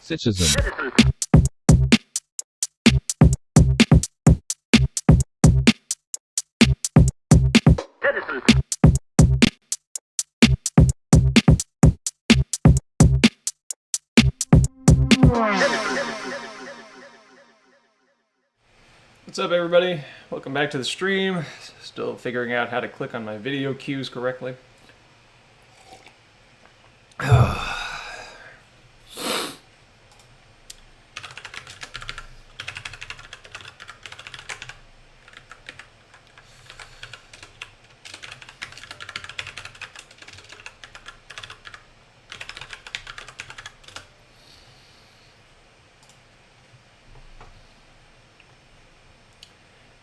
CTZN. What's up, everybody? Welcome back to the stream. Still figuring out how to click on my video cues correctly.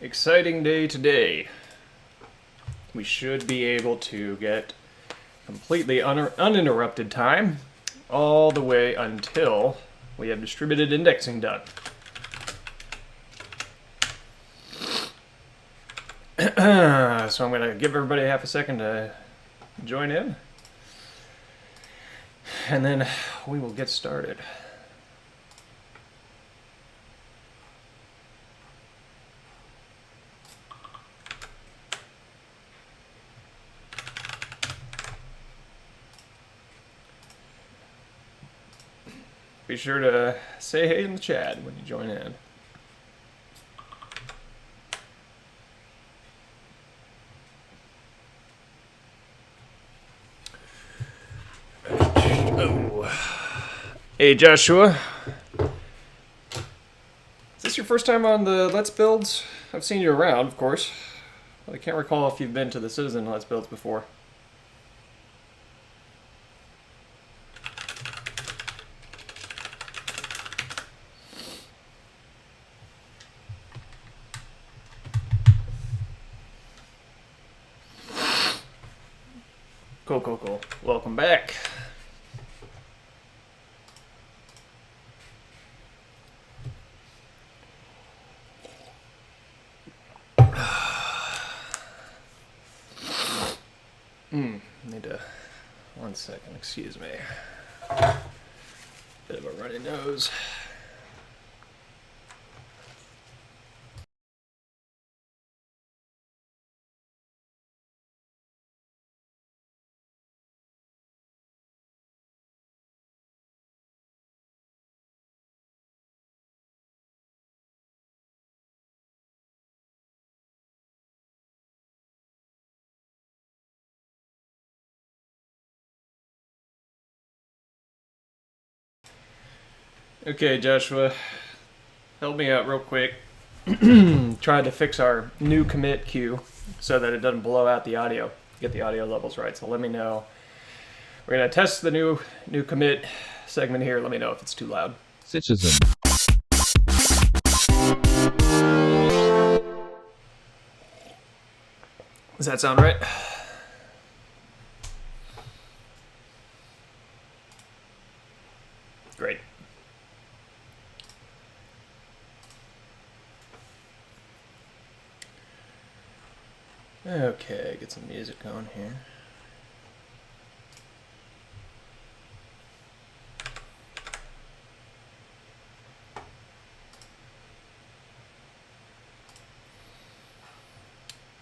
Exciting day today. We should be able to get completely uninterrupted time all the way until we have distributed indexing done. So I'm going to give everybody half a second to join in, and then we will get started. Be sure to say hey in the chat when you join in. Oh. Hey Joshua. Is this your first time on the Let's Builds? I've seen you around, of course. I can't recall if you've been to the CTZN Let's Builds before. Cool. Welcome back. Need to... 1 second, excuse me. Bit of a runny nose. Okay, Joshua, help me out real quick. Trying to fix our new commit queue so that it doesn't blow out the audio. Get the audio levels right. So let me know. We're gonna test the new commit segment here. Let me know if it's too loud. CTZN. Does that sound right? Great. Okay, get some music going here.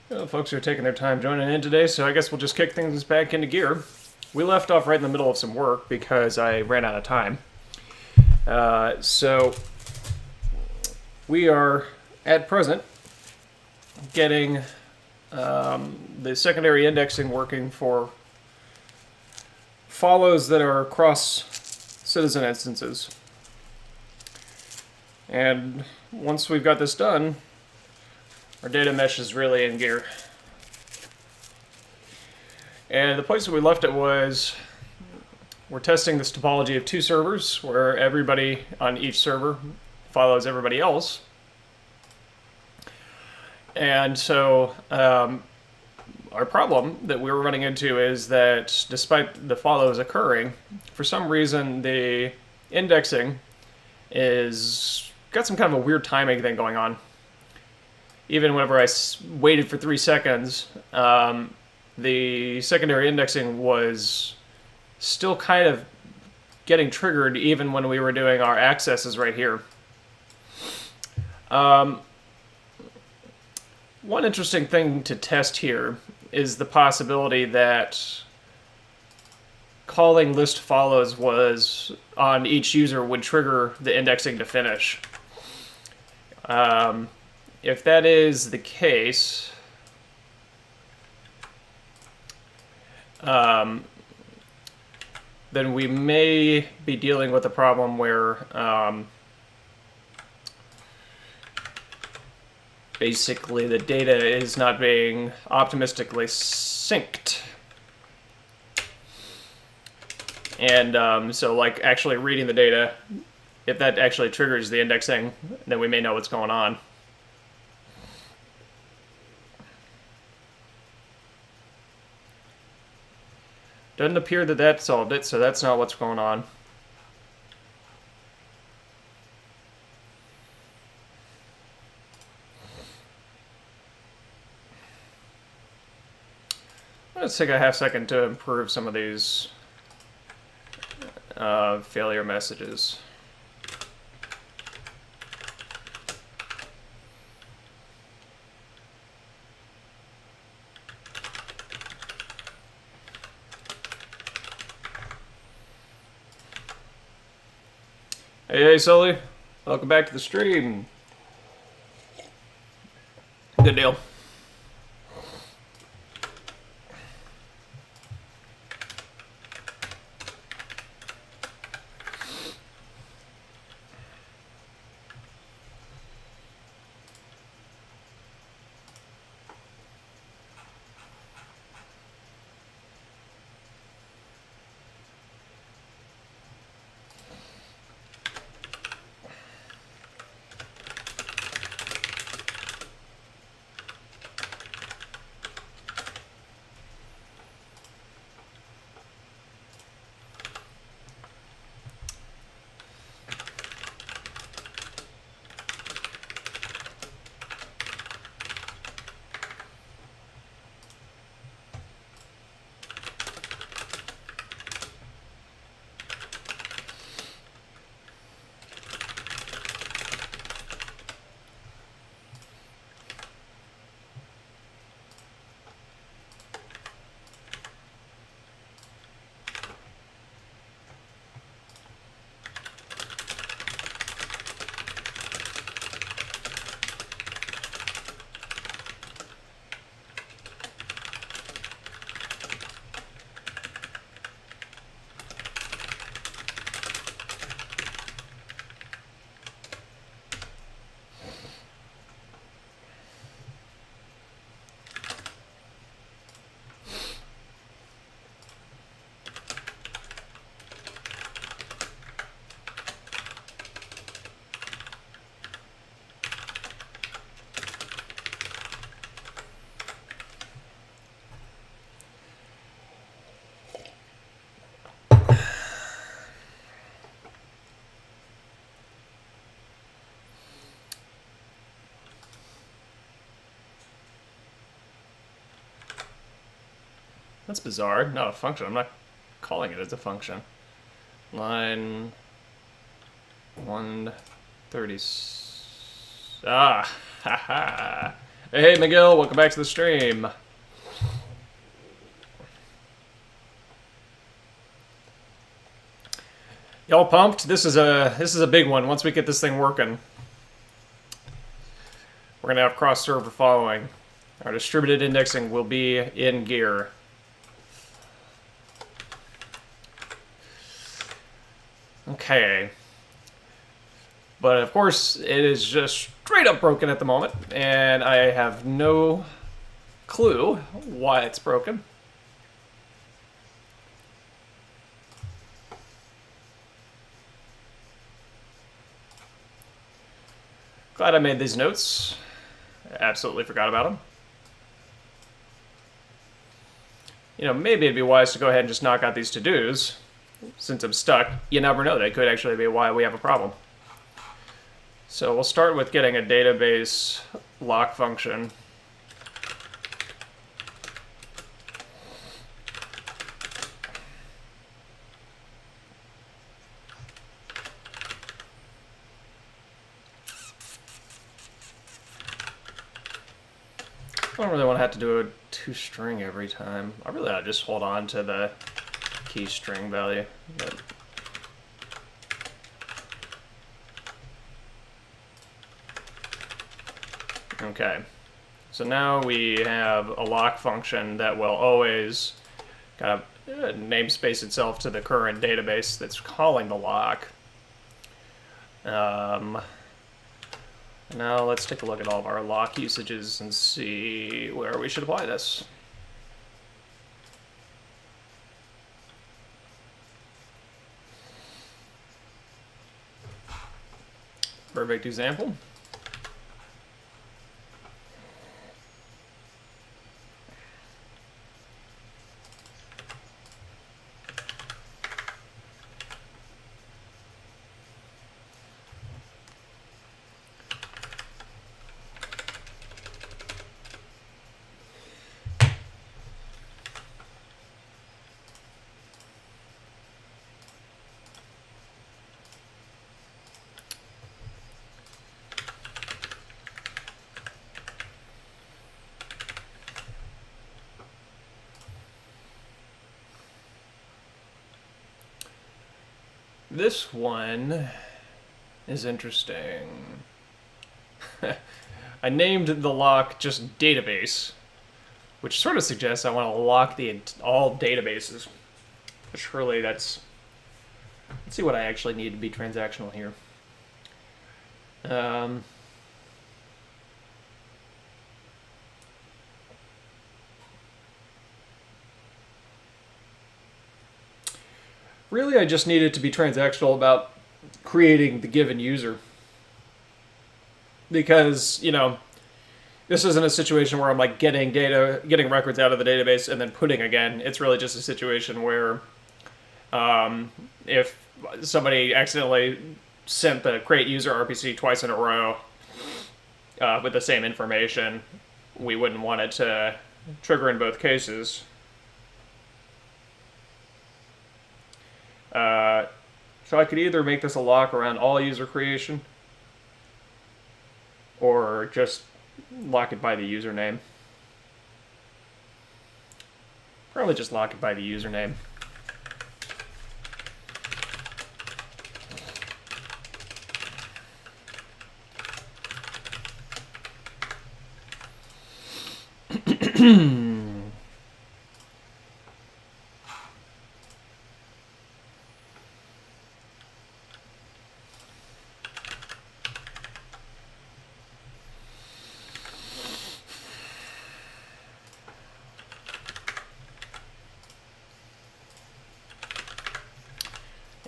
Well, folks are taking their time joining in today, so I guess we'll just kick things back into gear. We left off right in the middle of some work because I ran out of time. So we are at present getting the secondary indexing working for follows that are across CTZN instances. And once we've got this done, our data mesh is really in gear. And the place that we left it was, we're testing this topology of 2 servers where everybody on each server follows everybody else. And so our problem that we were running into is that despite the follows occurring, for some reason the indexing is got some kind of a weird timing thing going on. Even whenever I waited for 3 seconds, the secondary indexing was still kind of getting triggered even when we were doing our accesses right here. One interesting thing to test here is the possibility that calling list follows was on each user would trigger the indexing to finish. If that is the case, then we may be dealing with a problem where basically the data is not being optimistically synced. And so like actually reading the data, if that actually triggers the indexing, then we may know what's going on. Doesn't appear that that solved it, so that's not what's going on. Let's take a half second to improve some of these failure messages. Hey, Sully. Welcome back to the stream. Good deal. That's bizarre. Not a function. I'm not calling it as a function. Line 130. Ah, haha. Hey, Miguel. Welcome back to the stream. Y'all pumped? This is a big one. Once we get this thing working, we're gonna have cross-server following. Our distributed indexing will be in gear. Okay. But of course, it is just straight up broken at the moment, and I have no clue why it's broken. Glad I made these notes. Absolutely forgot about them. You know, maybe it'd be wise to go ahead and just knock out these to-dos. Since I'm stuck, you never know. That could actually be why we have a problem. So we'll start with getting a database lock function. I don't really want to have to do a toString every time. I really ought to just hold on to the key string value. But okay, so now we have a lock function that will always kind of namespace itself to the current database that's calling the lock. Now let's take a look at all of our lock usages and see where we should apply this. Perfect example. This one is interesting. I named the lock just database, which sort of suggests I want to lock all databases. But surely that's... Let's see what I actually need to be transactional here. Really, I just need it to be transactional about creating the given user. Because, you know, this isn't a situation where I'm like getting records out of the database and then putting again. It's really just a situation where if somebody accidentally sent the create user RPC twice in a row with the same information, we wouldn't want it to trigger in both cases. So I could either make this a lock around all user creation or just lock it by the username. Probably just lock it by the username.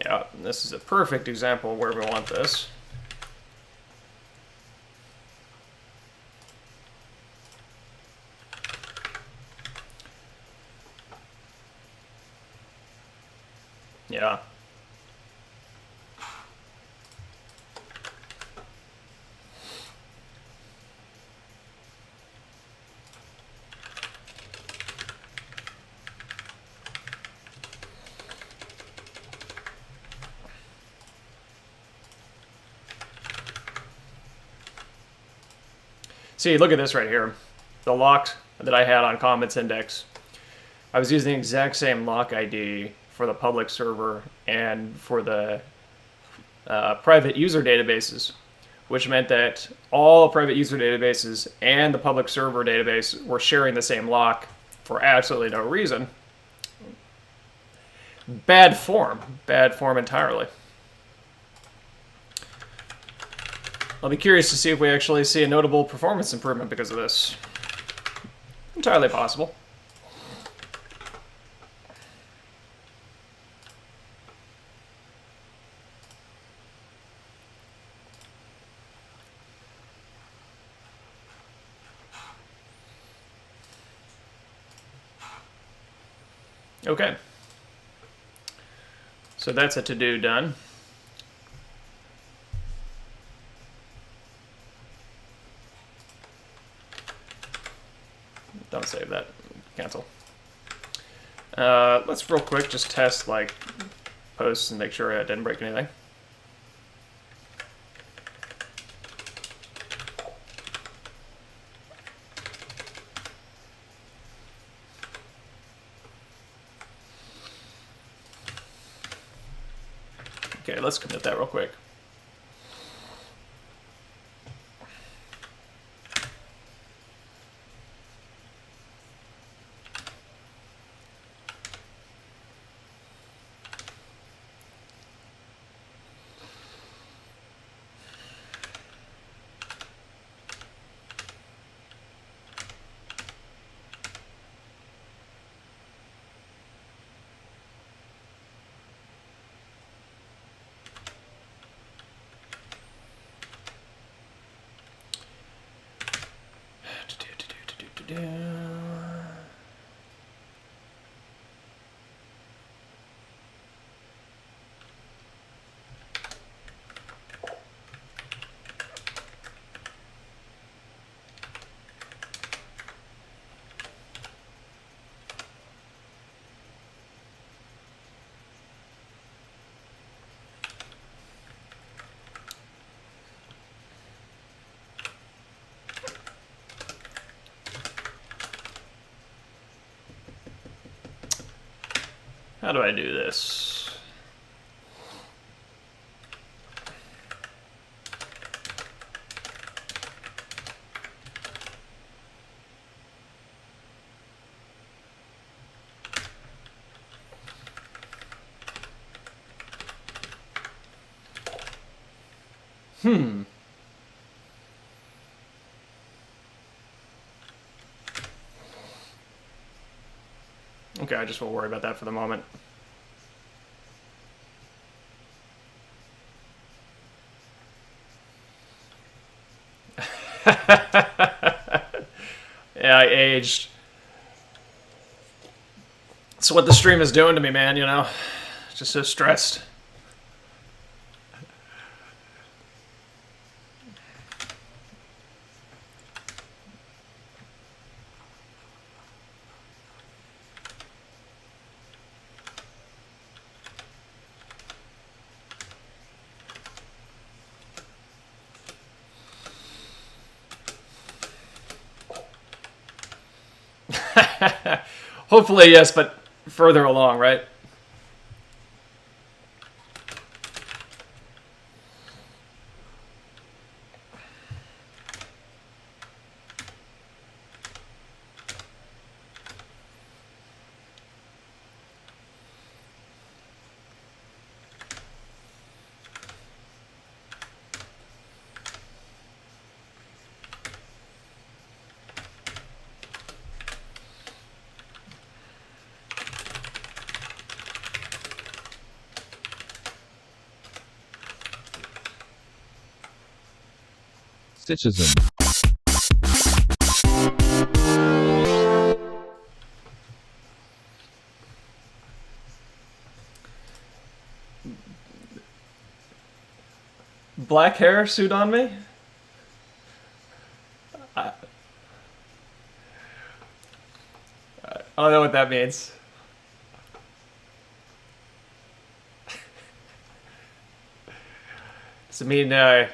Yeah, this is a perfect example where we want this. Yeah. See, look at this right here. The lock that I had on comments index. I was using the exact same lock ID for the public server and for the private user databases, which meant that all private user databases and the public server database were sharing the same lock for absolutely no reason. Bad form entirely. I'll be curious to see if we actually see a notable performance improvement because of this. Entirely possible. Okay. So that's a to-do done. Don't save that. Cancel. Let's real quick just test like posts and make sure I didn't break anything. Okay, let's commit that real quick. How do I do this? Okay, I just won't worry about that for the moment. Yeah, I aged. It's what the stream is doing to me, man, you know? Just so stressed. Hopefully, yes, but further along, right? CTZN. Black hair suit on me? I don't know what that means. Does it mean that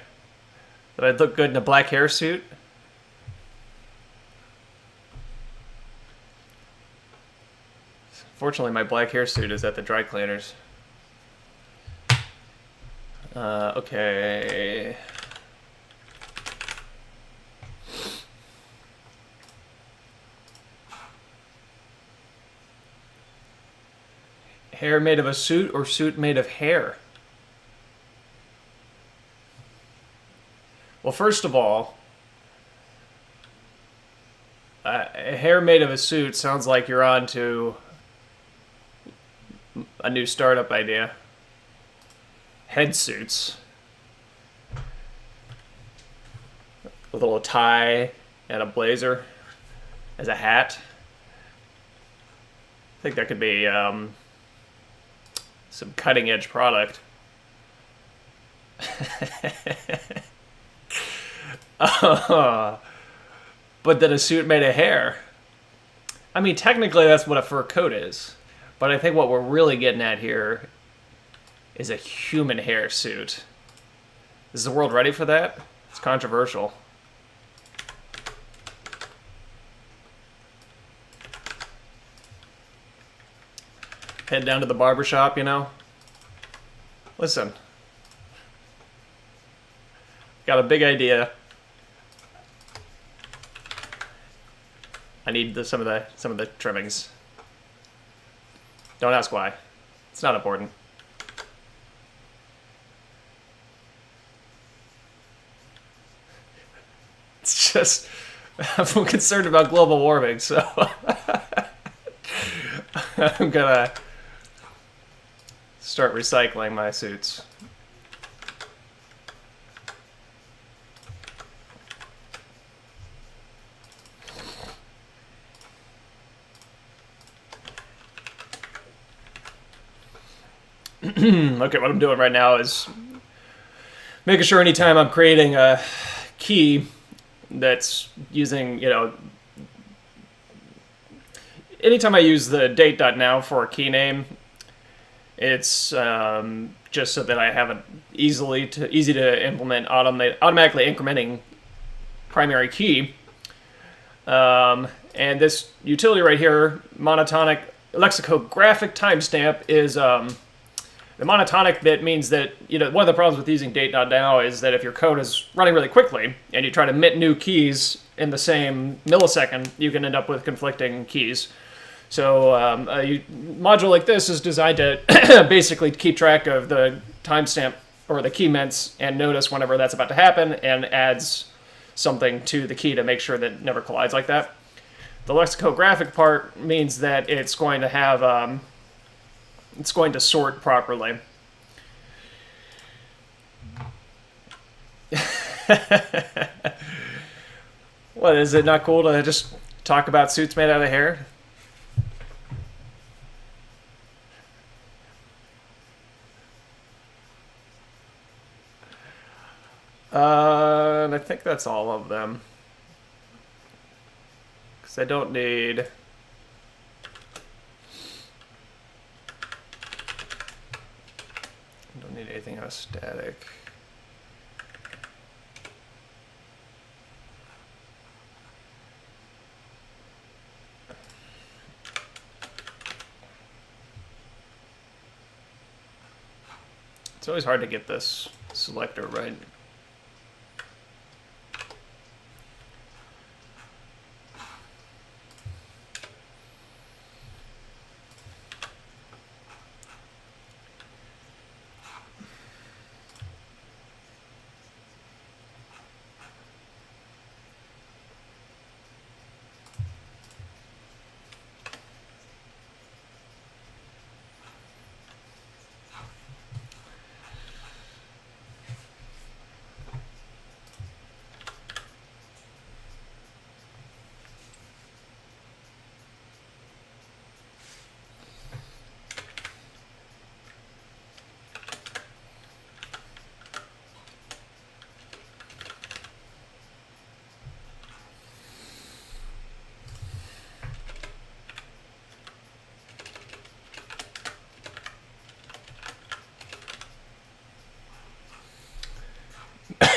I'd look good in a black hair suit? Fortunately, my black hair suit is at the dry cleaners. Okay. Hair made of a suit or suit made of hair? Well, first of all, hair made of a suit sounds like you're on to a new startup idea. Head suits. With a little tie and a blazer as a hat. I think that could be some cutting edge product. But then a suit made of hair. I mean, technically that's what a fur coat is. But I think what we're really getting at here is a human hair suit. Is the world ready for that? It's controversial. Head down to the barbershop, you know? Listen, Got a big idea. I need some of the trimmings. Don't ask why. It's not important. It's just I'm concerned about global warming, so I'm gonna start recycling my suits. Okay, what I'm doing right now is making sure anytime I'm creating a key that's using, anytime I use the date.now for a key name, it's just so that I have an easy to implement automatically incrementing primary key. And this utility right here, monotonic lexicographic timestamp, is the monotonic bit means that, one of the problems with using date.now is that if your code is running really quickly and you try to mint new keys in the same millisecond, you can end up with conflicting keys. So a module like this is designed to basically keep track of the timestamp or the key mints and notice whenever that's about to happen and adds something to the key to make sure that it never collides like that. The lexicographic part means that it's going to have it's going to sort properly. What, is it not cool to just talk about suits made out of hair? And I think that's all of them. Because I don't need... anything else static. It's always hard to get this selector right.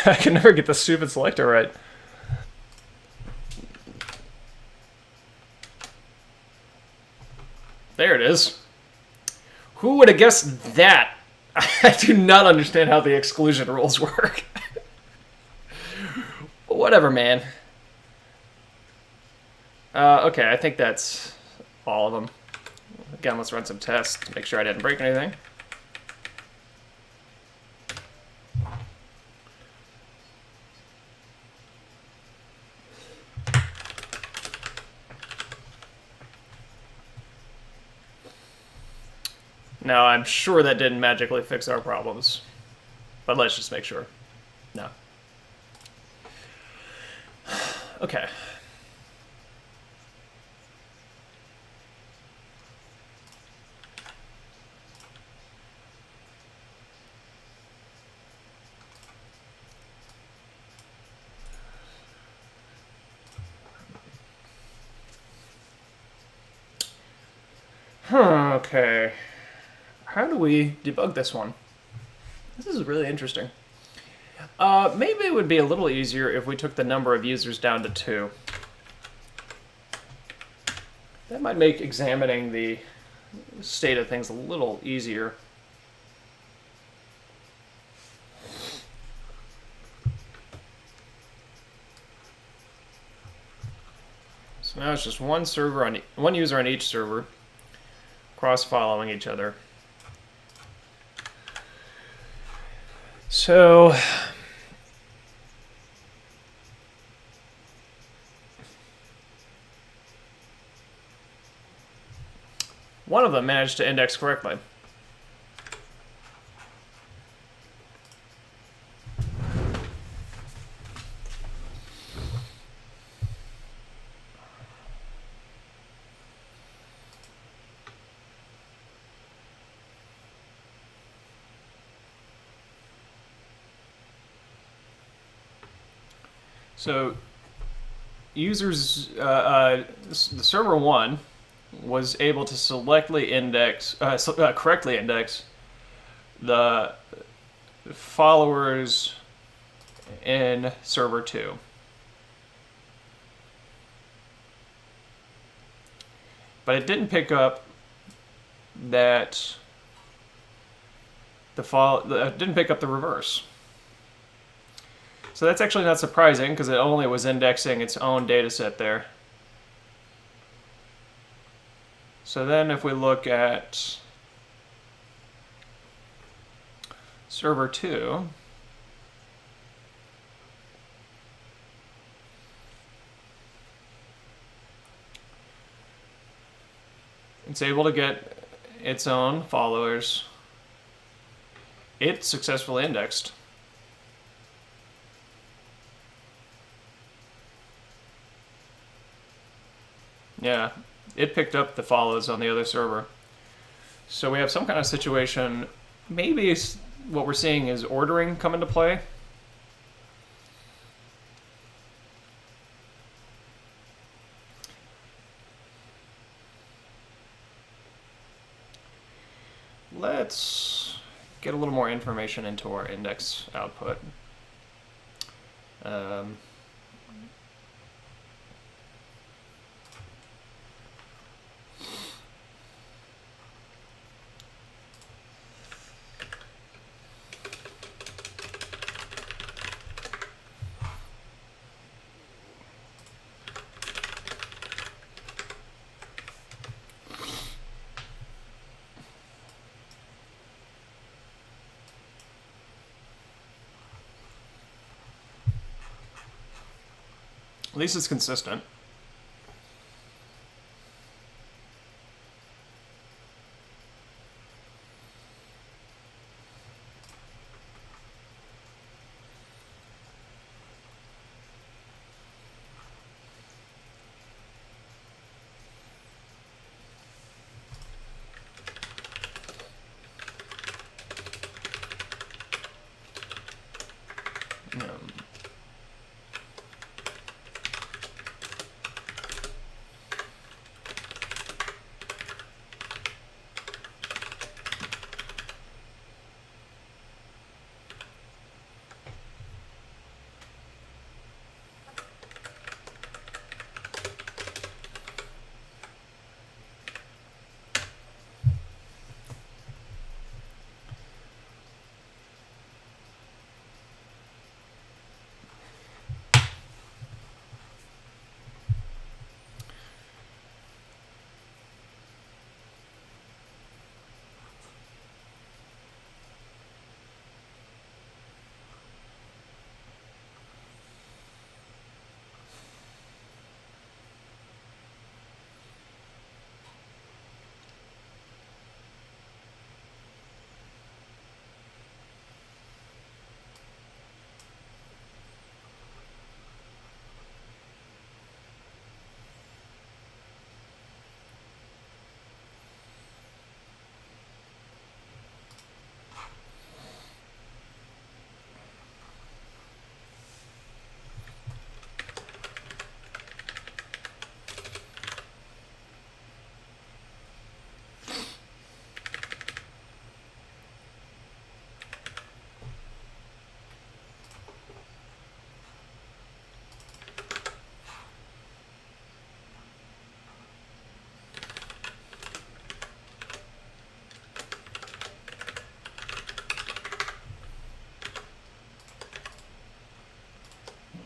I can never get the stupid selector right. There it is. Who would have guessed that? I do not understand how the exclusion rules work. Whatever, man. Okay, I think that's all of them. Again, let's run some tests to make sure I didn't break anything. Now, I'm sure that didn't magically fix our problems, but let's just make sure. No. Okay. Okay. How do we debug this one? This is really interesting. Maybe it would be a little easier if we took the number of users down to 2. That might make examining the state of things a little easier. So now it's just one server on one user on each server, cross-following each other. So one of them managed to index correctly. So users, the server 1 was able to correctly index the followers in server 2. But it didn't pick up that didn't pick up the reverse. So that's actually not surprising because it only was indexing its own data set there. So then if we look at server 2, it's able to get its own followers. It successfully indexed. Yeah, it picked up the follows on the other server. So we have some kind of situation. Maybe what we're seeing is ordering come into play. Let's get a little more information into our index output. At least it's consistent.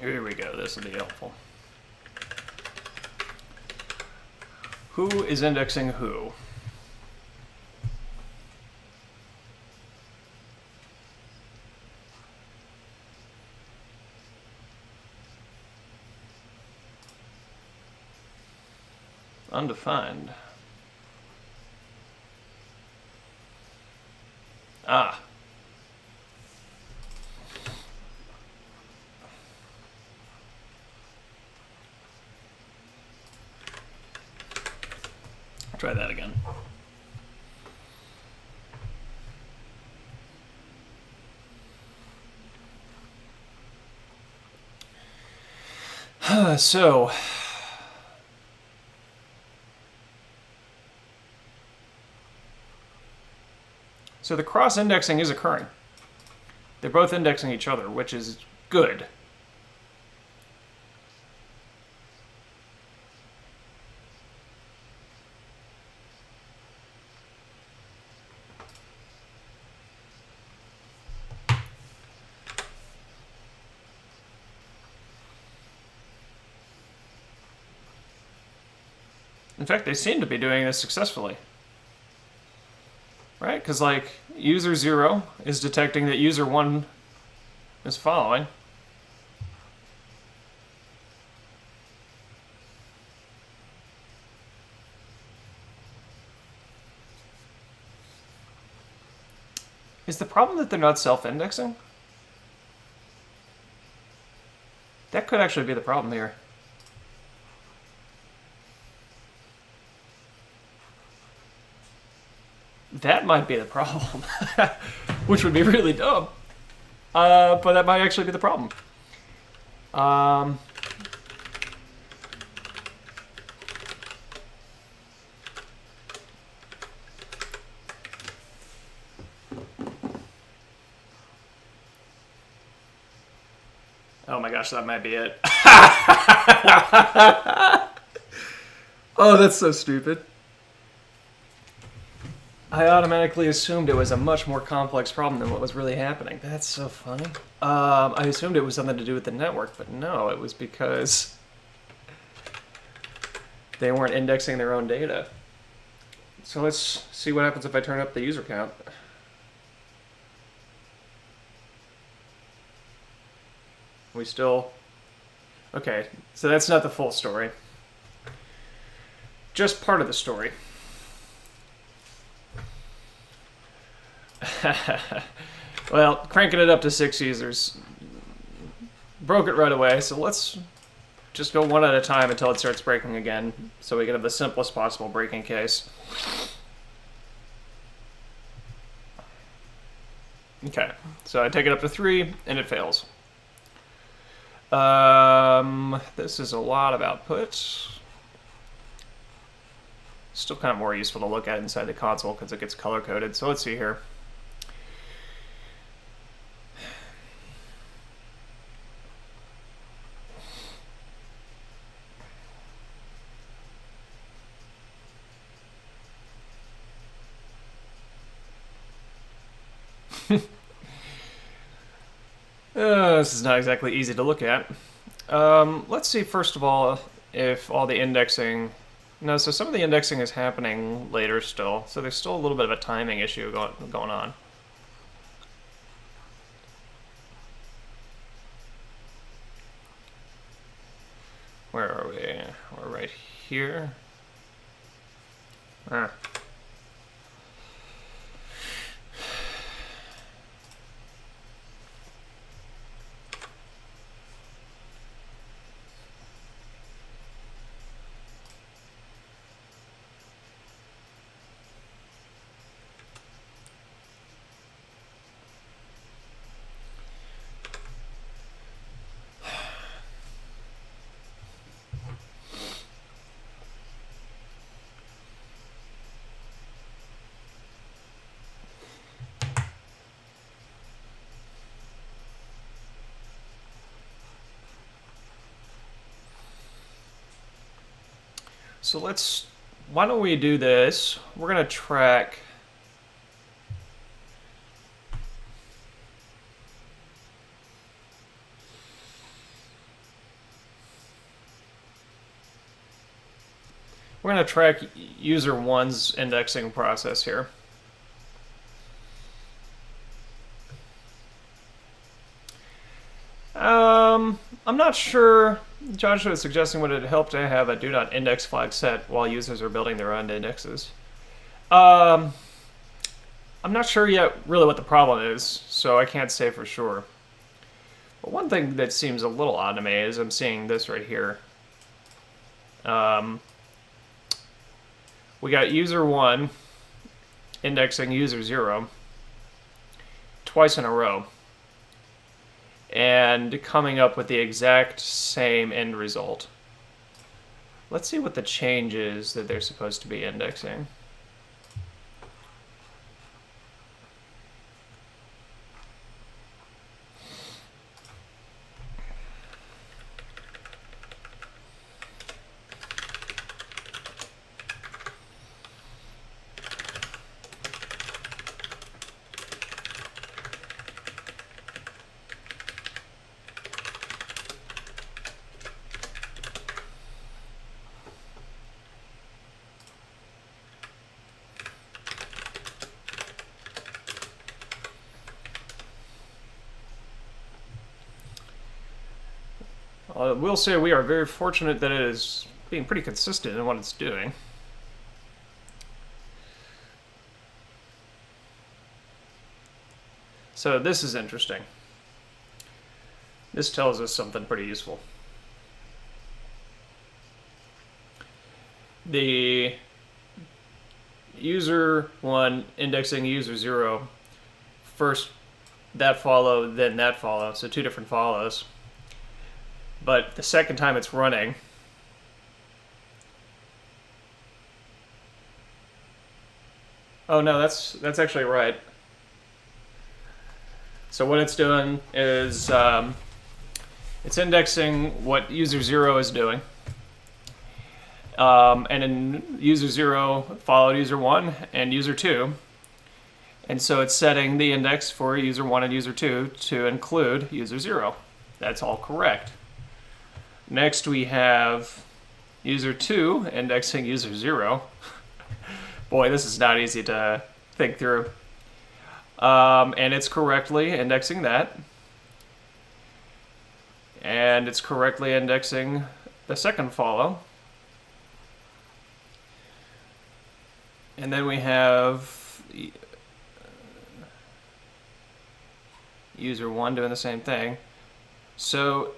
Here we go, this will be helpful. Who is indexing who? Undefined. Ah. Try that again. So the cross-indexing is occurring. They're both indexing each other, which is good. In fact, they seem to be doing this successfully. Right? Because, like, user 0 is detecting that user 1 is following. Is the problem that they're not self-indexing? That could actually be the problem here. That might be the problem. Which would be really dumb. But that might actually be the problem. Oh my gosh, that might be it. Oh, that's so stupid. I automatically assumed it was a much more complex problem than what was really happening. That's so funny. I assumed it was something to do with the network, but no, it was because they weren't indexing their own data. So let's see what happens if I turn up the user count. We still... Okay, so that's not the full story. Just part of the story. Well, cranking it up to 6 users broke it right away, so let's just go one at a time until it starts breaking again, so we can have the simplest possible breaking case. Okay, so I take it up to 3, and it fails. This is a lot of output. Still kind of more useful to look at inside the console because it gets color-coded, so let's see here. This is not exactly easy to look at. Let's see, first of all, if all the indexing... No, so some of the indexing is happening later still, so there's still a little bit of a timing issue going on. Where are we? We're right here. Ah. So why don't we do this? We're going to track... We're going to track user 1's indexing process here. I'm not sure. Joshua is suggesting would it help to have a do not index flag set while users are building their own indexes. I'm not sure yet really what the problem is, so I can't say for sure. But one thing that seems a little odd to me is I'm seeing this right here. We got user 1 indexing user 0 twice in a row, and coming up with the exact same end result. Let's see what the change is that they're supposed to be indexing. We'll say we are very fortunate that it is being pretty consistent in what it's doing. So this is interesting. This tells us something pretty useful. The user 1 indexing user 0, first that follow, then that follow, so 2 different follows. But the second time it's running, oh no, that's actually right. So what it's doing is it's indexing what user 0 is doing. And then user 0 followed user 1 and user 2. And so it's setting the index for user 1 and user 2 to include user 0. That's all correct. Next we have user 2 indexing user 0. Boy, this is not easy to think through. And it's correctly indexing that. And it's correctly indexing the second follow. And then we have user 1 doing the same thing. So,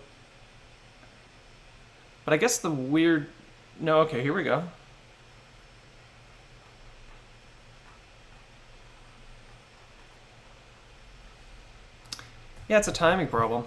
but I guess the weird, no, okay, here we go. Yeah, it's a timing problem.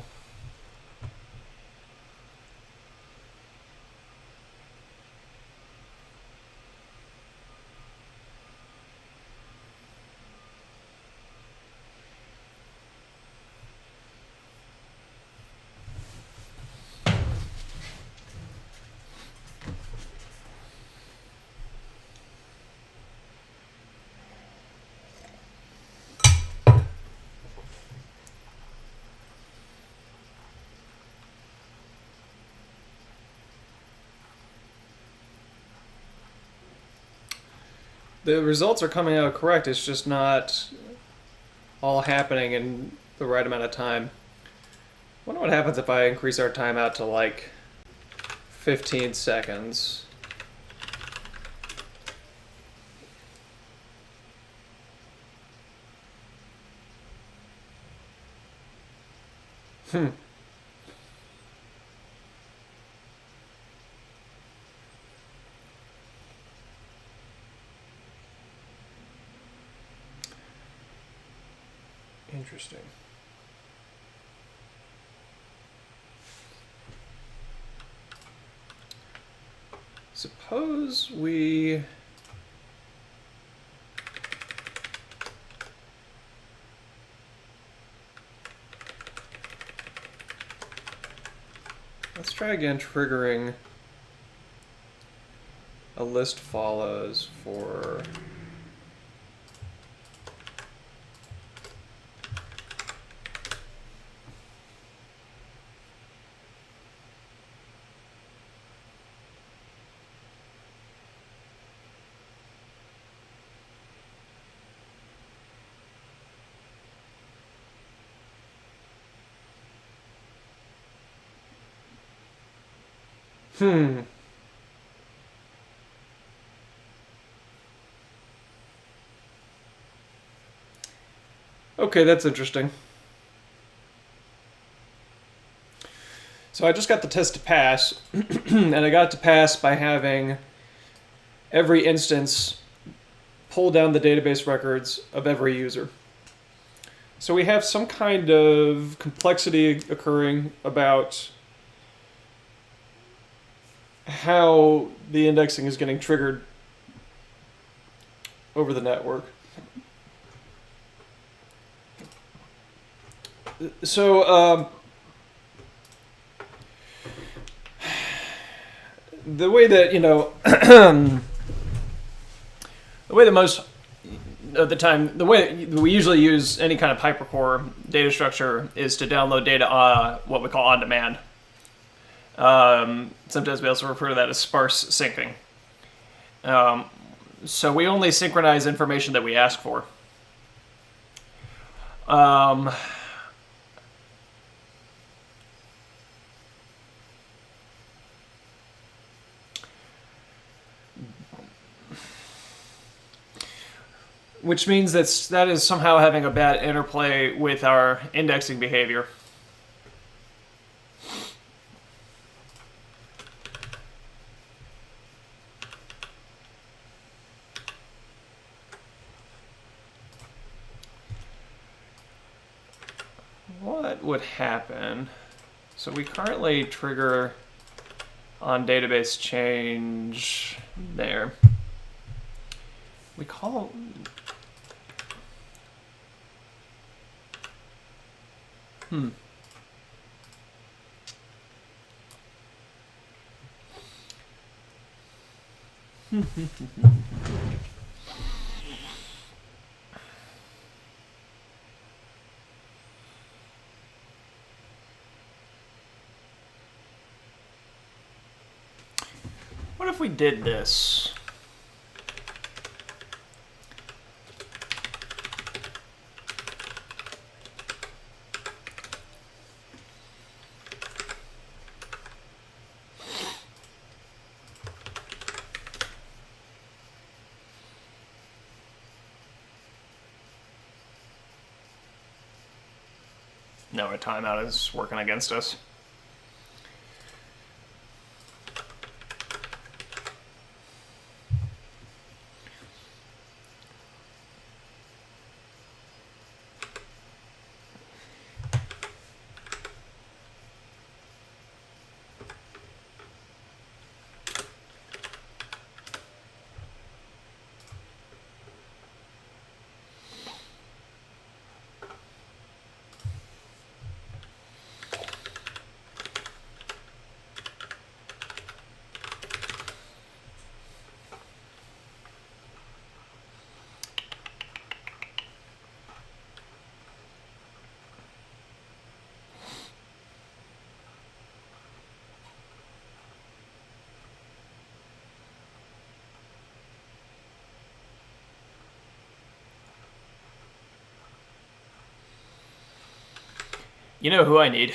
The results are coming out correct, it's just not all happening in the right amount of time. I wonder what happens if I increase our timeout to like 15 seconds. Interesting. Suppose we let's try again triggering a list follows for Hmm. Okay, that's interesting. So I just got the test to pass, and I got it to pass by having every instance pull down the database records of every user. So we have some kind of complexity occurring about how the indexing is getting triggered over the network. So the way that the way that most of the time, the way we usually use any kind of hypercore data structure is to download data what we call on demand. Sometimes we also refer to that as sparse syncing. So we only synchronize information that we ask for. Which means that is somehow having a bad interplay with our indexing behavior. What would happen? So we currently trigger on database change there. We call... What if we did this? No, our timeout is working against us. You know who I need?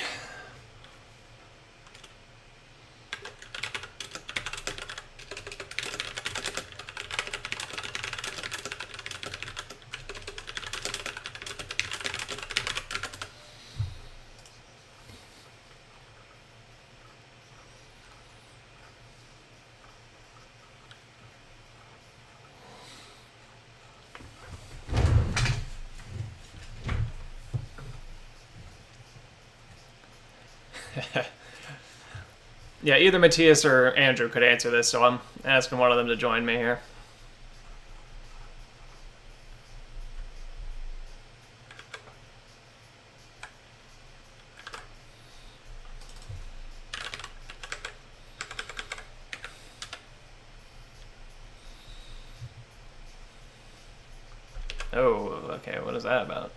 Yeah, either Matthias or Andrew could answer this, so I'm asking one of them to join me here. Oh, okay, what is that about?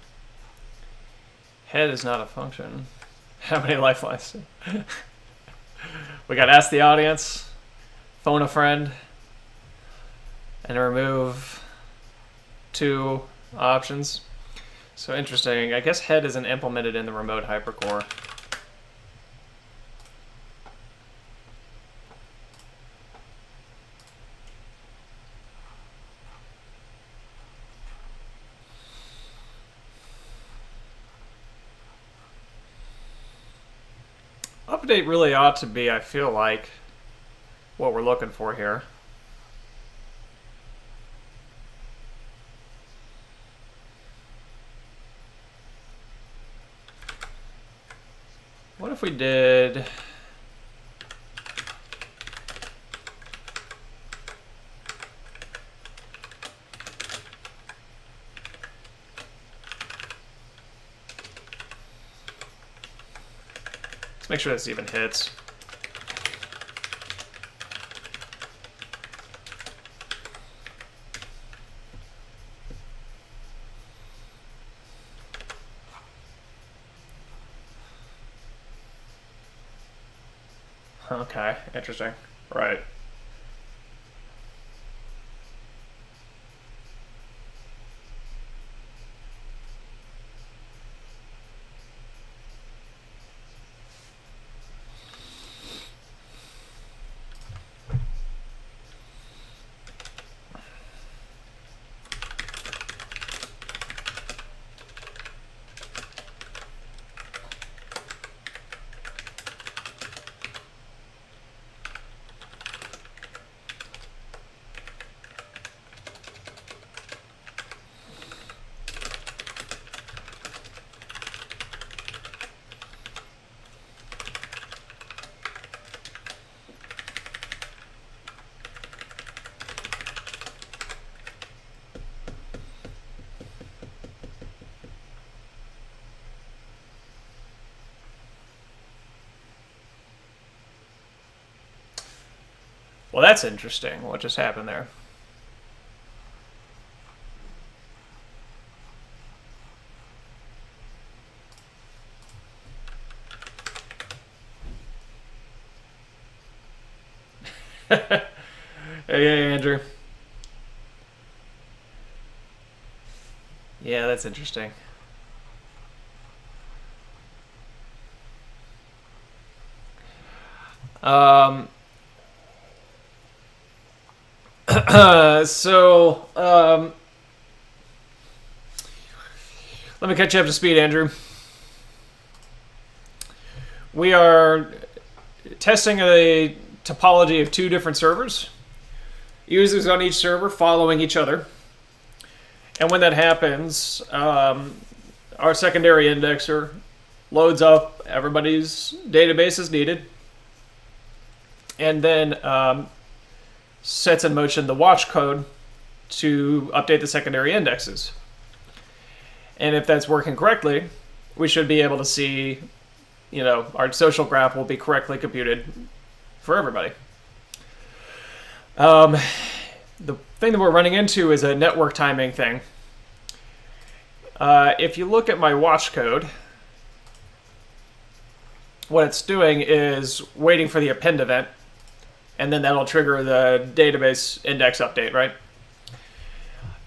Head is not a function. How many lifelines? We got ask the audience, phone a friend, and remove 2 options. So interesting. I guess head isn't implemented in the remote hypercore. update really ought to be, I feel like, what we're looking for here. What if we did... Let's make sure this even hits. Okay, interesting. Right. Well, that's interesting. What just happened there? Hey, Andrew. Yeah, that's interesting. Um, let me catch you up to speed, Andrew. We are testing a topology of two different servers. Users on each server following each other. And when that happens, our secondary indexer loads up everybody's database as needed, and then sets in motion the watch code to update the secondary indexes. And if that's working correctly, we should be able to see, our social graph will be correctly computed for everybody. The thing that we're running into is a network timing thing. If you look at my watch code, what it's doing is waiting for the append event, and then that'll trigger the database index update, right?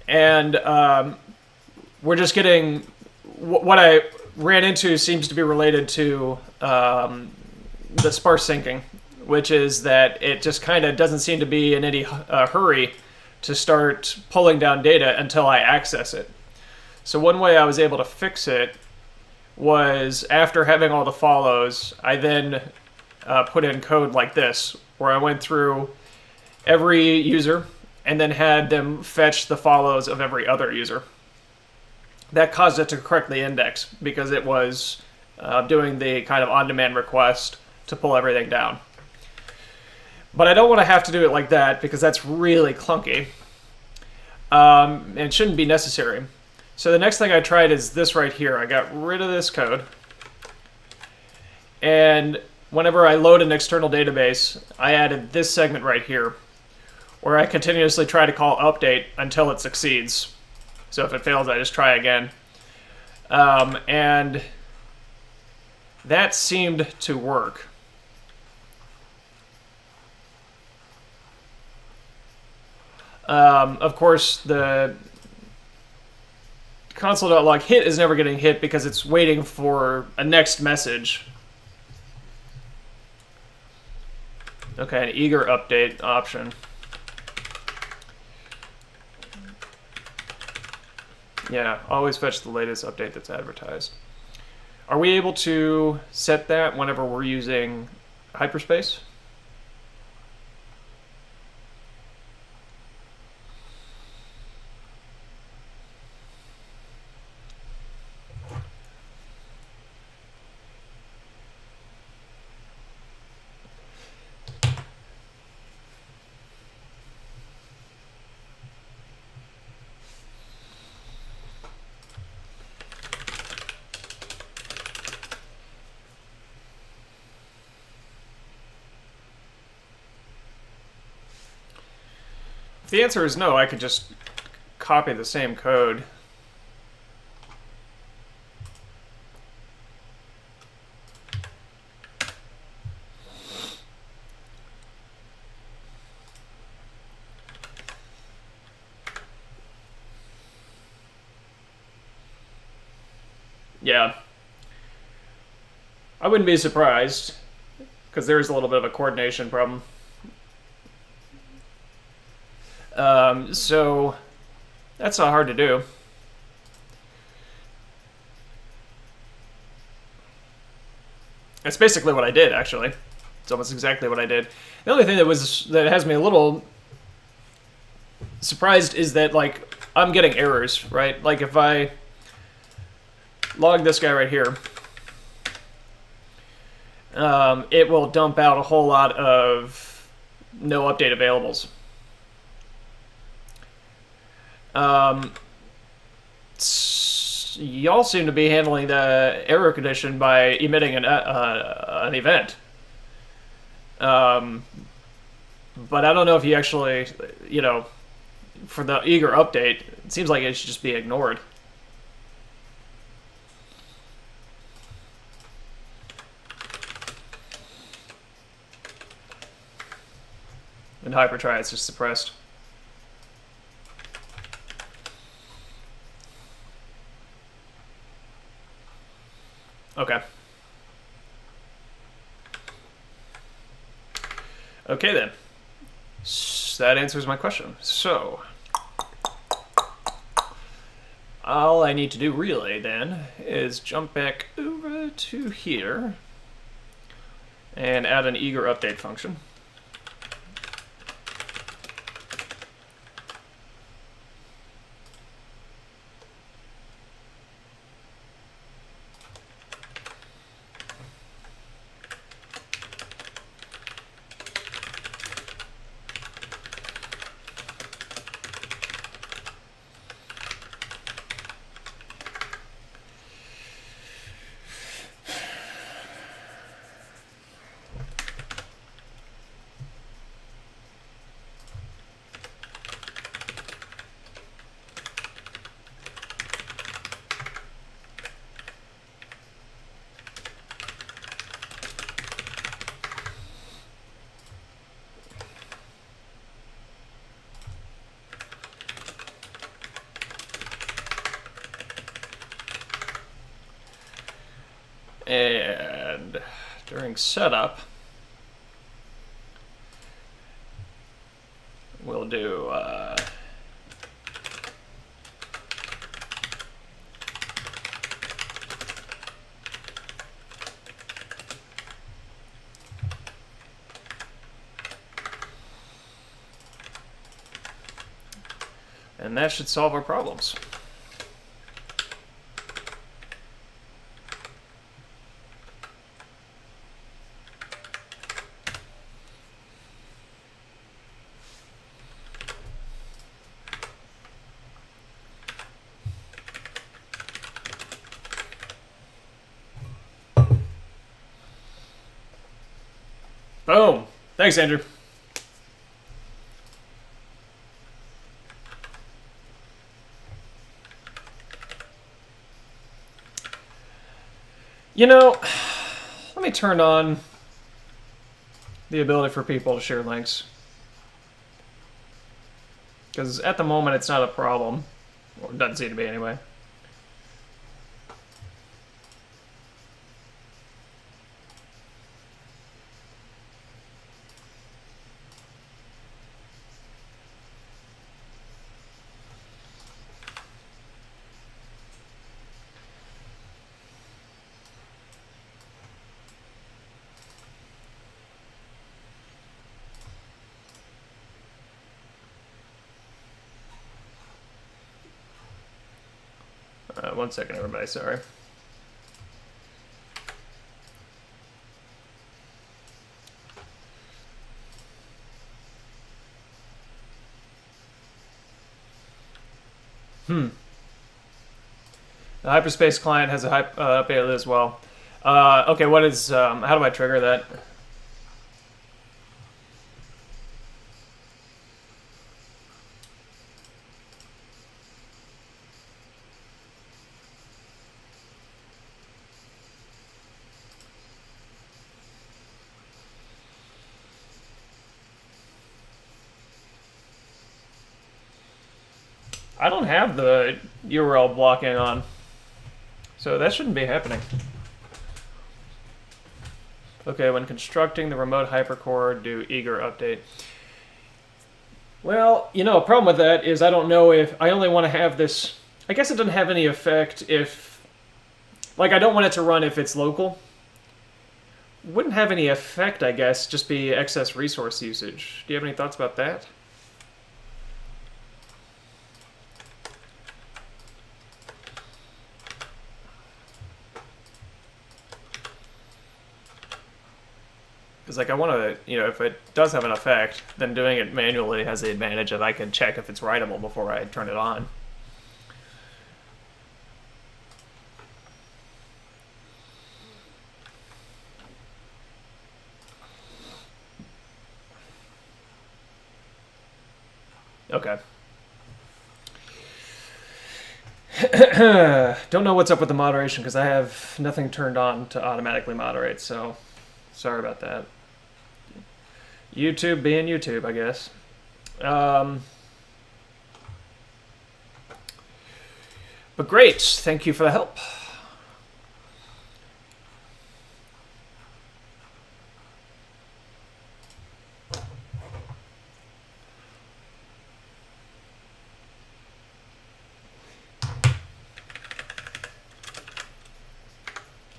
And we're just getting... What I ran into seems to be related to the sparse syncing, which is that it just kind of doesn't seem to be in any hurry to start pulling down data until I access it. So one way I was able to fix it was, after having all the follows, I then put in code like this, where I went through every user and then had them fetch the follows of every other user. That caused it to correctly index, because it was doing the kind of on-demand request to pull everything down. But I don't want to have to do it like that, because that's really clunky. And it shouldn't be necessary. So the next thing I tried is this right here. I got rid of this code. And whenever I load an external database, I added this segment right here, where I continuously try to call update until it succeeds. So if it fails, I just try again. And that seemed to work. Of course, the console.log hit is never getting hit because it's waiting for a next message. Okay, an eager update option. Yeah, always fetch the latest update that's advertised. Are we able to set that whenever we're using hyperspace? If the answer is no, I could just copy the same code. Yeah. I wouldn't be surprised, because there's a little bit of a coordination problem. So that's not hard to do. That's basically what I did, actually. It's almost exactly what I did. The only thing that has me a little surprised is that, like, I'm getting errors, right? Like, if I log this guy right here, it will dump out a whole lot of no update availables. Y'all seem to be handling the error condition by emitting an event. But I don't know if you actually, for the eager update, it seems like it should just be ignored. And hypertry, it's just suppressed. Okay. Okay then. That answers my question. So, all I need to do really then is jump back over to here and add an eager update function. And during setup, we'll do and that should solve our problems. Boom. Thanks, Andrew. Let me turn on the ability for people to share links. Because at the moment it's not a problem. Or it doesn't seem to be anyway. 1 second, everybody. Sorry. The hyperspace client has a update as well. Okay, what is? How do I trigger that? I don't have the URL blocking on, so that shouldn't be happening. Okay, when constructing the remote hypercore, do eager update. Well, you know, a problem with that is I don't know if I only want to have this. I guess it doesn't have any effect if, like, I don't want it to run if it's local. Wouldn't have any effect, I guess, just be excess resource usage. Do you have any thoughts about that? Because, like, I want to, you know, if it does have an effect, then doing it manually has the advantage of I can check if it's writable before I turn it on. Okay. Don't know what's up with the moderation because I have nothing turned on to automatically moderate, so sorry about that. YouTube being YouTube, I guess. But great, thank you for the help.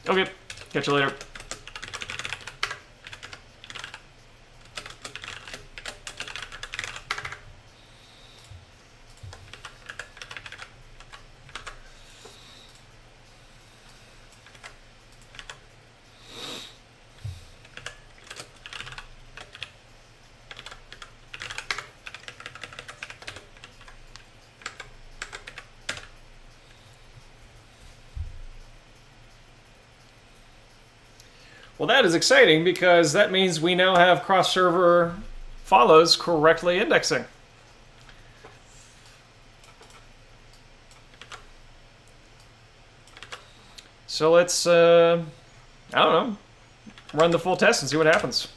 Okay, catch you later. Well, that is exciting because that means we now have cross-server follows correctly indexing. So let's, I don't know, run the full test and see what happens.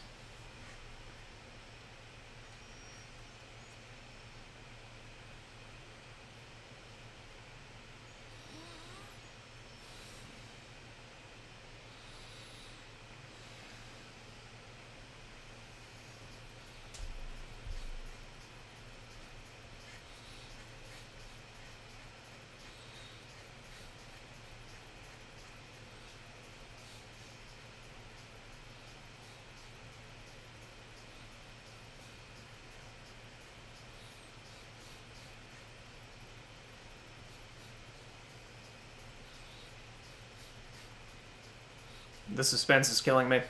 The suspense is killing me.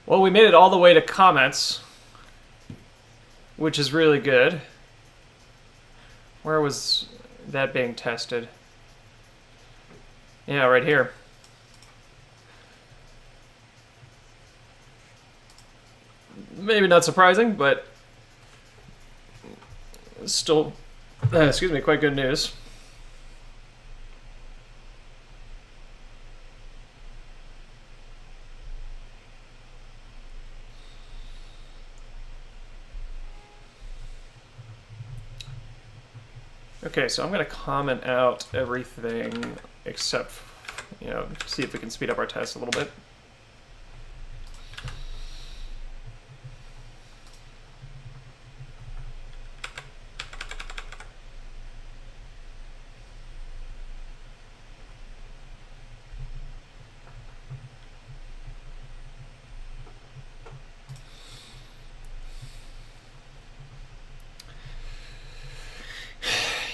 Well, we made it all the way to comments, which is really good. Where was that being tested? Yeah, right here. Maybe not surprising, but still, excuse me, quite good news. Okay, so I'm going to comment out everything except, you know, see if we can speed up our test a little bit.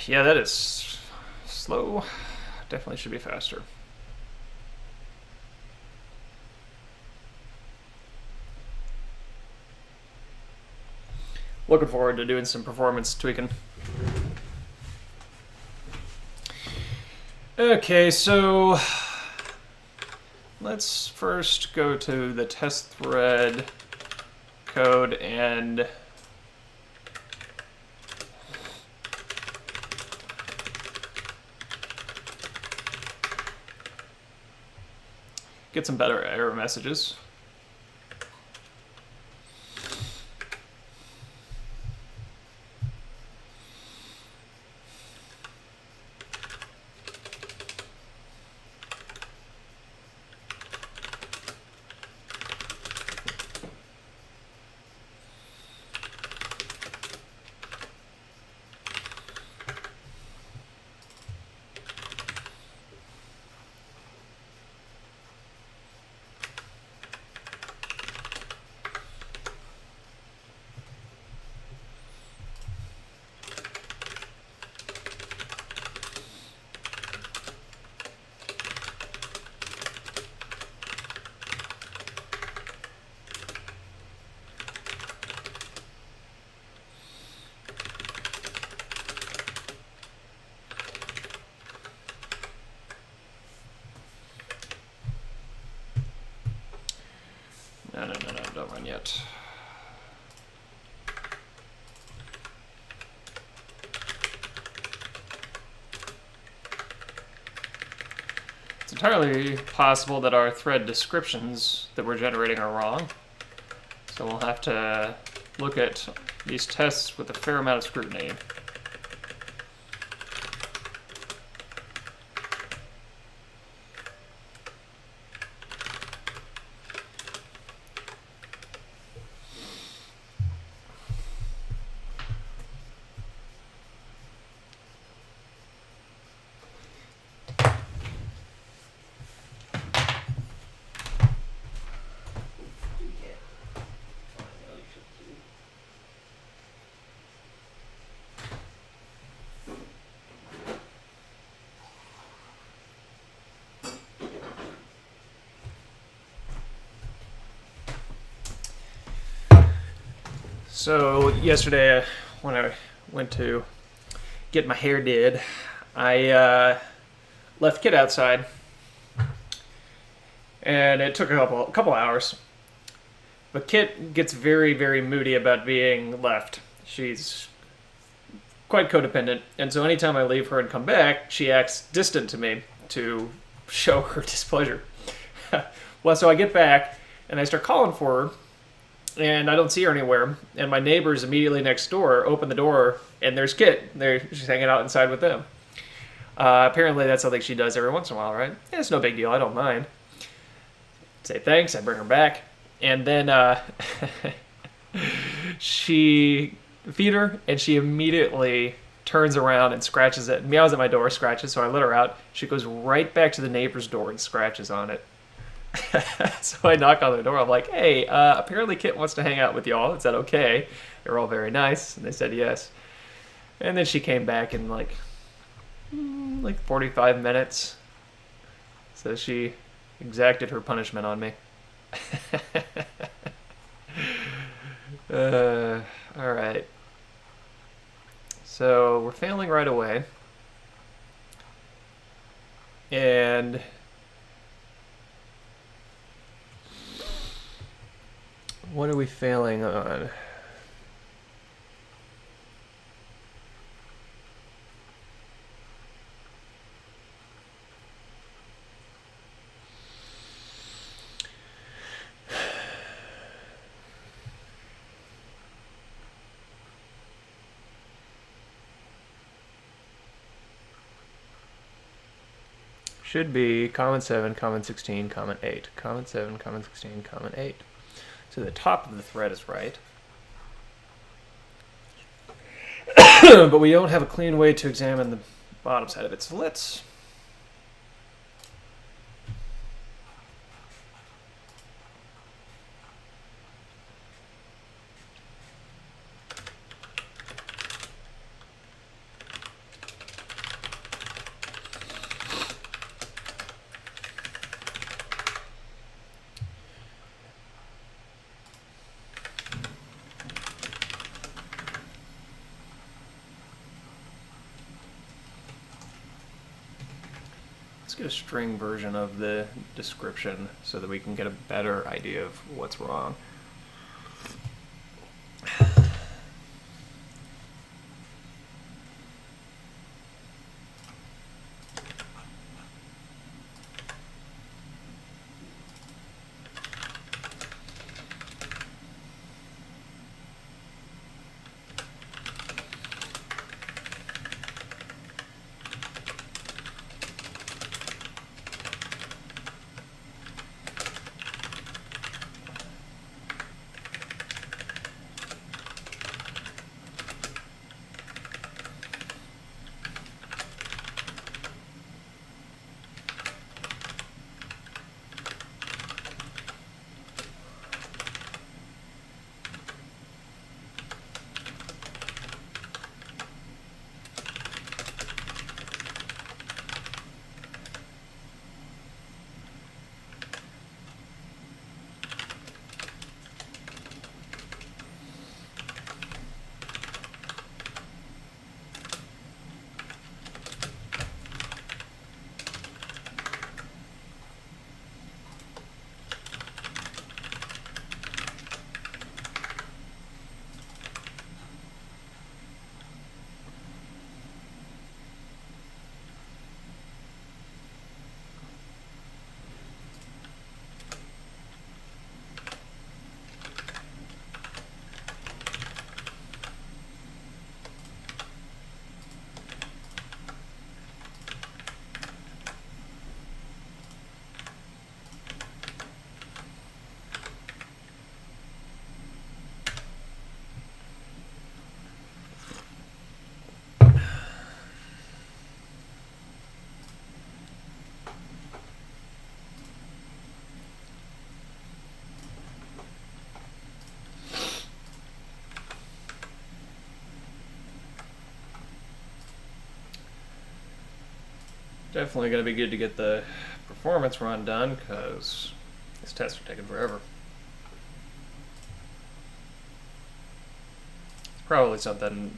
Yeah, that is slow. Definitely should be faster. Looking forward to doing some performance tweaking. Okay, so let's first go to the test thread code and get some better error messages. No, don't run yet. It's entirely possible that our thread descriptions that we're generating are wrong. So we'll have to look at these tests with a fair amount of scrutiny. So yesterday, when I went to get my hair did, I left Kit outside, and it took a couple hours. But Kit gets very, very moody about being left. She's quite codependent, and so anytime I leave her and come back, she acts distant to me to show her displeasure. Well, so I get back, and I start calling for her, and I don't see her anywhere. And my neighbors immediately next door open the door, and there's Kit. She's hanging out inside with them. Apparently that's something she does every once in a while, right? Yeah, it's no big deal. I don't mind. Say thanks. I bring her back. And then she feed her, and she immediately turns around and scratches it. Meows at my door, scratches, so I let her out. She goes right back to the neighbor's door and scratches on it. So I knock on the door. I'm like, hey, apparently Kit wants to hang out with y'all. Is that okay? They're all very nice, and they said yes. And then she came back in like 45 minutes. So she exacted her punishment on me. All right. So we're failing right away. And what are we failing on? Should be comment 7, comment 16, comment 8. Comment 7, comment 16, comment 8. So the top of the thread is right. But we don't have a clean way to examine the bottom side of it. So let's... Let's get a string version of the description so that we can get a better idea of what's wrong. Definitely going to be good to get the performance run done because these tests are taking forever. Probably something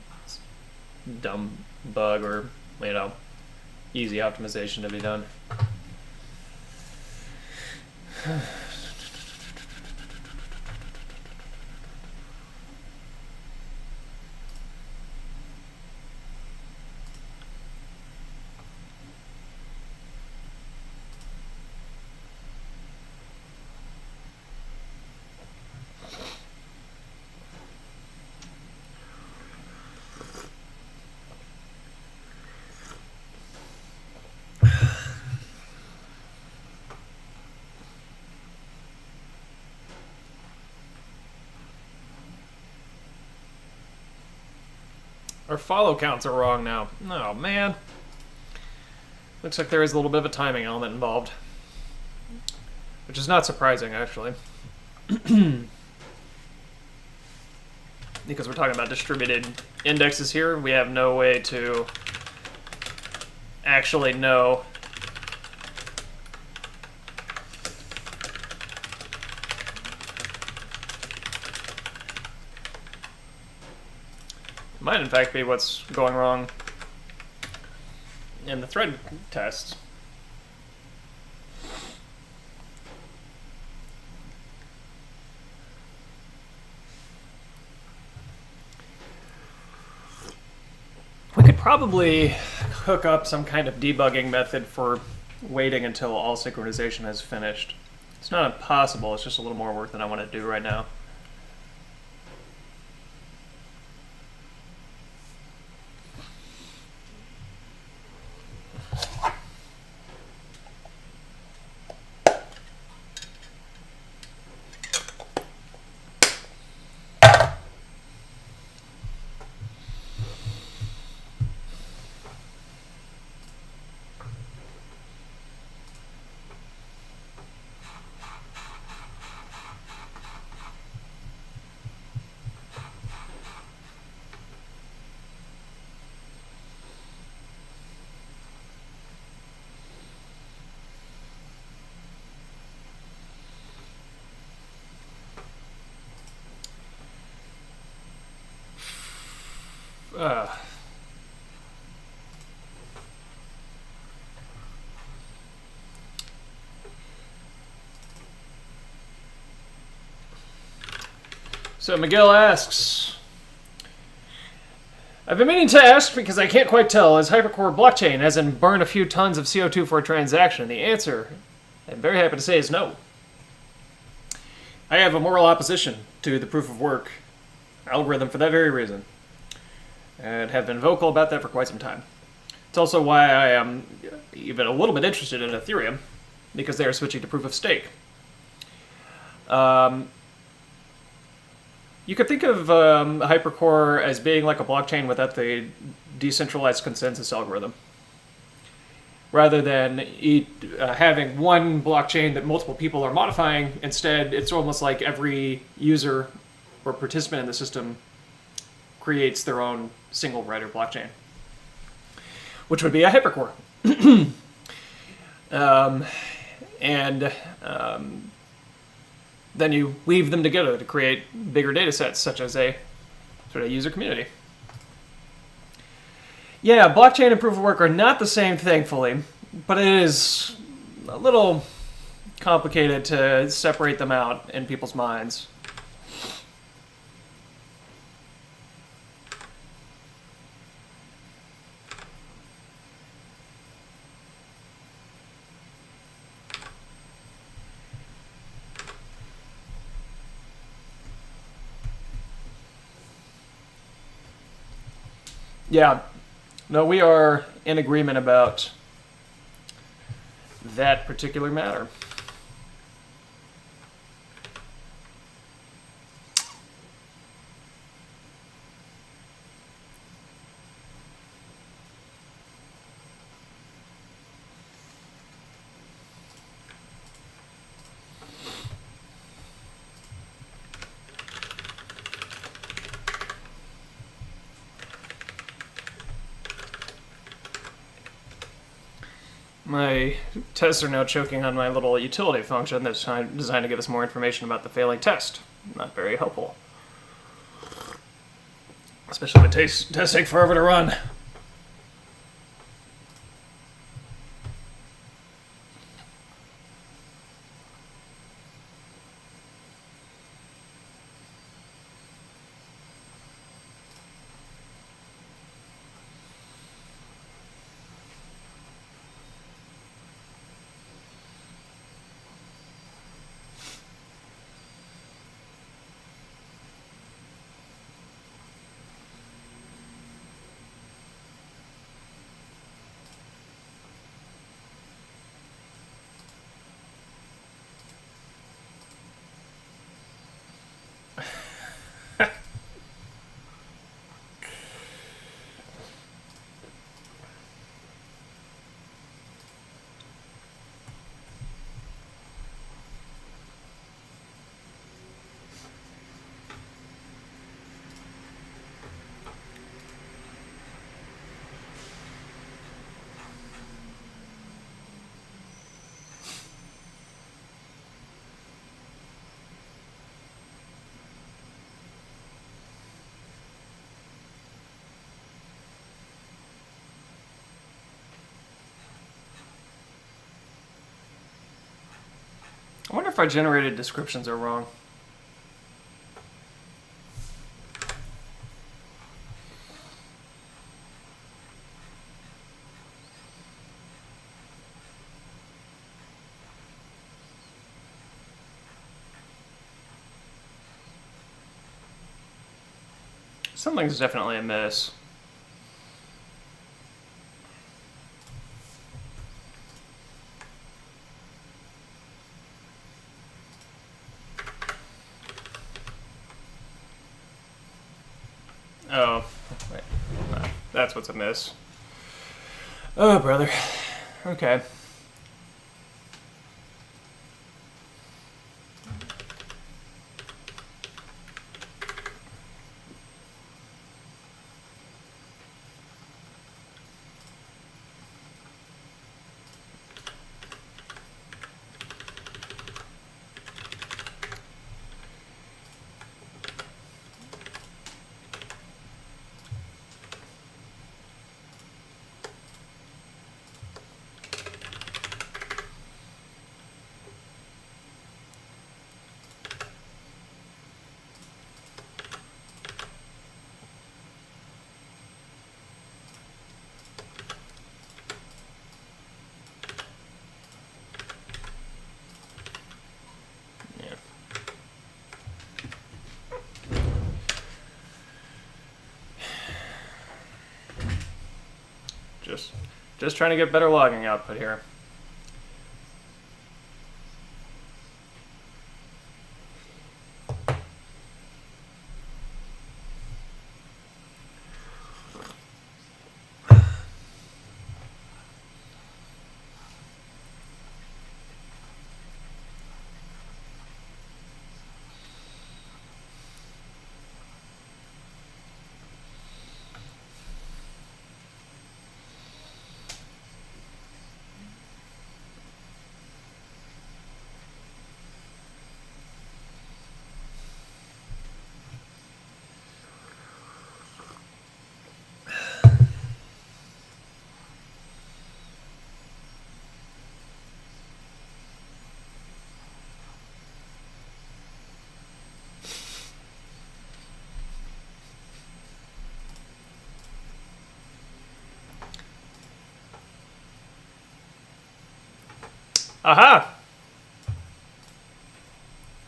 dumb bug or, you know, easy optimization to be done. Our follow counts are wrong now. Oh, man. Looks like there is a little bit of a timing element involved. Which is not surprising, actually. Because we're talking about distributed indexes here, we have no way to actually know might in fact be what's going wrong in the thread test. We could probably hook up some kind of debugging method for waiting until all synchronization is finished. It's not impossible, it's just a little more work than I want to do right now. So McGill asks, I've been meaning to ask because I can't quite tell, is hypercore blockchain, as in burn a few tons of CO2 for a transaction? The answer, I'm very happy to say, is no. I have a moral opposition to the proof of work algorithm for that very reason, and have been vocal about that for quite some time. It's also why I am even a little bit interested in Ethereum, because they are switching to proof of stake. You could think of hypercore as being like a blockchain without the decentralized consensus algorithm. Rather than having one blockchain that multiple people are modifying, instead it's almost like every user or participant in the system creates their own single writer blockchain, which would be a hypercore. Then you weave them together to create bigger data sets, such as a sort of user community. Yeah, blockchain and proof of work are not the same, thankfully, but it is a little complicated to separate them out in people's minds. Yeah, no, we are in agreement about that particular matter. My tests are now choking on my little utility function that's designed to give us more information about the failing test. Not very helpful. Especially when tests take forever to run. I wonder if our generated descriptions are wrong. Something's definitely amiss. Oh, wait. That's what's amiss. Oh, brother. Okay. Just trying to get better logging output here. Aha!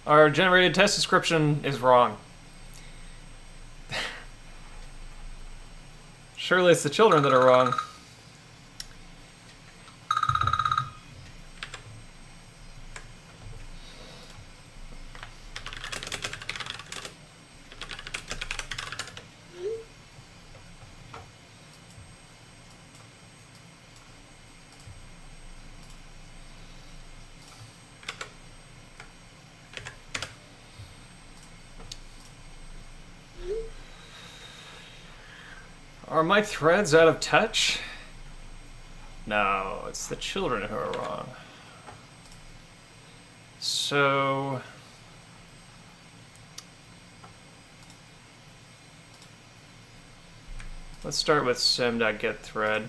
Our generated test description is wrong. Surely it's the children that are wrong. Are my threads out of touch? No, it's the children who are wrong. So... let's start with sim.getThread.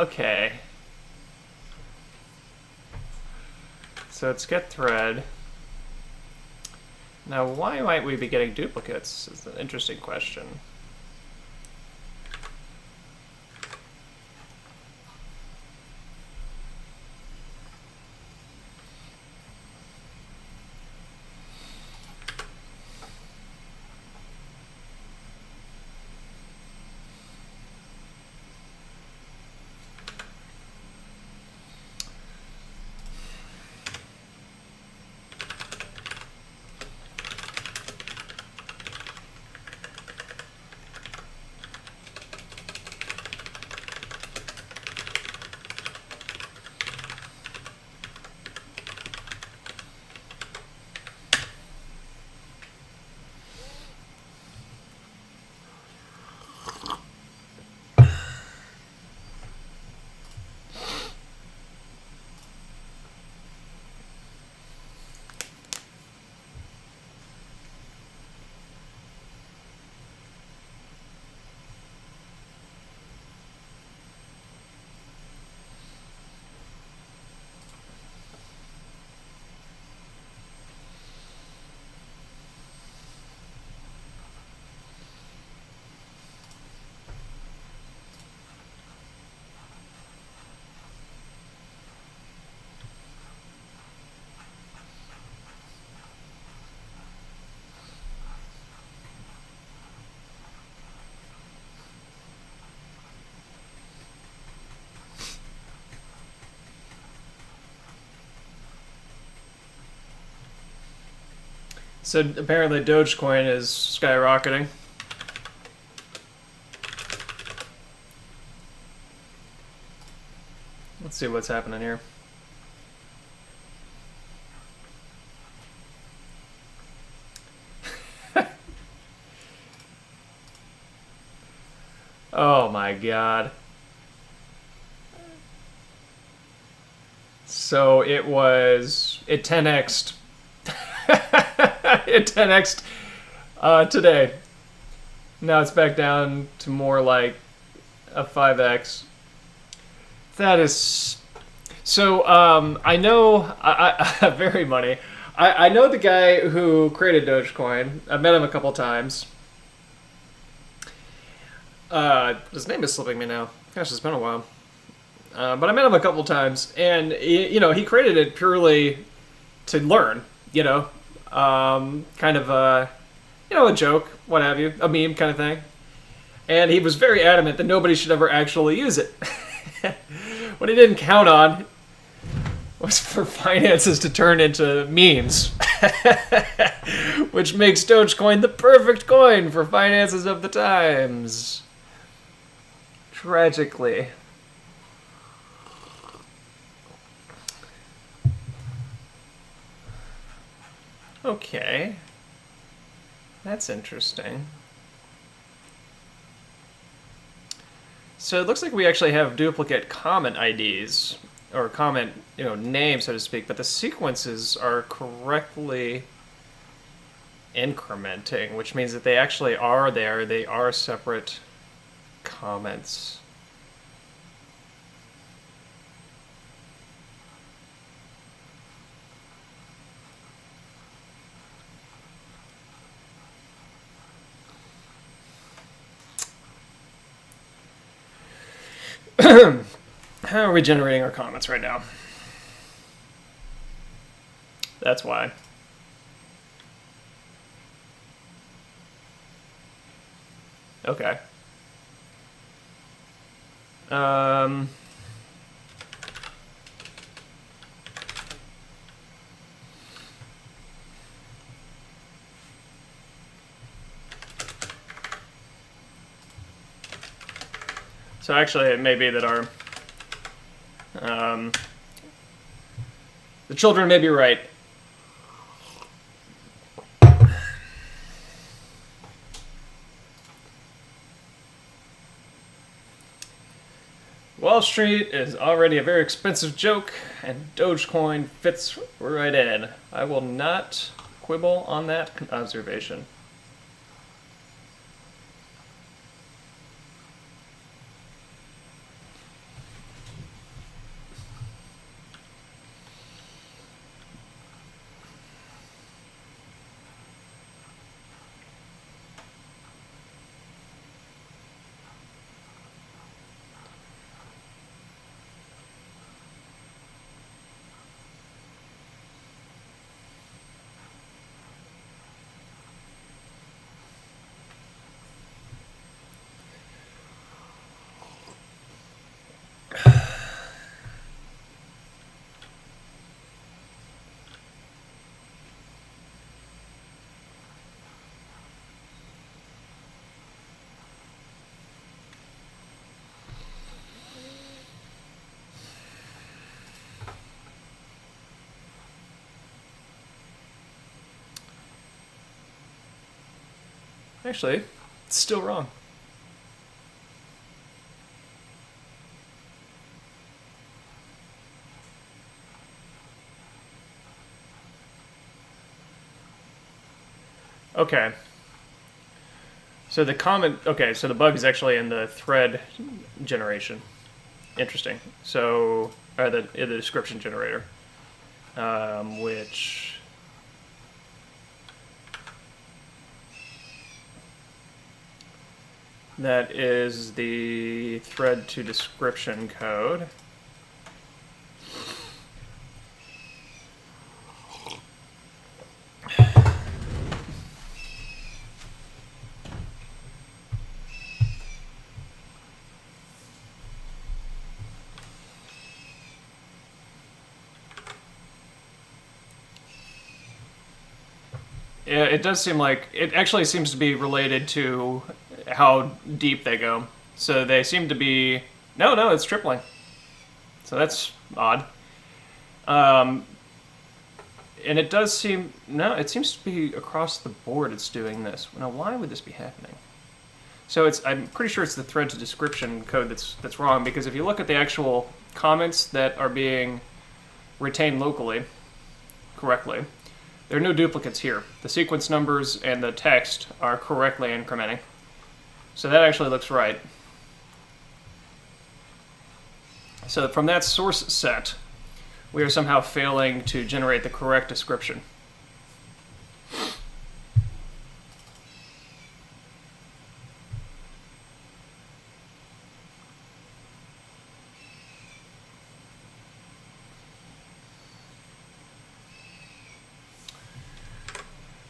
Okay. So it's get thread. Now, why might we be getting duplicates? Is an interesting question. So apparently Dogecoin is skyrocketing. Let's see what's happening here. Oh my god. So it 10x'd. It 10x'd today. Now it's back down to more like a 5x. That is so. I know. Very money. I know the guy who created Dogecoin. I've met him a couple times. His name is slipping me now. Gosh, it's been a while. But I met him a couple times, and he created it purely to learn. Kind of a joke, what have you, a meme kind of thing. And he was very adamant that nobody should ever actually use it. What he didn't count on was for finances to turn into memes, which makes Dogecoin the perfect coin for finances of the times. Tragically. Okay. That's interesting. So it looks like we actually have duplicate comment IDs, or comment, names, so to speak, but the sequences are correctly incrementing, which means that they actually are there. They are separate comments. How are we generating our comments right now? That's why. Okay. So actually, it may be that our the children may be right. Wall Street is already a very expensive joke, and Dogecoin fits right in. I will not quibble on that observation. Actually, it's still wrong. Okay. So the comment, okay, so the bug is actually in the thread generation. Interesting. So, or in the description generator, which that is the thread to description code. Yeah, it does seem like it actually seems to be related to how deep they go. So they seem to be no, it's tripling. So that's odd. And it does seem it seems to be across the board. It's doing this. Now, why would this be happening? So I'm pretty sure it's the thread to description code that's wrong, because if you look at the actual comments that are being retained locally correctly, there are no duplicates here. The sequence numbers and the text are correctly incrementing. So that actually looks right. So from that source set, we are somehow failing to generate the correct description.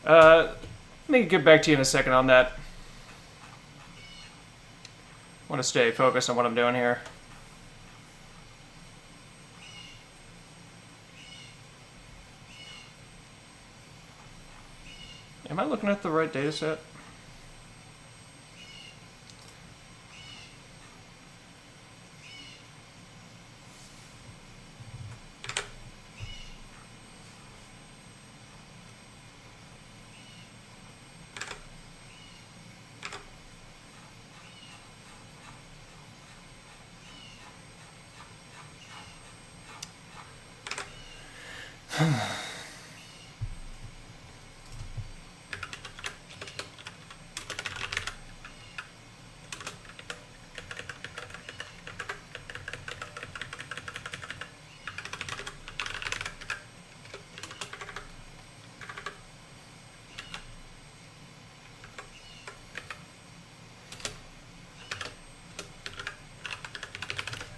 Let me get back to you in a second on that. I want to stay focused on what I'm doing here. Am I looking at the right data set?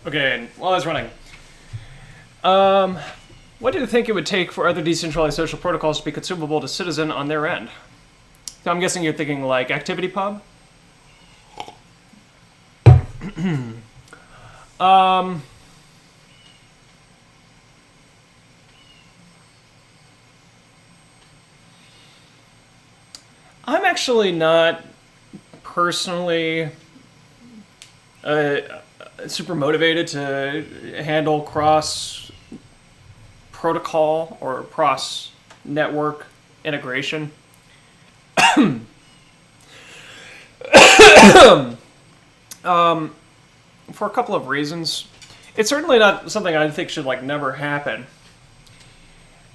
Okay, and while I was running, what do you think it would take for other decentralized social protocols to be consumable to Citizen on their end? So I'm guessing you're thinking like ActivityPub? I'm actually not personally super motivated to handle cross protocol or cross network integration. For a couple of reasons. It's certainly not something I think should like never happen.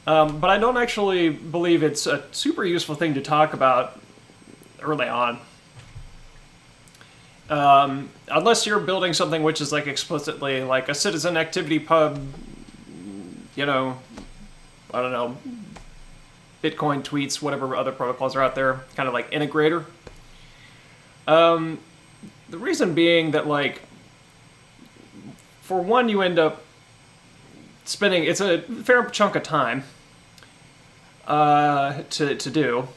But I don't actually believe it's a super useful thing to talk about early on. Unless you're building something which is like explicitly like a citizen activity pub, you know, I don't know, Bitcoin tweets, whatever other protocols are out there, kind of like integrator. The reason being that like, for one, you end up spending, it's a fair chunk of time to do.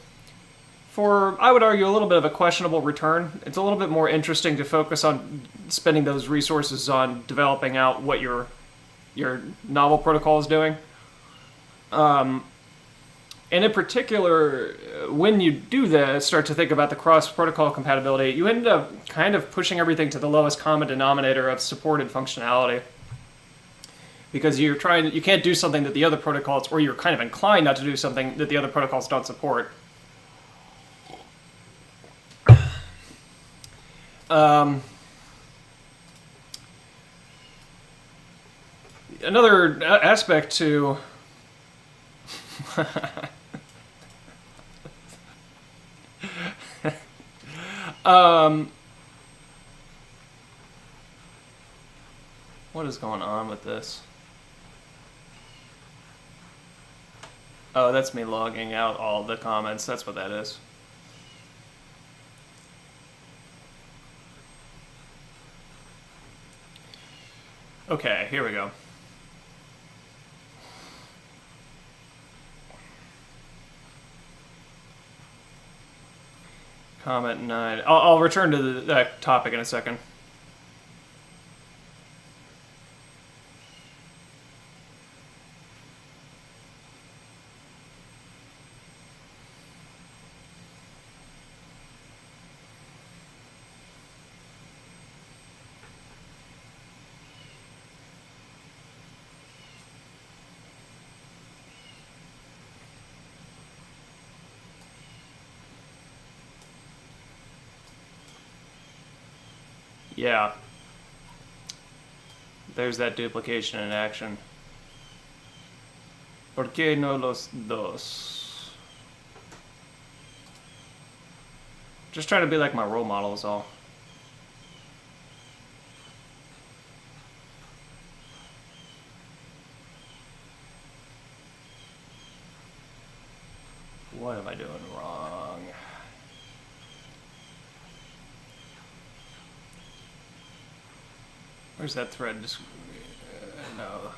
For, I would argue, a little bit of a questionable return. It's a little bit more interesting to focus on spending those resources on developing out what your novel protocol is doing. And in particular, when you do that, start to think about the cross-protocol compatibility, you end up kind of pushing everything to the lowest common denominator of supported functionality. Because you can't do something that the other protocols, or you're kind of inclined not to do something that the other protocols don't support. Another aspect to what is going on with this? Oh, that's me logging out all the comments. That's what that is. Okay, here we go. Comment 9. I'll return to that topic in a second. Yeah. There's that duplication in action. ¿Por qué no los dos? Just trying to be like my role model is all. What am I doing wrong? Where's that thread? No.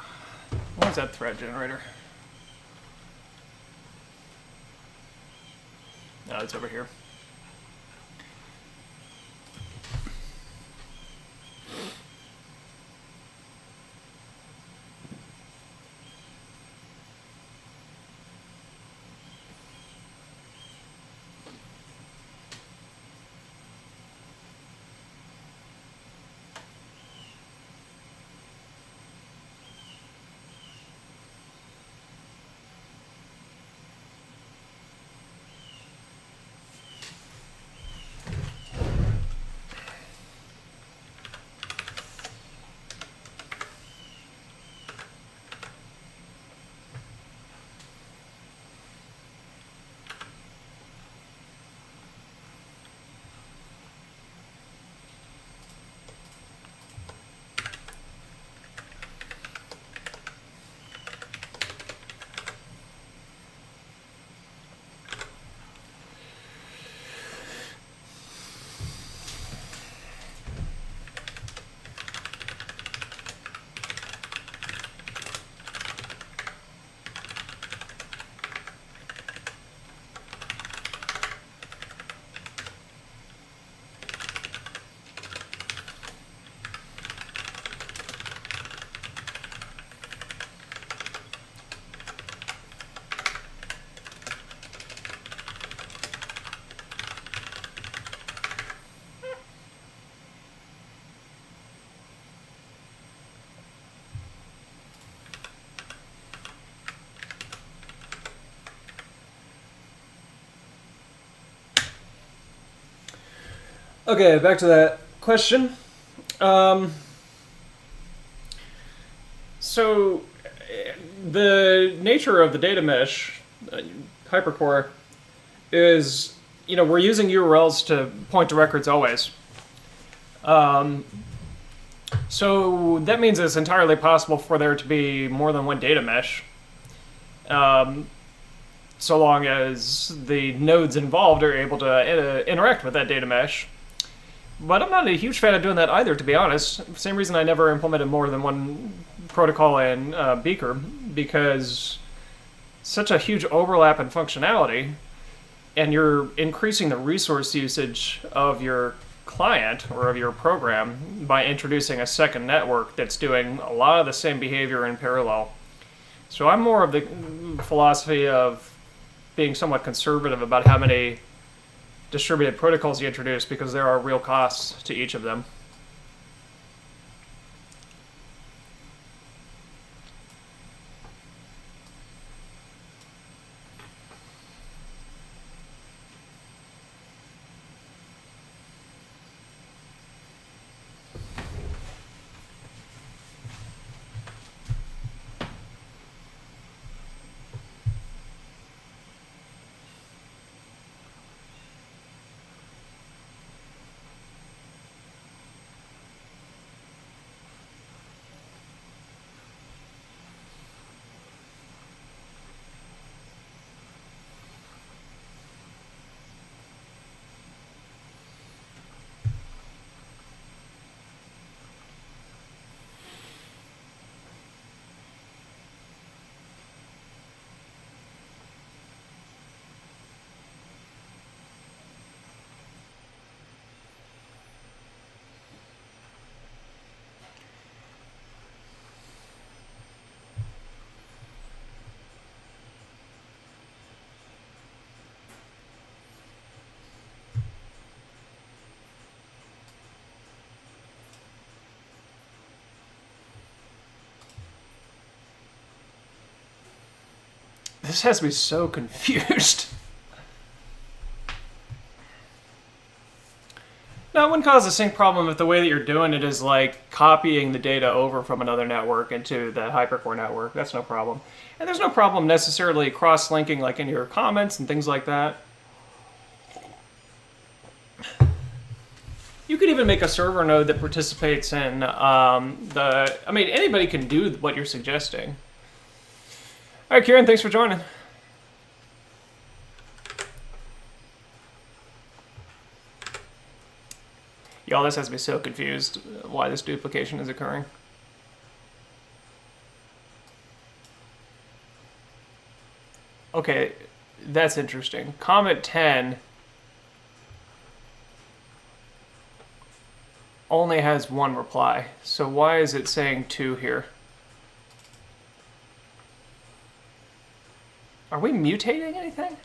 Where's that thread generator? No, it's over here. Okay, back to that question. So, the nature of the data mesh, hypercore, is, we're using URLs to point to records always. So that means it's entirely possible for there to be more than one data mesh, so long as the nodes involved are able to interact with that data mesh. But I'm not a huge fan of doing that either, to be honest. Same reason I never implemented more than one protocol in Beaker, because such a huge overlap in functionality, and you're increasing the resource usage of your client or of your program by introducing a second network that's doing a lot of the same behavior in parallel. So I'm more of the philosophy of being somewhat conservative about how many distributed protocols you introduce, because there are real costs to each of them. This has me so confused. No, it wouldn't cause a sync problem if the way that you're doing it is like copying the data over from another network into the hypercore network. That's no problem. And there's no problem necessarily cross-linking like in your comments and things like that. You could even make a server node that participates in anybody can do what you're suggesting. All right, Kieran, thanks for joining. Y'all, this has me so confused why this duplication is occurring. Okay, that's interesting. Comment 10 only has one reply, so why is it saying 2 here? Are we mutating anything?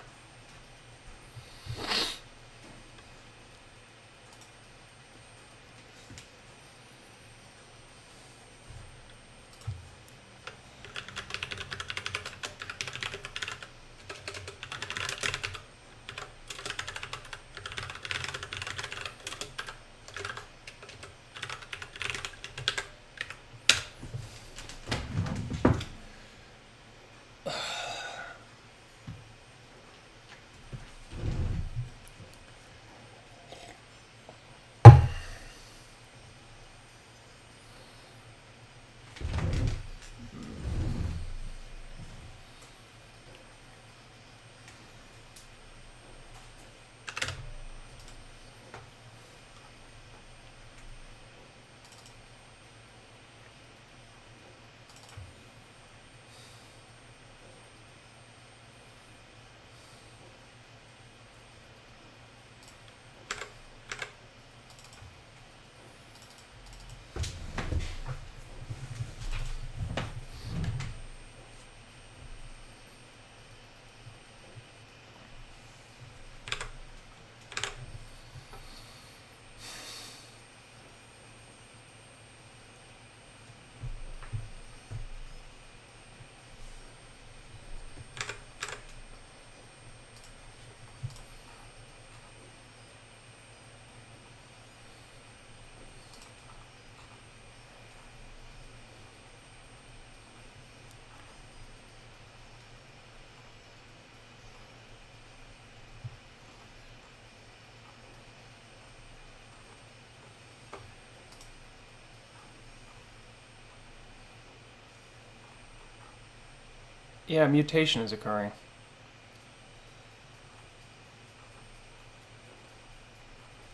Yeah, mutation is occurring.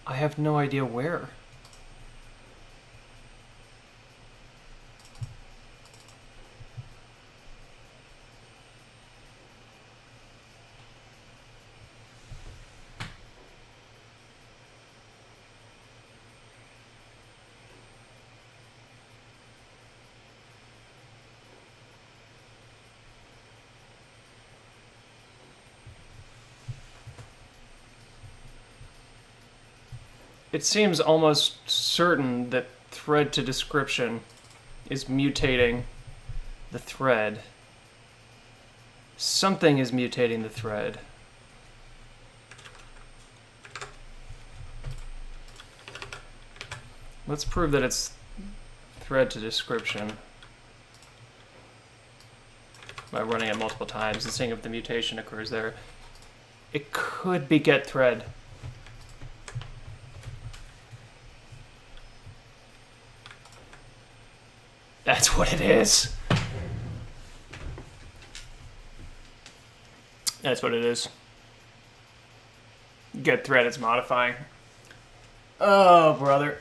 I have no idea where. It seems almost certain that thread to description is mutating the thread. Something is mutating the thread. Let's prove that it's thread to description by running it multiple times and seeing if the mutation occurs there. It could be get thread. That's what it is. That's what it is. Get thread, it's modifying. Oh, brother.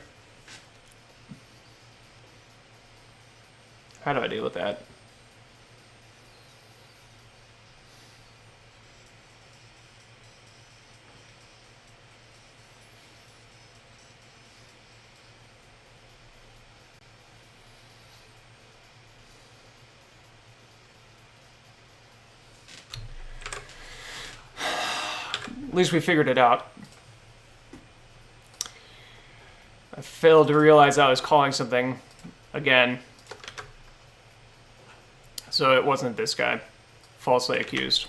How do I deal with that? At least we figured it out. I failed to realize I was calling something again. So it wasn't this guy. Falsely accused.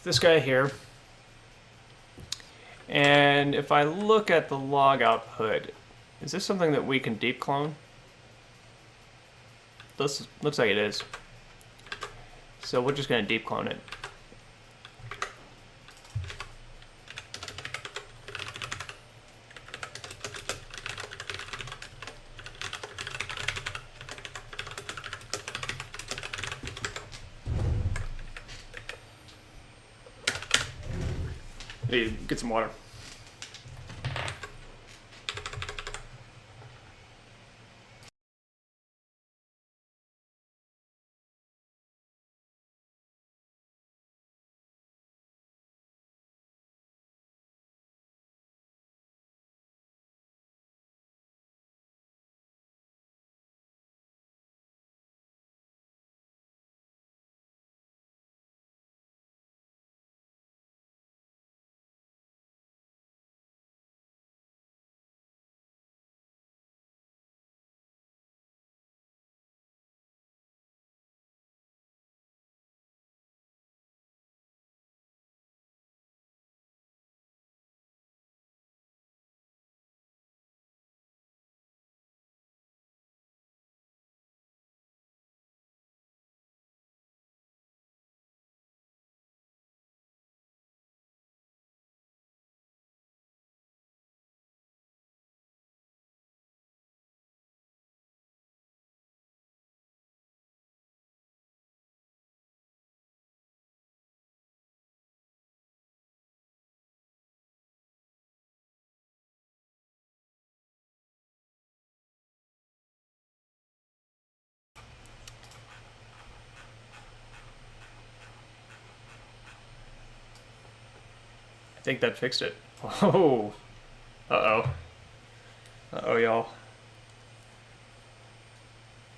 This guy here. And if I look at the log output, is this something that we can deep clone? This looks like it is. So we're just going to deep clone it. Hey, get some water. I think that fixed it. Oh. Uh-oh. Uh-oh, y'all.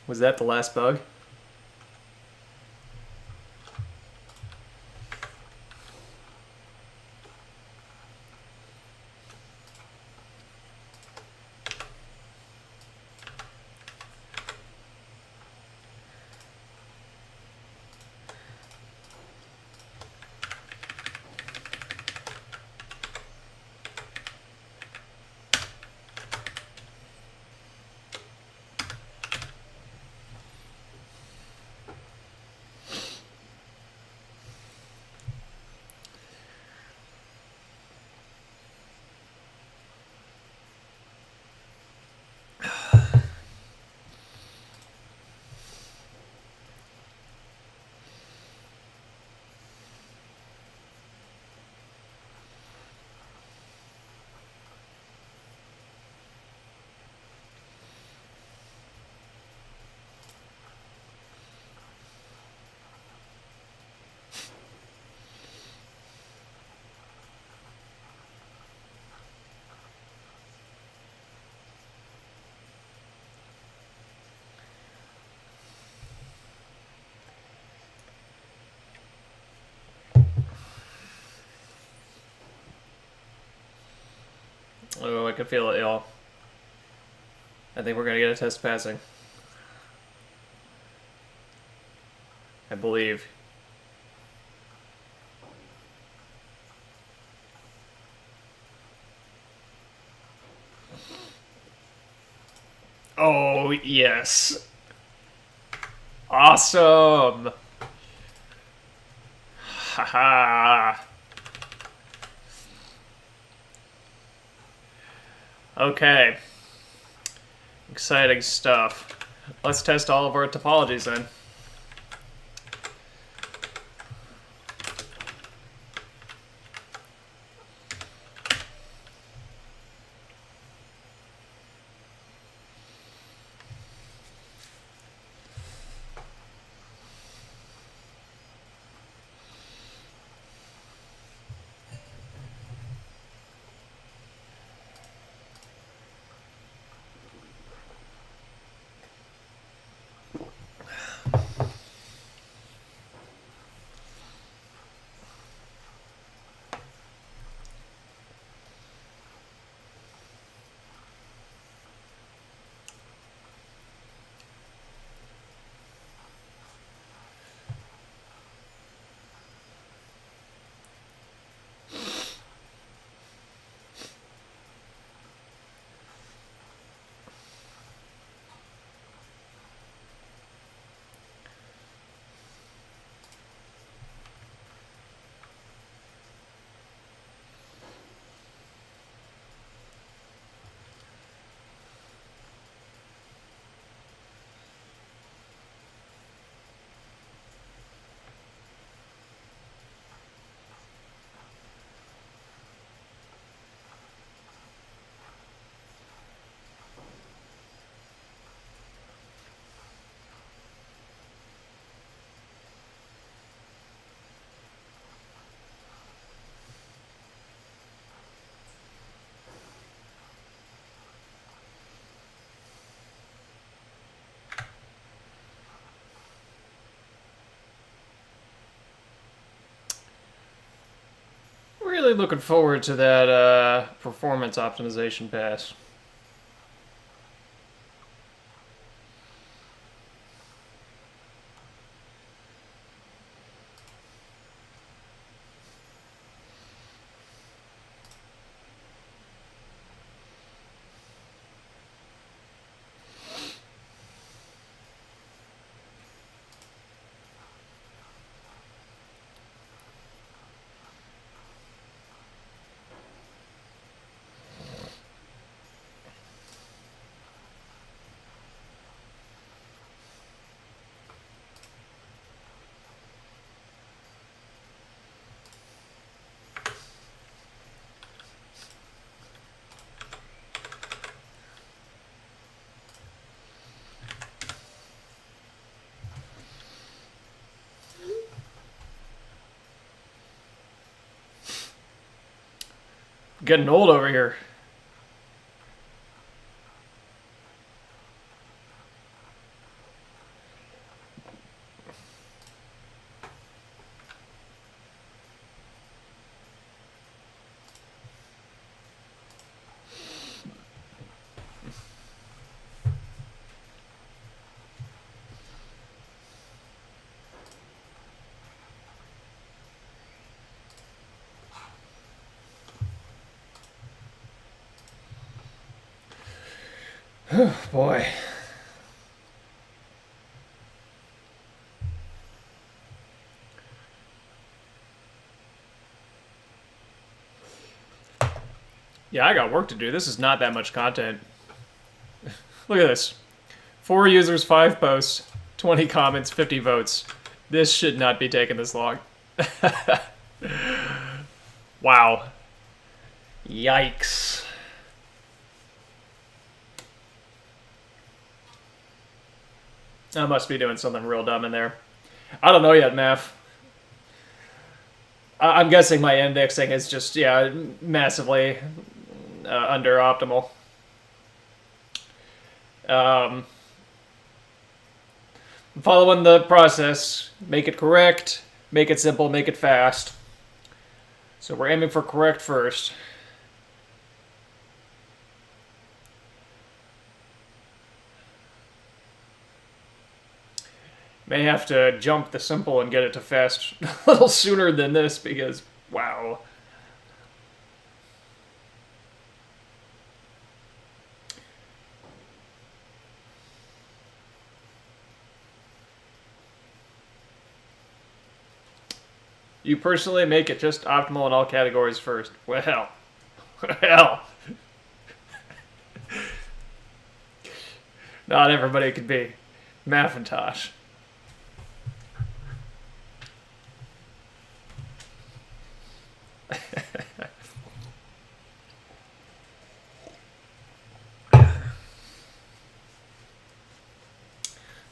Was that the last bug? Oh, I can feel it, y'all. I think we're gonna get a test passing. I believe. Oh, yes. Awesome. Haha. Okay. Exciting stuff. Let's test all of our topologies then. really looking forward to that performance optimization pass. Getting old over here. Boy. Yeah, I got work to do. This is not that much content. Look at this. 4 users, 5 posts, 20 comments, 50 votes. This should not be taking this long. Wow. Yikes. I must be doing something real dumb in there. I don't know yet, Math. I'm guessing my indexing is just, yeah, massively under optimal. Following the process, make it correct, make it simple, make it fast. So we're aiming for correct first. May have to jump the simple and get it to fast a little sooner than this because, wow. You personally make it just optimal in all categories first. Well. Well. Not everybody could be Macintosh.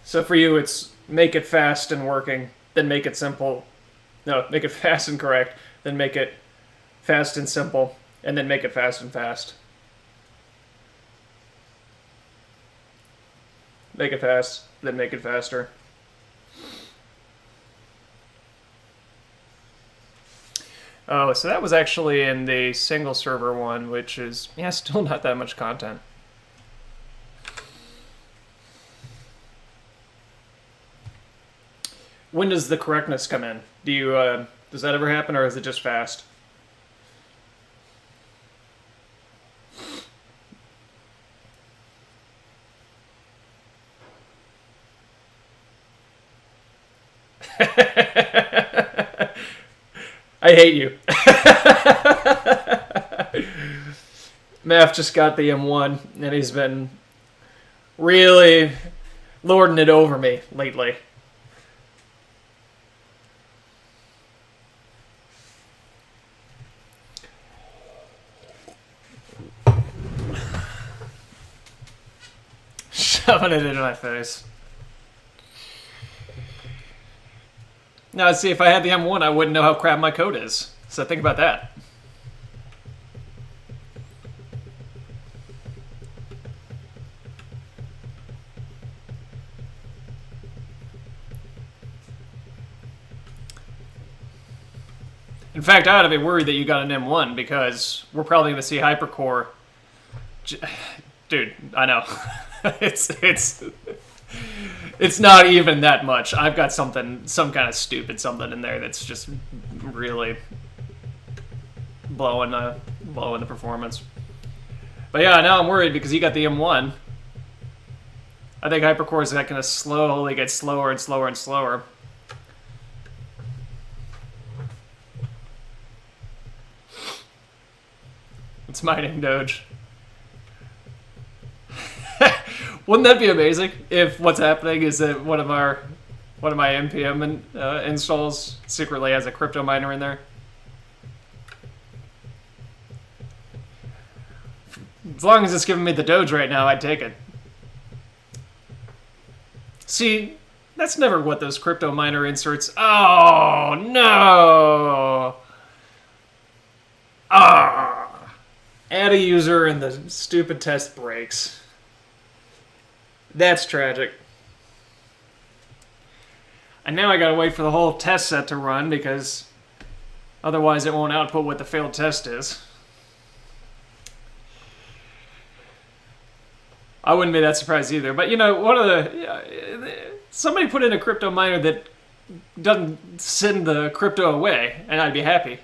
So for you, it's make it fast and working, then make it simple. No, make it fast and correct, then make it fast and simple, and then make it fast and fast. Make it fast, then make it faster. Oh, so that was actually in the single server one, which is, yeah, still not that much content. When does the correctness come in? Do you, does that ever happen, or is it just fast? I hate you. Math just got the M1, and he's been really lording it over me lately. Shoving it into my face. Now, see, if I had the M1, I wouldn't know how crap my code is. So think about that. In fact, I ought to be worried that you got an M1 because we're probably going to see hypercore. Dude, I know. it's not even that much. I've got some kind of stupid something in there that's just really blowing the performance. But yeah, now I'm worried because you got the M1. I think hypercore is going to slowly get slower and slower and slower. It's mining Doge. Wouldn't that be amazing if what's happening is that one of my npm installs secretly has a crypto miner in there? As long as it's giving me the Doge right now, I'd take it. See, that's never what those crypto miner inserts. Oh no! Add a user and the stupid test breaks. That's tragic. And now I gotta wait for the whole test set to run because otherwise it won't output what the failed test is. I wouldn't be that surprised either. But you know, somebody put in a crypto miner that doesn't send the crypto away, and I'd be happy.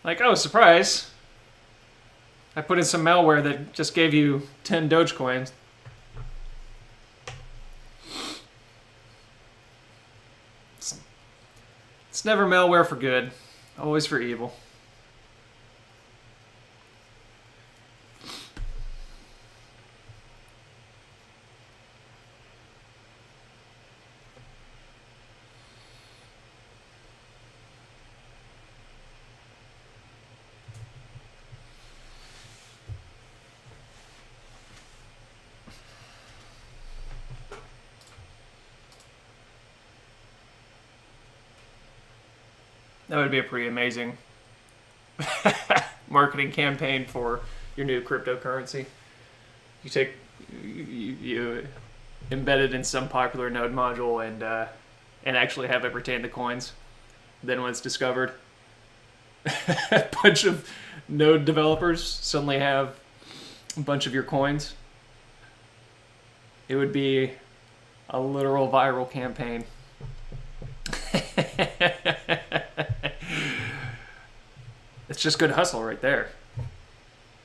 Like, oh, surprise. I put in some malware that just gave you 10 Dogecoins. It's never malware for good, always for evil. That would be a pretty amazing marketing campaign for your new cryptocurrency. You embed it in some popular node module and actually have it retain the coins. Then when it's discovered, a bunch of node developers suddenly have a bunch of your coins. It would be a literal viral campaign. It's just good hustle right there.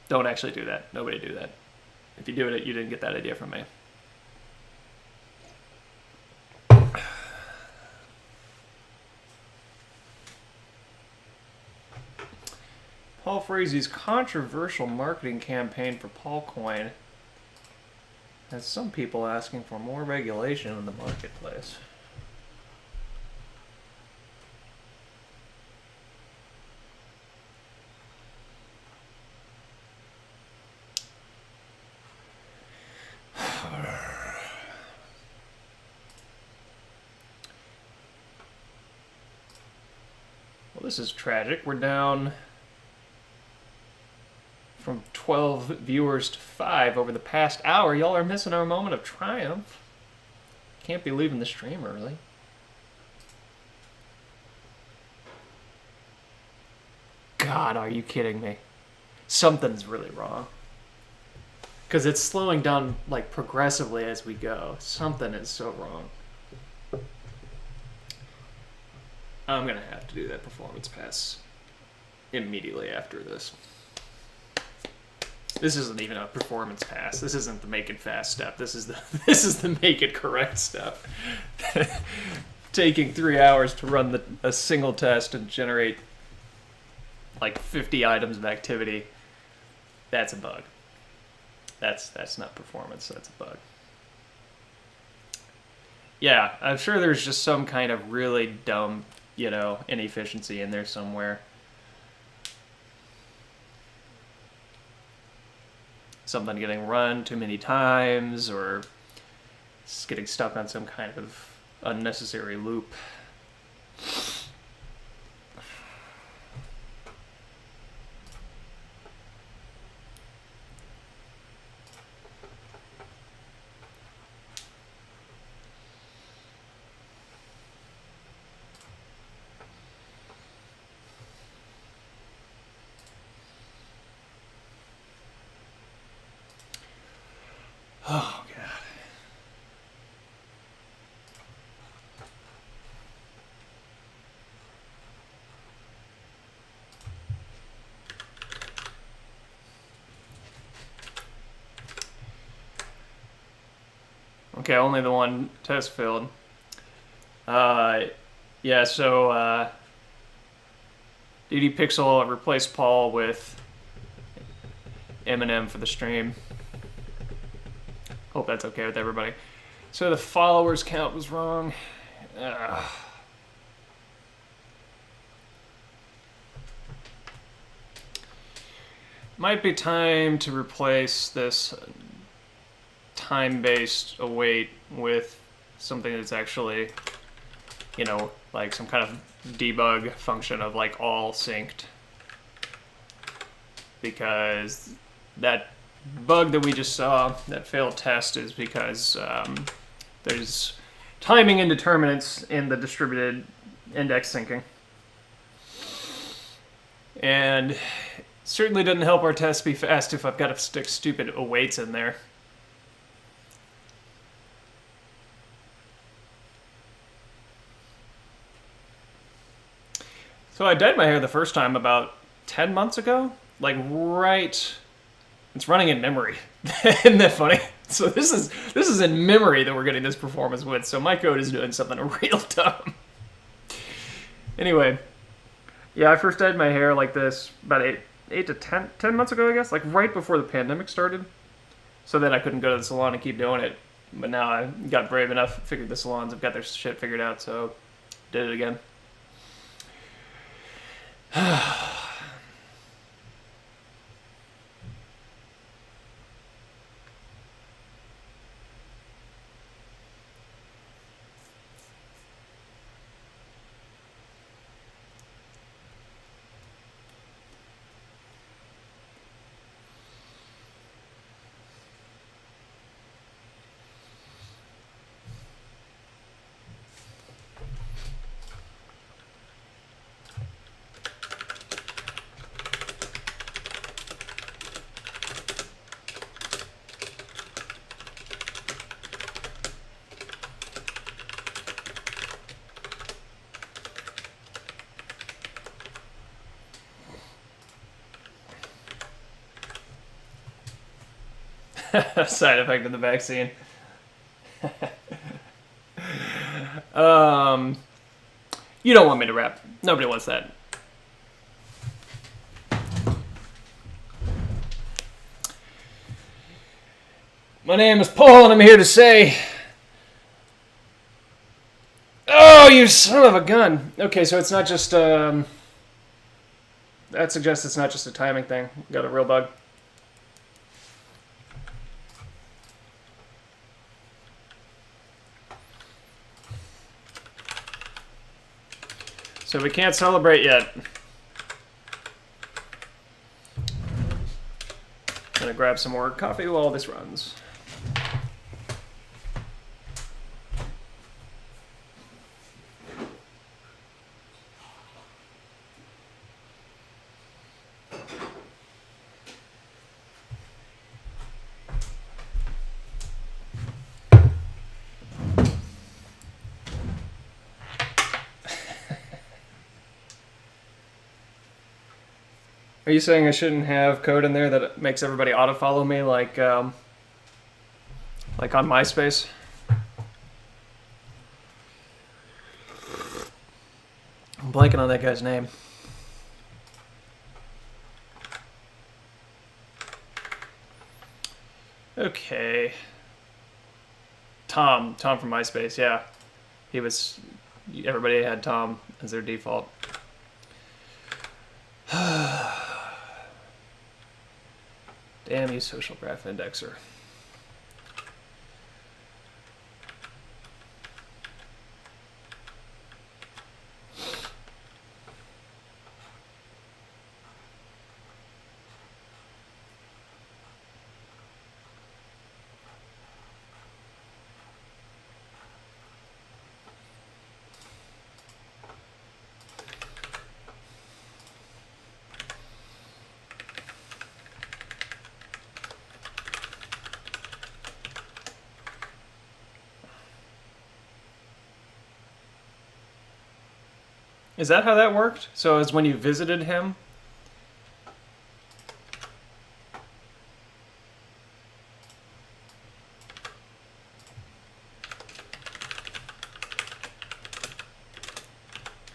Don't actually do that. Nobody do that. If you do it, you didn't get that idea from me. Paul Frazie's controversial marketing campaign for Paulcoin has some people asking for more regulation in the marketplace. Well, this is tragic. We're down from 12 viewers to 5 over the past hour. Y'all are missing our moment of triumph. Can't be leaving the stream early. God, are you kidding me? Something's really wrong. Because it's slowing down like progressively as we go. Something is so wrong. I'm going to have to do that performance pass immediately after this. This isn't even a performance pass. This isn't the make it fast step. This is the make it correct step. Taking 3 hours to run a single test and generate like 50 items of activity. That's a bug. That's not performance. That's a bug. Yeah, I'm sure there's just some kind of really dumb, inefficiency in there somewhere. Something getting run too many times, or just getting stuck on some kind of unnecessary loop. Oh, God. Okay, only the one test failed. Yeah, so DD Pixel replaced Paul with Eminem for the stream. Hope that's okay with everybody. So the followers count was wrong. Might be time to replace this time-based await with something that's actually, you know, like some kind of debug function of like all synced. Because that bug that we just saw, that failed test, is because there's timing indeterminates in the distributed index syncing. And certainly doesn't help our tests be fast if I've got to stick stupid awaits in there. So I dyed my hair the first time about 10 months ago. Like right, it's running in memory. Isn't that funny? So this is in memory that we're getting this performance with. So my code is doing something real dumb. Anyway, yeah, I first dyed my hair like this about 8 to 10 months ago, I guess, like right before the pandemic started. So then I couldn't go to the salon and keep doing it. But now I got brave enough, figured the salons have got their shit figured out, so did it again. Side effect of the vaccine. You don't want me to rap. Nobody wants that. My name is Paul, and I'm here to say... Oh, you son of a gun! Okay, so it's not just... That suggests it's not just a timing thing. Got a real bug. So we can't celebrate yet. Gonna grab some more coffee while this runs. Are you saying I shouldn't have code in there that makes everybody auto-follow me like on MySpace? I'm blanking on that guy's name. Okay. Tom from MySpace, yeah. Everybody had Tom as their default. Damn you, social graph indexer. Is that how that worked? So it's when you visited him?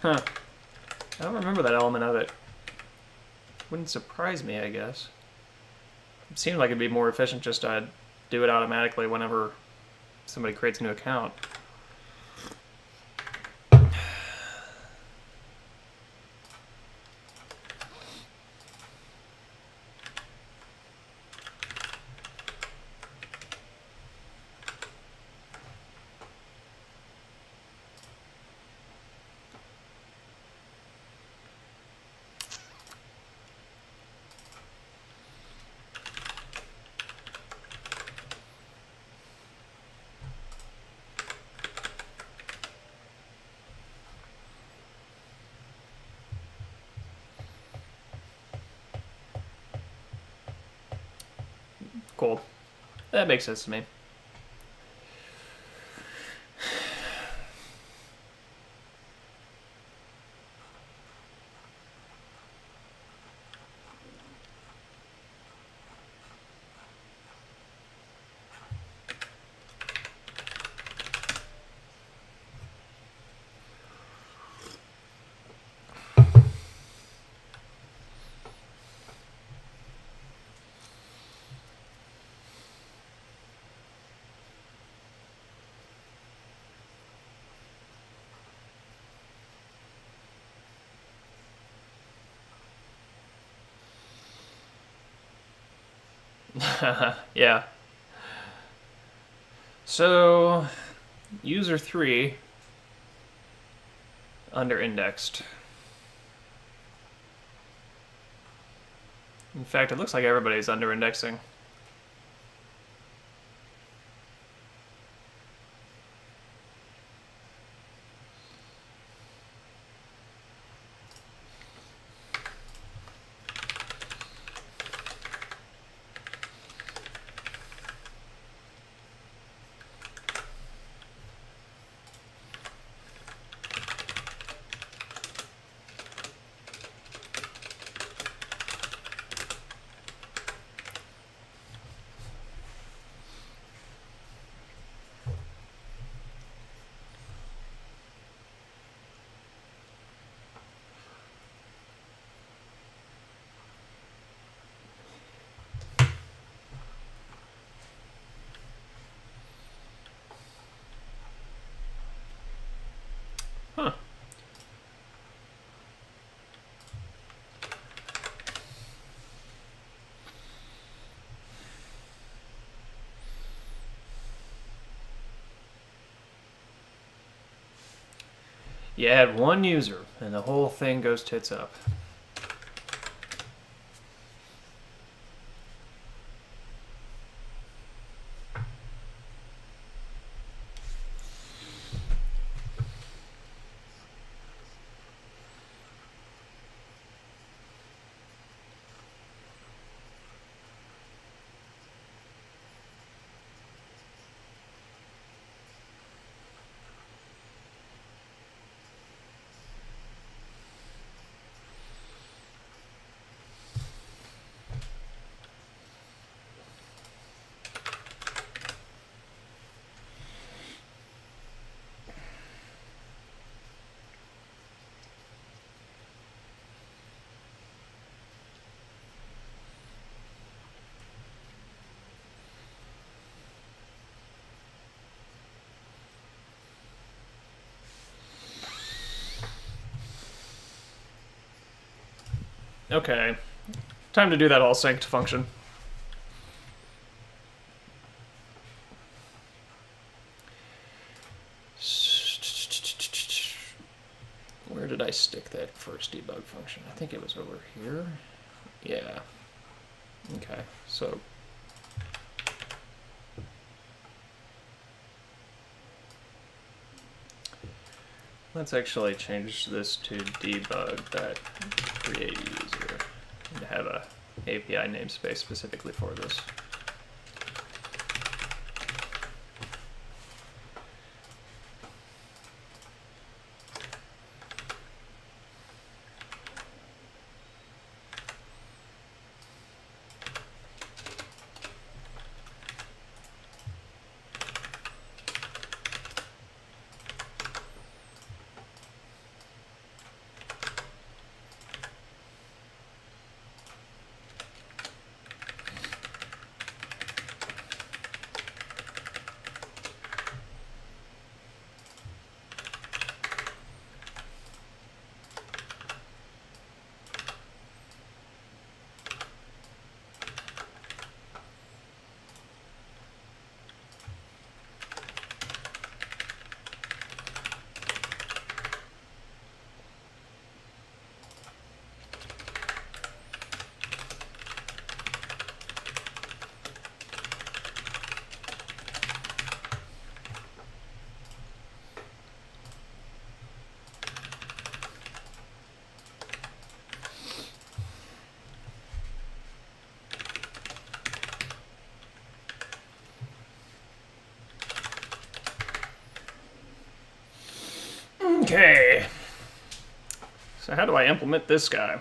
Huh. I don't remember that element of it. Wouldn't surprise me, I guess. It seemed like it'd be more efficient just to do it automatically whenever somebody creates a new account. Cool. That makes sense to me. Yeah. So, user 3 under indexed. In fact, it looks like everybody's under indexing. Huh. You add one user, and the whole thing goes tits up. Okay. Time to do that all synced function. Where did I stick that first debug function? I think it was over here. Yeah. Okay, so let's actually change this to debug that create user and have a API namespace specifically for this. So how do I implement this guy?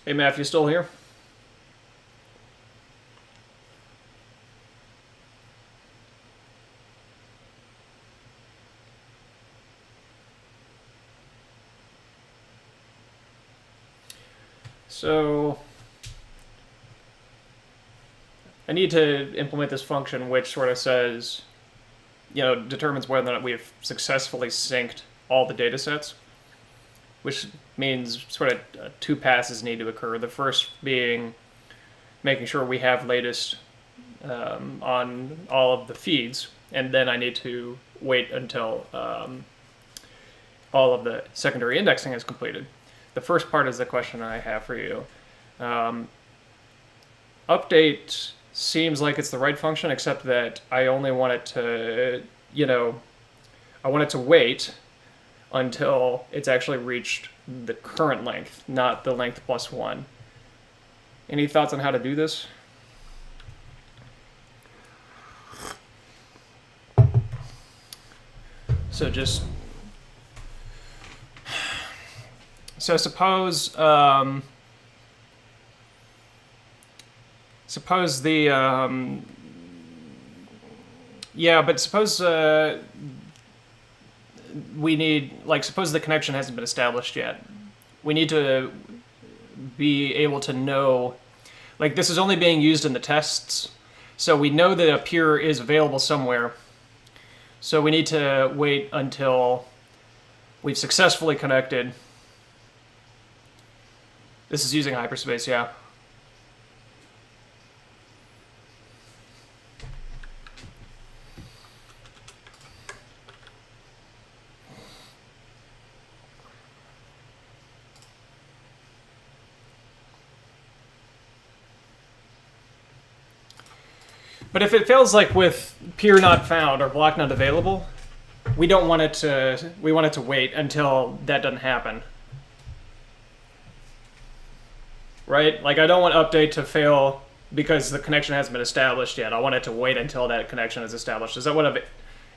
Hey, Matt, you still here? So I need to implement this function which sort of says, determines whether or not we've successfully synced all the data sets, which means sort of two passes need to occur. The first being making sure we have latest on all of the feeds, and then I need to wait until all of the secondary indexing is completed. The first part is the question I have for you. Update seems like it's the right function, except that I only want it to, I want it to wait until it's actually reached the current length, not the length plus 1. Any thoughts on how to do this? So suppose suppose the suppose we need, suppose the connection hasn't been established yet. We need to be able to know, this is only being used in the tests, so we know that a peer is available somewhere. So we need to wait until we've successfully connected. This is using hyperspace, yeah. But if it fails with peer not found or block not available, we want it to wait until that doesn't happen. Right? I don't want update to fail because the connection hasn't been established yet. I want it to wait until that connection is established. Is that what,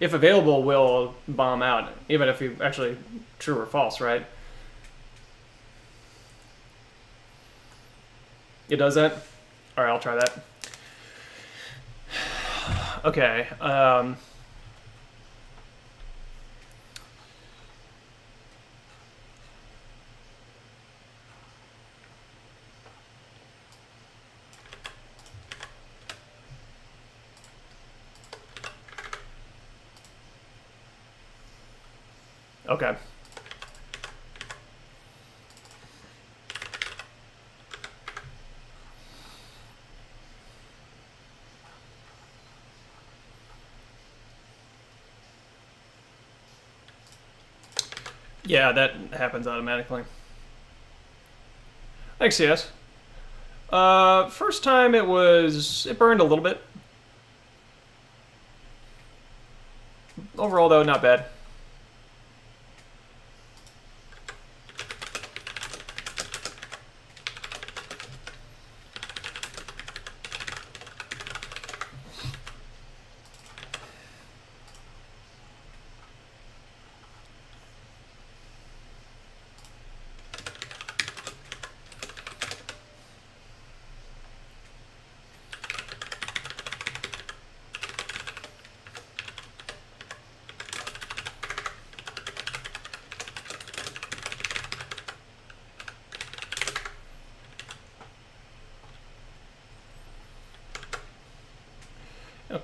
if available, will bomb out, even if you actually true or false, right? It does that? All right, I'll try that. Okay. Okay. Yeah, that happens automatically. Thanks, CS. First time it burned a little bit. Overall, though, not bad.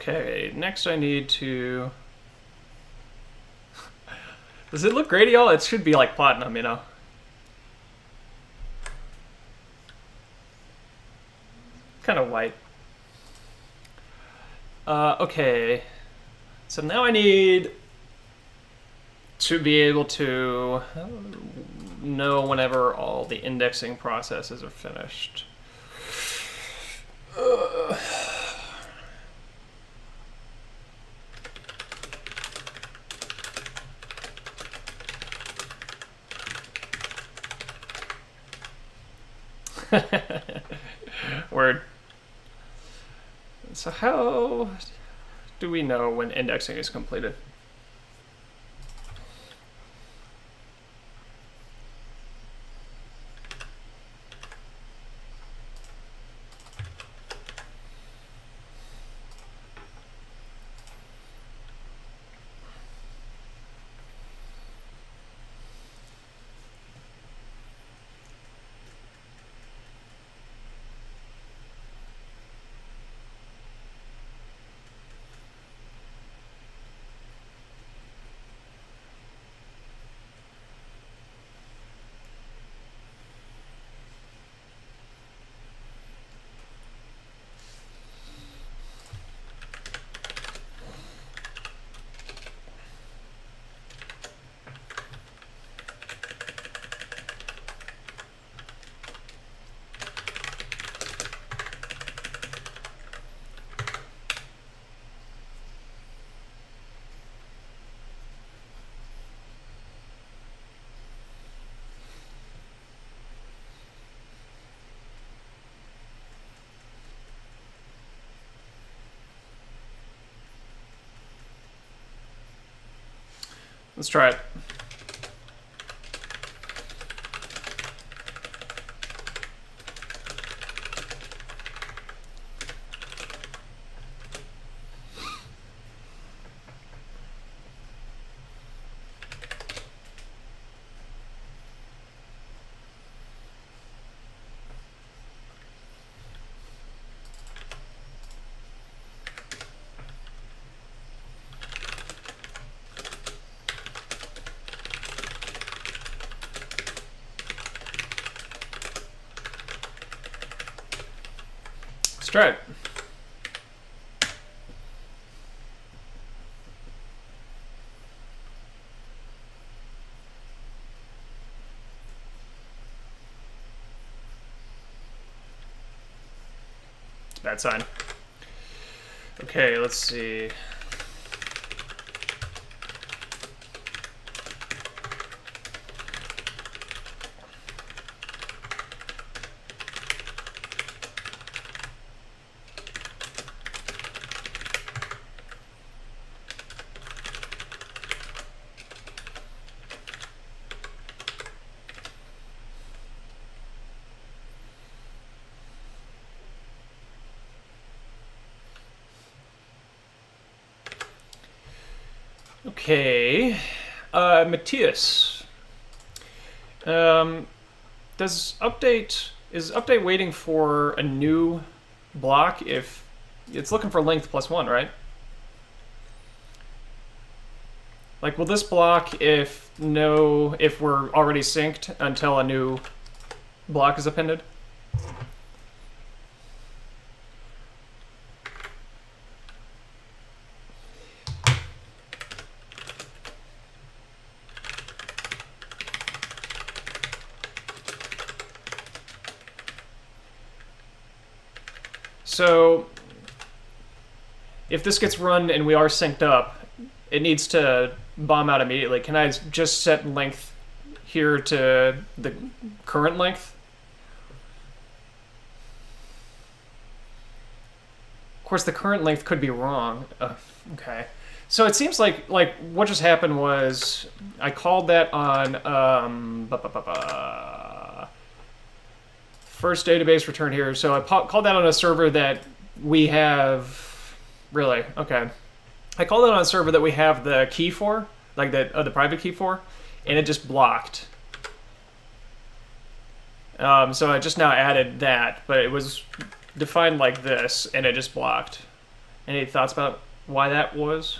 Okay, next I need to... Does it look great, y'all? It should be like platinum, you know? Kind of white. Okay. So now I need to be able to know whenever all the indexing processes are finished. Word. So how do we know when indexing is completed? Let's try it. Let's try it. It's a bad sign. Okay, let's see. Okay, Matthias. Is update waiting for a new block if it's looking for length +1, right? Like, will this block if we're already synced until a new block is appended? So if this gets run and we are synced up, it needs to bomb out immediately. Can I just set length here to the current length? Of course, the current length could be wrong. Okay. So it seems like what just happened was I called that on first database return here. So I called that on a server that we have. Really? Okay. I called it on a server that we have the key for, like the private key for, and it just blocked. So I just now added that, but it was defined like this, and it just blocked. Any thoughts about why that was?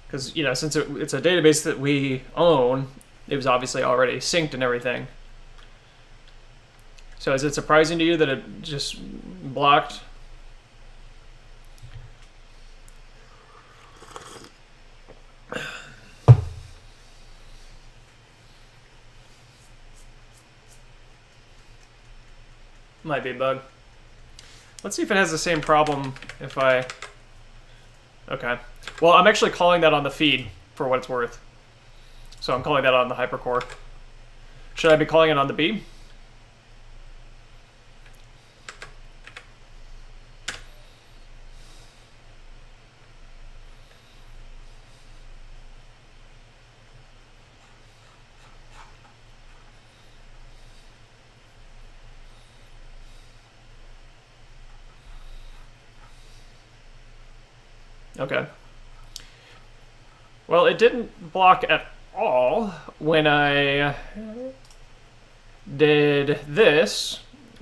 Because, you know, since it's a database that we own, it was obviously already synced and everything. So is it surprising to you that it just blocked? Might be a bug. Let's see if it has the same problem if I... Okay. Well, I'm actually calling that on the feed for what it's worth. So I'm calling that on the hypercore. Should I be calling it on the B? Okay. Well, it didn't block at all when I did this,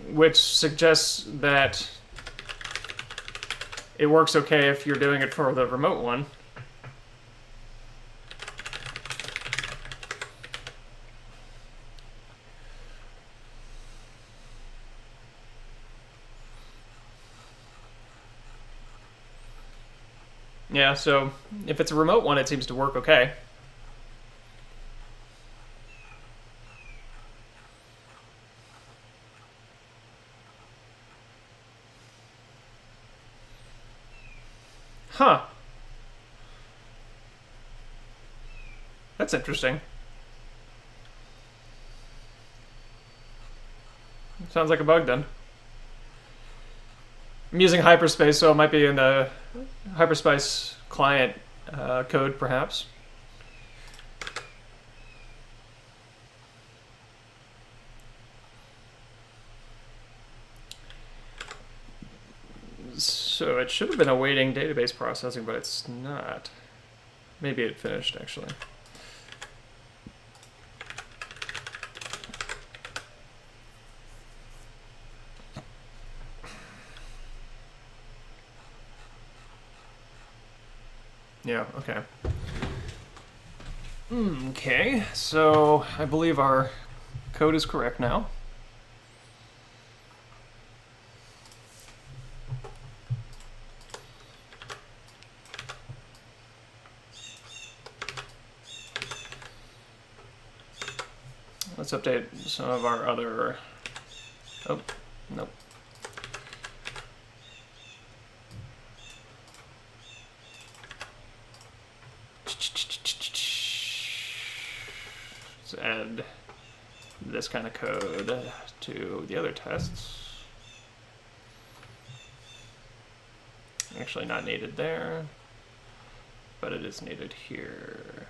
which suggests that it works okay if you're doing it for the remote one. Yeah, so if it's a remote one, it seems to work okay. Huh. That's interesting. Sounds like a bug then. I'm using hyperspace, so it might be in the hyperspace client code, perhaps. So it should have been awaiting database processing, but it's not. Maybe it finished, actually. Yeah, okay. Okay, so I believe our code is correct now. Let's update some of our other... Oh, nope. Let's add this kind of code to the other tests. Actually not needed there, but it is needed here.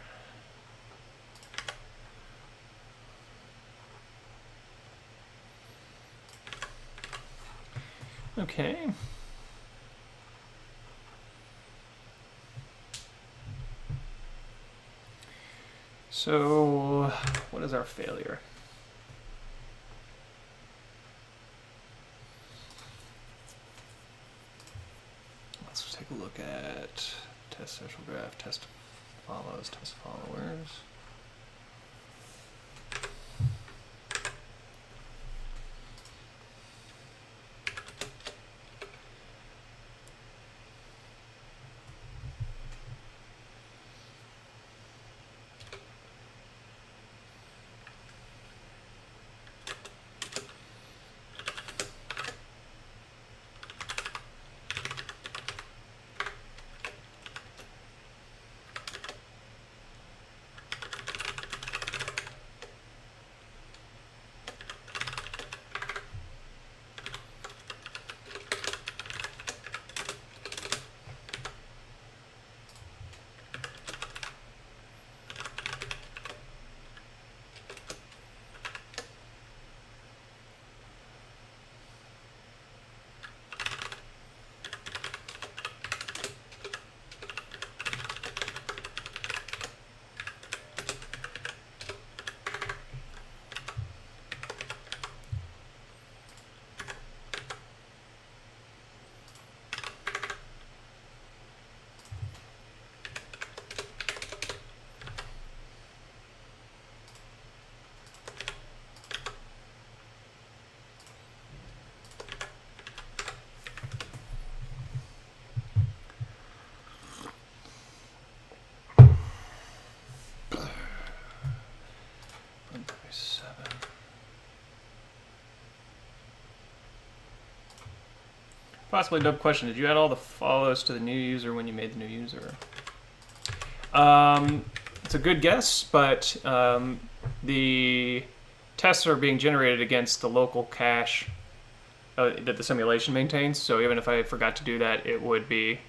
Okay. So, what is our failure? Let's take a look at test social graph, test follows, test followers. possibly a dumb question. Did you add all the follows to the new user when you made the new user? It's a good guess, but the tests are being generated against the local cache that the simulation maintains. So even if I forgot to do that, it would be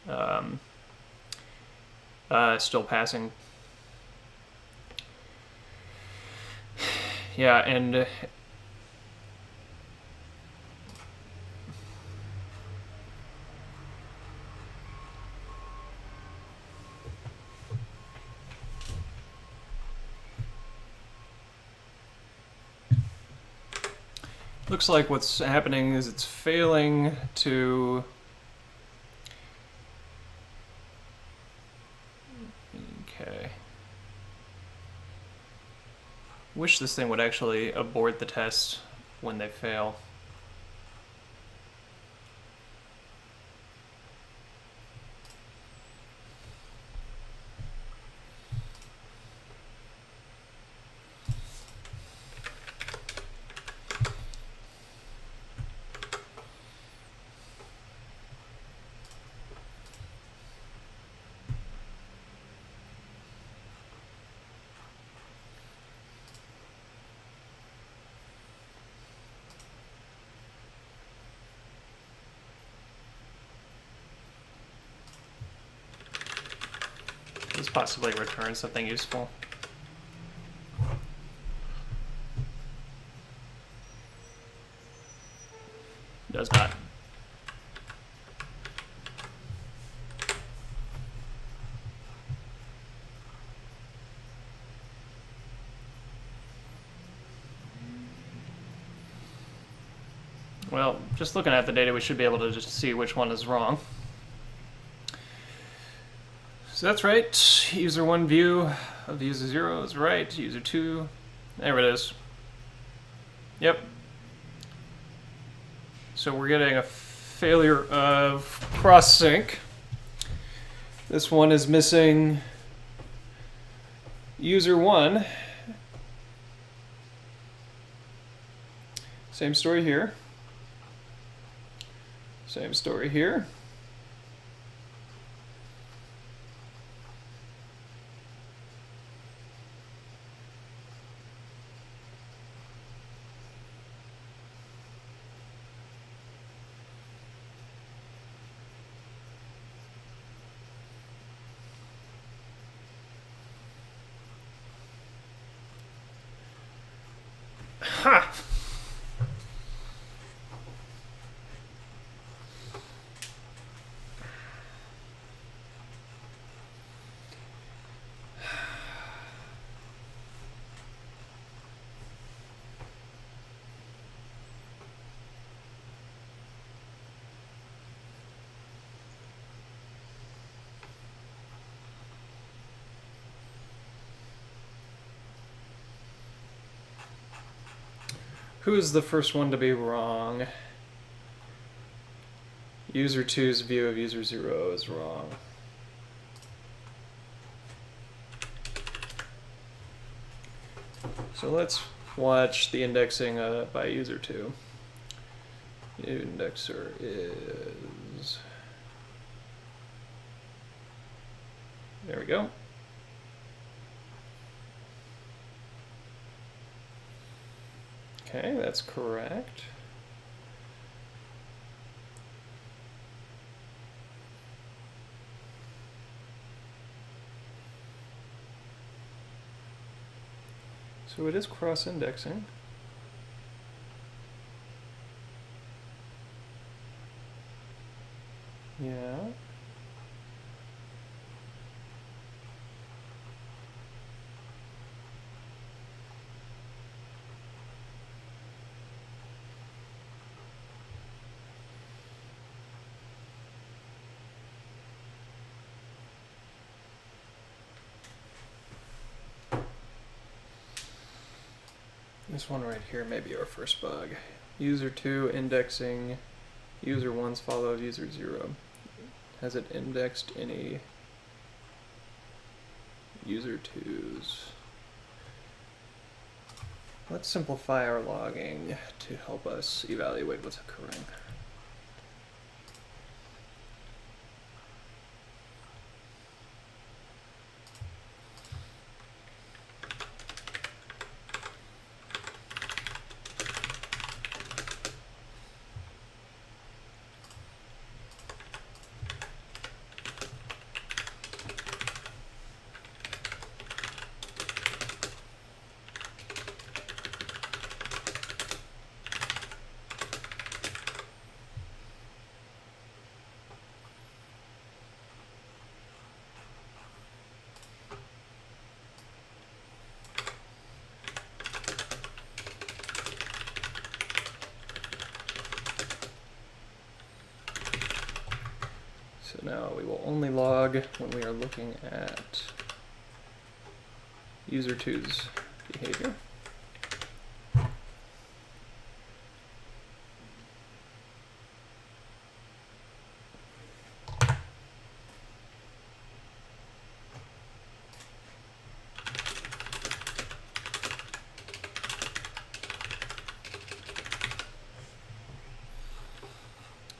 still passing. Yeah, and looks like what's happening is it's failing to... Okay. Wish this thing would actually abort the test when they fail. Let's possibly return something useful. Does not. Well, just looking at the data, we should be able to just see which one is wrong. So that's right. User 1 view of user 0 is right. User 2, there it is. Yep. So we're getting a failure of cross-sync. This one is missing user 1. Same story here. Same story here. Ha! Who's the first one to be wrong? User 2's view of user 0 is wrong. So let's watch the indexing by user 2. Indexer is... There we go. Okay, that's correct. So it is cross-indexing. Yeah. This one right here may be our first bug. User 2 indexing user 1's follow of user 0. Has it indexed any user 2's? Let's simplify our logging to help us evaluate what's occurring. No, we will only log when we are looking at user 2's behavior.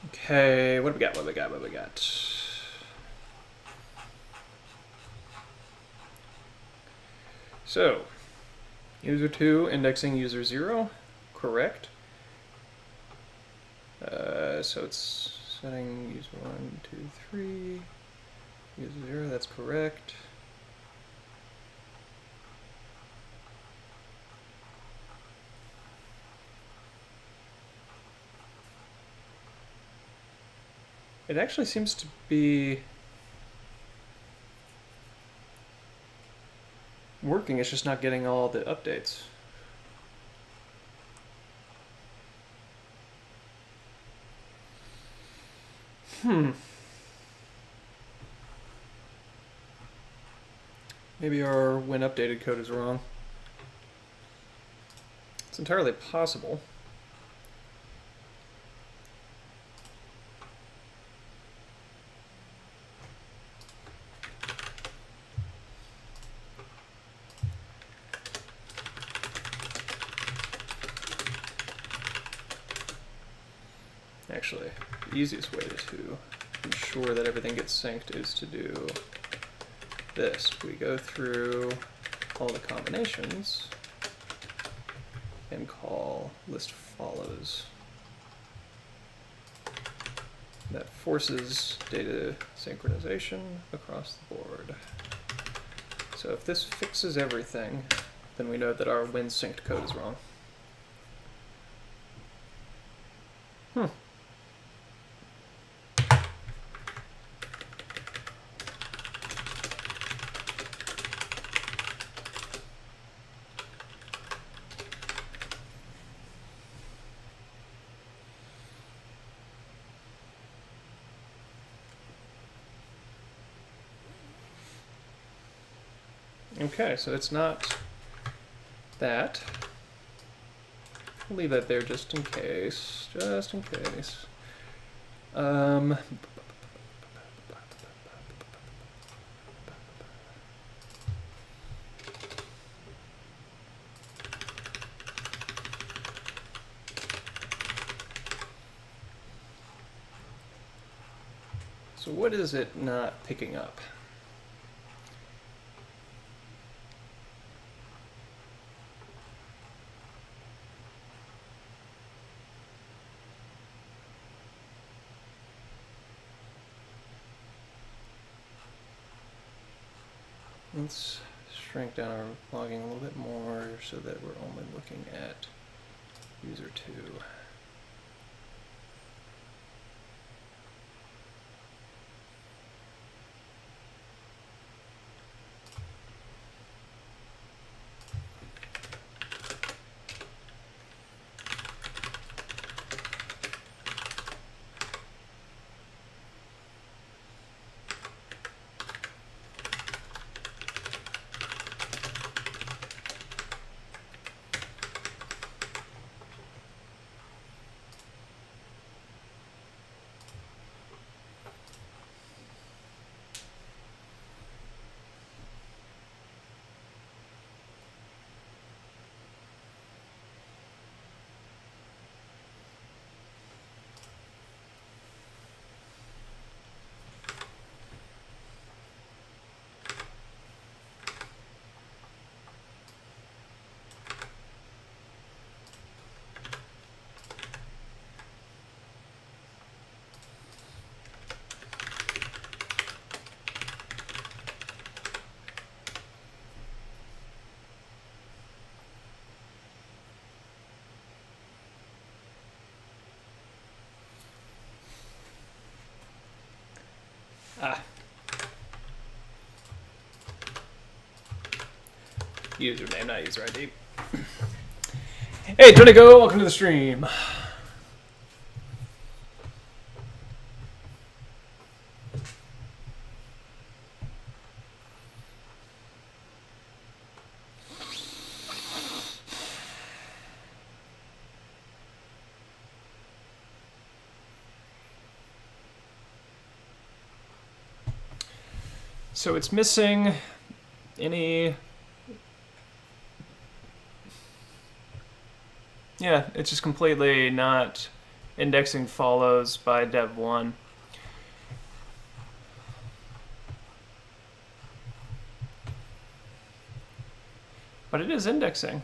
Okay, what do we got? What do we got? What do we got? So, user 2 indexing user 0, correct. So it's setting user 1, 2, 3, user 0, that's correct. It actually seems to be working, it's just not getting all the updates. Maybe our when updated code is wrong. It's entirely possible. Actually, the easiest way to ensure that everything gets synced is to do this. We go through all the combinations and call list follows. That forces data synchronization across the board. So if this fixes everything, then we know that our when synced code is wrong. Okay, so it's not that. I'll leave that there just in case. Just in case. So what is it not picking up? Let's shrink down our logging a little bit more so that we're only looking at user 2. Username, not user ID. Hey, Tony Go, welcome to the stream. So it's missing any... Yeah, it's just completely not indexing follows by dev1. But it is indexing.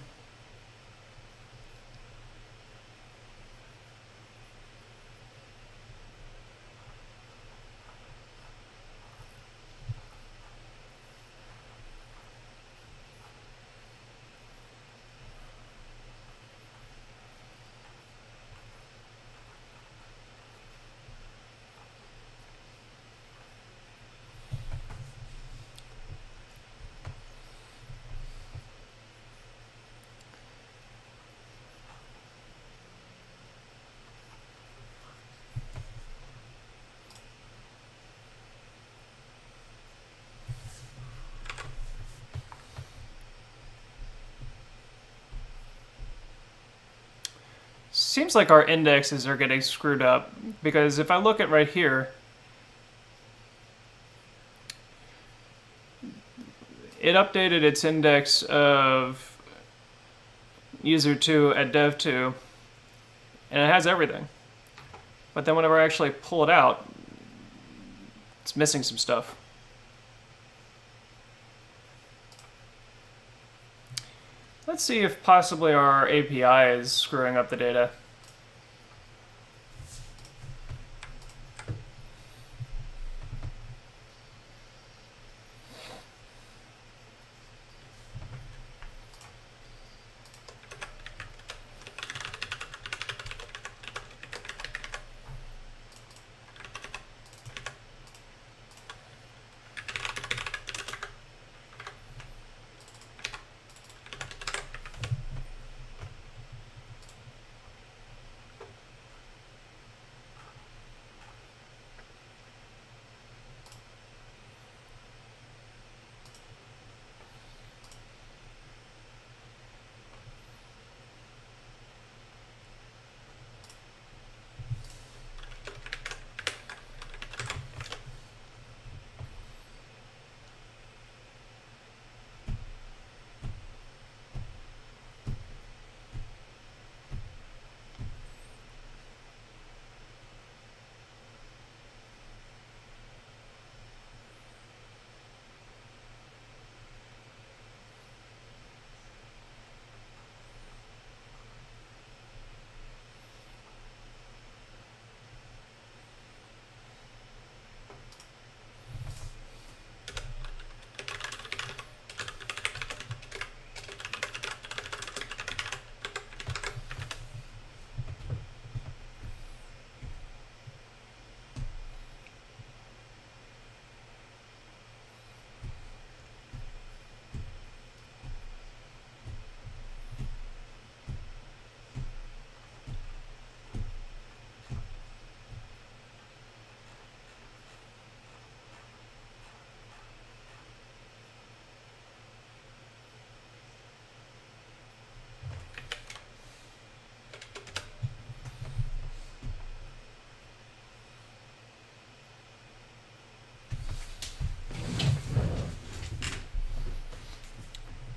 Seems like our indexes are getting screwed up, because if I look at right here, it updated its index of user2 at dev2, and it has everything. But then whenever I actually pull it out, it's missing some stuff. Let's see if possibly our API is screwing up the data.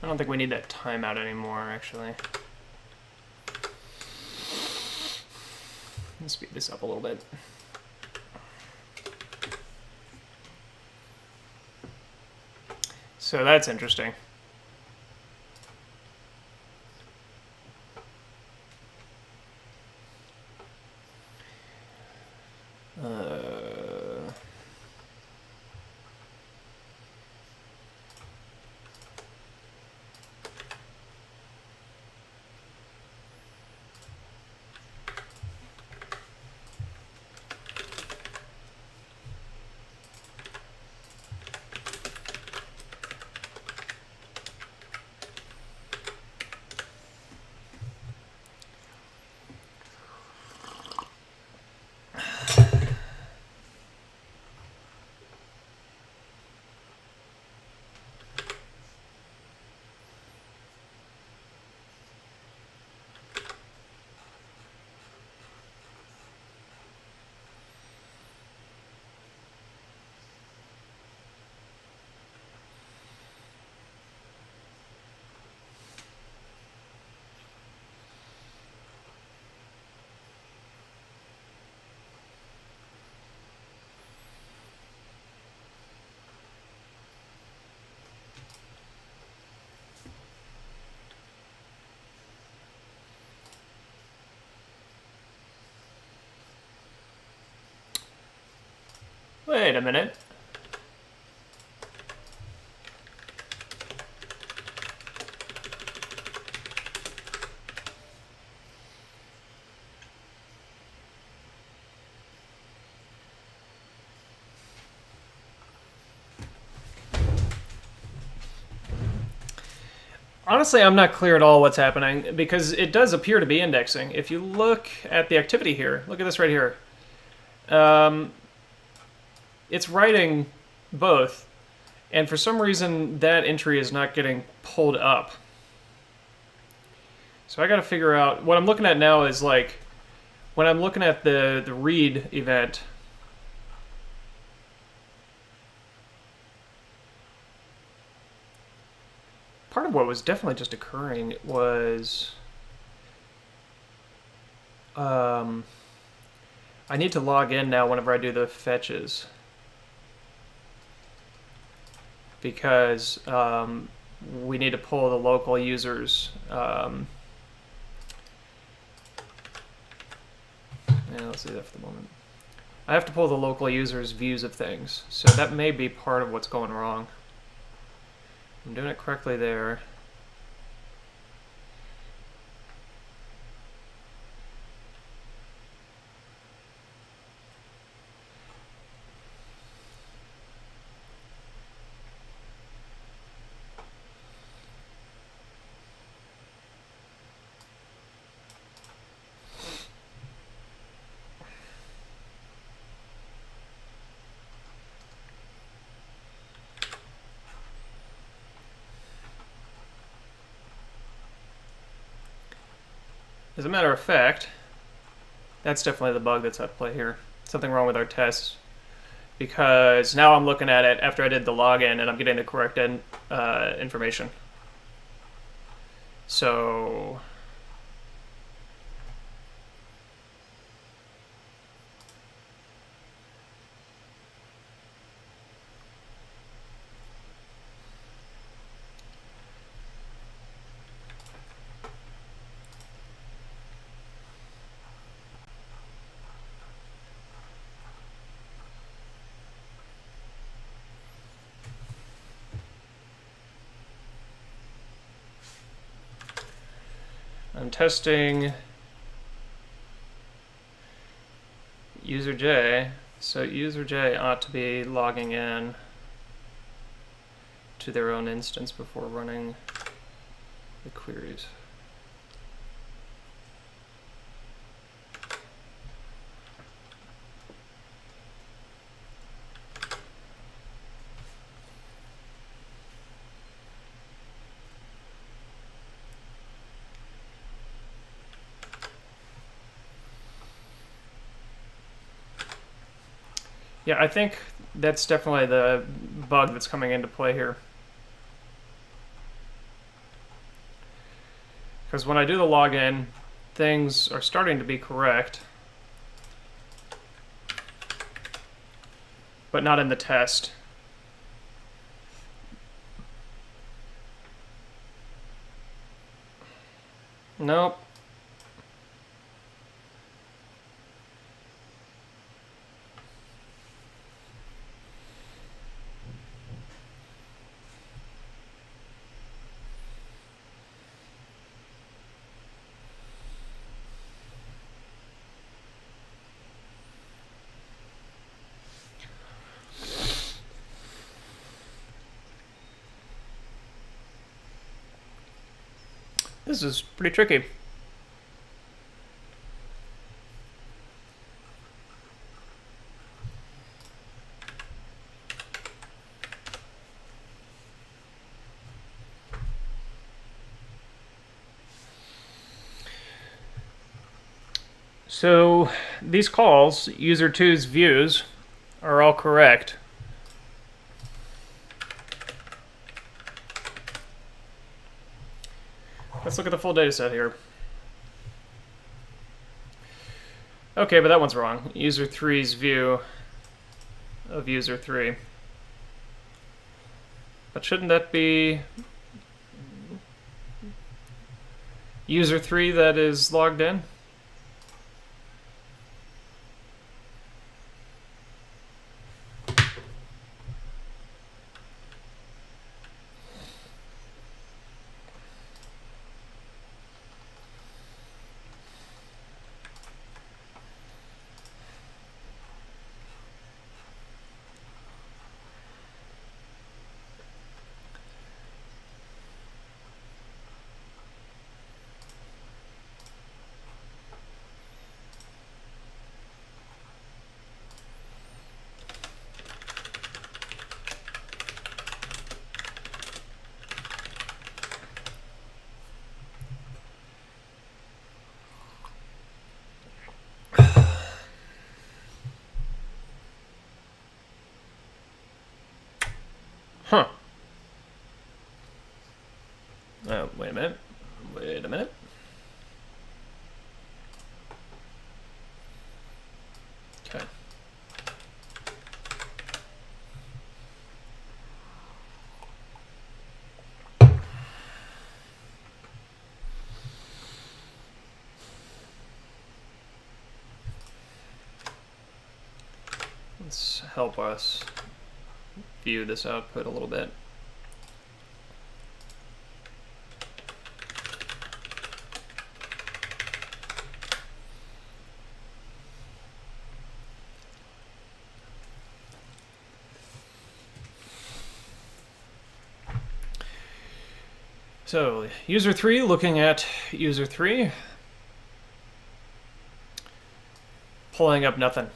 I don't think we need that timeout anymore, actually. Let's speed this up a little bit. So that's interesting. Wait a minute. Honestly, I'm not clear at all what's happening, because it does appear to be indexing. If you look at the activity here, look at this right here. It's writing both, and for some reason that entry is not getting pulled up. So I gotta figure out, what I'm looking at now is like, when I'm looking at the read event, part of what was definitely just occurring was I need to log in now whenever I do the fetches, because we need to pull the local users. Let's do that for the moment. I have to pull the local users' views of things, so that may be part of what's going wrong. I'm doing it correctly there. As a matter of fact, that's definitely the bug that's at play here. Something wrong with our tests, because now I'm looking at it after I did the login and I'm getting the correct information. So I'm testing user J, so user J ought to be logging in to their own instance before running the queries. Yeah, I think that's definitely the bug that's coming into play here. Because when I do the login, things are starting to be correct, but not in the test. Nope. This is pretty tricky. So these calls, user 2's views, are all correct. Let's look at the full data set here. Okay, but that one's wrong. User 3's view of user 3. But shouldn't that be user 3 that is logged in? Oh, wait a minute. Wait a minute. Okay. Let's help us view this output a little bit. So, user 3, looking at user 3, pulling up nothing.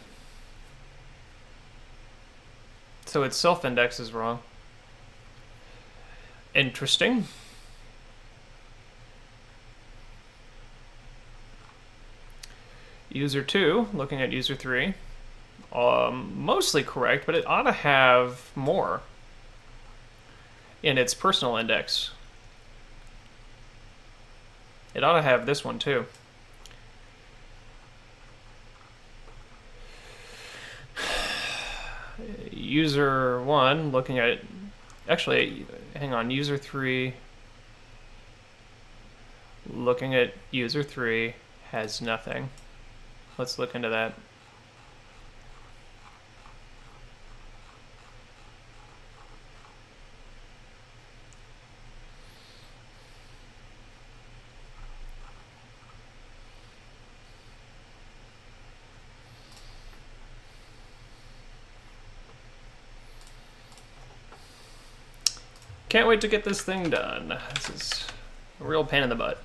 So its self-index is wrong. Interesting. User 2, looking at user 3, mostly correct, but it ought to have more in its personal index. It ought to have this one too. User 1, looking at it, actually, hang on, user 3, looking at user 3 has nothing. Let's look into that. Can't wait to get this thing done. This is a real pain in the butt.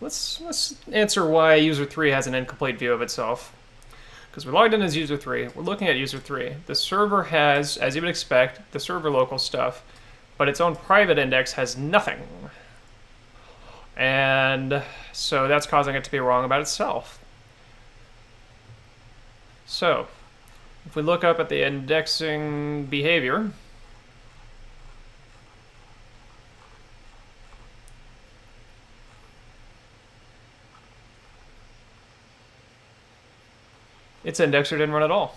Let's answer why user 3 has an incomplete view of itself. Because we logged in as user 3, we're looking at user 3. The server has, as you would expect, the server local stuff, but its own private index has nothing. And so that's causing it to be wrong about itself. So, if we look up at the indexing behavior, its indexer didn't run at all.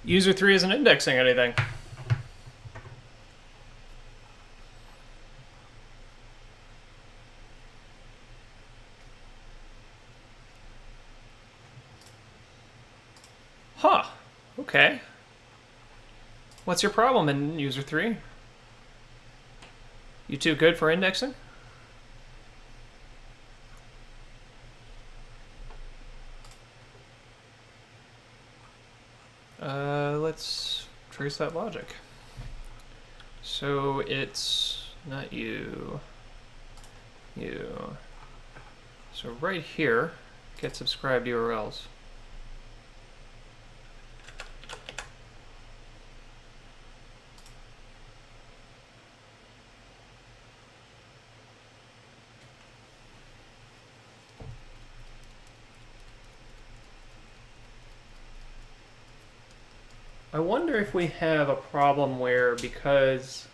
User 3 isn't indexing anything. Huh. Okay. What's your problem in user 3? You too good for indexing? Let's trace that logic. So it's not you. So right here, get subscribed URLs. I wonder if we have a problem where, because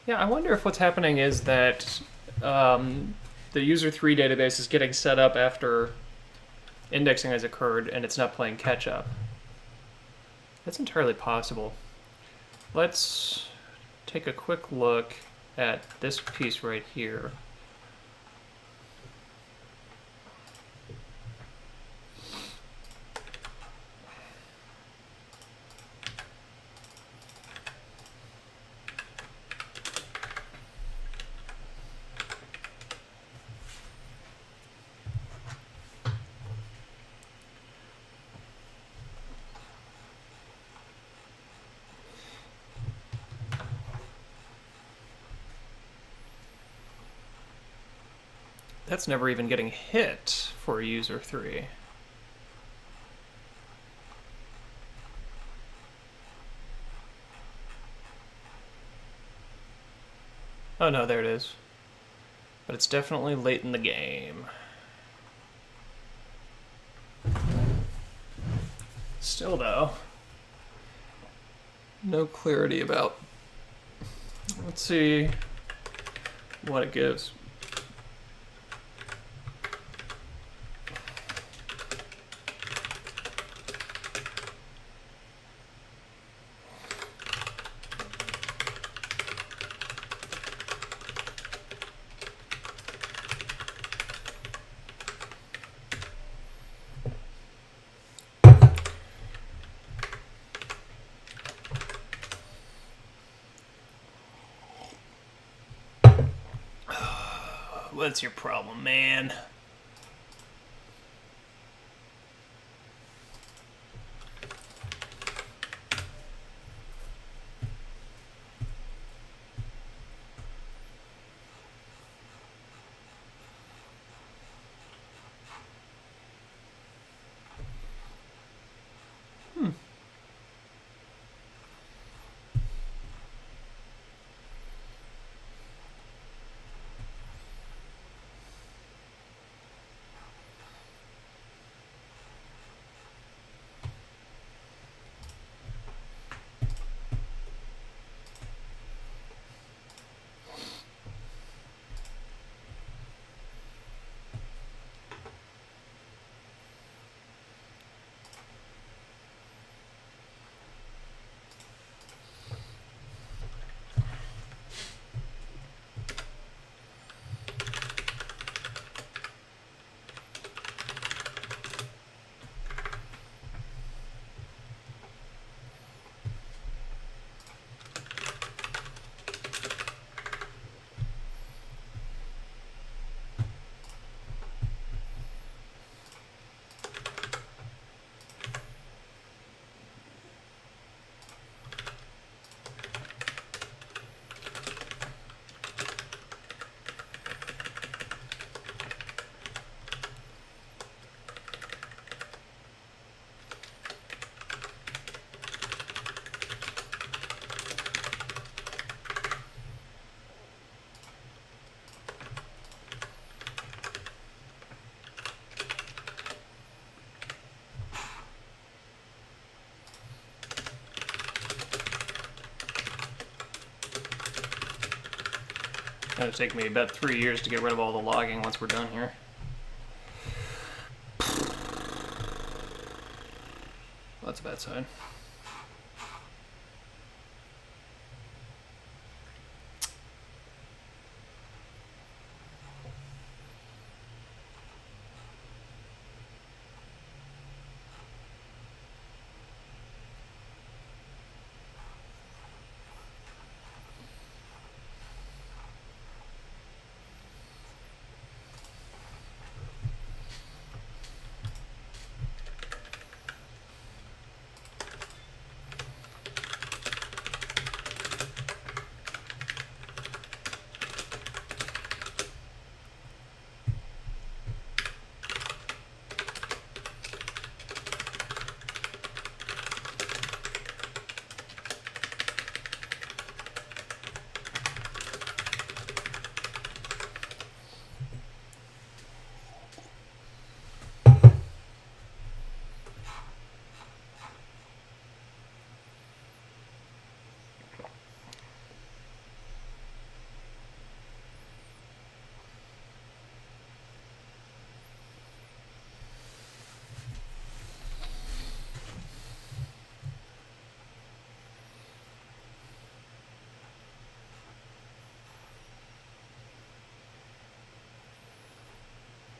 I wonder if what's happening is that the user 3 database is getting set up after indexing has occurred and it's not playing catch up. That's entirely possible. Let's take a quick look at this piece right here. That's never even getting hit for user 3. Oh no, there it is. But it's definitely late in the game. Still though, no clarity about. Let's see what it gives. What's your problem, man? It'll take me about 3 years to get rid of all the logging once we're done here. Well, that's a bad sign.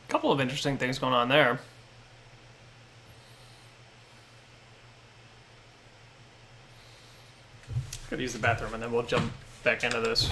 Couple of interesting things going on there. Gotta use the bathroom and then we'll jump back into this.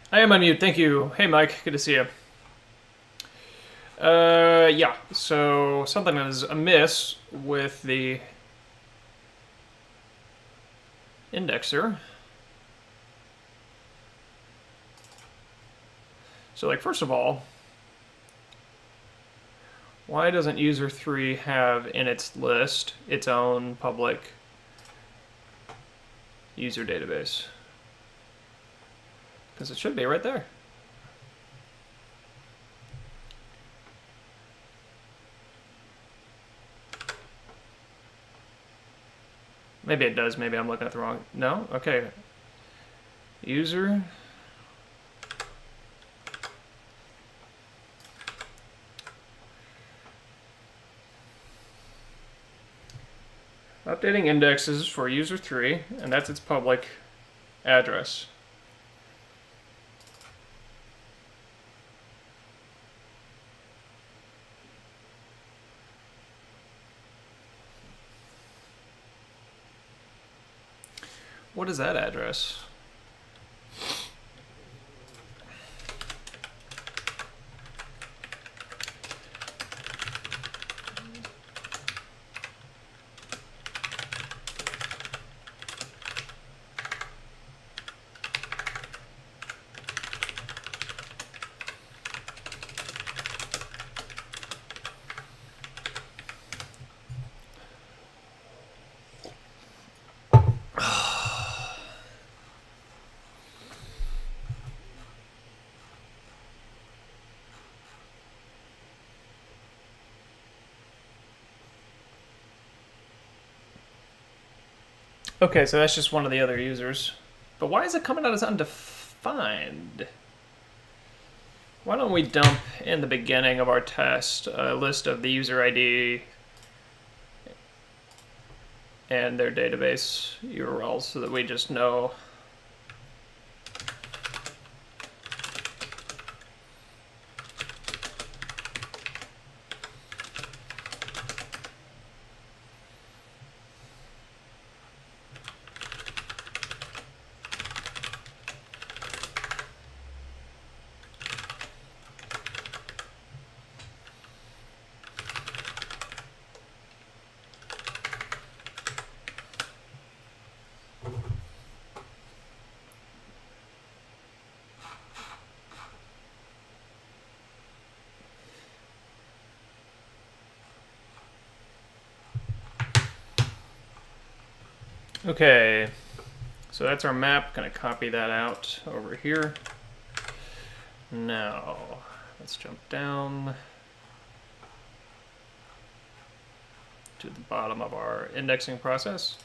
I am on mute. Thank you. Hey, Mike. Good to see you. Yeah. So something is amiss with the indexer. So, like, first of all, why doesn't user 3 have in its list its own public user database? Because it should be right there. Maybe it does. Maybe I'm looking at the wrong... No? Okay. User... Updating indexes for user 3, and that's its public address. What is that address? Okay, so that's just one of the other users. But why is it coming out as undefined? Why don't we dump in the beginning of our test a list of the user ID and their database URLs so that we just know. Okay, so that's our map. Gonna copy that out over here. Now, let's jump down to the bottom of our indexing process.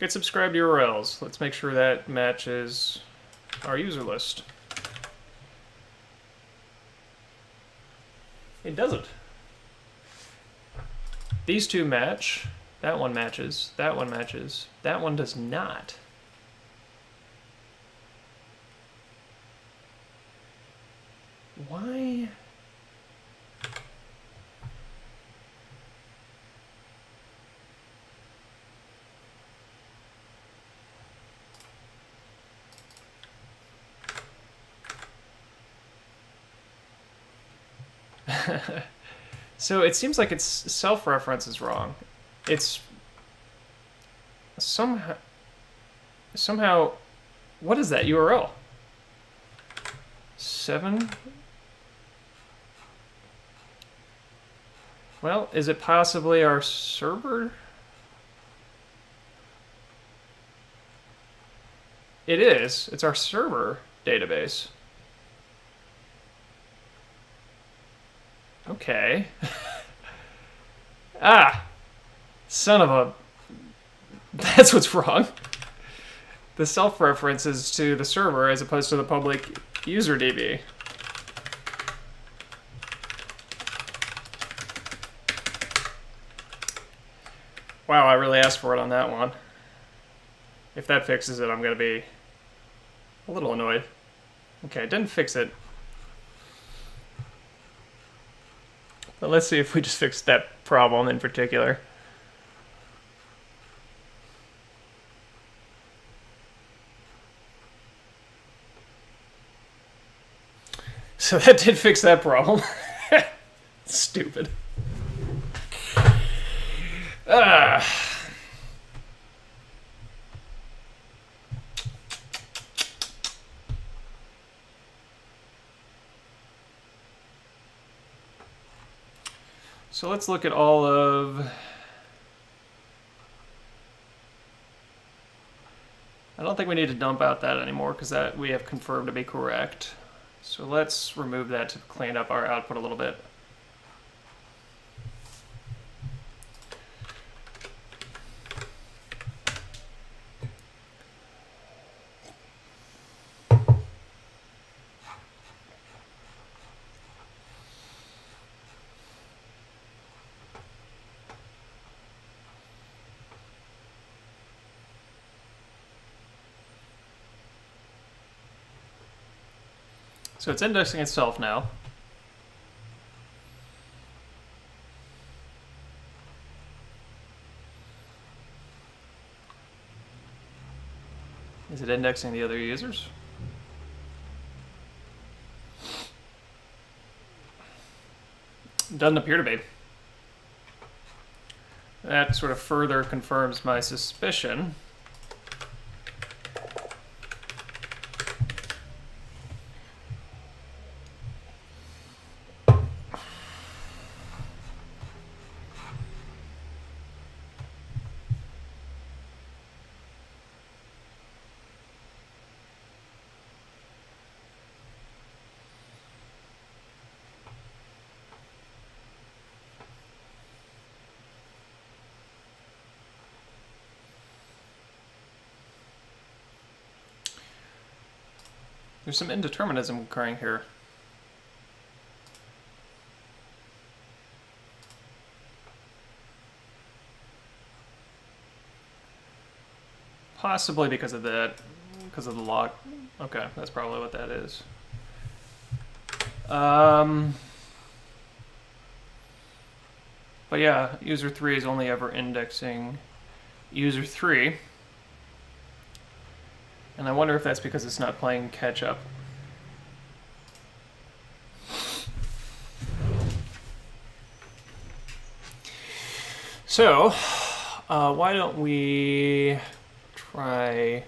Get subscribed URLs. Let's make sure that matches our user list. It doesn't. These two match. That one matches. That one matches. That one does not. Why? So it seems like its self-reference is wrong. It's somehow, what is that URL? 7? Well, is it possibly our server? It is. It's our server database. Okay. Ah! Son of a... That's what's wrong. The self-reference is to the server as opposed to the public user DB. Wow, I really asked for it on that one. If that fixes it, I'm going to be a little annoyed. Okay, it didn't fix it. But let's see if we just fixed that problem in particular. So that did fix that problem. Stupid. So let's look at all of... I don't think we need to dump out that anymore because that we have confirmed to be correct. So let's remove that to clean up our output a little bit. So it's indexing itself now. Is it indexing the other users? Doesn't appear to be. That sort of further confirms my suspicion. There's some indeterminism occurring here. Possibly because of that, because of the lock. Okay, that's probably what that is. But yeah, user 3 is only ever indexing user 3. And I wonder if that's because it's not playing catch up. So, why don't we try...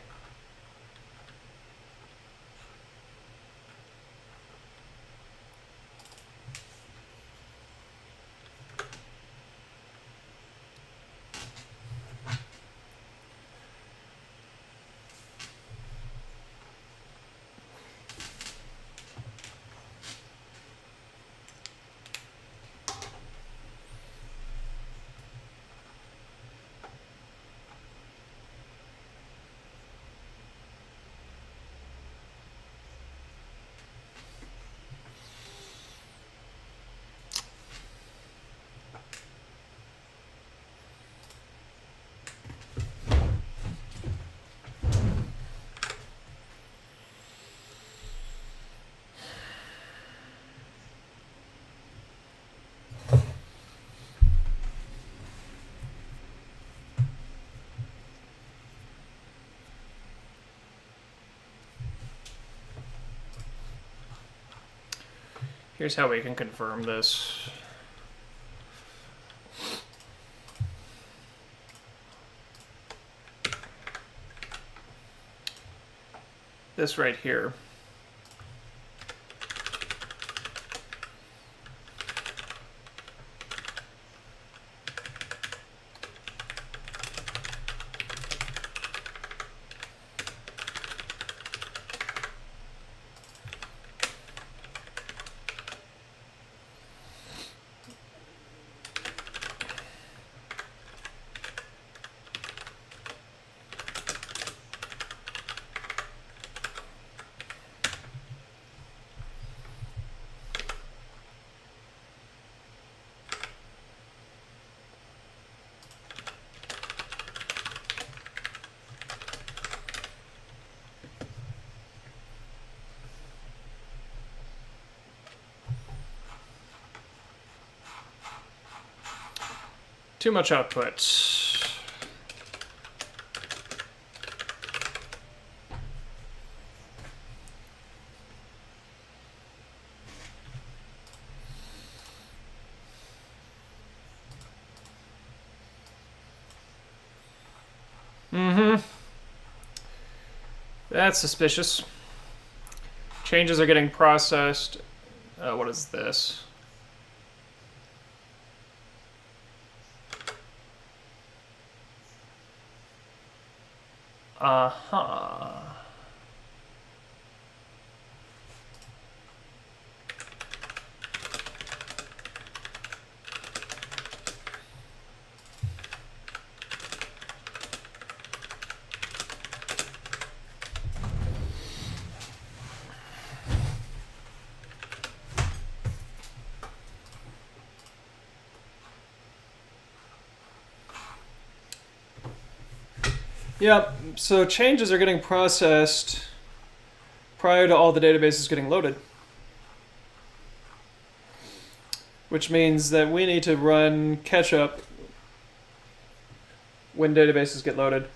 Here's how we can confirm this. This right here. Too much output. That's suspicious. Changes are getting processed. What is this? Uh-huh. Yep, so changes are getting processed prior to all the databases getting loaded. Which means that we need to run catch up when databases get loaded.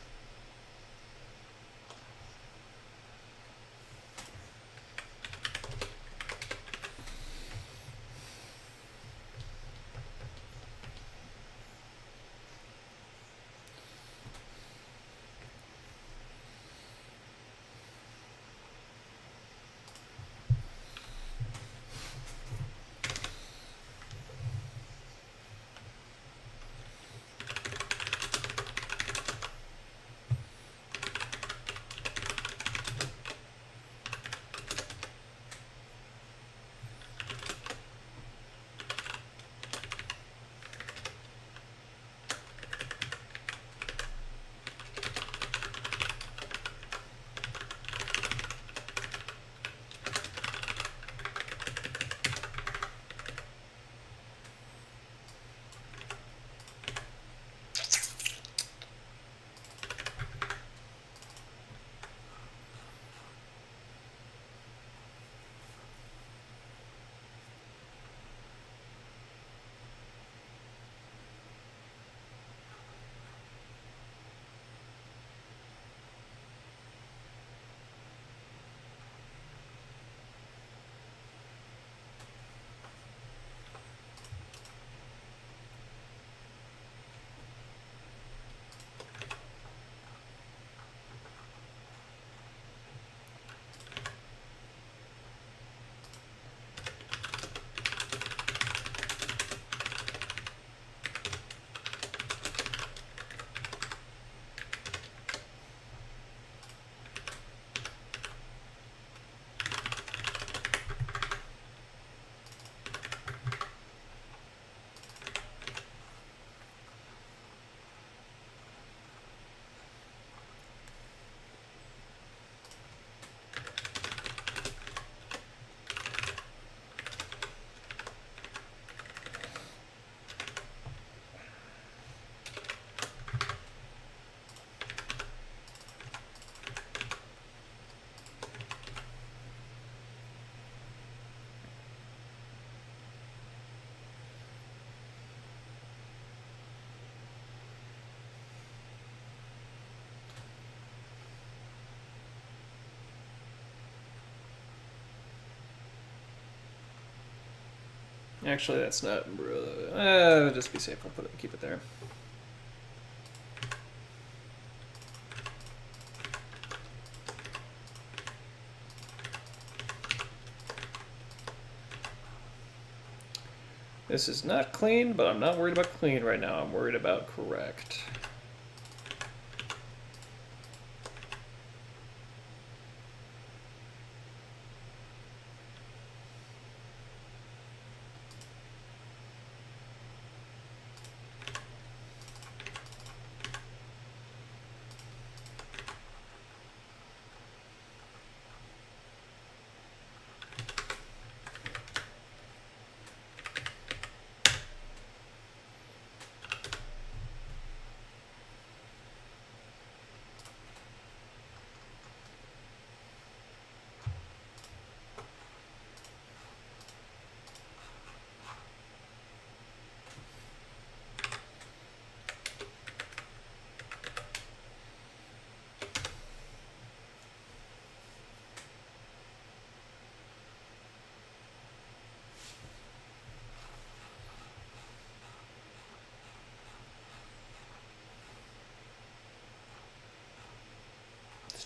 Actually, that's not. Just be safe. I'll keep it there. This is not clean, but I'm not worried about clean right now. I'm worried about correct.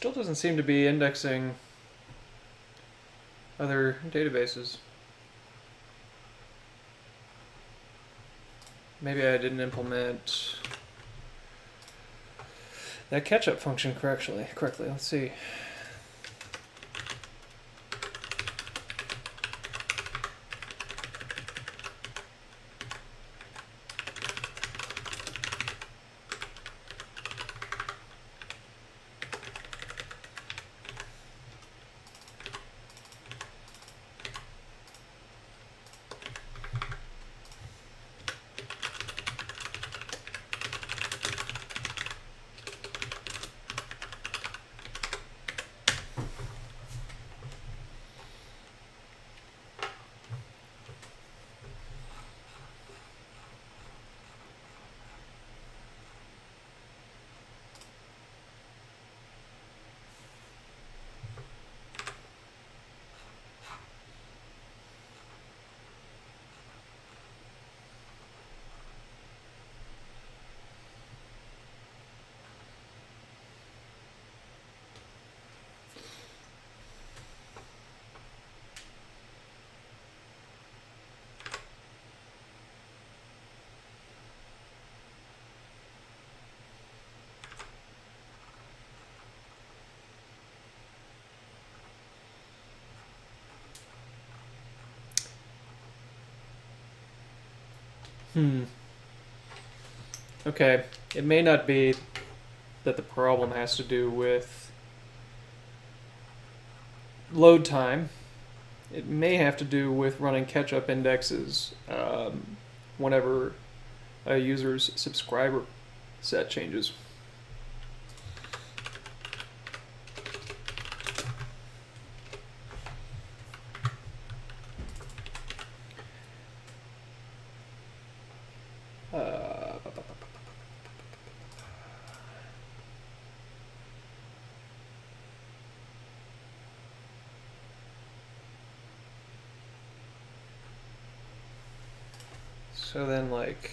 still doesn't seem to be indexing other databases. Maybe I didn't implement that catch-up function correctly. Let's see. Okay, it may not be that the problem has to do with load time. It may have to do with running catch-up indexes whenever a user's subscriber set changes. So then, like,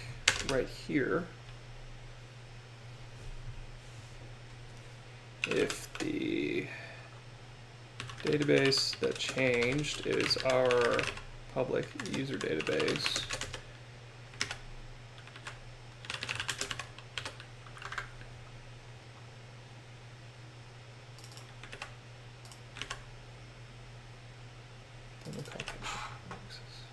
right here, if the database that changed is our public user database, then we'll copy indexes.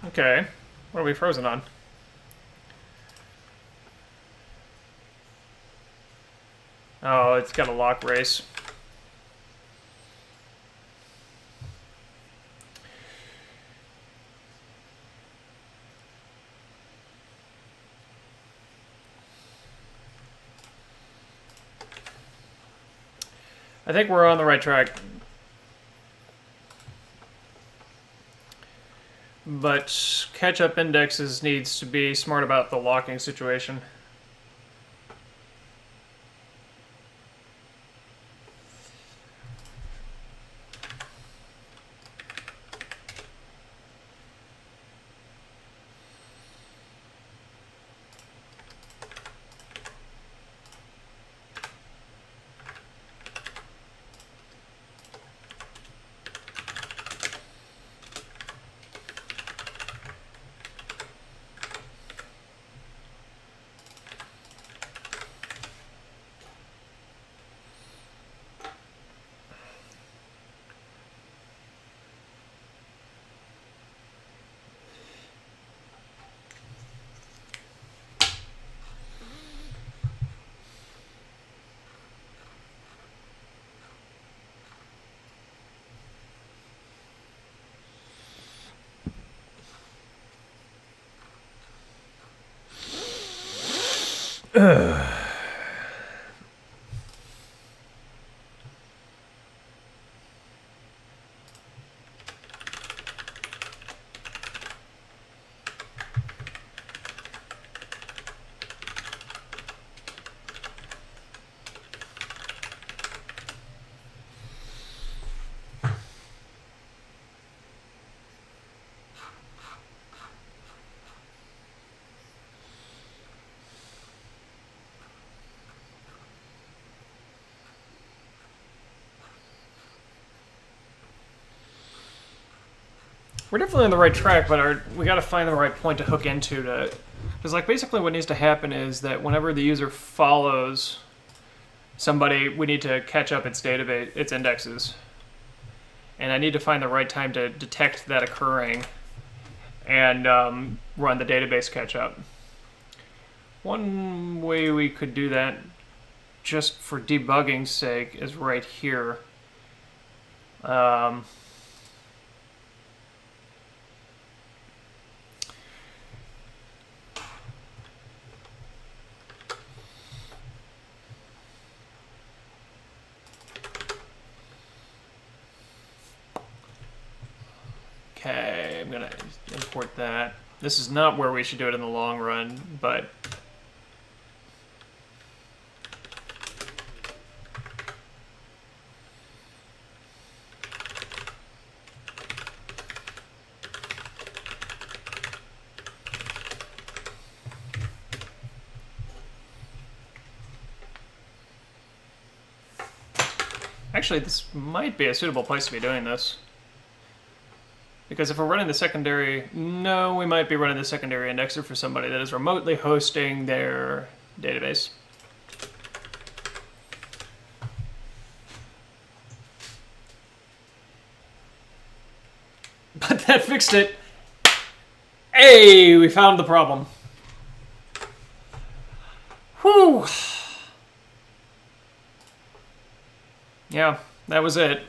Okay. What are we frozen on? Oh, it's got a lock race. I think we're on the right track. But catch-up indexes needs to be smart about the locking situation. We're definitely on the right track, but we got to find the right point to hook into to. Because like basically what needs to happen is that whenever the user follows somebody, we need to catch up its database, its indexes, and I need to find the right time to detect that occurring and run the database catch up. One way we could do that, just for debugging's sake, is right here. Okay, I'm gonna import that. This is not where we should do it in the long run, but actually this might be a suitable place to be doing this. Because if we're running the secondary, no, we might be running the secondary indexer for somebody that is remotely hosting their database. But that fixed it. Hey, we found the problem. Whew. Yeah, that was it.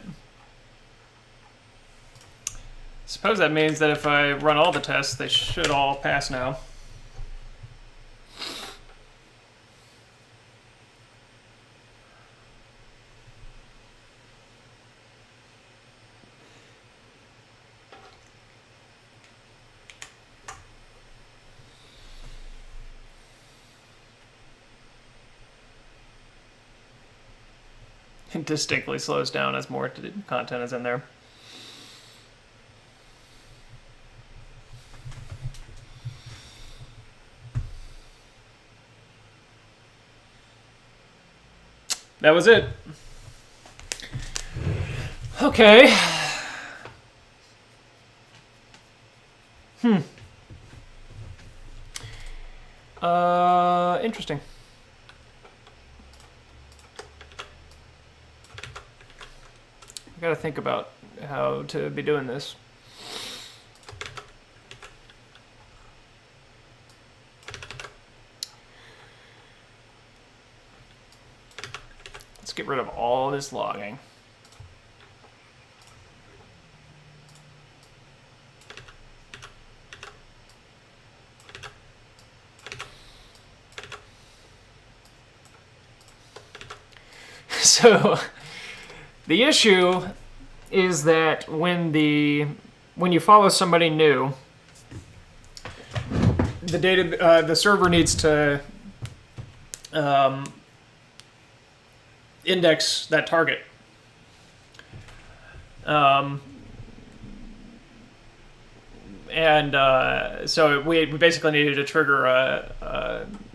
Suppose that means that if I run all the tests, they should all pass now. It distinctly slows down as more content is in there. That was it. Okay. Interesting. I gotta think about how to be doing this. Let's get rid of all this logging. So the issue is that when you follow somebody new, the server needs to index that target. So we basically needed to trigger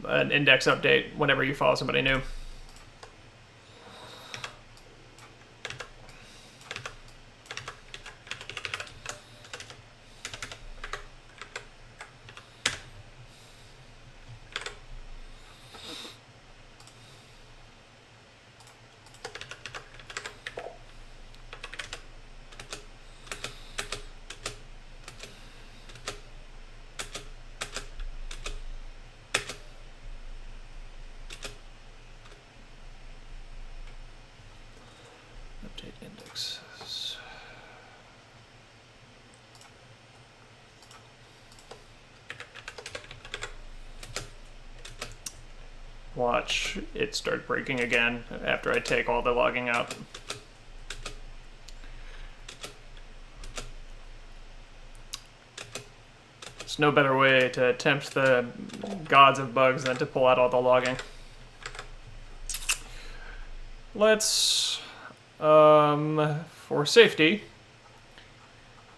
an index update whenever you follow somebody new. Update indexes. Watch it start breaking again after I take all the logging out. There's no better way to tempt the gods of bugs than to pull out all the logging. Let's, for safety,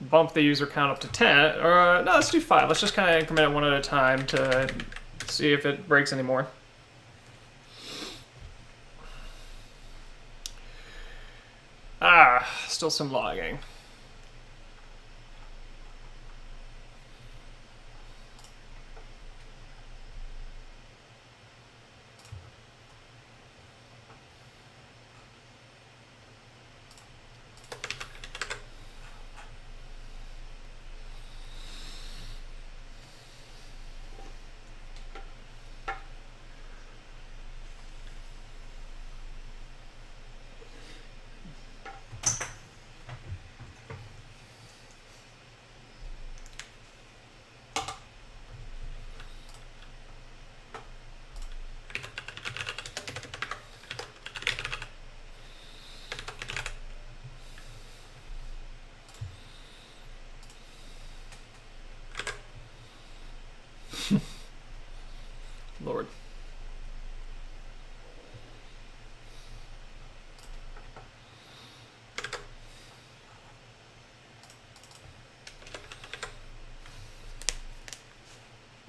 bump the user count up to 10. Or no, let's do 5. Let's just kind of increment it one at a time to see if it breaks anymore. Still some logging. Lord.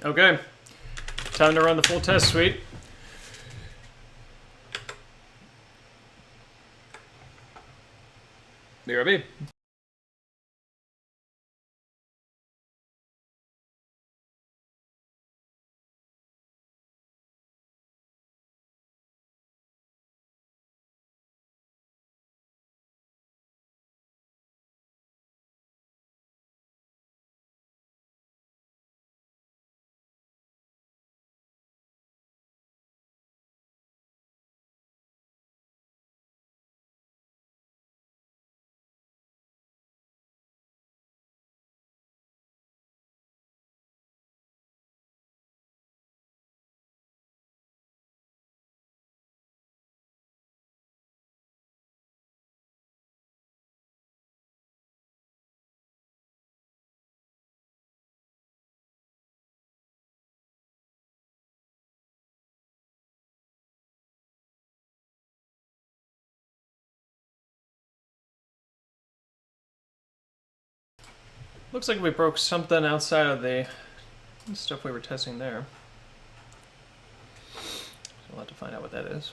Okay, time to run the full test suite. BRB. Looks like we broke something outside of the stuff we were testing there. So we'll have to find out what that is.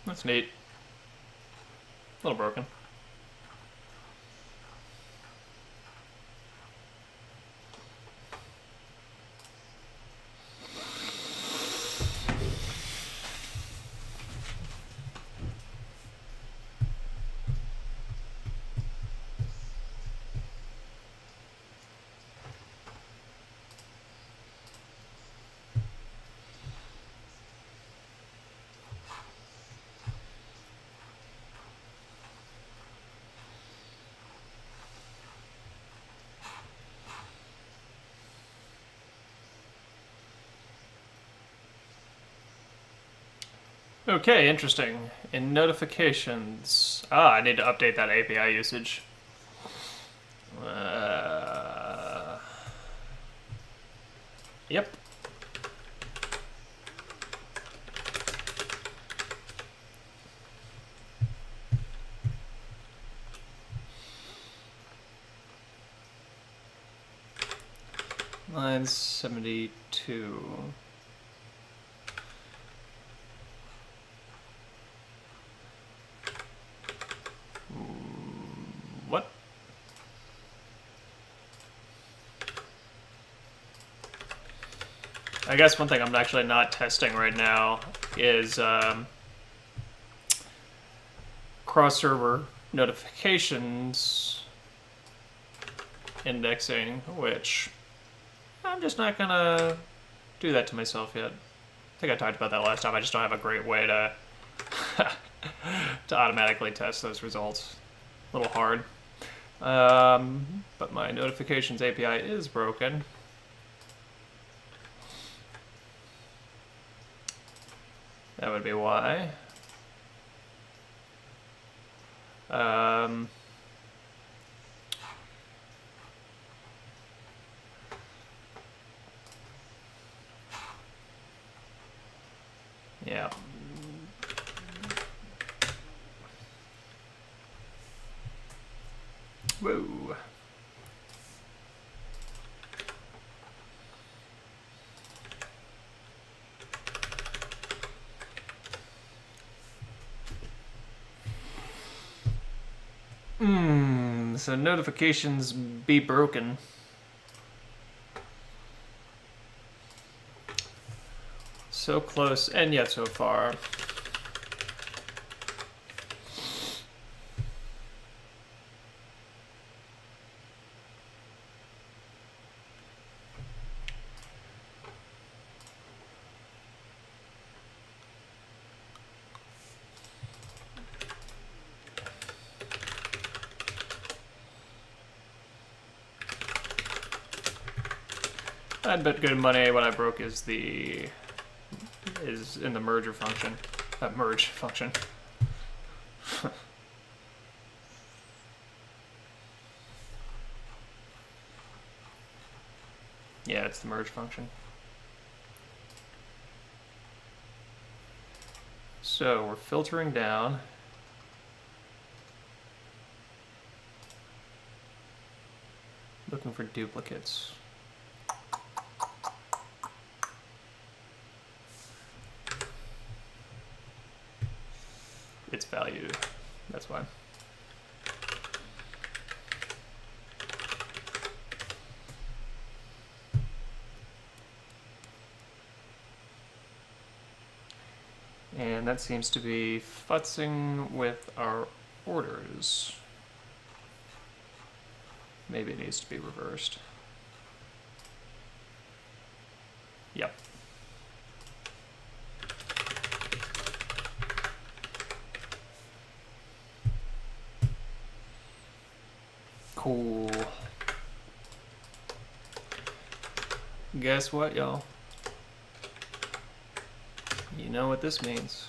That's neat. A little broken. Okay, interesting. In notifications, I need to update that API usage. Yep. Line 72. What? I guess one thing I'm actually not testing right now is cross-server notifications indexing, which I'm just not gonna do that to myself yet. I think I talked about that last time. I just don't have a great way to to automatically test those results. A little hard. But my notifications API is broken. That would be why. Yeah. Whoa. So notifications be broken. So close and yet so far. I'd bet good money what I broke is in the merger function. Merge function. Yeah, it's the merge function. So we're filtering down. Looking for duplicates. It's valued. That's why. And that seems to be futzing with our orders. Maybe it needs to be reversed. Yep. Cool. Guess what, y'all? You know what this means.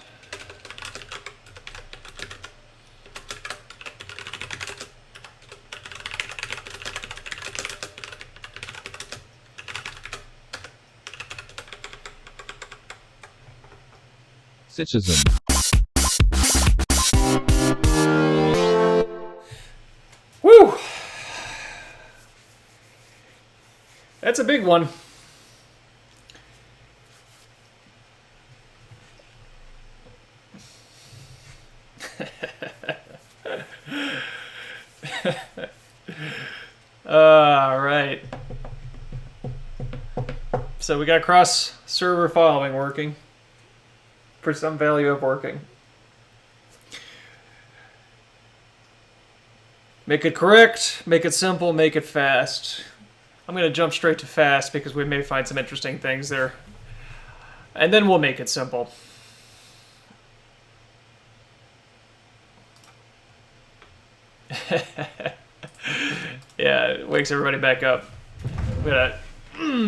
CTZN. Woo! That's a big one. All right. So we got cross server following working for some value of working. Make it correct, make it simple, make it fast. I'm going to jump straight to fast because we may find some interesting things there. And then we'll make it simple. Yeah, it wakes everybody back up. I'm going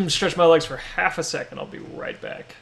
to stretch my legs for half a second. I'll be right back.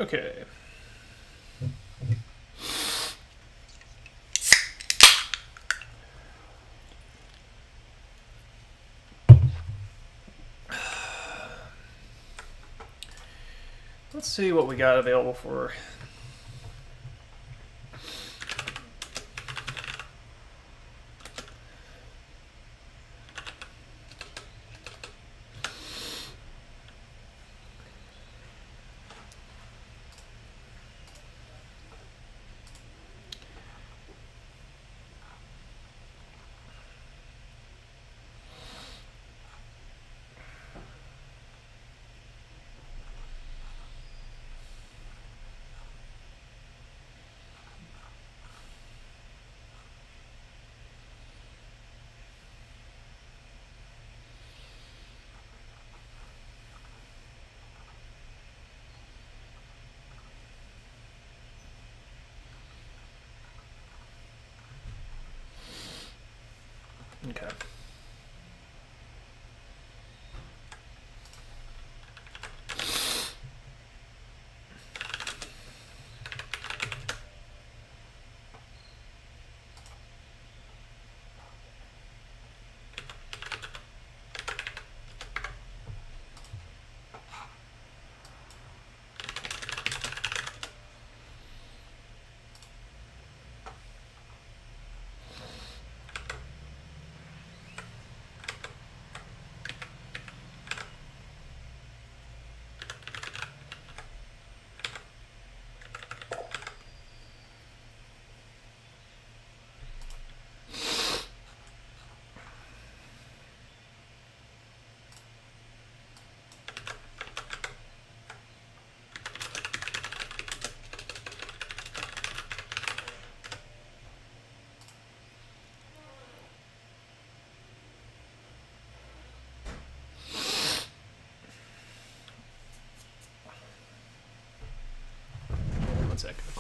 Okay. Let's see what we got available for. Okay.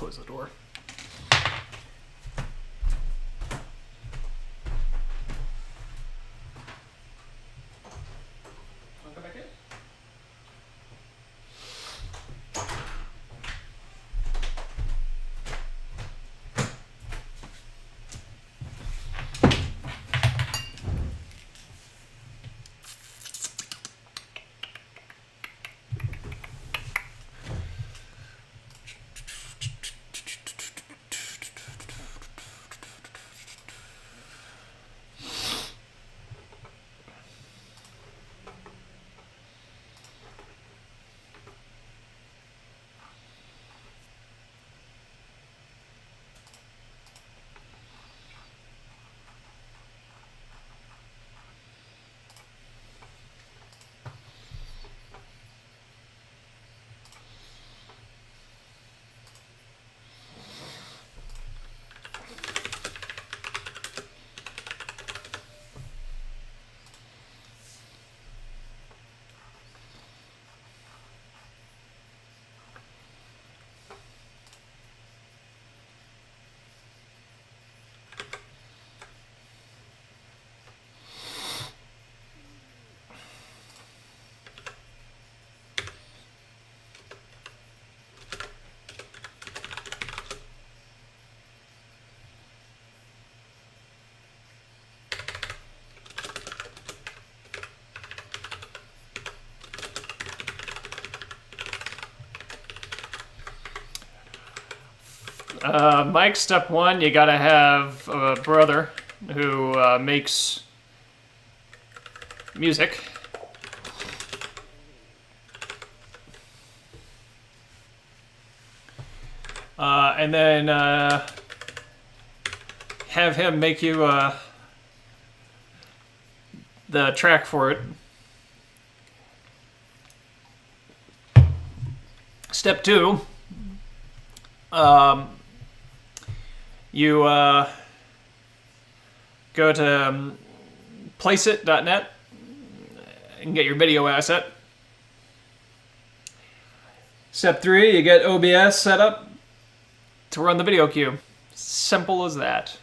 close the door. Wanna come back in? Mike, step one, you gotta have a brother who makes music. And then have him make you the track for it. Step two, you go to placeit.net and get your video asset. Step three, you get OBS set up to run the video queue. Simple as that.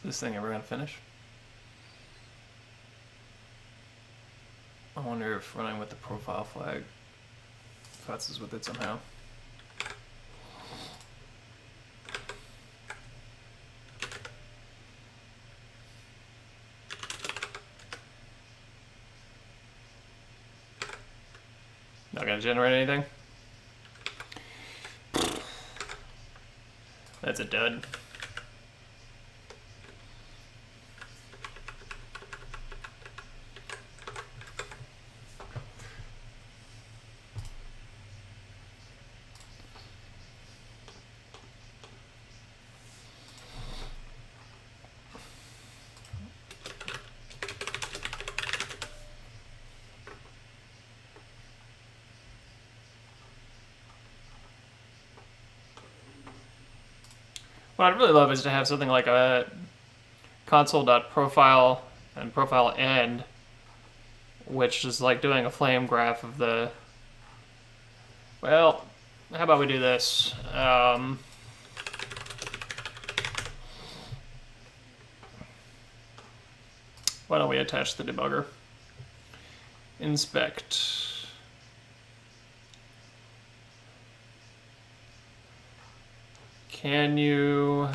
This thing ever gonna finish? I wonder if running with the profile flag futzes with it somehow. Not gonna generate anything? That's a dud. What I'd really love is to have something like a console.profile and profile end, which is like doing a flame graph of the... Well, how about we do this? Why don't we attach the debugger? Inspect. Can you...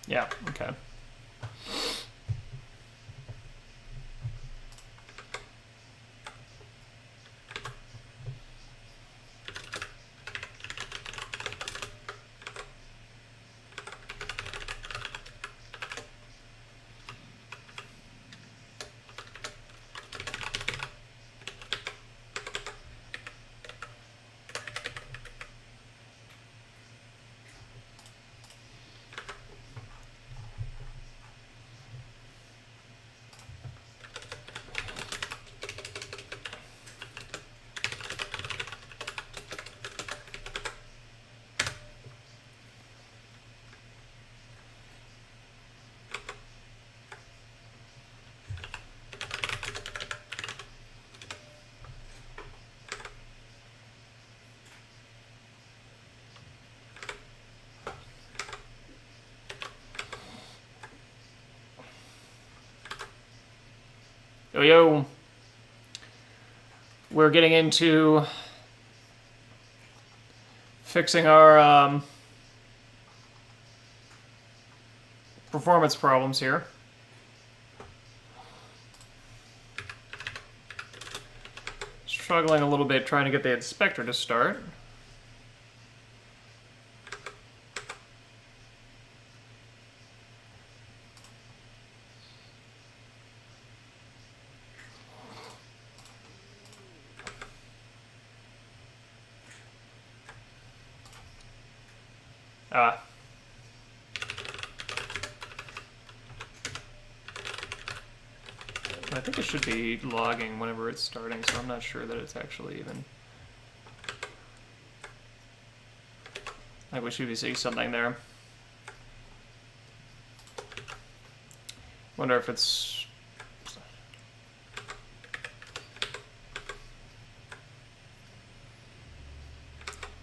Yeah, okay. Yo, yo. We're getting into fixing our performance problems here. Struggling a little bit trying to get the inspector to start. I think it should be logging whenever it's starting, so I'm not sure that it's actually even... I wish we could see something there. Wonder if it's...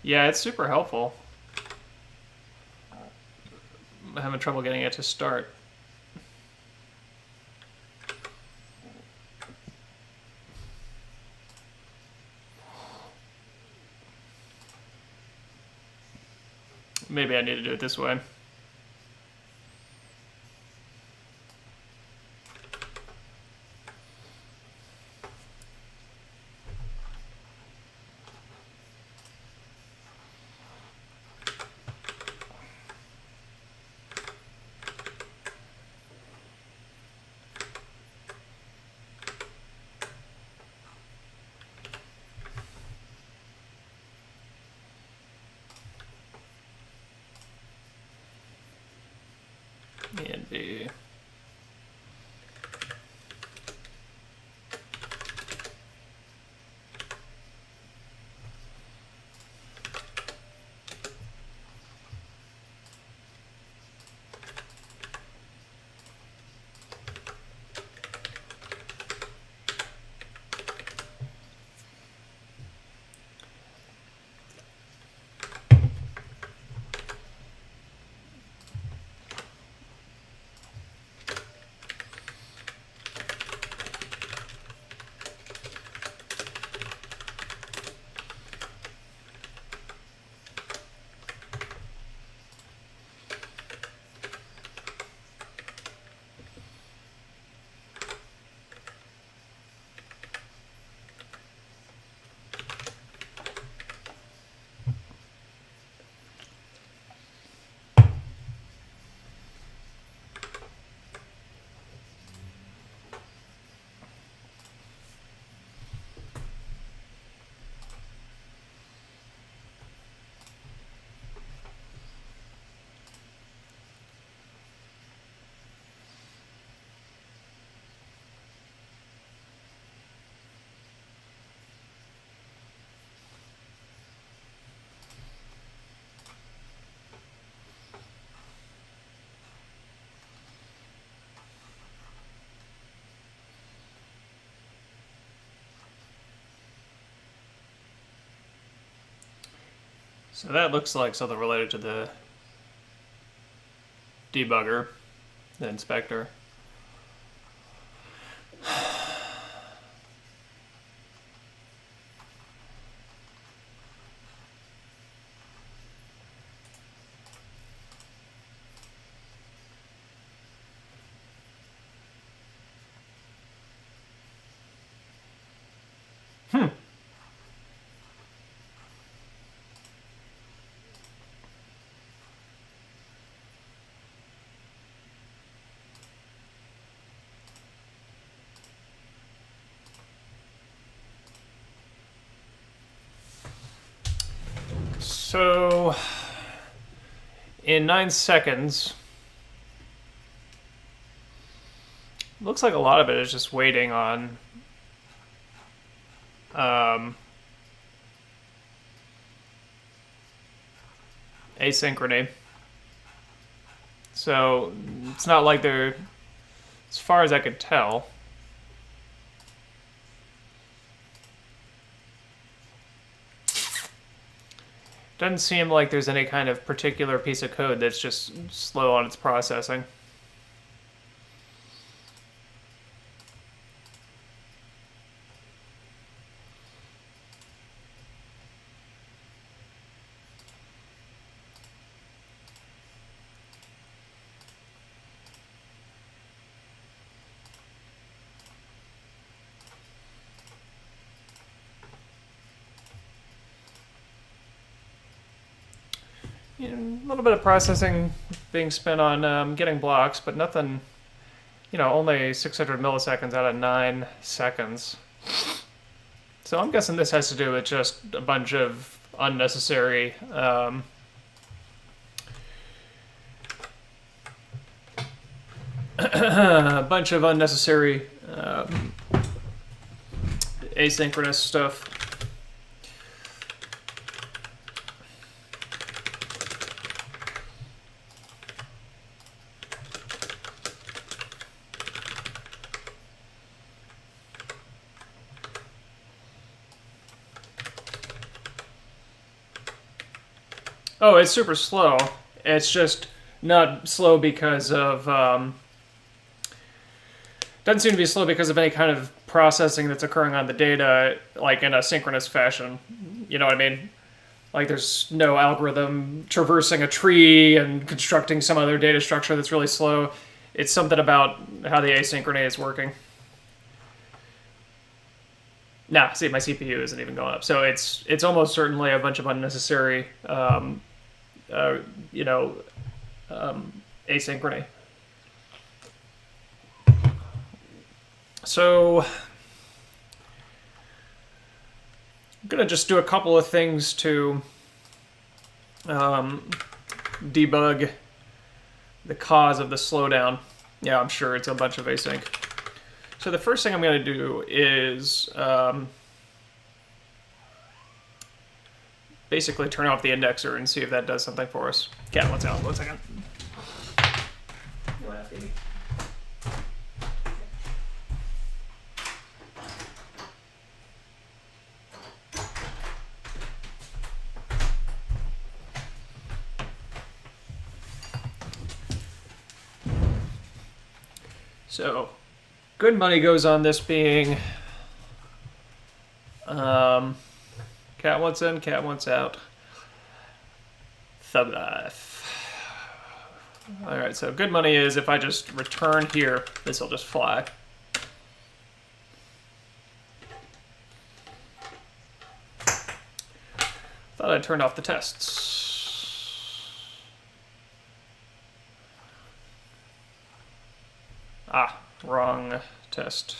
Yeah, it's super helpful. I'm having trouble getting it to start. Maybe I need to do it this way. And B. So that looks like something related to the debugger, the inspector. So, in 9 seconds, looks like a lot of it is just waiting on asynchrony. So, it's not like they're, as far as I could tell, doesn't seem like there's any kind of particular piece of code that's just slow on its processing. A little bit of processing being spent on getting blocks, but nothing, only 600 milliseconds out of 9 seconds. So I'm guessing this has to do with just a bunch of unnecessary asynchronous stuff. Oh, it's super slow. It's just not slow because of... doesn't seem to be slow because of any kind of processing that's occurring on the data, like in a synchronous fashion. You know what I mean? Like there's no algorithm traversing a tree and constructing some other data structure that's really slow. It's something about how the asynchrony is working. Nah, see, my CPU isn't even going up. So it's almost certainly a bunch of unnecessary, asynchrony. So I'm going to just do a couple of things to debug the cause of the slowdown. Yeah, I'm sure it's a bunch of async. So the first thing I'm going to do is basically turn off the indexer and see if that does something for us. Cat, what's out? 1 second. So, good money goes on this being cat wants in, cat wants out. Thug life. Alright, so good money is if I just return here, this will just fly. Thought I turned off the tests. Ah, wrong test.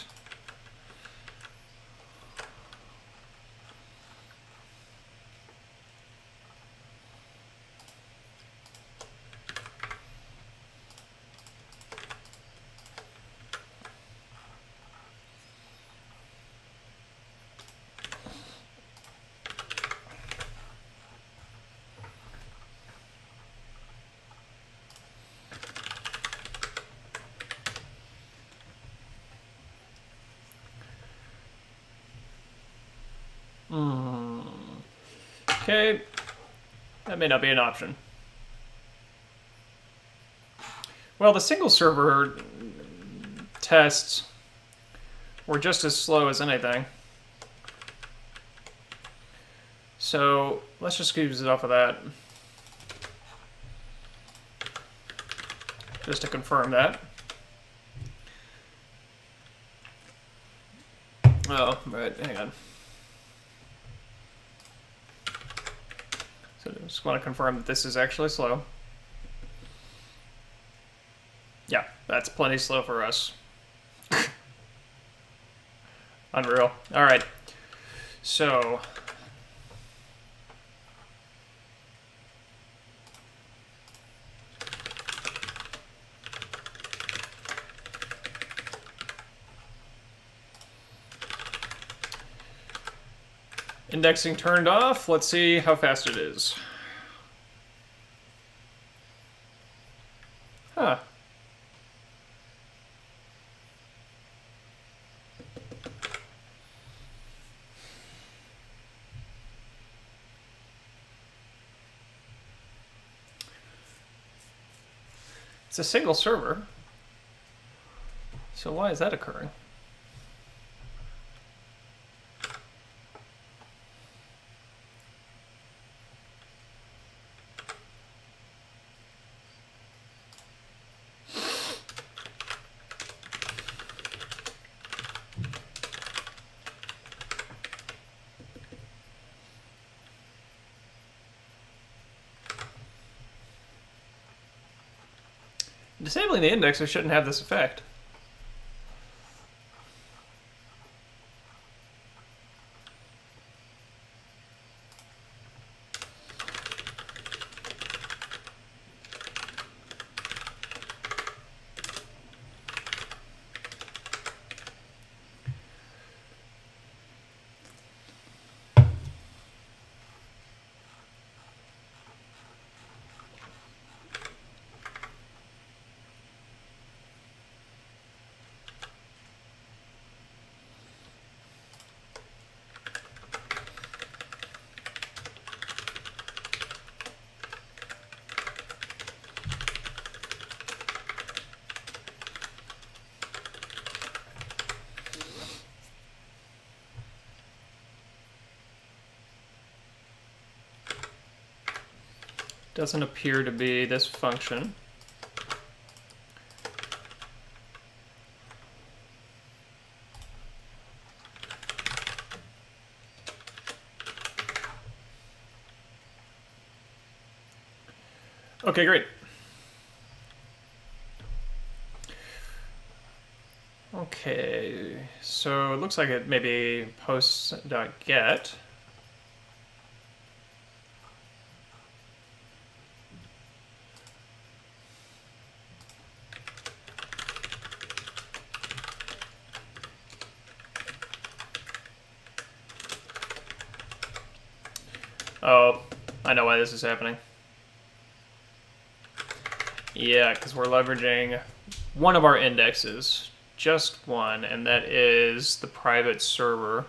Okay, that may not be an option. Well, the single server tests were just as slow as anything. So let's just use it off of that. Just to confirm that. Oh, right, hang on. want to confirm that this is actually slow. Yeah, that's plenty slow for us. Unreal. All right. So indexing turned off. Let's see how fast it is. Huh. It's a single server. So why is that occurring? Disabling the indexer shouldn't have this effect. Doesn't appear to be this function. Okay, great. Okay, so it looks like it maybe posts.get. Oh, I know why this is happening. Yeah, because we're leveraging one of our indexes, just one, and that is the private server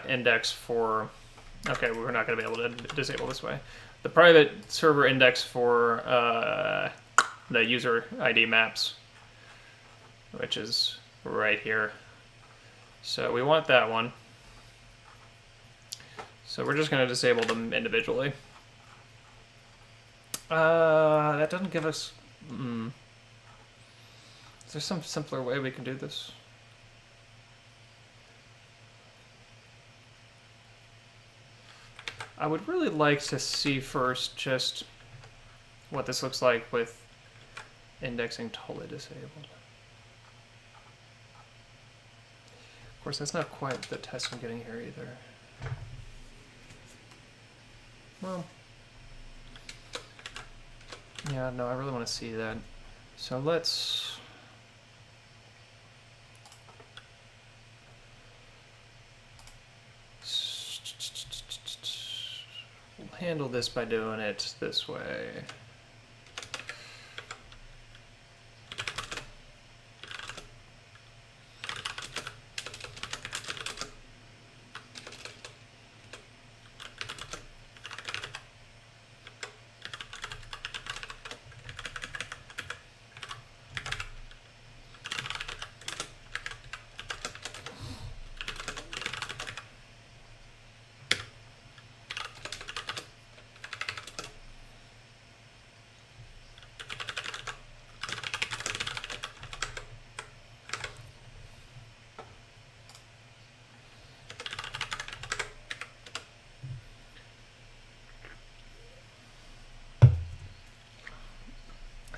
index for... Okay, we're not going to be able to disable this way. The private server index for the user ID maps, which is right here. So we want that one. So we're just going to disable them individually. That doesn't give us... Is there some simpler way we can do this? I would really like to see first just what this looks like with indexing totally disabled. Of course, that's not quite the test I'm getting here either. Well, yeah, no, I really want to see that. So let's... We'll handle this by doing it this way.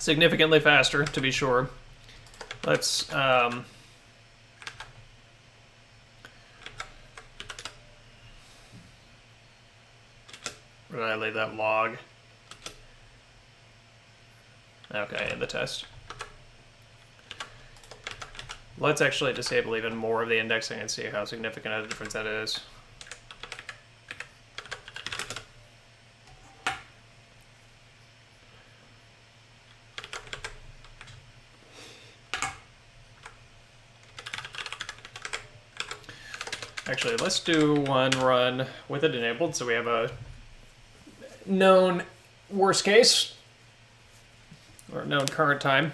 significantly faster, to be sure. Let's where did I leave that log? Okay, in the test. Let's actually disable even more of the indexing and see how significant a difference that is. Actually, let's do one run with it enabled so we have a known worst case, or known current time.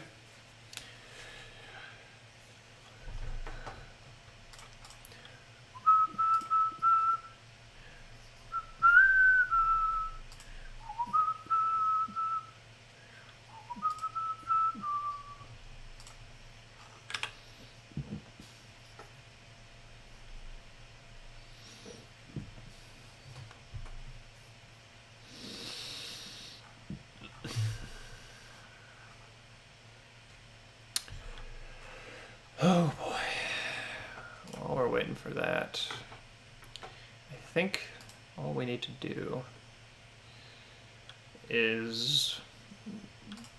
Oh boy. While we're waiting for that, I think all we need to do is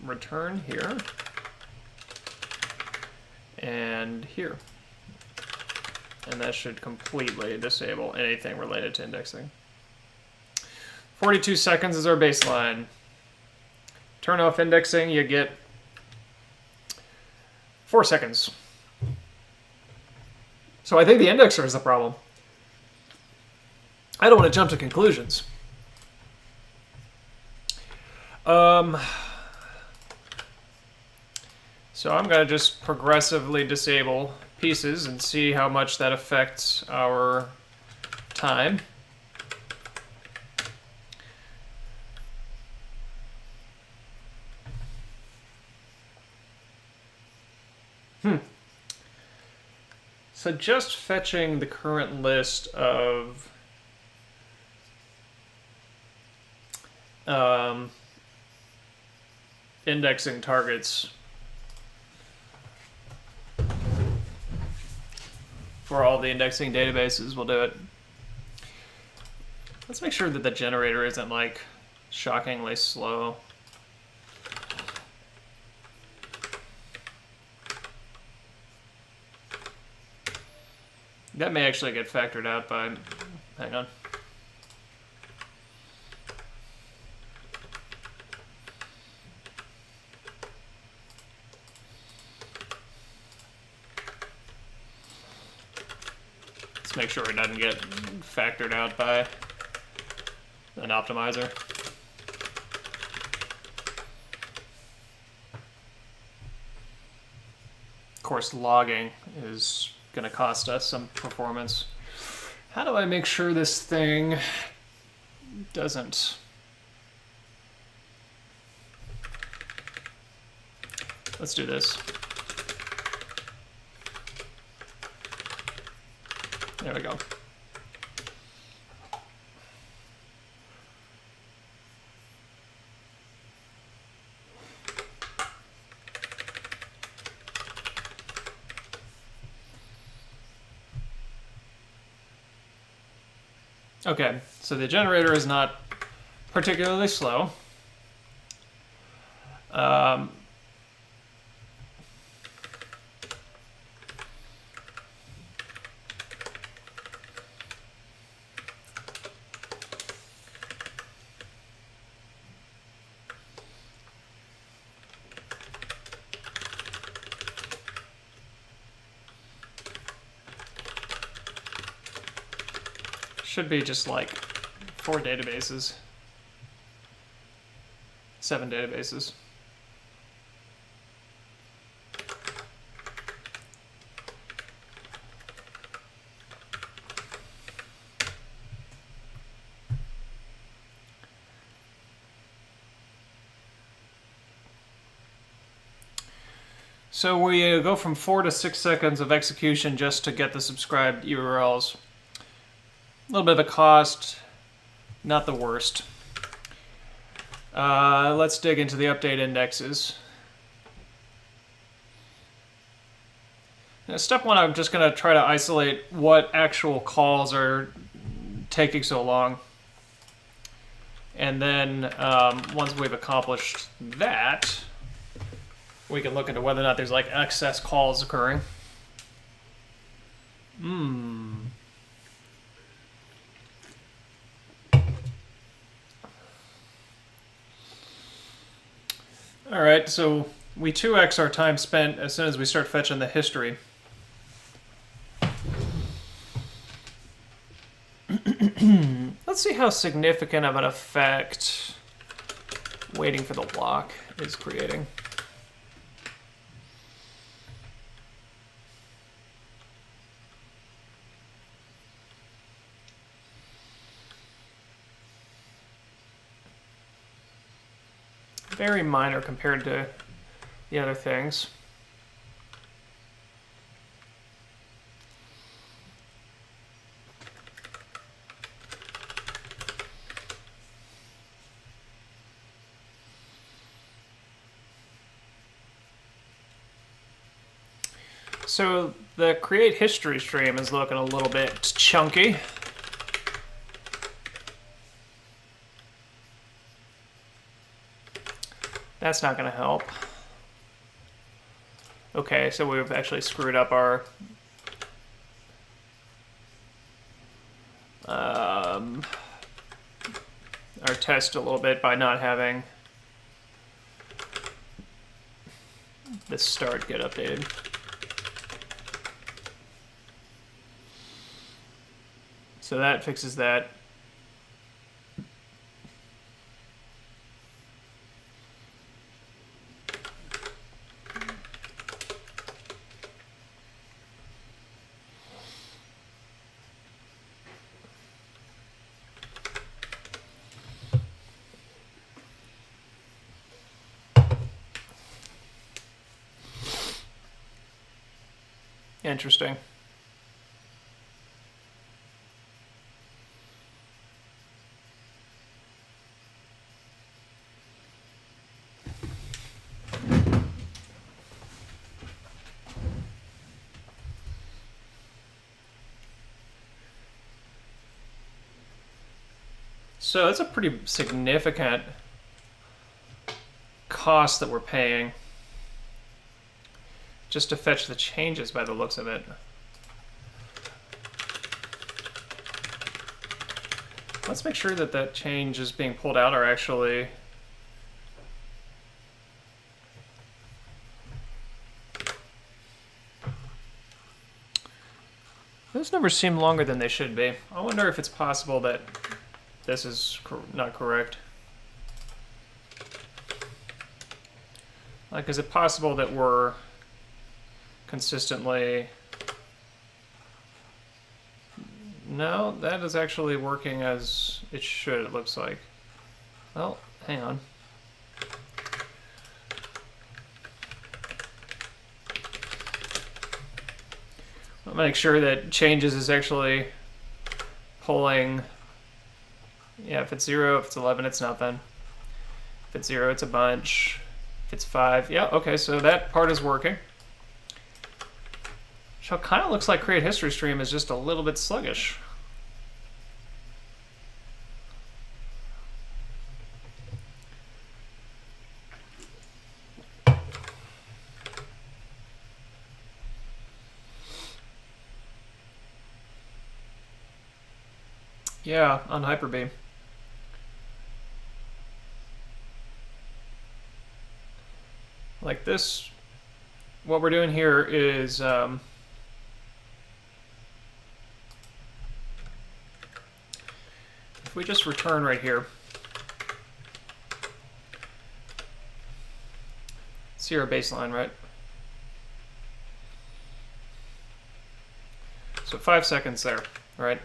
return here and here. And that should completely disable anything related to indexing. 42 seconds is our baseline. Turn off indexing, you get 4 seconds. So I think the indexer is the problem. I don't want to jump to conclusions. So I'm going to just progressively disable pieces and see how much that affects our time. So just fetching the current list of indexing targets for all the indexing databases will do it. Let's make sure that the generator isn't like shockingly slow. That may actually get factored out by, hang on. Let's make sure it doesn't get factored out by an optimizer. Of course, logging is going to cost us some performance. How do I make sure this thing doesn't? Let's do this. There we go. Okay, so the generator is not particularly slow. Should be just like 4 databases. 7 databases. So we go from 4 to 6 seconds of execution just to get the subscribed URLs. A little bit of a cost, not the worst. Let's dig into the update indexes. Now, step one, I'm just going to try to isolate what actual calls are taking so long. And then once we've accomplished that, we can look into whether or not there's like excess calls occurring. All right, so we 2x our time spent as soon as we start fetching the history. Let's see how significant of an effect waiting for the lock is creating. Very minor compared to the other things. So the create history stream is looking a little bit chunky. That's not going to help. Okay, so we've actually screwed up our test a little bit by not having the start get updated. So that fixes that. Interesting. So it's a pretty significant cost that we're paying just to fetch the changes by the looks of it. Let's make sure that that changes being pulled out are actually those numbers seem longer than they should be. I wonder if it's possible that this is not correct. Like, is it possible that we're consistently... No, that is actually working as it should, it looks like. Well, hang on. I'll make sure that changes is actually pulling... Yeah, if it's 0, if it's 11, it's nothing. If it's 0, it's a bunch. If it's 5, yeah, okay, so that part is working. So it kind of looks like Create History Stream is just a little bit sluggish. Yeah, on Hyper-B. Like this, what we're doing here is if we just return right here, see our baseline, right? So 5 seconds there, right?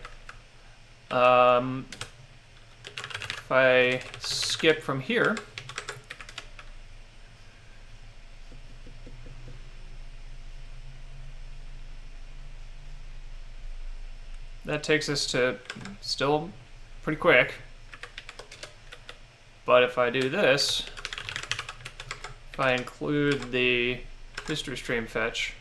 If I skip from here, that takes us to still pretty quick. But if I do this, if I include the history stream fetch,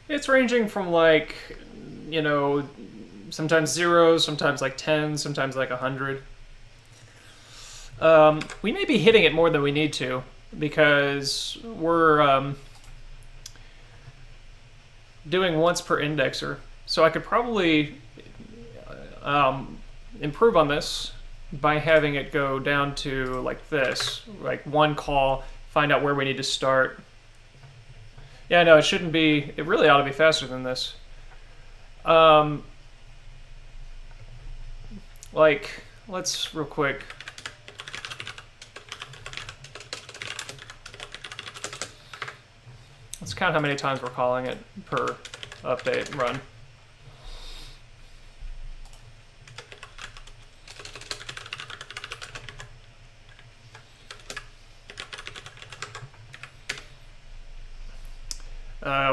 It's ranging from like, you know, sometimes zeros, sometimes like 10, sometimes like 100. We may be hitting it more than we need to because we're doing once per indexer. So I could probably improve on this by having it go down to like this, like one call, find out where we need to start. Yeah, no, it shouldn't be. It really ought to be faster than this. Like, let's real quick. Let's count how many times we're calling it per update run.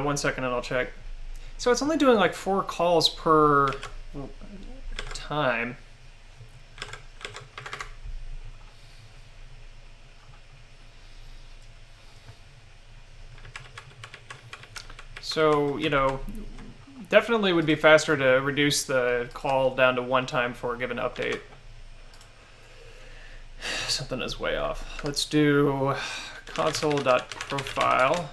One second and I'll check. So it's only doing like 4 calls per time. So, you know, definitely would be faster to reduce the call down to 1 time for a given update. Something is way off. Let's do console.profile.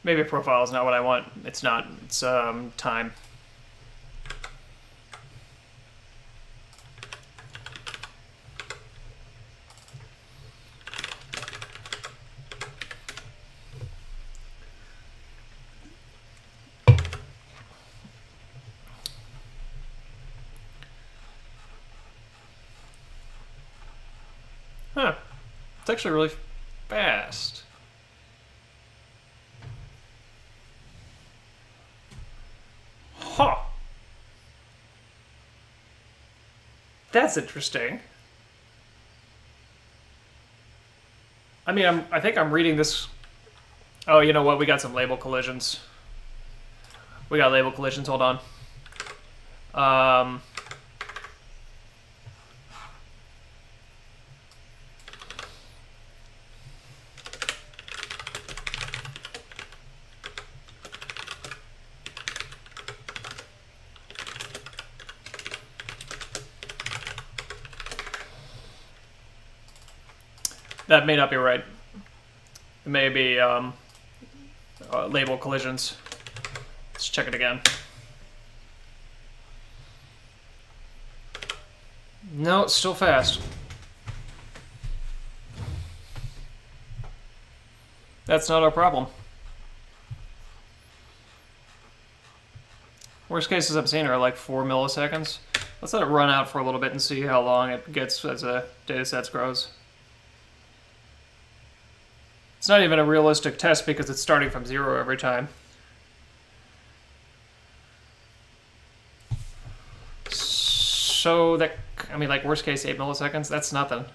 Maybe profile is not what I want. It's not. It's time. Huh. It's actually really fast. Huh. That's interesting. I mean, I think I'm reading this. Oh, you know what? We got some label collisions. We got label collisions. Hold on. That may not be right. It may be label collisions. Let's check it again. No, it's still fast. That's not our problem. Worst cases I've seen are like 4 milliseconds. Let's let it run out for a little bit and see how long it gets as the dataset grows. It's not even a realistic test because it's starting from 0 every time. So that, I mean, like worst case 8 milliseconds, that's nothing.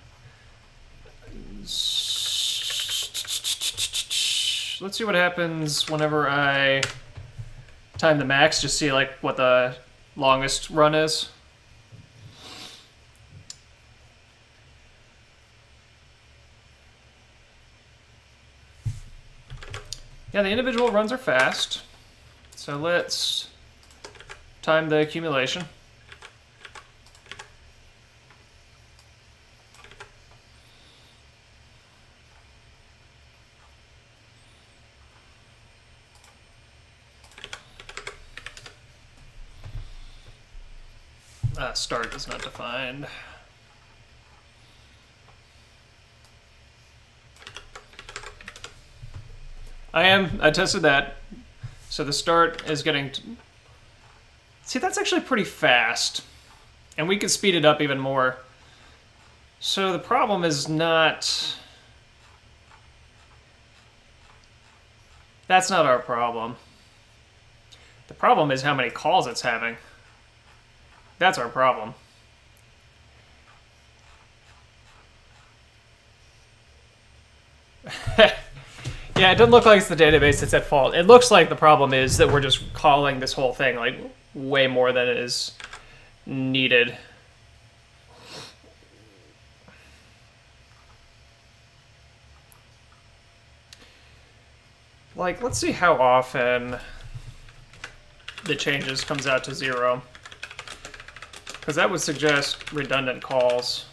Let's see what happens whenever I time the max, just see like what the longest run is. Yeah, the individual runs are fast. So let's time the accumulation. Start is not defined. I tested that. So the start is getting... See, that's actually pretty fast. And we could speed it up even more. So the problem is not... That's not our problem. The problem is how many calls it's having. That's our problem. Yeah, it doesn't look like it's the database that's at fault. It looks like the problem is that we're just calling this whole thing like way more than it is needed. Like, let's see how often the changes comes out to 0. Because that would suggest redundant calls.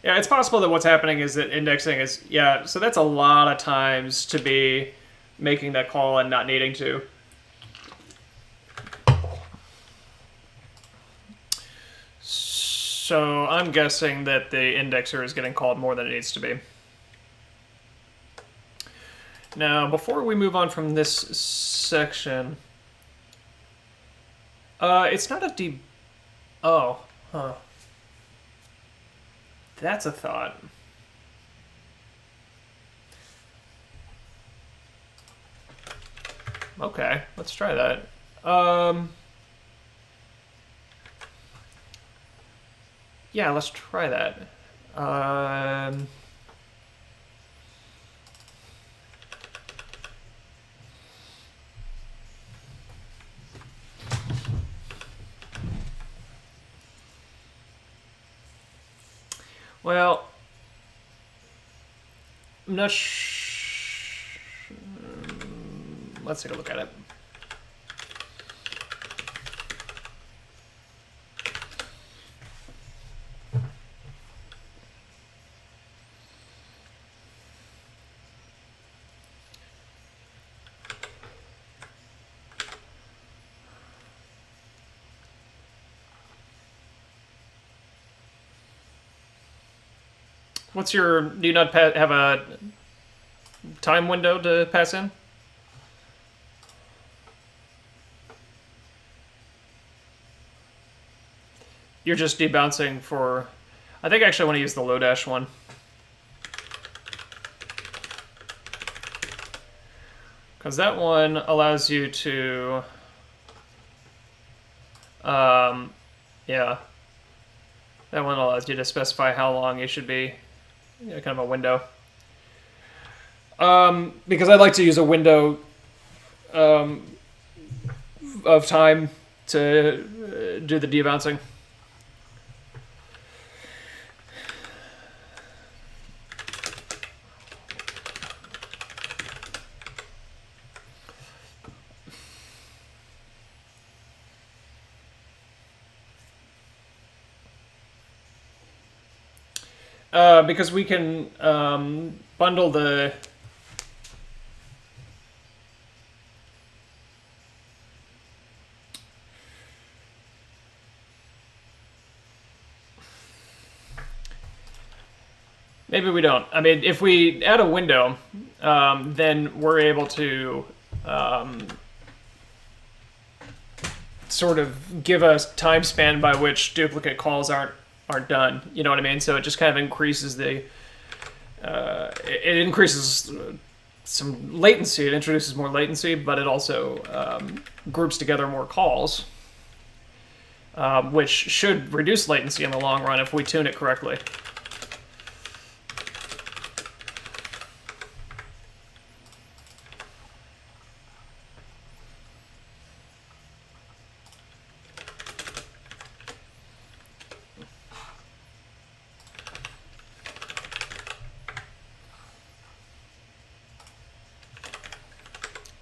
Yeah, it's possible that what's happening is that indexing is... Yeah, so that's a lot of times to be making that call and not needing to. So I'm guessing that the indexer is getting called more than it needs to be. Now, before we move on from this section, it's not a Oh, huh. That's a thought. Okay, let's try that. Yeah, let's try that. Well, I'm not let's take a look at it. What's your... Do you not have a time window to pass in? You're just debouncing for... I think I actually want to use the Lodash one. Because that one allows you to... yeah. That one allows you to specify how long you should be... kind of a window. Because I'd like to use a window of time to do the debouncing. Because we can bundle the... Maybe we don't. I mean, if we add a window, then we're able to sort of give a time span by which duplicate calls aren't done. You know what I mean? So it just kind of increases the... it increases some latency. It introduces more latency, but it also groups together more calls, which should reduce latency in the long run if we tune it correctly.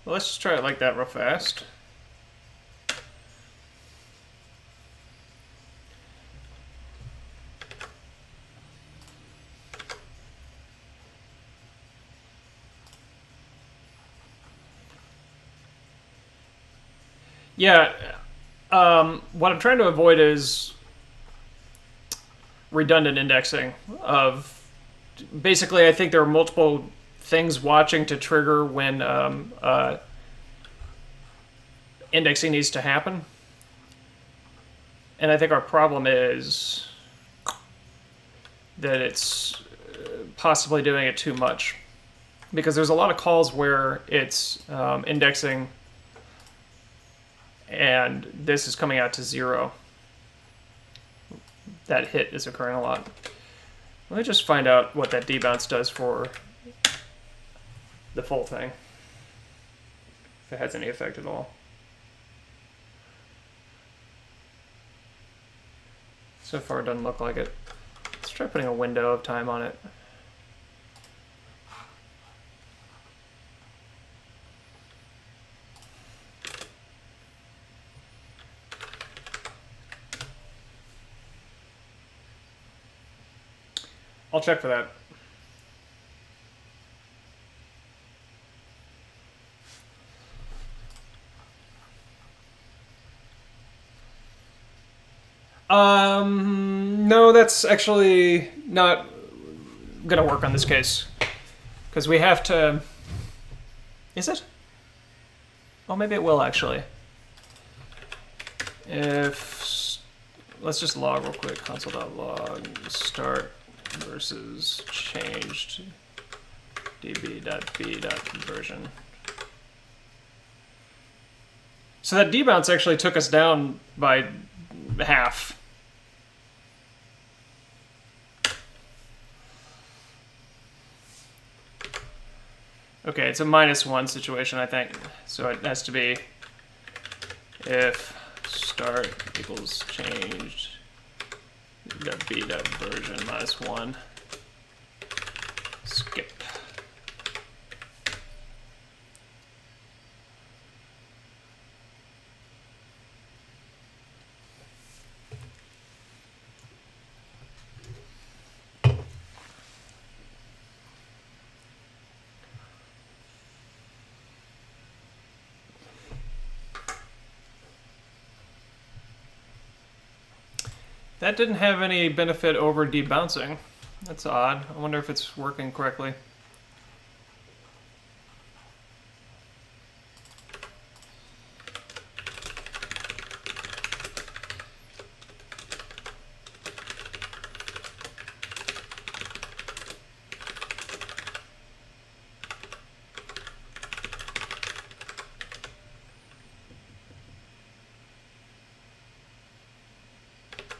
Well, let's just try it like that real fast. Yeah, what I'm trying to avoid is redundant indexing of basically I think there are multiple things watching to trigger when indexing needs to happen. And I think our problem is that it's possibly doing it too much. Because there's a lot of calls where it's indexing and this is coming out to 0. That hit is occurring a lot. Let me just find out what that debounce does for the full thing. If it has any effect at all. So far it doesn't look like it. Let's try putting a window of time on it. I'll check for that. No, that's actually not gonna work on this case. Because we have to... Is it? Oh, maybe it will actually. If... Let's just log real quick. Console.log start versus changed db.b.version. So that debounce actually took us down by half. Okay, it's a -1 situation, I think. So it has to be if start equals changed .b.version -1. Skip. That didn't have any benefit over debouncing. That's odd. I wonder if it's working correctly.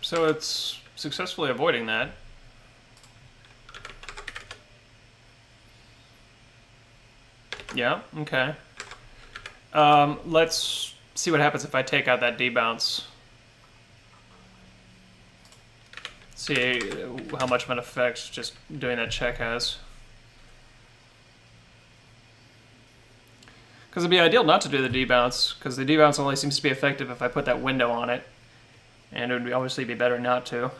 So it's successfully avoiding that. Yeah, okay. Let's see what happens if I take out that debounce. See how much of an effect just doing that check has. Because it'd be ideal not to do the debounce, because the debounce only seems to be effective if I put that window on it. And it would obviously be better not to,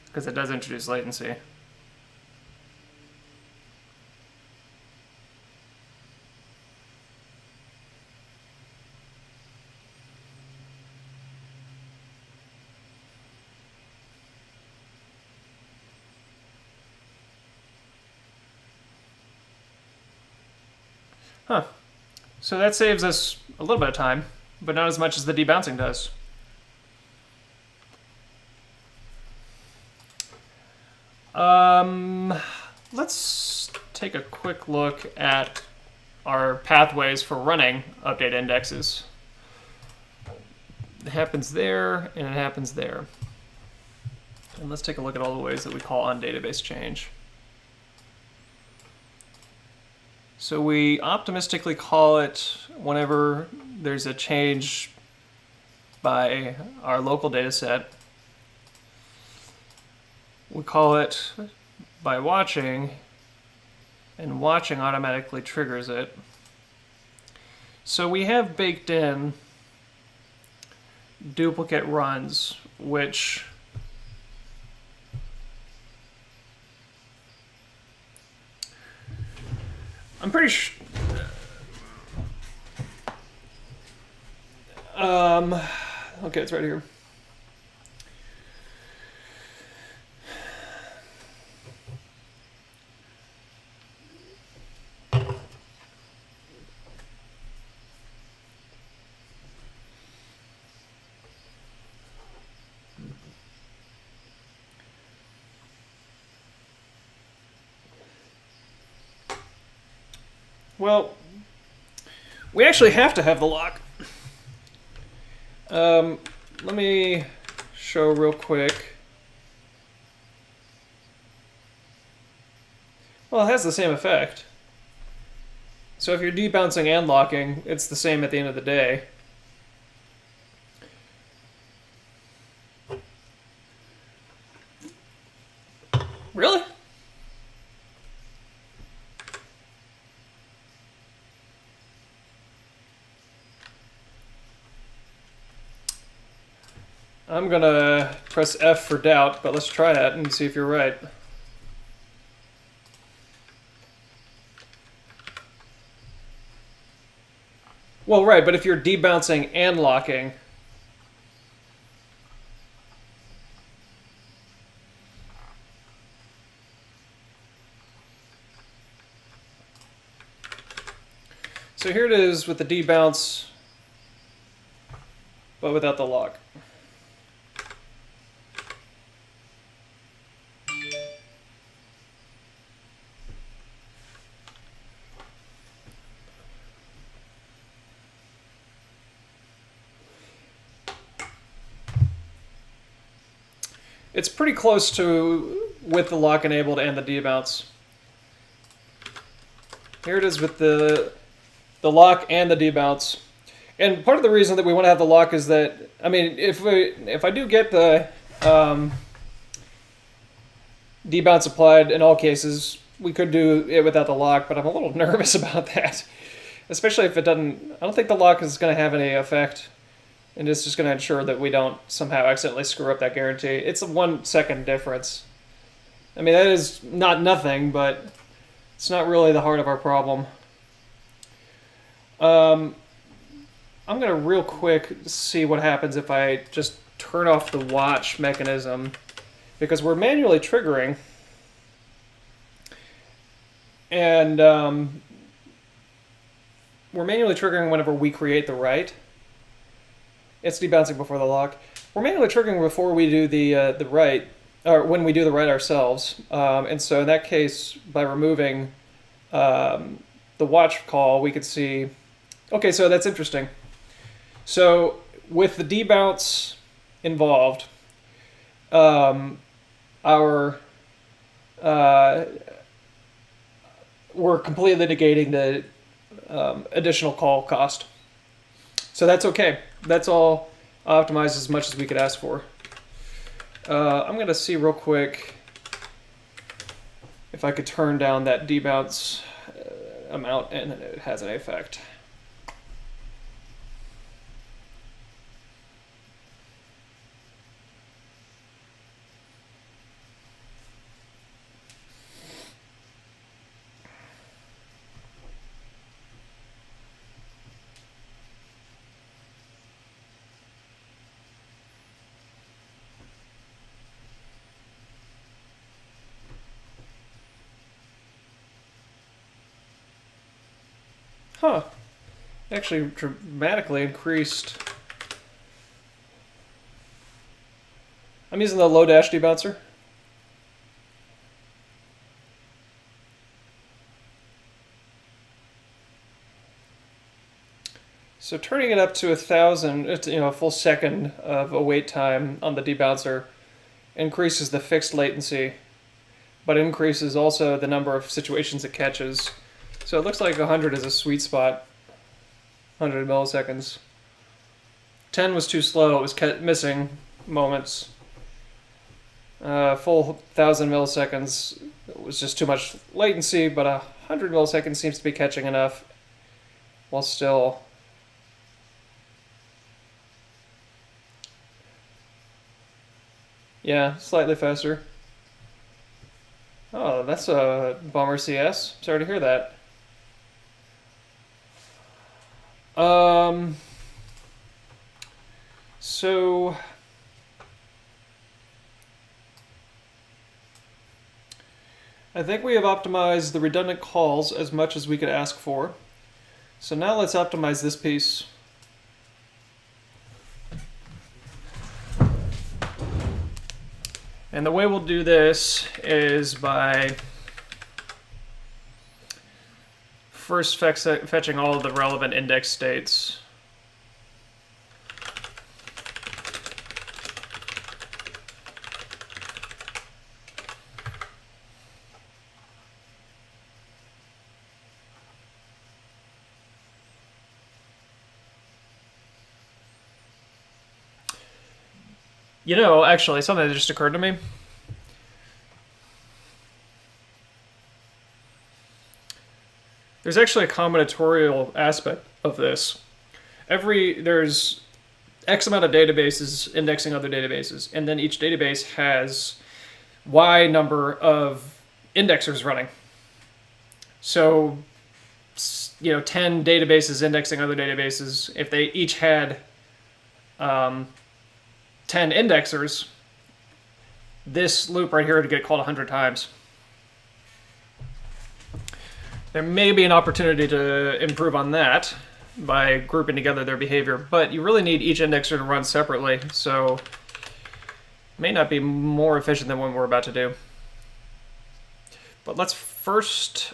because it does introduce latency. Huh. So that saves us a little bit of time, but not as much as the debouncing does. Let's take a quick look at our pathways for running update indexes. It happens there, and it happens there. And let's take a look at all the ways that we call on database change. So we optimistically call it whenever there's a change by our local data set. We call it by watching, and watching automatically triggers it. So we have baked in duplicate runs, which I'm pretty sure. Okay, it's right here. Well, we actually have to have the lock. Let me show real quick. Well, it has the same effect. So if you're debouncing and locking, it's the same at the end of the day. Really? I'm gonna press F for doubt, but let's try that and see if you're right. Well, right, but if you're debouncing and locking, so here it is with the debounce, but without the lock. It's pretty close to with the lock enabled and the debounce. Here it is with the lock and the debounce. And part of the reason that we want to have the lock is that, I mean, if I do get the debounce applied in all cases, we could do it without the lock, but I'm a little nervous about that. Especially if it doesn't, I don't think the lock is going to have any effect. And it's just going to ensure that we don't somehow accidentally screw up that guarantee. It's a 1 second difference. I mean, that is not nothing, but it's not really the heart of our problem. I'm going to real quick see what happens if I just turn off the watch mechanism, because we're manually triggering. And we're manually triggering whenever we create the write. It's debouncing before the lock. We're manually triggering before we do the write, or when we do the write ourselves. And so in that case, by removing the watch call, we could see. Okay, so that's interesting. So with the debounce involved, we're completely negating the additional call cost. So that's okay. That's all optimized as much as we could ask for. I'm going to see real quick if I could turn down that debounce amount and it has any effect. Huh. Actually dramatically increased. I'm using the low dash debouncer. So turning it up to 1,000, a full second of a wait time on the debouncer increases the fixed latency, but increases also the number of situations it catches. So it looks like 100 is a sweet spot. 100 milliseconds. 10 was too slow. It was missing moments. Full 1,000 milliseconds was just too much latency, but 100 milliseconds seems to be catching enough while still Yeah, slightly faster. Oh, that's a bummer, CS. Sorry to hear that. Um, so I think we have optimized the redundant calls as much as we could ask for. So now let's optimize this piece. And the way we'll do this is by first fetching all of the relevant index states. You know, actually, something that just occurred to me. There's actually a combinatorial aspect of this. There's X amount of databases indexing other databases, and then each database has Y number of indexers running. So, 10 databases indexing other databases, if they each had 10 indexers, this loop right here would get called 100 times. There may be an opportunity to improve on that by grouping together their behavior, but you really need each indexer to run separately, so it may not be more efficient than what we're about to do. But let's first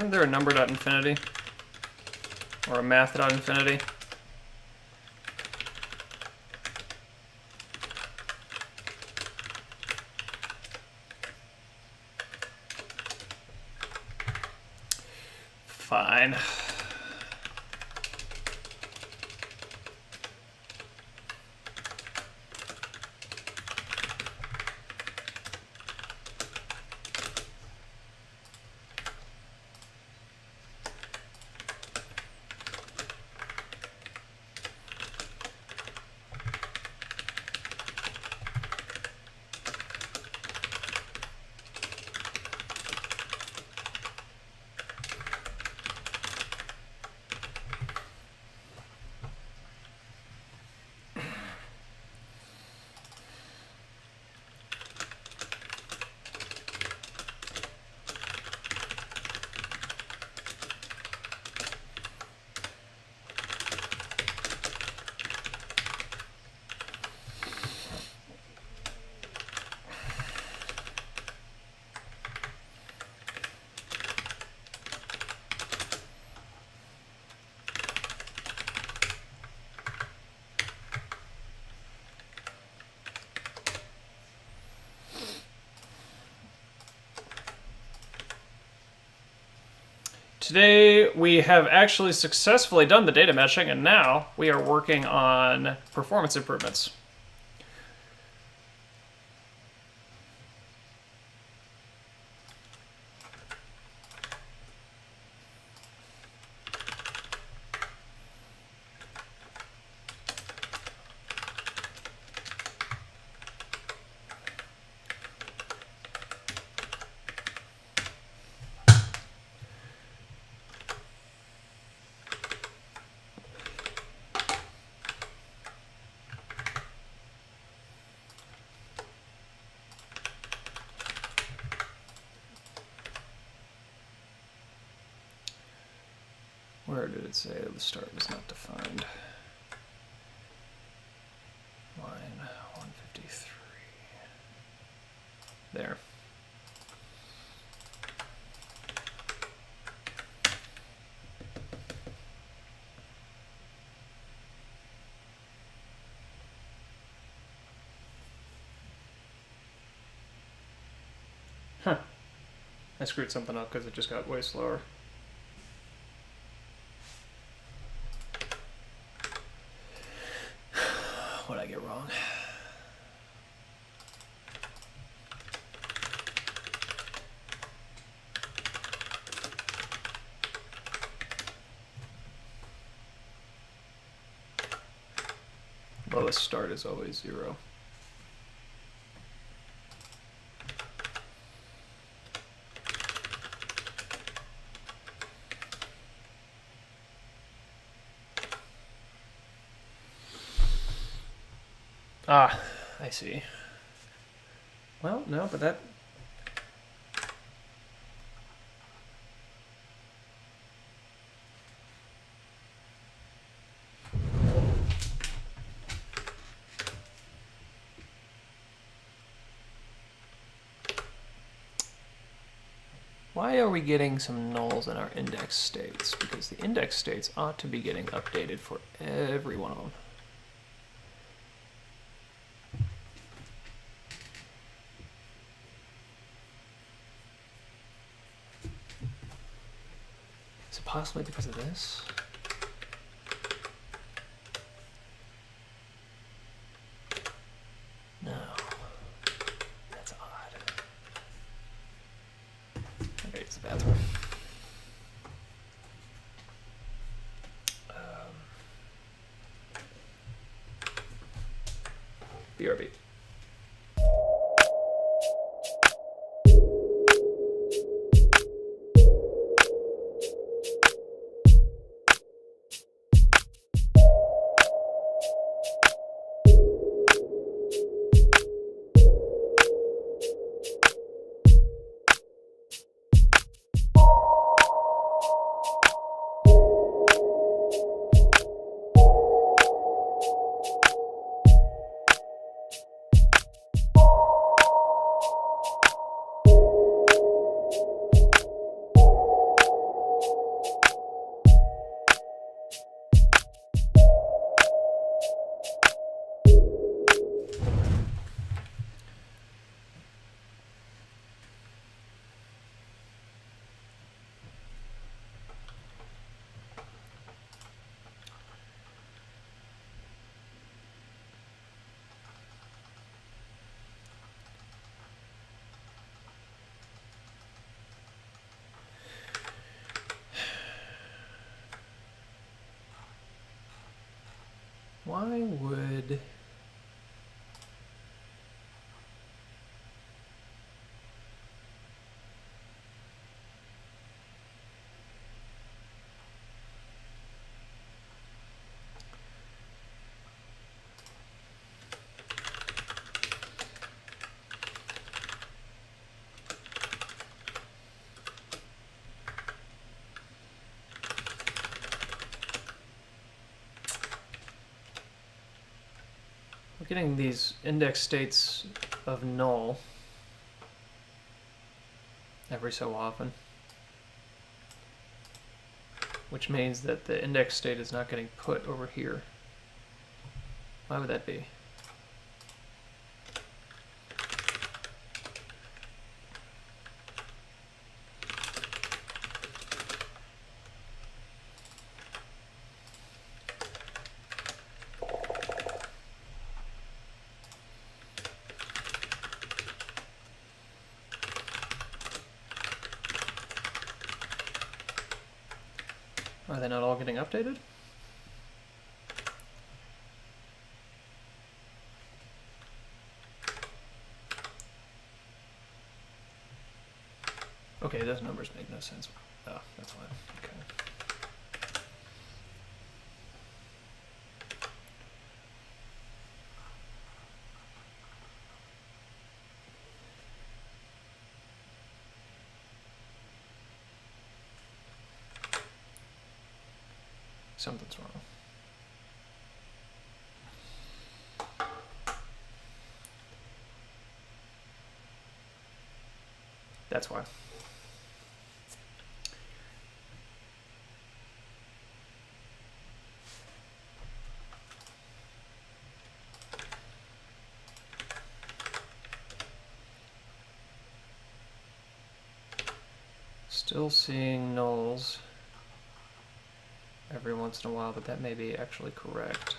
isn't there a number.infinity? Or a math.infinity? Fine. Today we have actually successfully done the data meshing, and now we are working on performance improvements. did it say the start was not defined? Line 153. There. Huh. I screwed something up because it just got way slower. What'd I get wrong? Lowest start is always 0. Ah, I see. Well, no, but that... Why are we getting some nulls in our index states? Because the index states ought to be getting updated for every one of them. Is it possibly because of this? No. That's odd. I gotta use the bathroom. BRB. Why would... We're getting these index states of null every so often, which means that the index state is not getting put over here. Why would that be? Are they not all getting updated? Okay, those numbers make no sense. Oh, that's fine. Okay. Something's wrong. That's why. Still seeing nulls every once in a while, but that may be actually correct.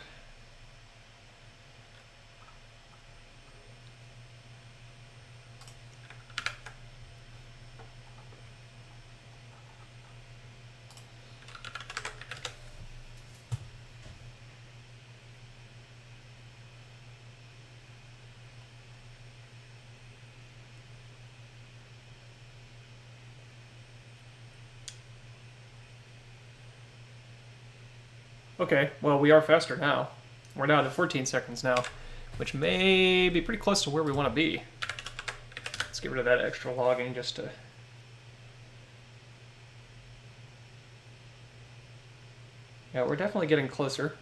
Okay, well, we are faster now. We're down to 14 seconds now, which may be pretty close to where we want to be. Let's get rid of that extra logging just to... Yeah, we're definitely getting closer.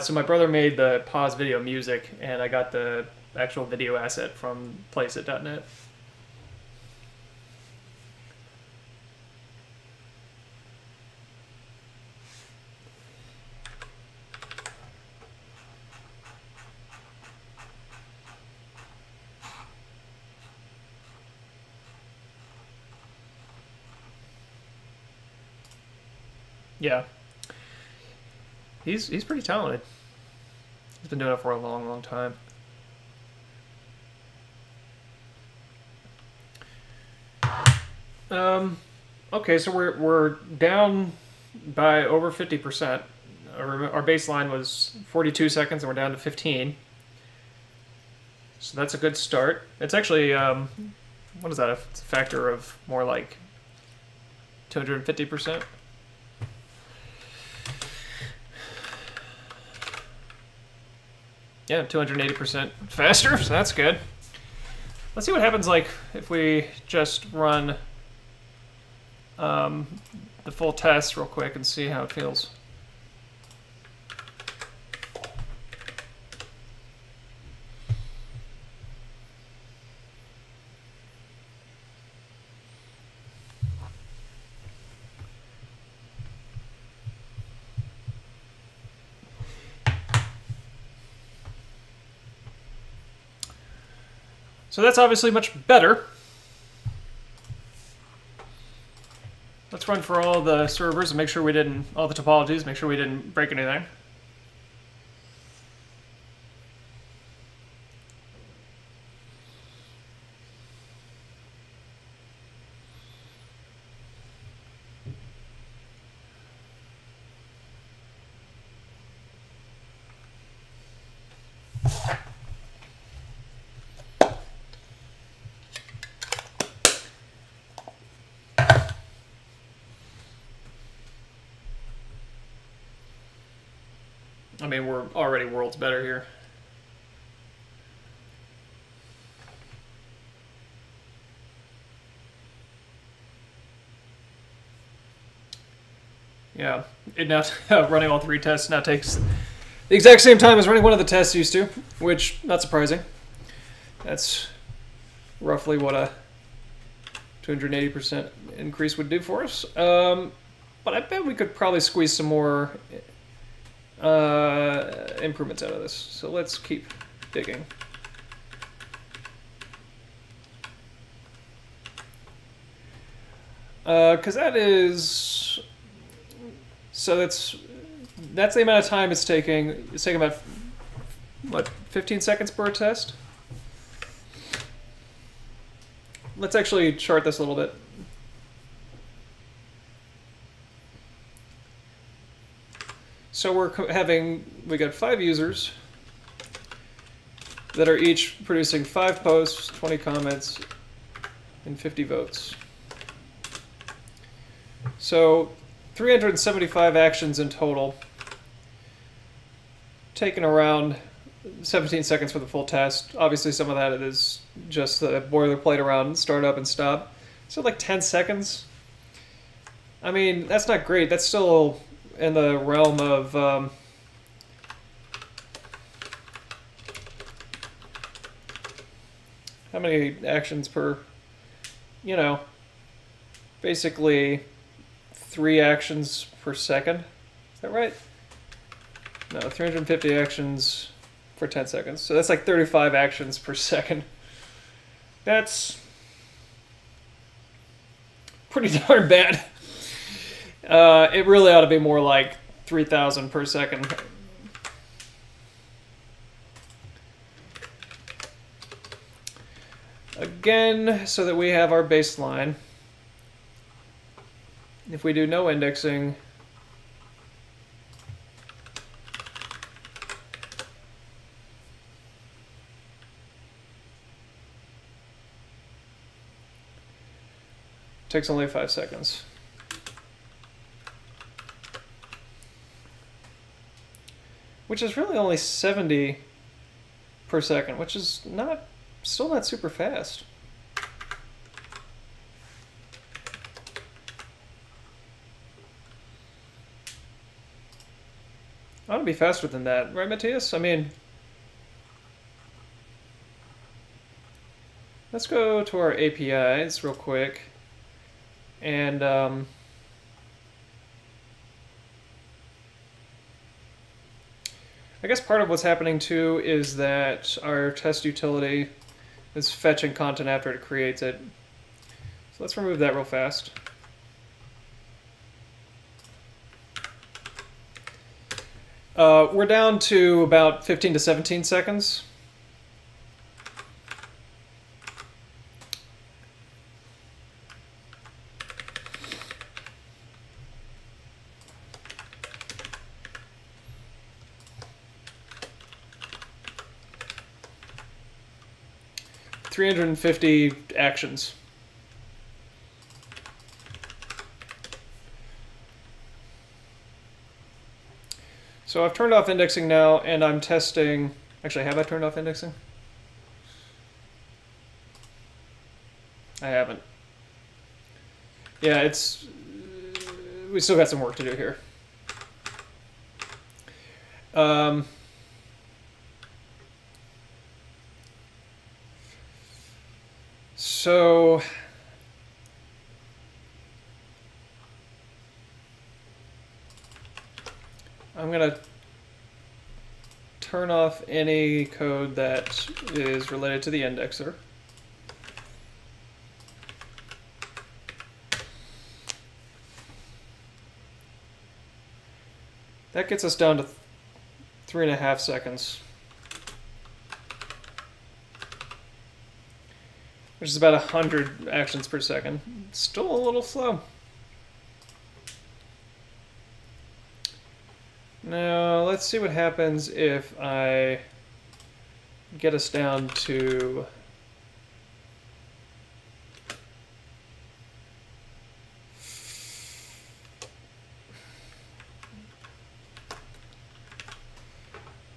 So my brother made the pause video music, and I got the actual video asset from placeit.net. Yeah. He's pretty talented. He's been doing it for a long, long time. Okay, so we're down by over 50%. Our baseline was 42 seconds, and we're down to 15. So that's a good start. It's actually, what is that? It's a factor of more like 250%. Yeah, 280% faster, so that's good. Let's see what happens like if we just run the full test real quick and see how it feels. So that's obviously much better. Let's run for all the servers and make sure we didn't, all the topologies, make sure we didn't break anything. I mean, we're already worlds better here. Yeah, it now running all three tests now takes the exact same time as running one of the tests used to, which, not surprising. That's roughly what a 280% increase would do for us. But I bet we could probably squeeze some more improvements out of this. So let's keep digging. Because that is... So that's the amount of time it's taking. It's taking about, what, 15 seconds per test? Let's actually chart this a little bit. So we got 5 users that are each producing 5 posts, 20 comments, and 50 votes. So 375 actions in total, taking around 17 seconds for the full test. Obviously, some of that is just the boilerplate around startup and stop. So like 10 seconds. I mean, that's not great. That's still in the realm of how many actions per, you know, basically 3 actions per second. Is that right? No, 350 actions for 10 seconds. So that's like 35 actions per second. That's pretty darn bad. It really ought to be more like 3,000 per second. Again, so that we have our baseline. If we do no indexing, takes only 5 seconds. Which is really only 70 per second, which is still not super fast. I want to be faster than that, right, Matthias? I mean, let's go to our APIs real quick. And I guess part of what's happening too is that our test utility is fetching content after it creates it. So let's remove that real fast. We're down to about 15 to 17 seconds. $350 actions. So I've turned off indexing now, and I'm testing. Actually, have I turned off indexing? I haven't. Yeah, we still got some work to do here. So I'm going to turn off any code that is related to the indexer. That gets us down to 3.5 seconds. Which is about 100 actions per second. Still a little slow. Now, let's see what happens if I get us down to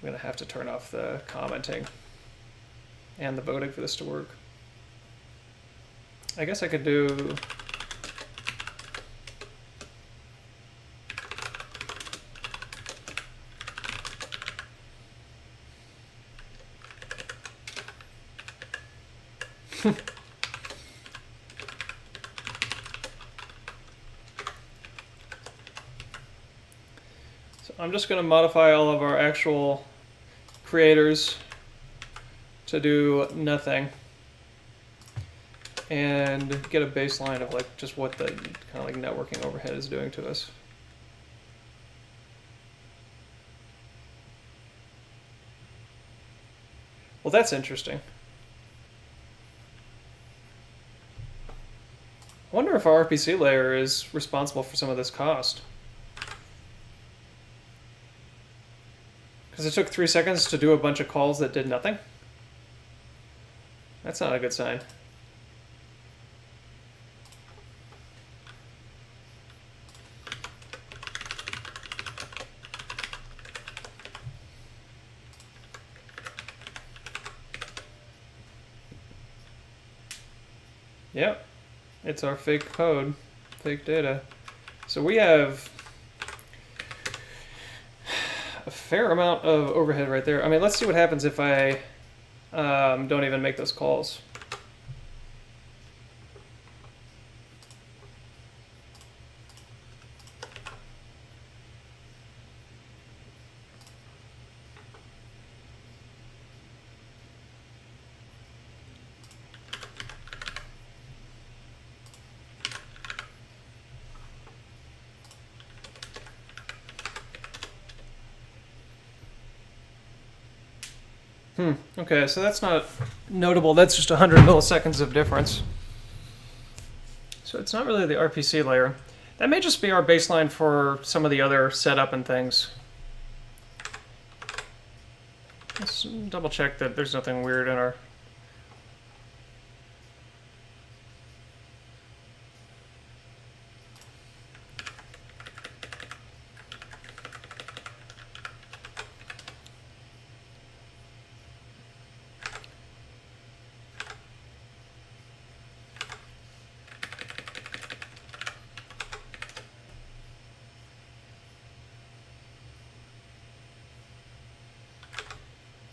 I'm going to have to turn off the commenting and the voting for this to work. I guess I could do So I'm just going to modify all of our actual creators to do nothing and get a baseline of like just what the kind of like networking overhead is doing to us. Well, that's interesting. I wonder if our RPC layer is responsible for some of this cost. Because it took 3 seconds to do a bunch of calls that did nothing. That's not a good sign. Yep, it's our fake code, fake data. So we have a fair amount of overhead right there. I mean, let's see what happens if I don't even make those calls. Okay, so that's not notable. That's just 100 milliseconds of difference. So it's not really the RPC layer. That may just be our baseline for some of the other setup and things. Let's double check that there's nothing weird in our...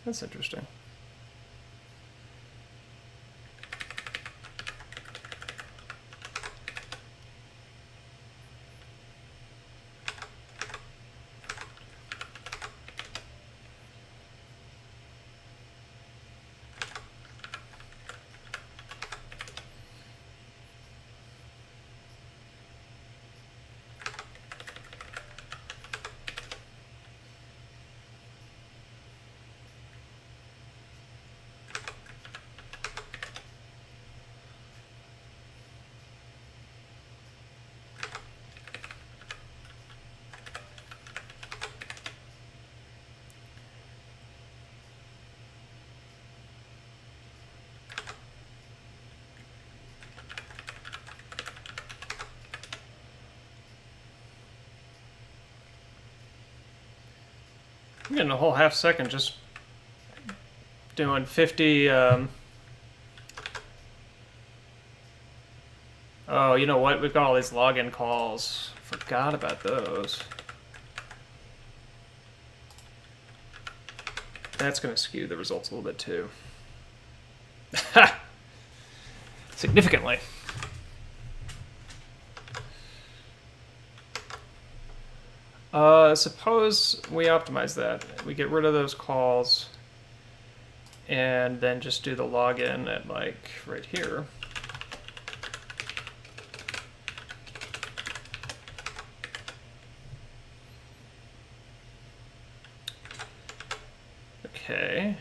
That's interesting. I'm getting a whole half second just doing 50. Oh, you know what? We've got all these login calls. Forgot about those. That's going to skew the results a little bit too. Significantly. Suppose we optimize that. We get rid of those calls and then just do the login at like right here. Okay.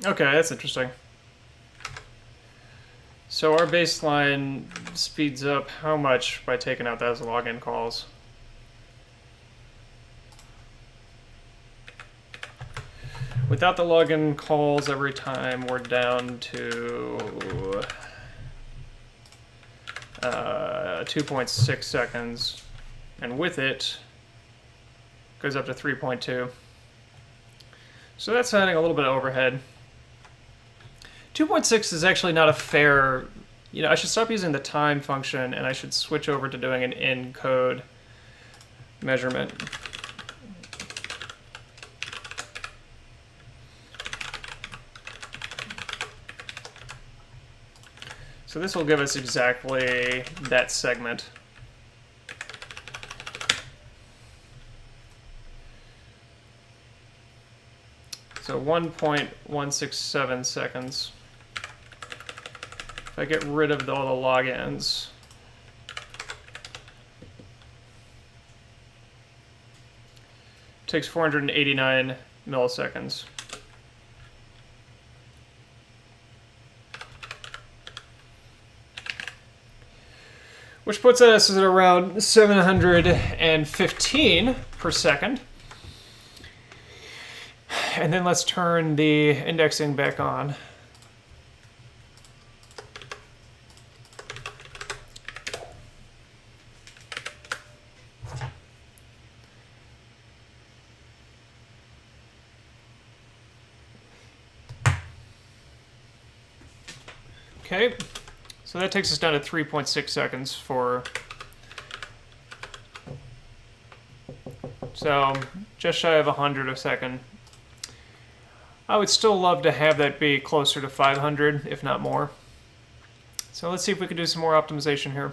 Okay, that's interesting. So our baseline speeds up how much by taking out those login calls? Without the login calls every time, we're down to 2.6 seconds. And with it, goes up to 3.2. So that's adding a little bit of overhead. 2.6 is actually not a fair... You know, I should stop using the time function and I should switch over to doing an in-code measurement. So this will give us exactly that segment. So 1.167 seconds. If I get rid of all the logins, it takes 489 milliseconds. Which puts us at around 715 per second. And then let's turn the indexing back on. Okay, so that takes us down to 3.6 seconds for... So, just shy of 100 a second. I would still love to have that be closer to 500, if not more. So let's see if we can do some more optimization here.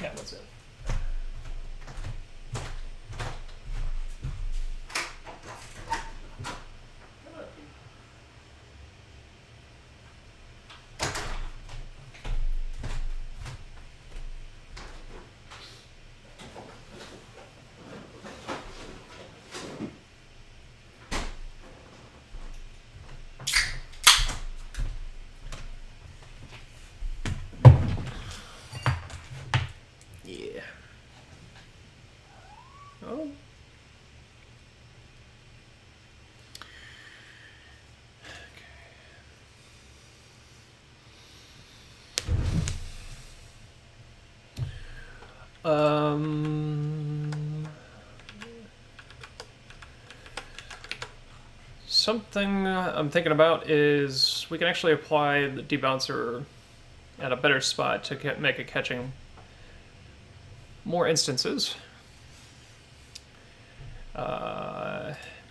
Yeah, that's it. Yeah. Oh. Something I'm thinking about is we can actually apply the debouncer at a better spot to make it catching more instances.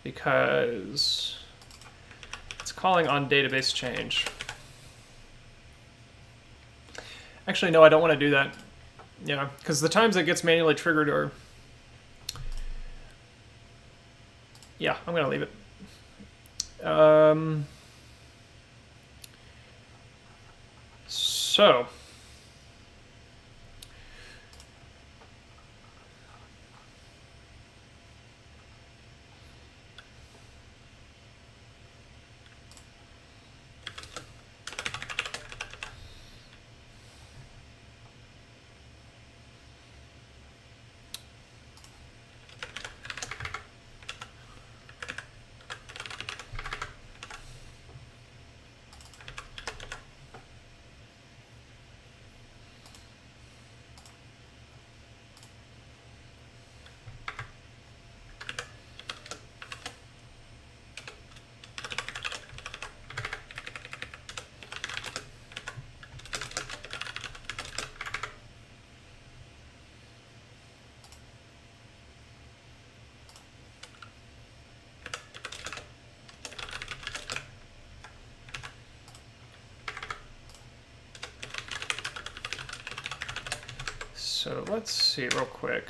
Because it's calling on database change. Actually, no, I don't want to do that. Yeah, because the times it gets manually triggered are... Yeah, I'm going to leave it. So... So let's see real quick.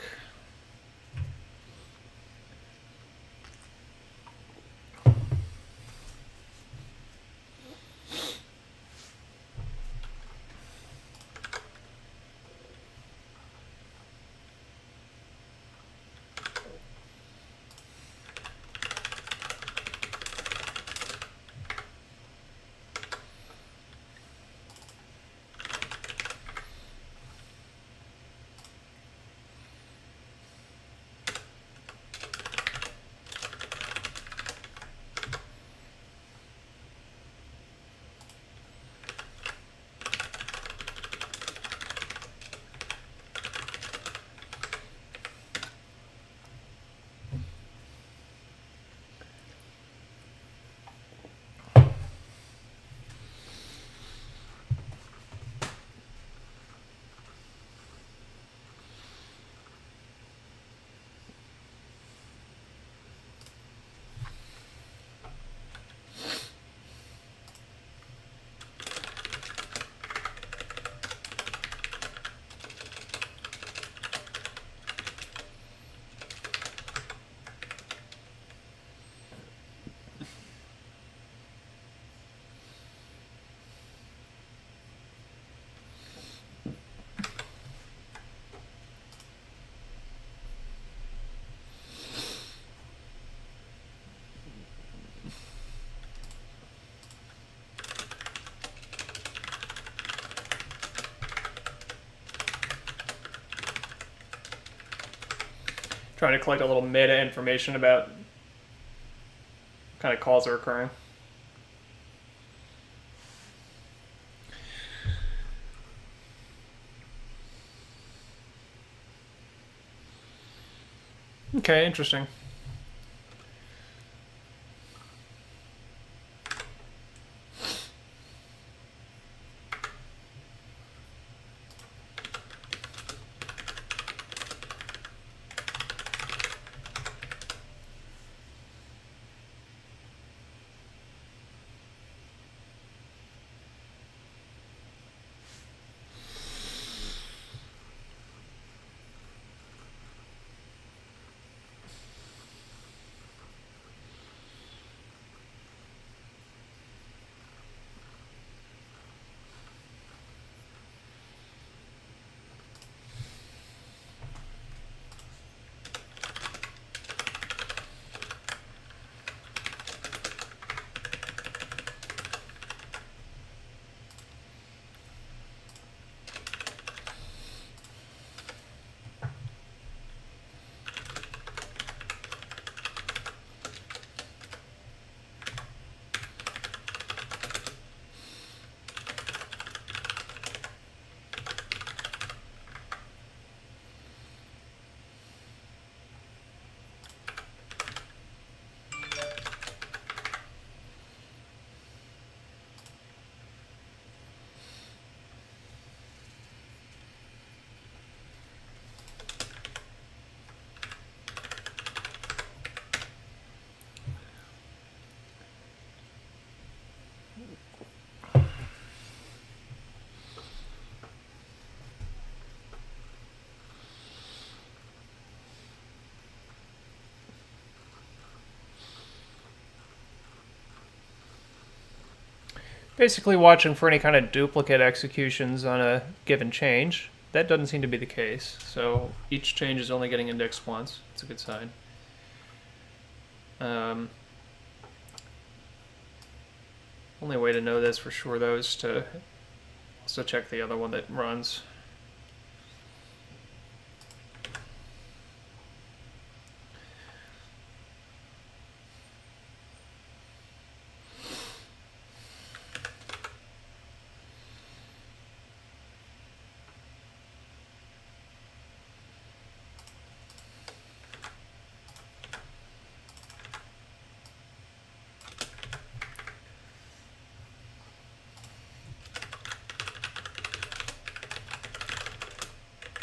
trying to collect a little meta information about what kind of calls are occurring. Okay, interesting. Basically watching for any kind of duplicate executions on a given change. That doesn't seem to be the case. So each change is only getting indexed once. It's a good sign. Only way to know this for sure, though, is to also check the other one that runs.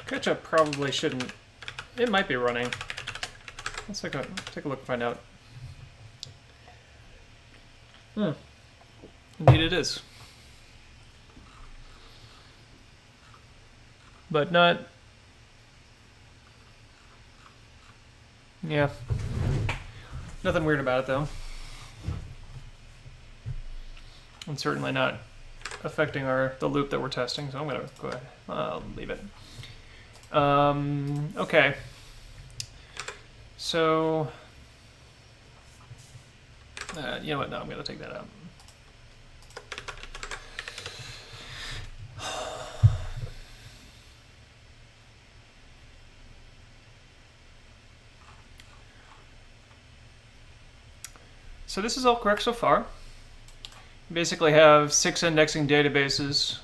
Ketchup probably shouldn't. It might be running. Let's take a look and find out. Indeed it is. But not. Yeah. Nothing weird about it, though. And certainly not affecting the loop that we're testing, so I'm going to go ahead. I'll leave it. Okay. So, you know what? No, I'm going to take that out. So this is all correct so far. You basically have 6 indexing databases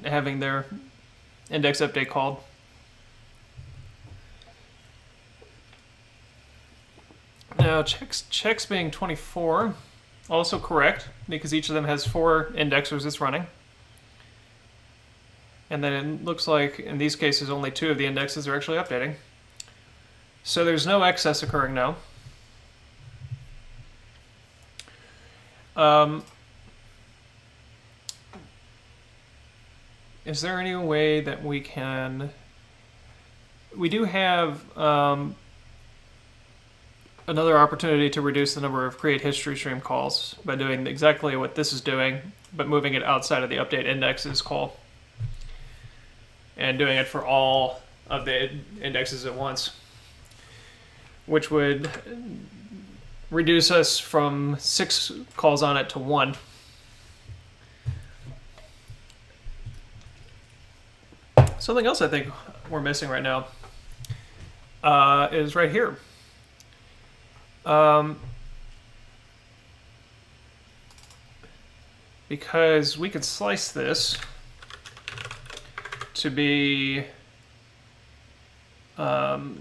having their index update called. Now checks being 24, also correct, because each of them has 4 indexers it's running. And then it looks like in these cases only 2 of the indexes are actually updating. So there's no excess occurring now. Is there any way that we can... We do have another opportunity to reduce the number of create history stream calls by doing exactly what this is doing, but moving it outside of the update indexes call. And doing it for all of the indexes at once. Which would reduce us from 6 calls on it to 1. Something else I think we're missing right now is right here. Because we could slice this to be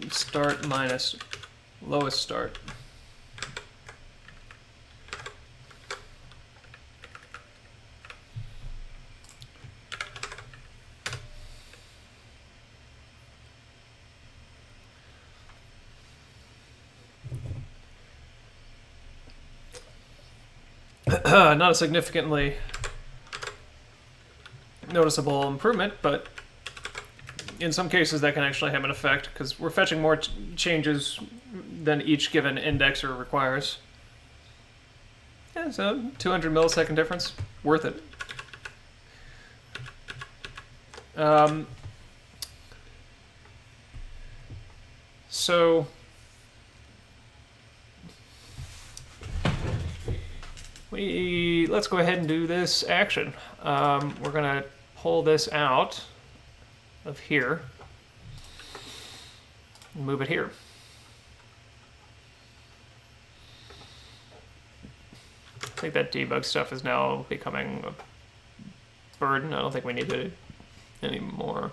start minus lowest start. Not a significantly noticeable improvement, but in some cases that can actually have an effect because we're fetching more changes than each given indexer requires. Yeah, so 200 millisecond difference, worth it. So let's go ahead and do this action. We're gonna pull this out of here and move it here. I think that debug stuff is now becoming a burden. I don't think we need it anymore.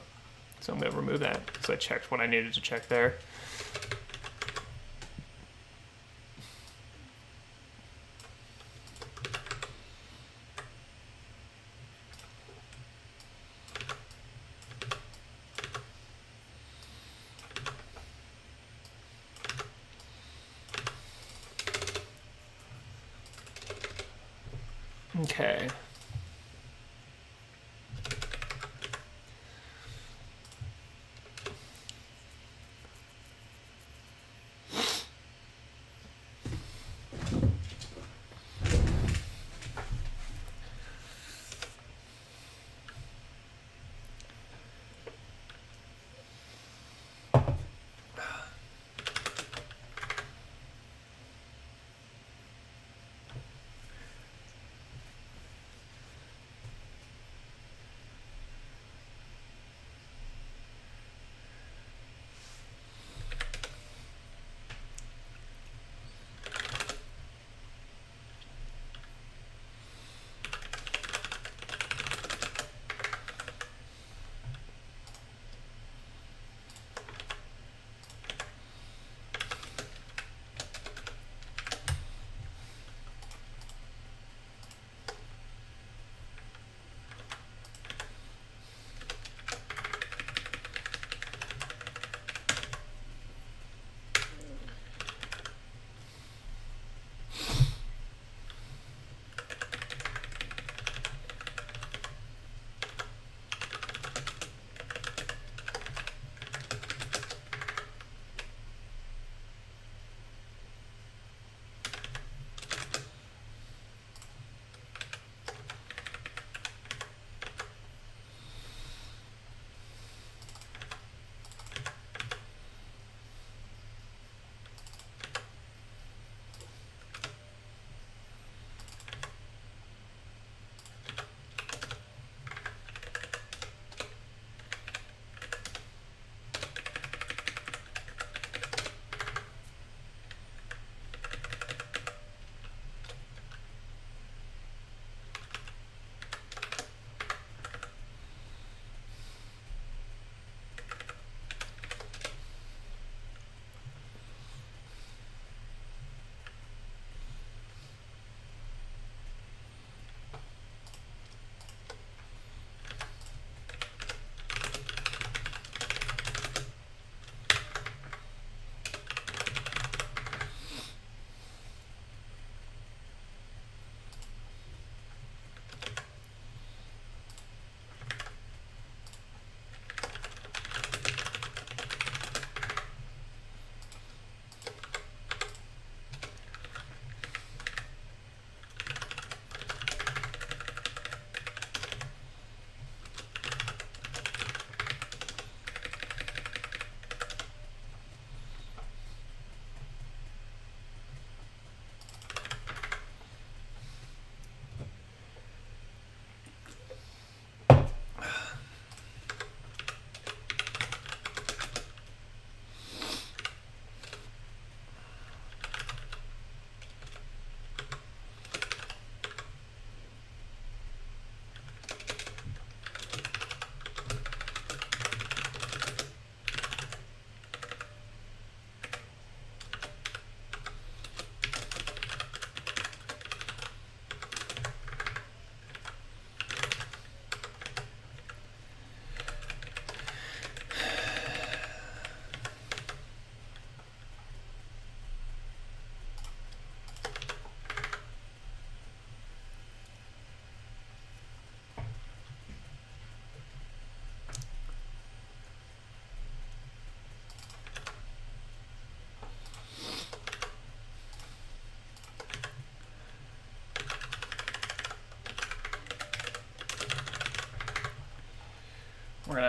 So I'm going to remove that because I checked what I needed to check there. Okay.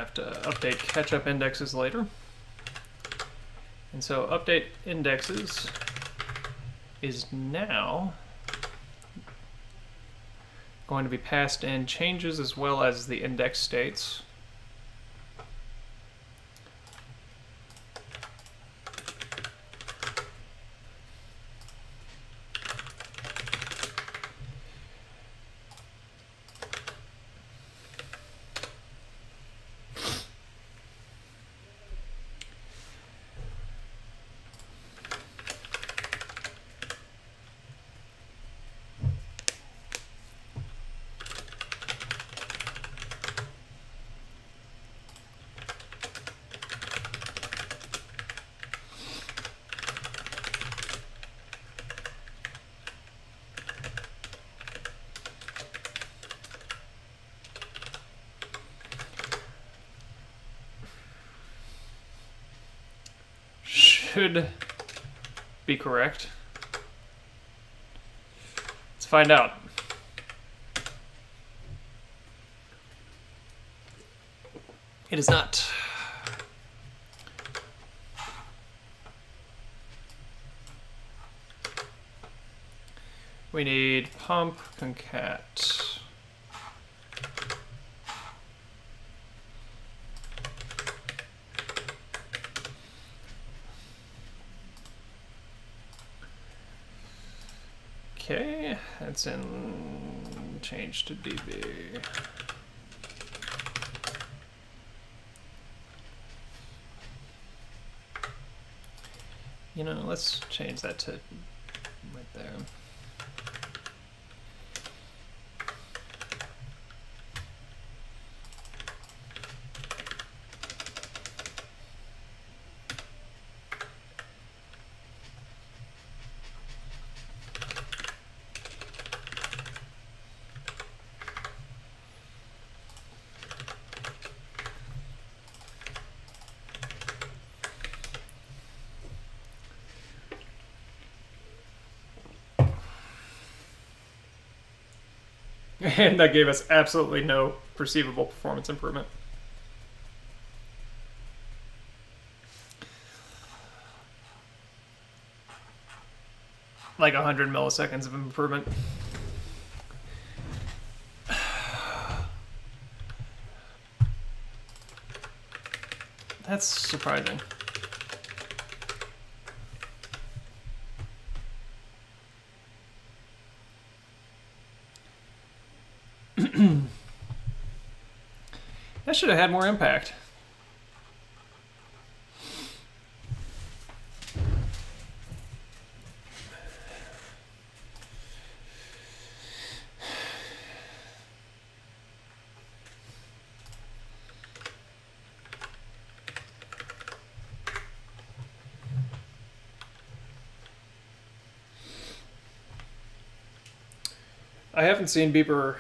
have to update catch-up indexes later. And so update indexes is now going to be passed in changes as well as the index states. Should be correct. Let's find out. It is not. We need pump concat. Okay, that's in change to dB. You know, let's change that to right there. And that gave us absolutely no perceivable performance improvement. Like 100 milliseconds of improvement. That's surprising. That should have had more impact. I haven't seen Beeper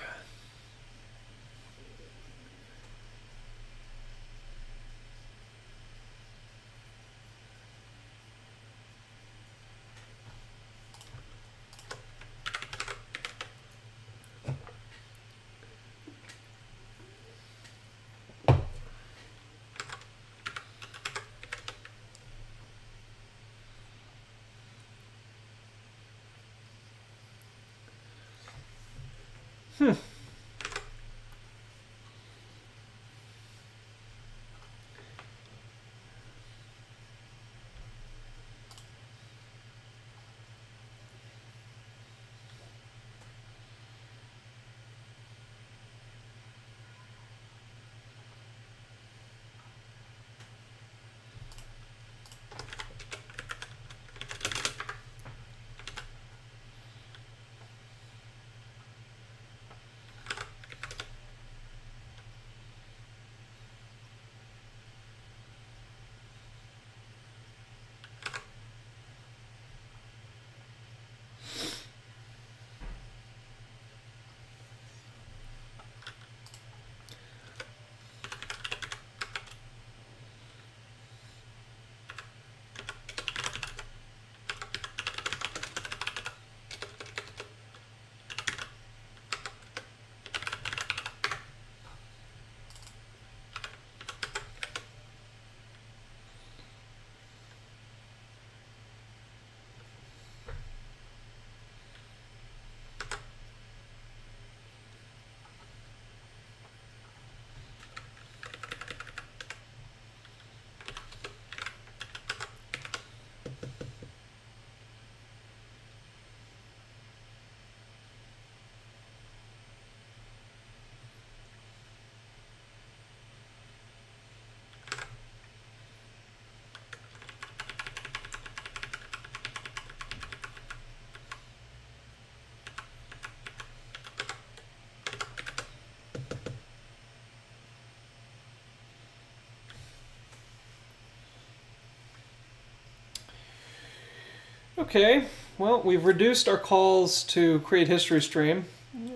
Okay, well, we've reduced our calls to create history stream,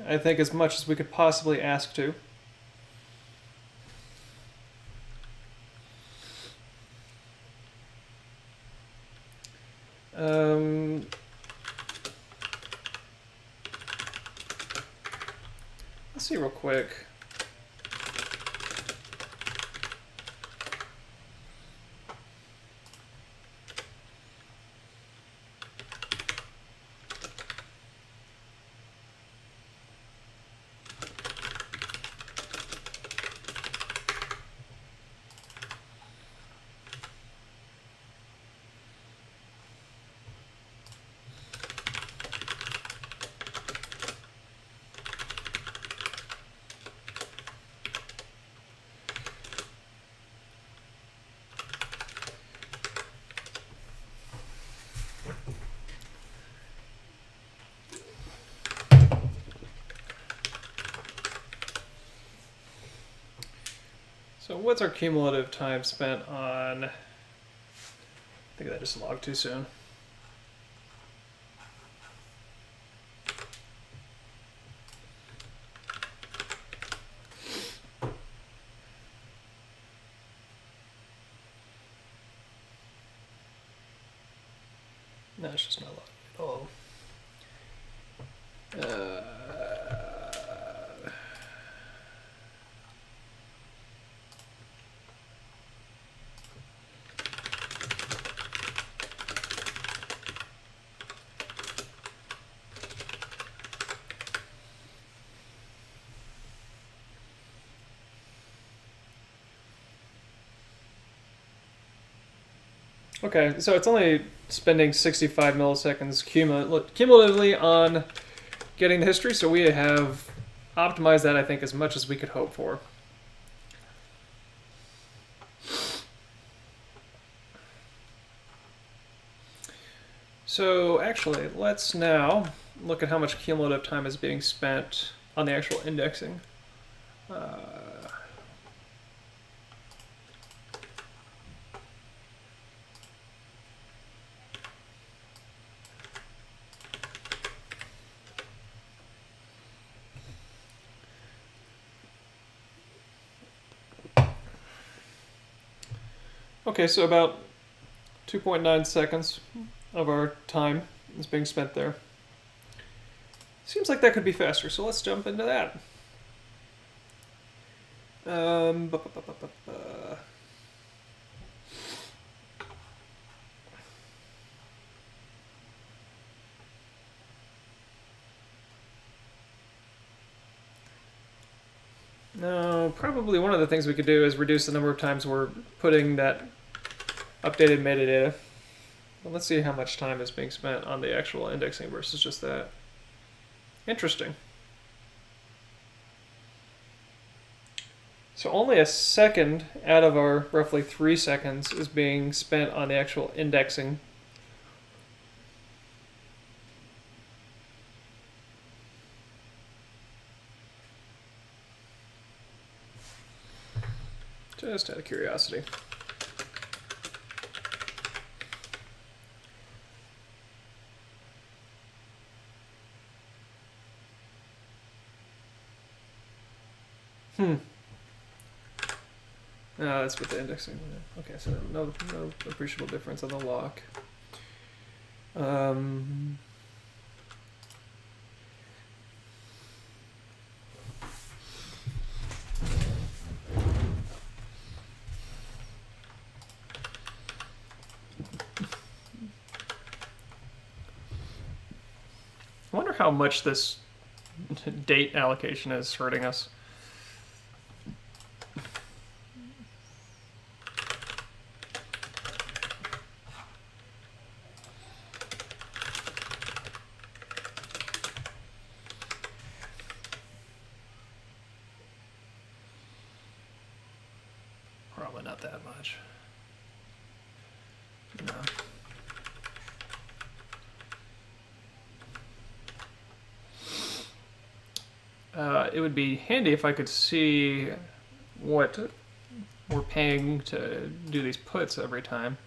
I think, as much as we could possibly ask to. Let's see real quick. So what's our cumulative time spent on... I think that just logged too soon. No, it's just not logged at all. Okay, so it's only spending 65 milliseconds cumulatively on getting the history, so we have optimized that, I think, as much as we could hope for. So actually, let's now look at how much cumulative time is being spent on the actual indexing. Okay, so about 2.9 seconds of our time is being spent there. Seems like that could be faster, so let's jump into that. No, probably one of the things we could do is reduce the number of times we're putting that updated metadata. But let's see how much time is being spent on the actual indexing versus just that. Interesting. So only a second out of our roughly 3 seconds is being spent on the actual indexing. Just out of curiosity. That's with the indexing. Okay, so no appreciable difference on the lock. I wonder how much this date allocation is hurting us. Probably not that much. No. It would be handy if I could see what we're paying to do these puts every time.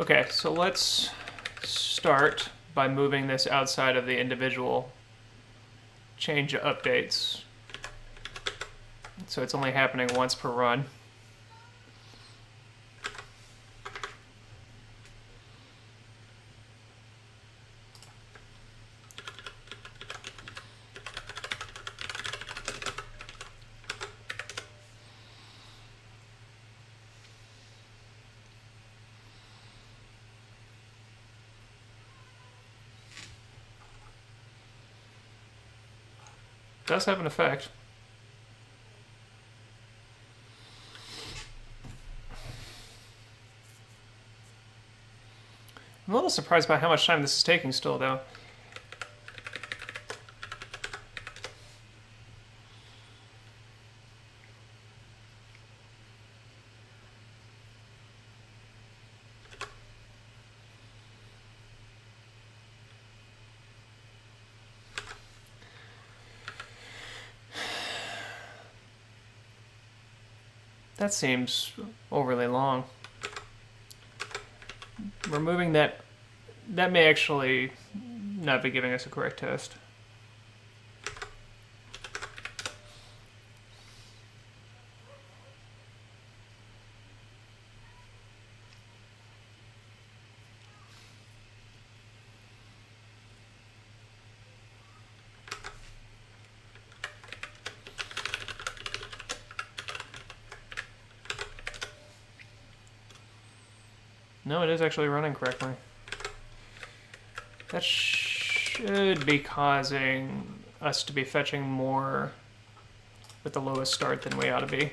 Okay, so let's start by moving this outside of the individual change updates. So it's only happening once per run. Does have an effect. I'm a little surprised by how much time this is taking still, though. That seems overly long. Removing that may actually not be giving us a correct test. No, it is actually running correctly. That should be causing us to be fetching more with the lowest start than we ought to be.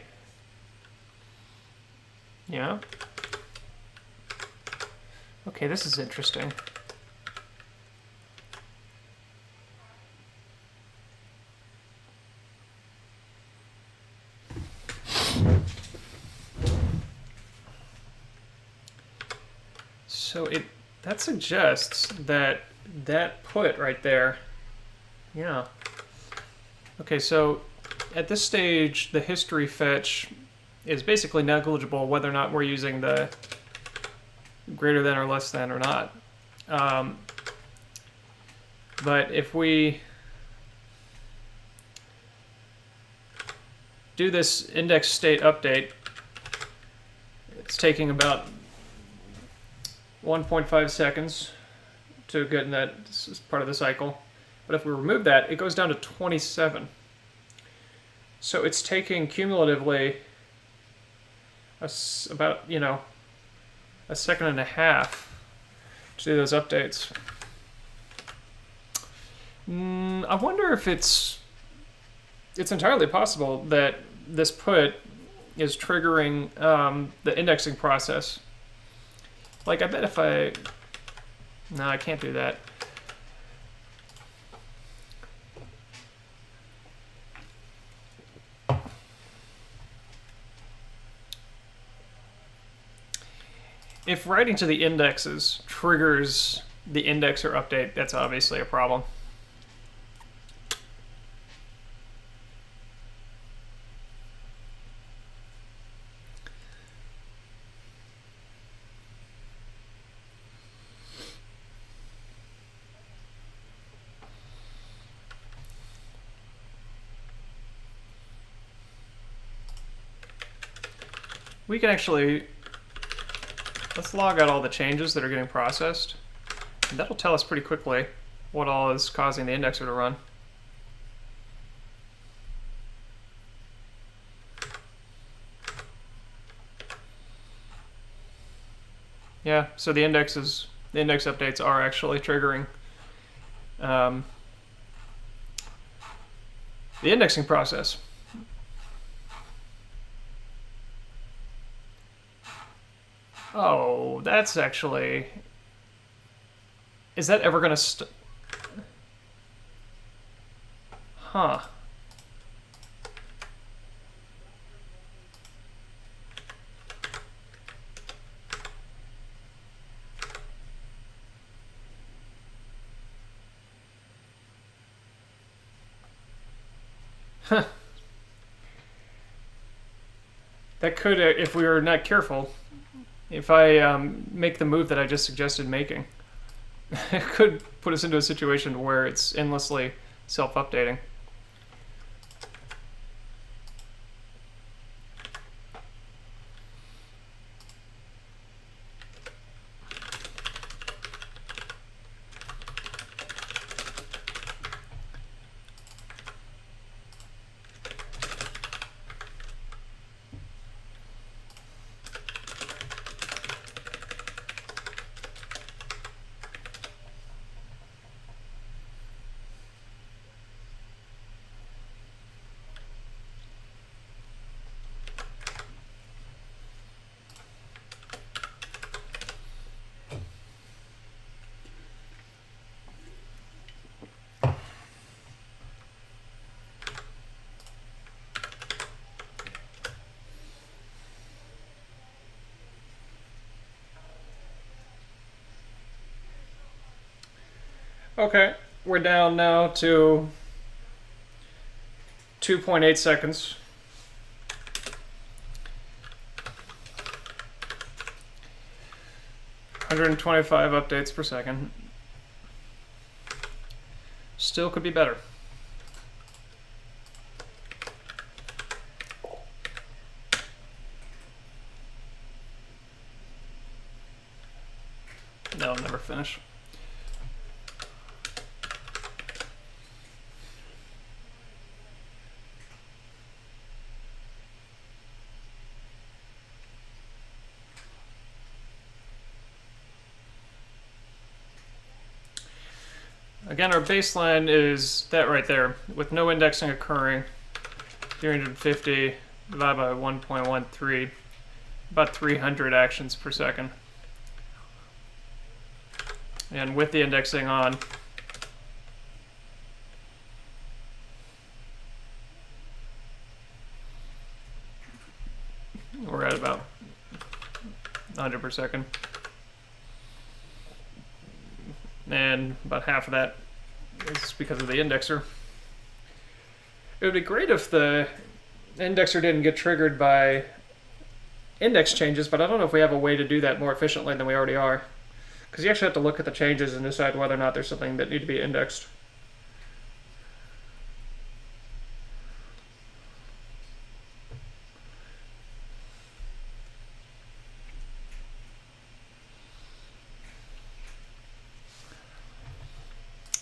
Yeah? Okay, this is interesting. So that suggests that put right there, yeah. Okay, so at this stage, the history fetch is basically negligible whether or not we're using the greater than or less than or not. But if we do this index state update, it's taking about 1.5 seconds to get in that part of the cycle. But if we remove that, it goes down to 27. So it's taking cumulatively about, a second and a half to do those updates. I wonder if it's entirely possible that this put is triggering the indexing process. Like, I bet if no, I can't do that. If writing to the indexes triggers the indexer update, that's obviously a problem. We can actually, let's log out all the changes that are getting processed. And that'll tell us pretty quickly what all is causing the indexer to run. Yeah, so the index updates are actually triggering the indexing process. Oh, that's actually... Is that ever going to Huh. Huh. That could, if we were not careful, if I make the move that I just suggested making, it could put us into a situation where it's endlessly self-updating. Okay, we're down now to 2.8 seconds. $125 updates per second. Still could be better. No, I'll never finish. Again, our baseline is that right there, with no indexing occurring. 350 divided by 1.13, about 300 actions per second. And with the indexing on, we're at about 100 per second. And about half of that is because of the indexer. It would be great if the indexer didn't get triggered by index changes, but I don't know if we have a way to do that more efficiently than we already are. Because you actually have to look at the changes and decide whether or not there's something that need to be indexed.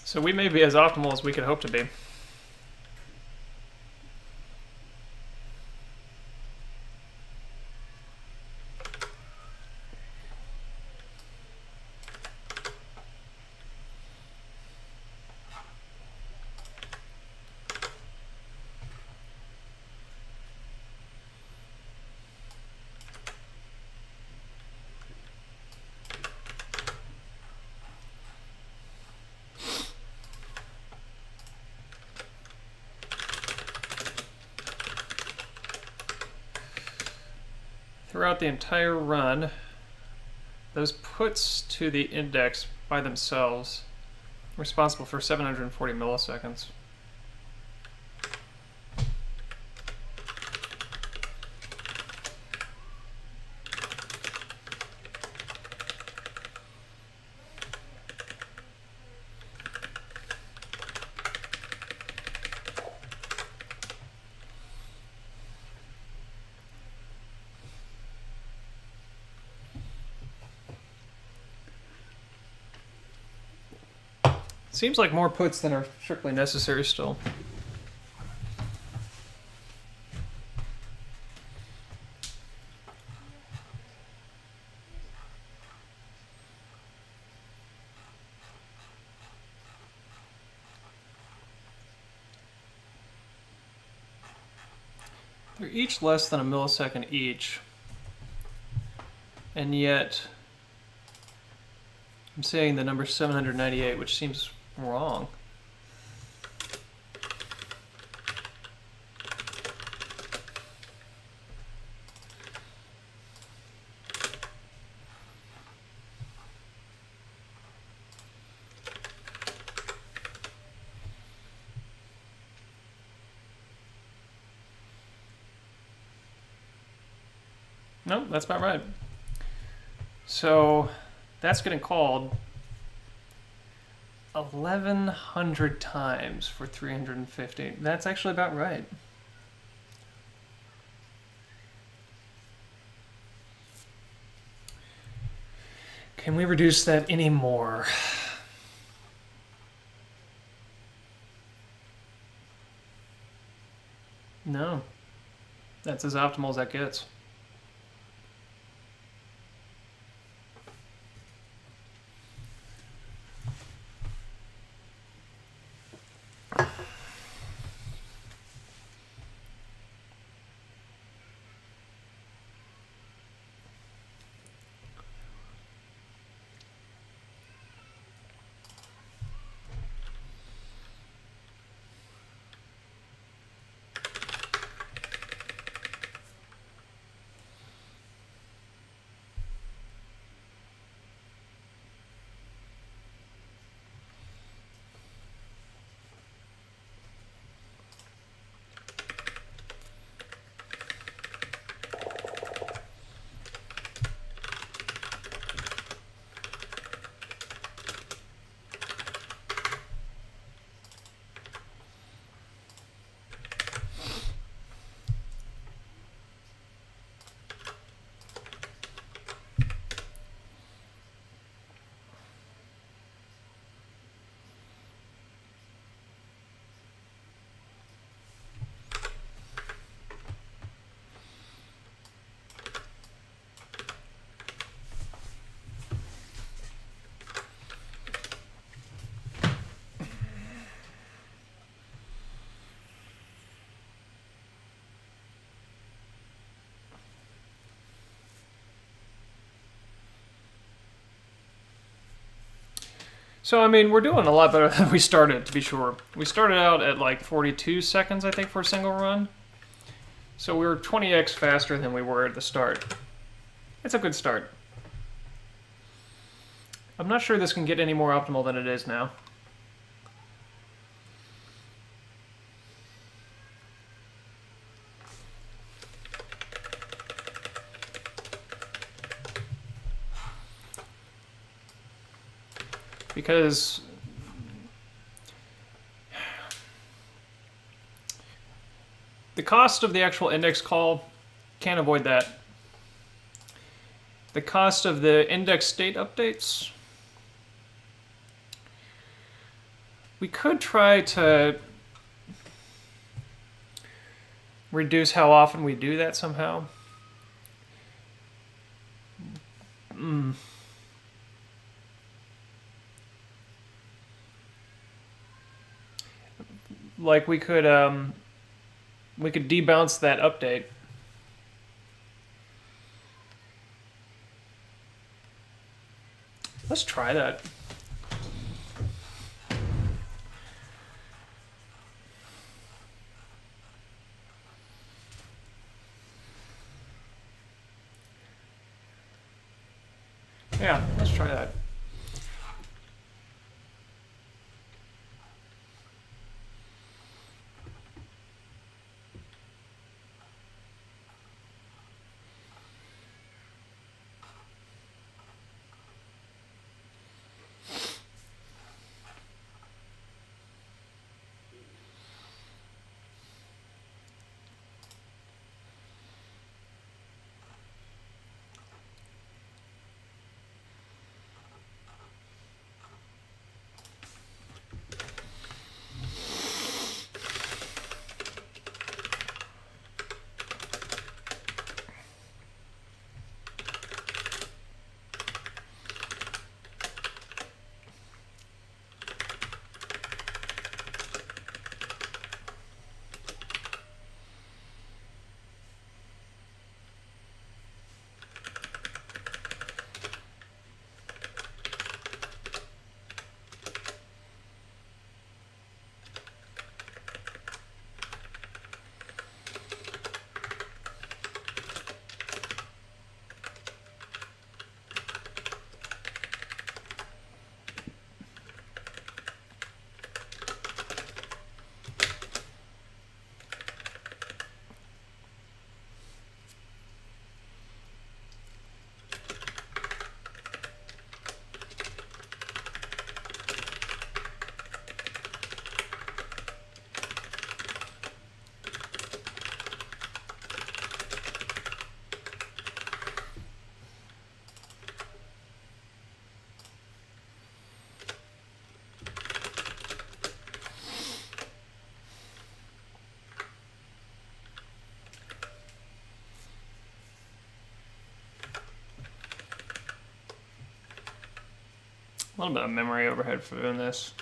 So we may be as optimal as we could hope to be. Throughout the entire run, those puts to the index by themselves are responsible for 740 milliseconds. Seems like more puts than are strictly necessary still. They're each less than a millisecond each, and yet I'm saying the number 798, which seems wrong. No, that's about right. So that's getting called 1,100 times for 350. That's actually about right. Can we reduce that any more? No. That's as optimal as that gets. So, I mean, we're doing a lot better than we started, to be sure. We started out at like 42 seconds, I think, for a single run. So we were 20x faster than we were at the start. It's a good start. I'm not sure this can get any more optimal than it is now. Because the cost of the actual index call, can't avoid that. The cost of the index state updates, we could try to reduce how often we do that somehow. Like we could debounce that update. Let's try that. Yeah, let's try that. A little bit of memory overhead for doing this.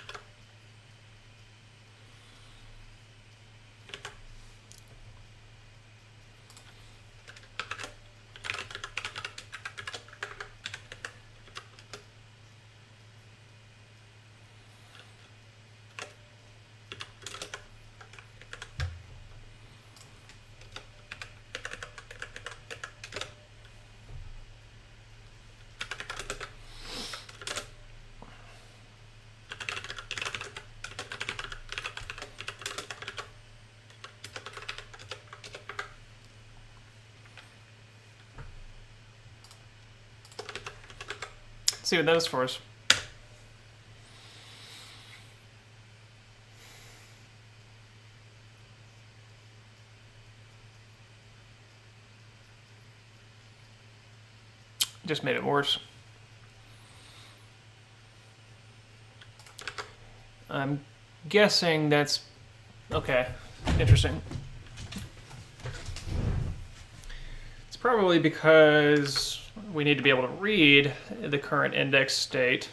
Let's see what that is for us. Just made it worse. I'm guessing that's okay. Interesting. It's probably because we need to be able to read the current index state.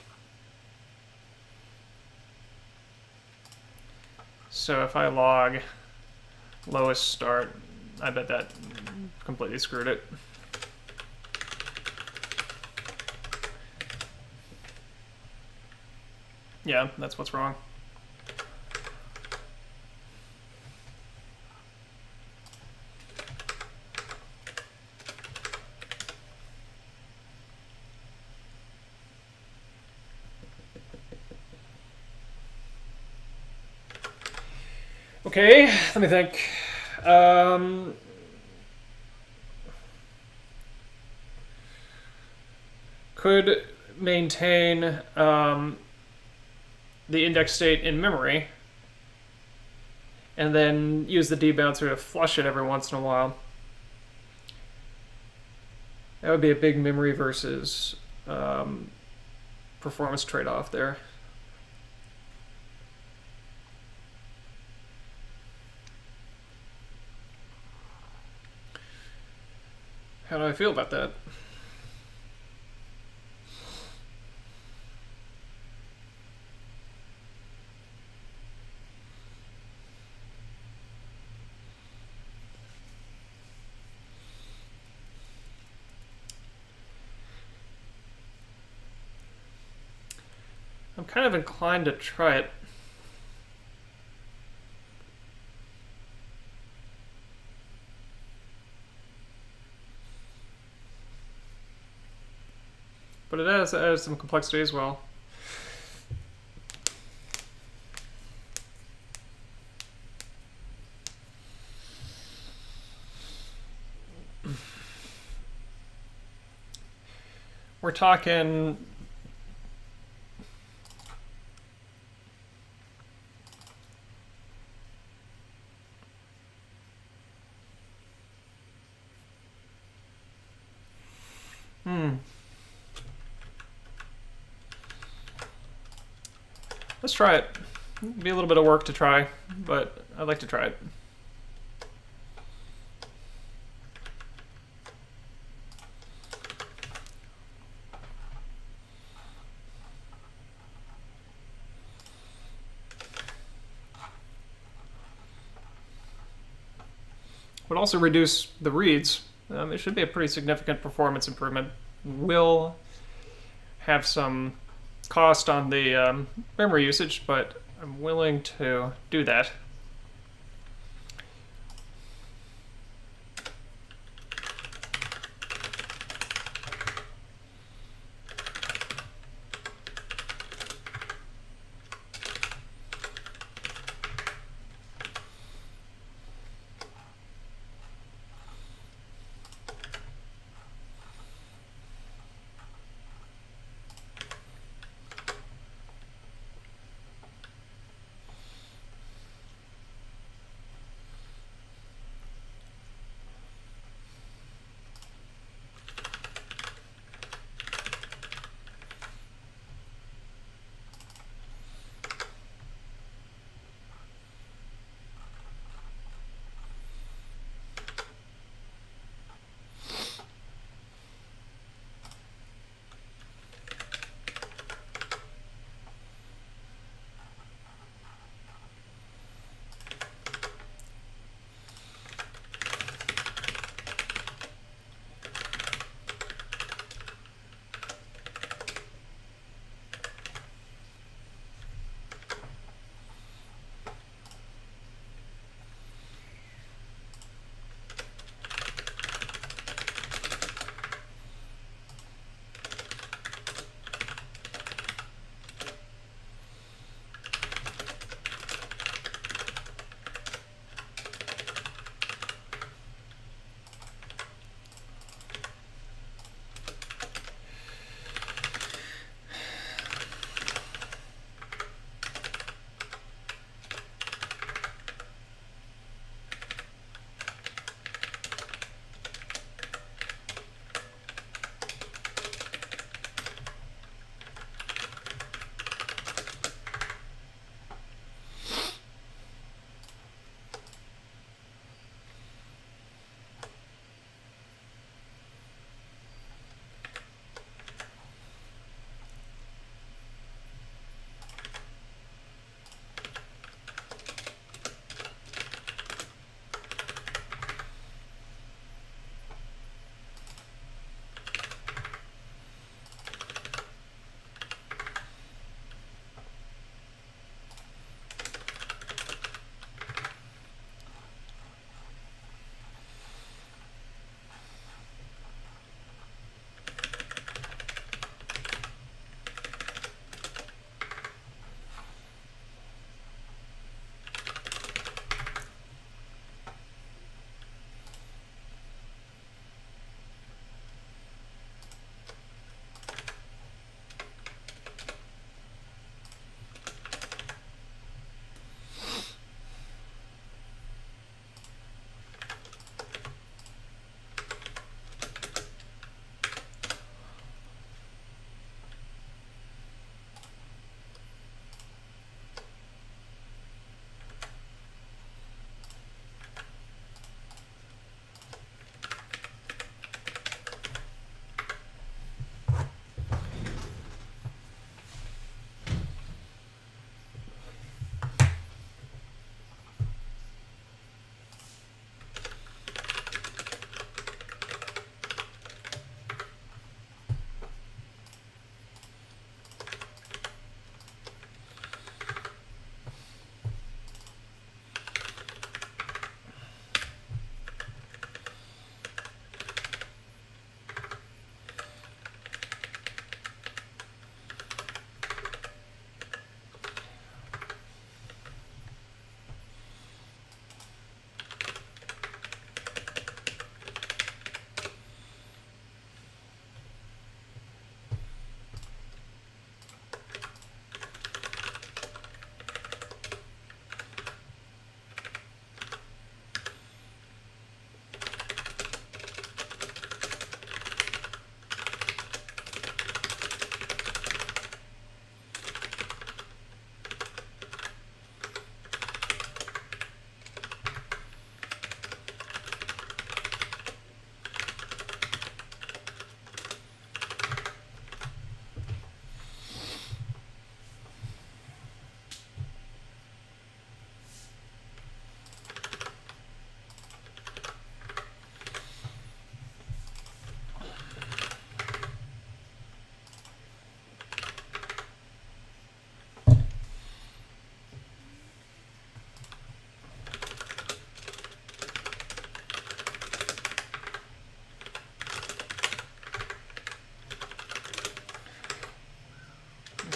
So if I log lowest start, I bet that completely screwed it. Yeah, that's what's wrong. Okay, let me think. Could maintain the index state in memory and then use the debouncer to flush it every once in a while. That would be a big memory versus performance trade-off there. How do I feel about that? I'm kind of inclined to try it. But it adds some complexity as well. We're talking let's try it. It'll be a little bit of work to try, but I'd like to try it. Would also reduce the reads. It should be a pretty significant performance improvement. Will have some cost on the memory usage, but I'm willing to do that.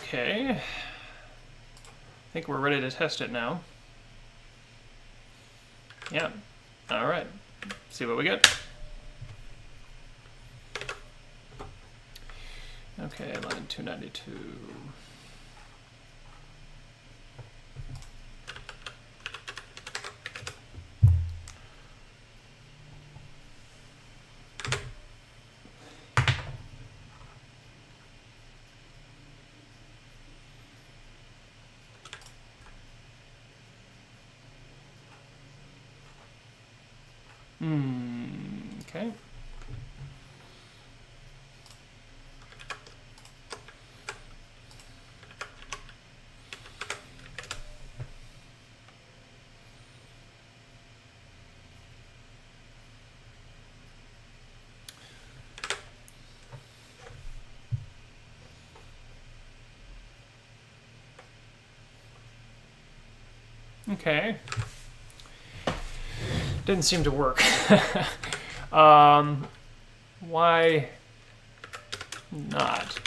Okay. I think we're ready to test it now. Yeah. All right. See what we get. Okay, line 292. Okay. Okay. Didn't seem to work. Why not?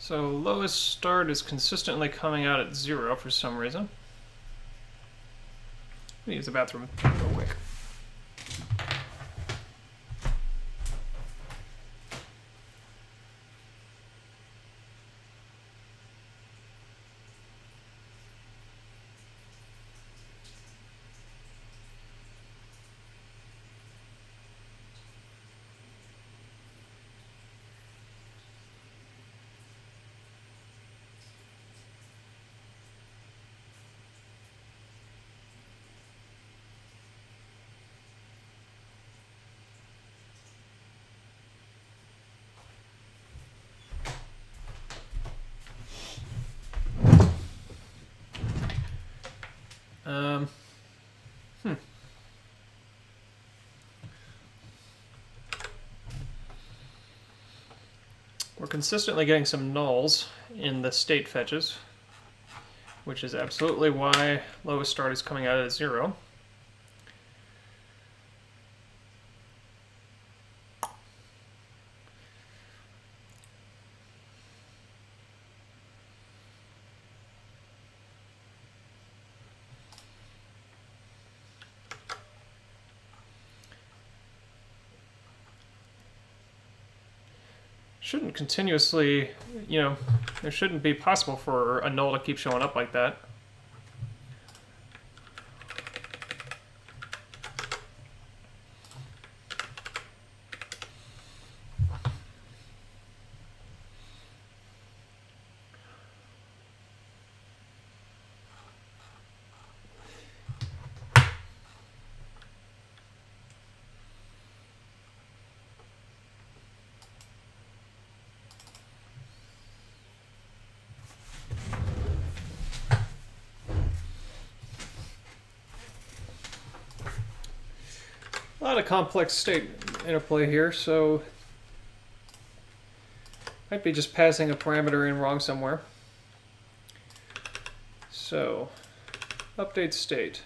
So lowest start is consistently coming out at 0 for some reason. Let me use the bathroom real quick. We're consistently getting some nulls in the state fetches, which is absolutely why lowest start is coming out at 0. Shouldn't continuously, it shouldn't be possible for a null to keep showing up like that. A lot of complex state interplay here, so might be just passing a parameter in wrong somewhere. So update state.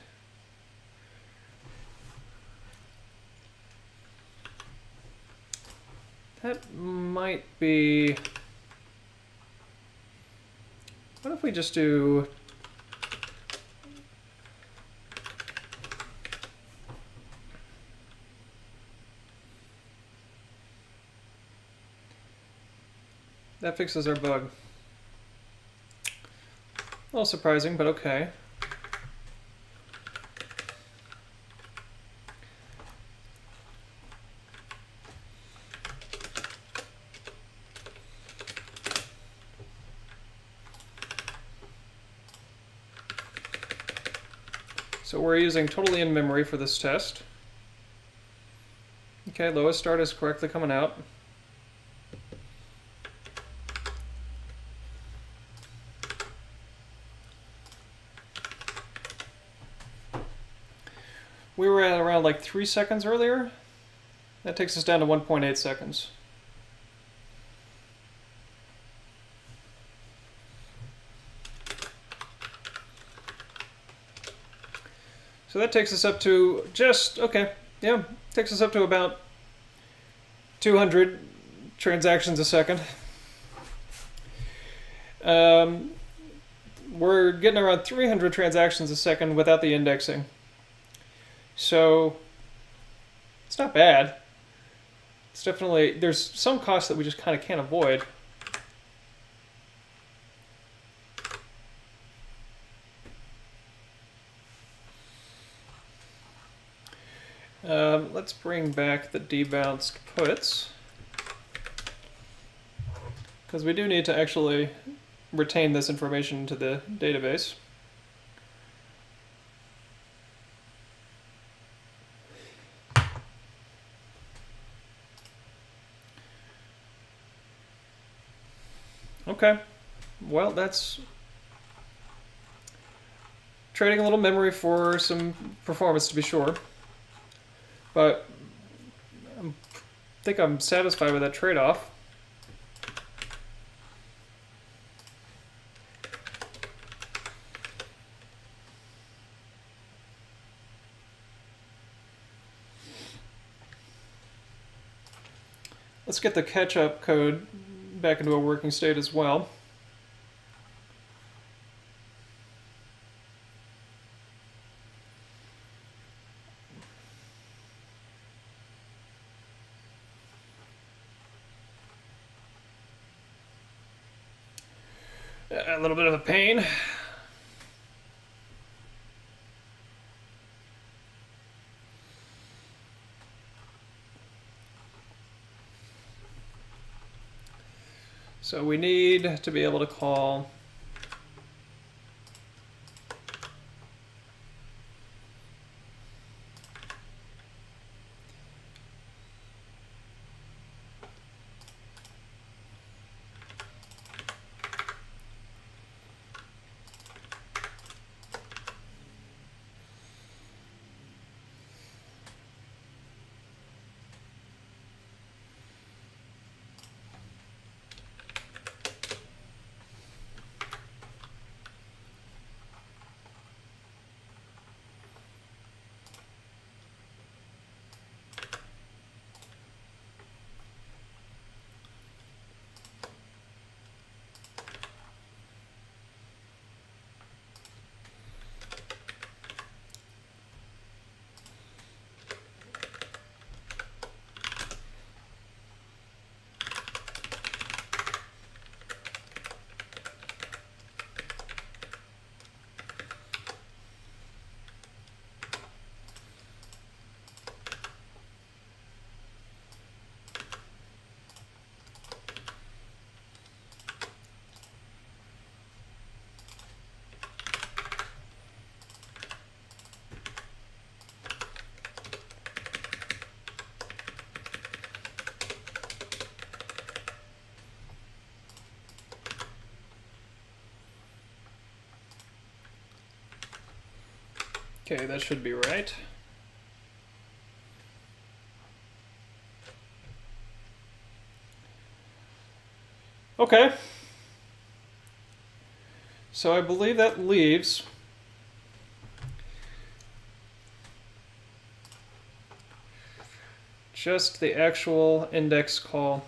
That might be... What if we just do... That fixes our bug. A little surprising, but okay. So we're using totally in memory for this test. Okay, lowest start is correctly coming out. We were at around like 3 seconds earlier. That takes us down to 1.8 seconds. So that takes us up to just, okay, yeah, takes us up to about 200 transactions a second. We're getting around 300 transactions a second without the indexing. So it's not bad. It's definitely, there's some costs that we just kind of can't avoid. Let's bring back the debounced puts, because we do need to actually retain this information into the database. Okay, well, that's trading a little memory for some performance, to be sure. But I think I'm satisfied with that trade-off. Let's get the catch-up code back into a working state as well. A little bit of a pain. So we need to be able to call Okay, that should be right. Okay. So I believe that leaves just the actual index call.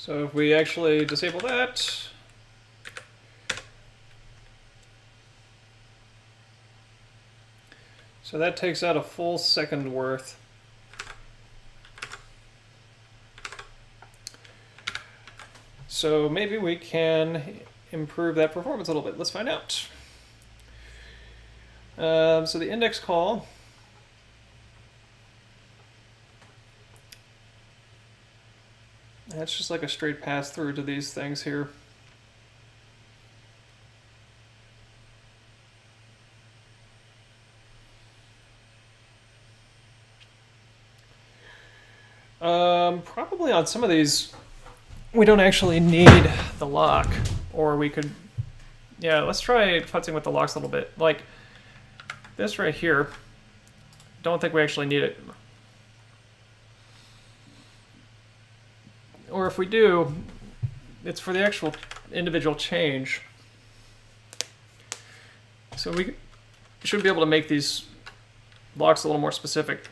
So if we actually disable that, so that takes out a full second worth. So maybe we can improve that performance a little bit. Let's find out. So the index call, that's just like a straight pass through to these things here. Probably on some of these, we don't actually need the lock, or we could, yeah, let's try futzing with the locks a little bit. Like this right here, don't think we actually need it. Or if we do, it's for the actual individual change. So we should be able to make these locks a little more specific.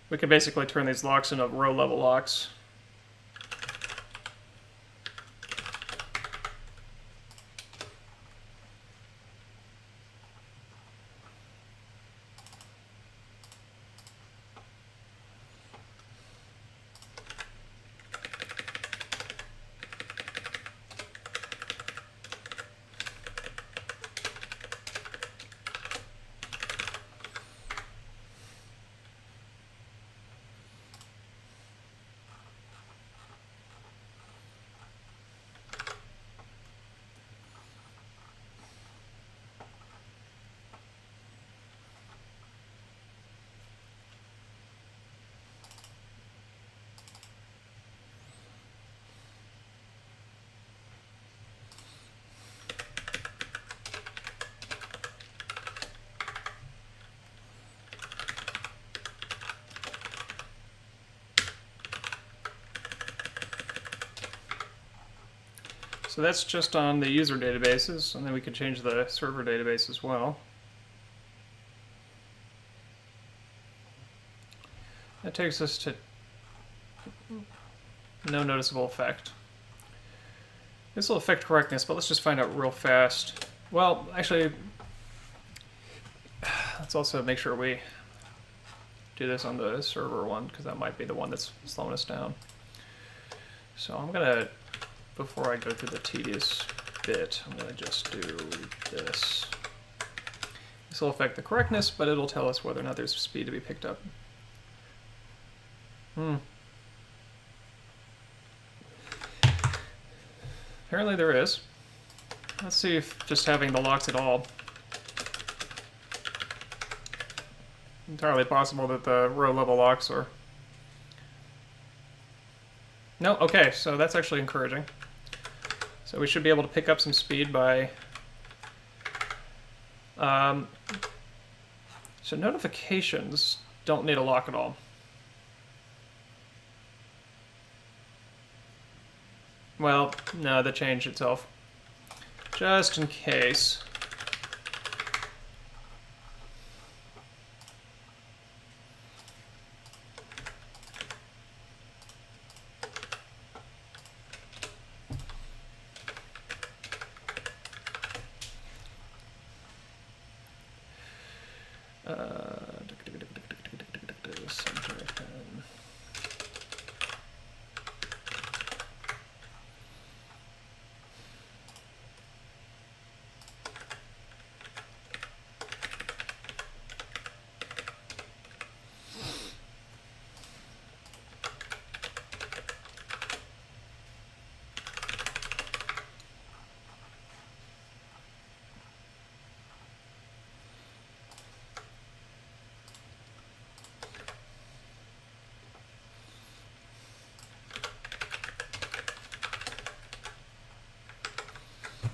We can basically turn these locks into row level locks. So that's just on the user databases, and then we could change the server database as well. That takes us to no noticeable effect. This will affect correctness, but let's just find out real fast. Well, actually, let's also make sure we do this on the server one, because that might be the one that's slowing us down. So I'm gonna, before I go through the tedious bit, I'm gonna just do this. This will affect the correctness, but it'll tell us whether or not there's speed to be picked up. Apparently there is. Let's see if just having the locks at all. Entirely possible that the row level locks are... No, okay, so that's actually encouraging. So we should be able to pick up some speed by... So notifications don't need a lock at all. Well, no, the change itself. Just in case.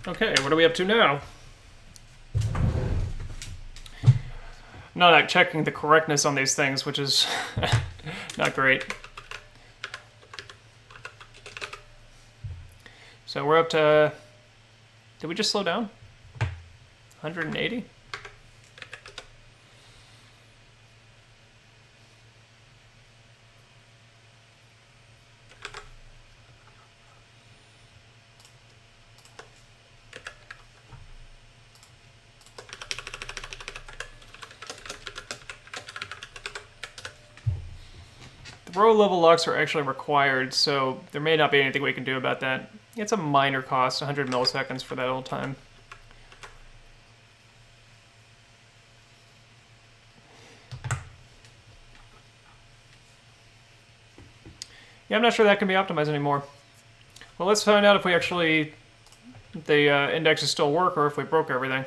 Okay, what are we up to now? Not checking the correctness on these things, which is not great. So we're up to... Did we just slow down? 180? The row level locks are actually required, so there may not be anything we can do about that. It's a minor cost, 100 milliseconds for that old time. Yeah, I'm not sure that can be optimized anymore. Well, let's find out if we actually... the indexes still work or if we broke everything.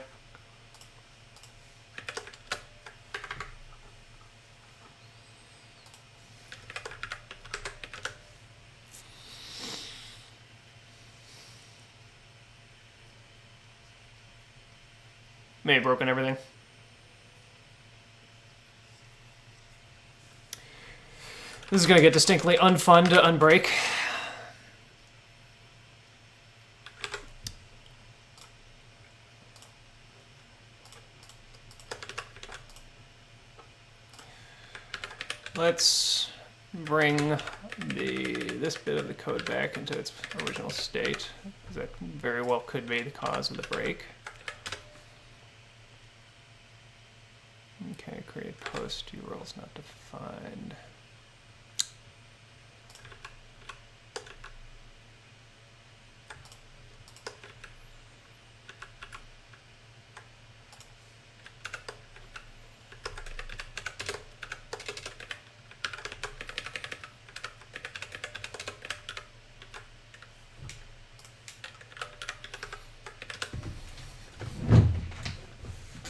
May have broken everything. This is going to get distinctly unfun to unbreak. Let's bring this bit of the code back into its original state, because that very well could be the cause of the break. Okay, create post URLs not defined.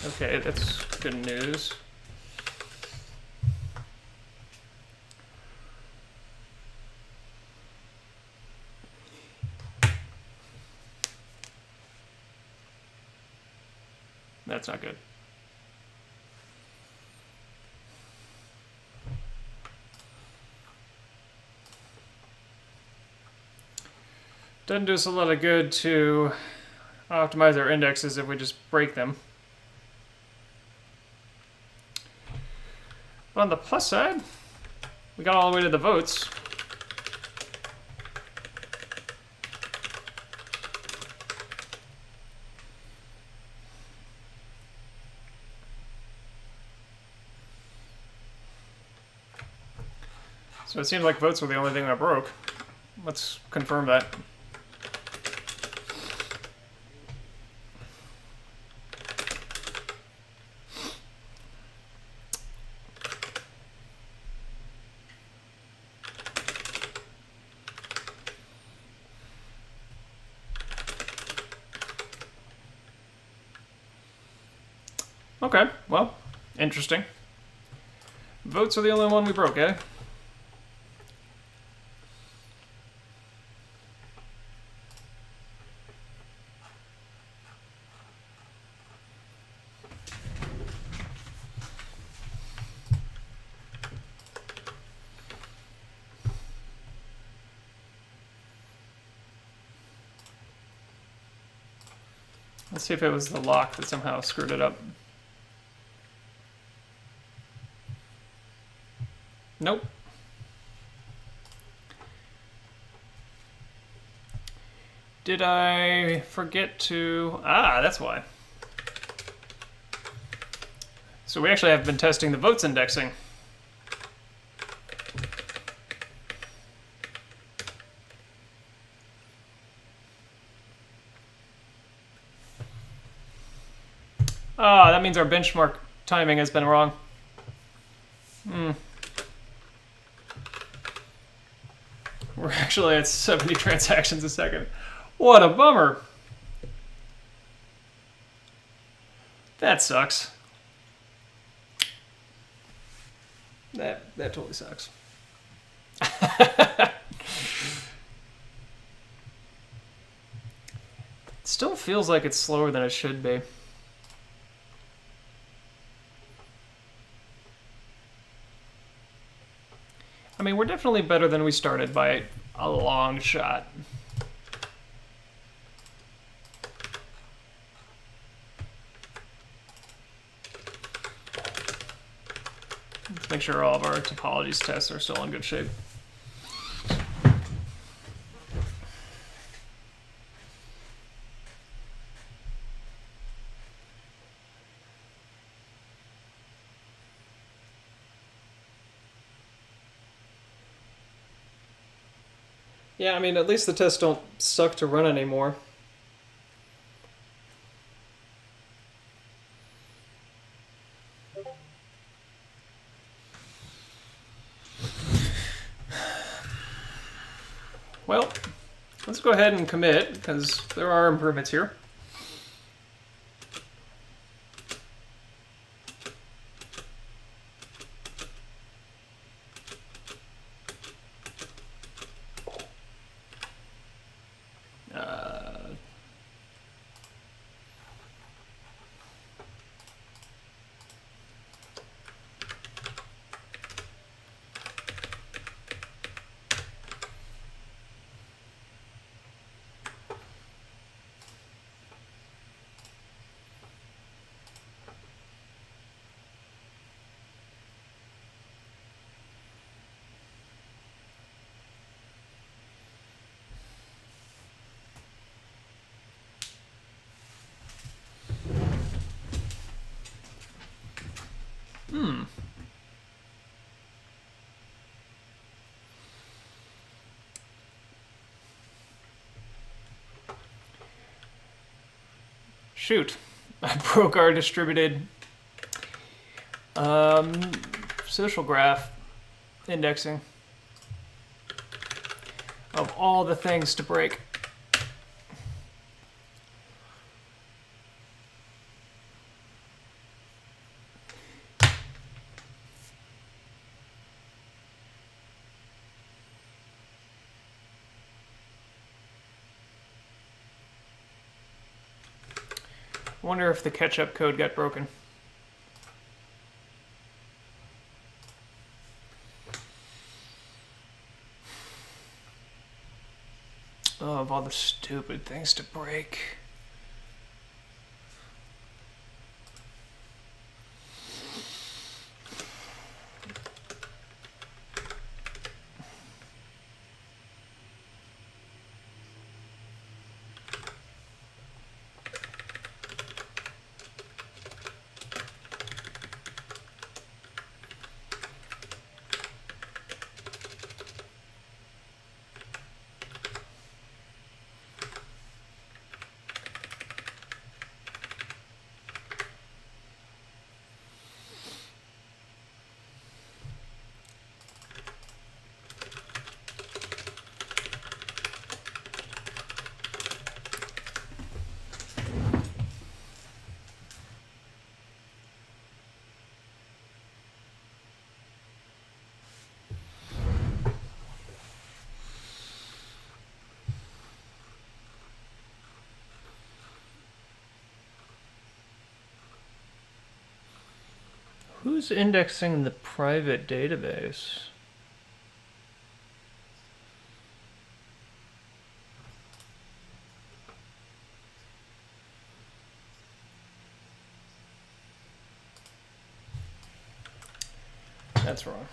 Okay, that's good news. That's not good. Doesn't do us a lot of good to optimize our indexes if we just break them. But on the plus side, we got all the way to the votes. So it seems like votes were the only thing that broke. Let's confirm that. Okay, well, interesting. Votes are the only one we broke, eh? Let's see if it was the lock that somehow screwed it up. Nope. Did I forget to... Ah, that's why. So we actually have been testing the votes indexing. Ah, that means our benchmark timing has been wrong. We're actually at 70 transactions a second. What a bummer. That sucks. That totally sucks. It's Still feels like it's slower than it should be. I mean, we're definitely better than we started by a long shot. Let's make sure all of our topologies tests are still in good shape. Yeah, I mean, at least the tests don't suck to run anymore. Well, let's go ahead and commit, because there are improvements here. Shoot, I broke our distributed social graph indexing of all the things to break. Wonder if the catch-up code got broken. Oh, of all the stupid things to break. Who's indexing the private database? That's wrong.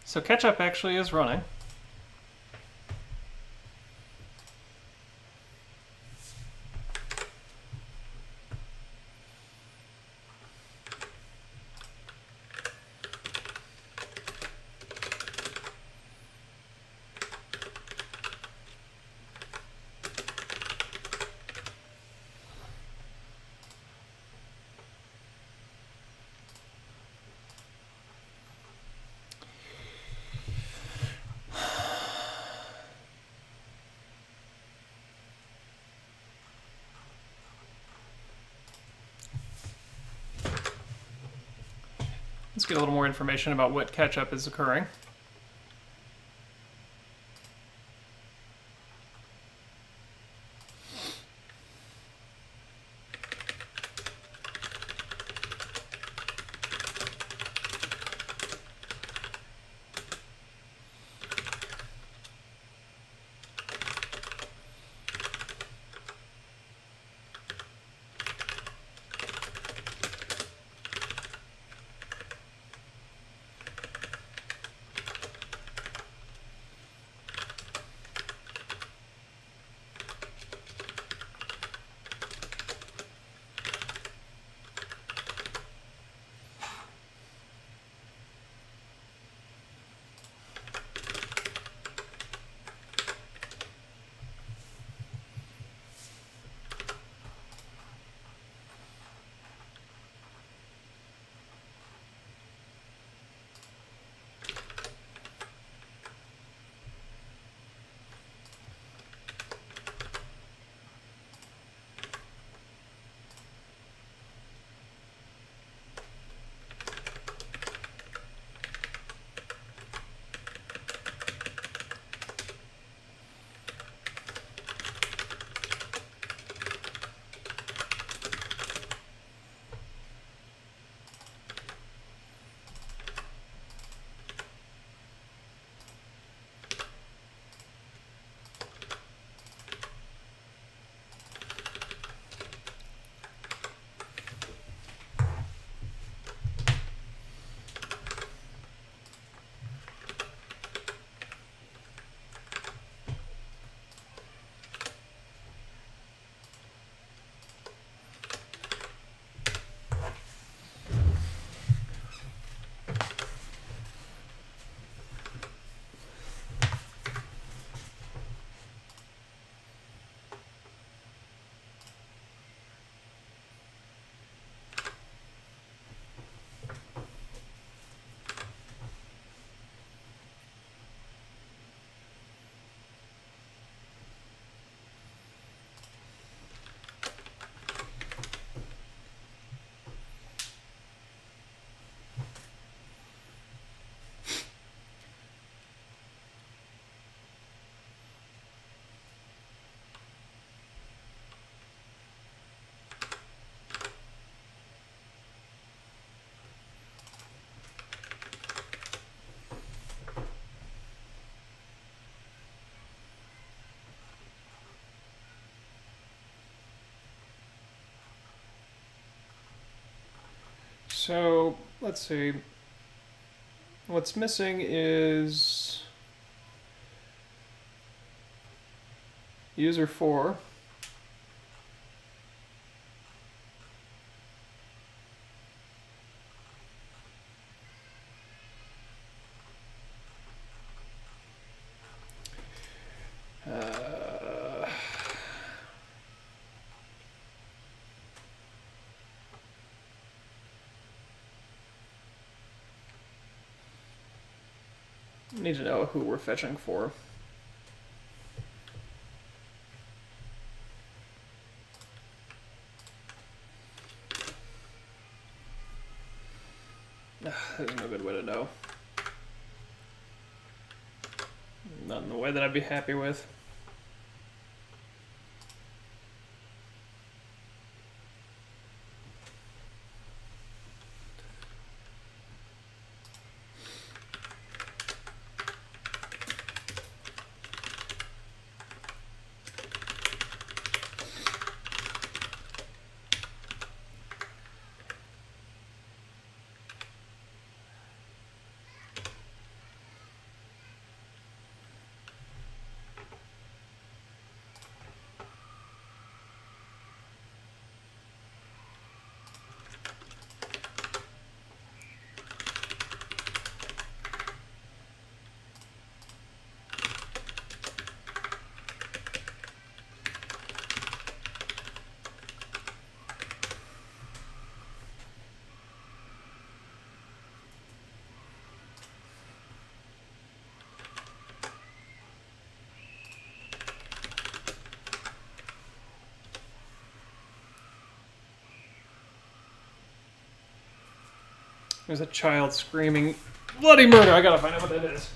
So ketchup actually is running. Let's get a little more information about what catch-up is occurring. So let's see. What's missing is user 4. Need to know who we're fetching for. There's no good way to know. Not in the way that I'd be happy with. There's a child screaming bloody murder. I gotta find out what that is.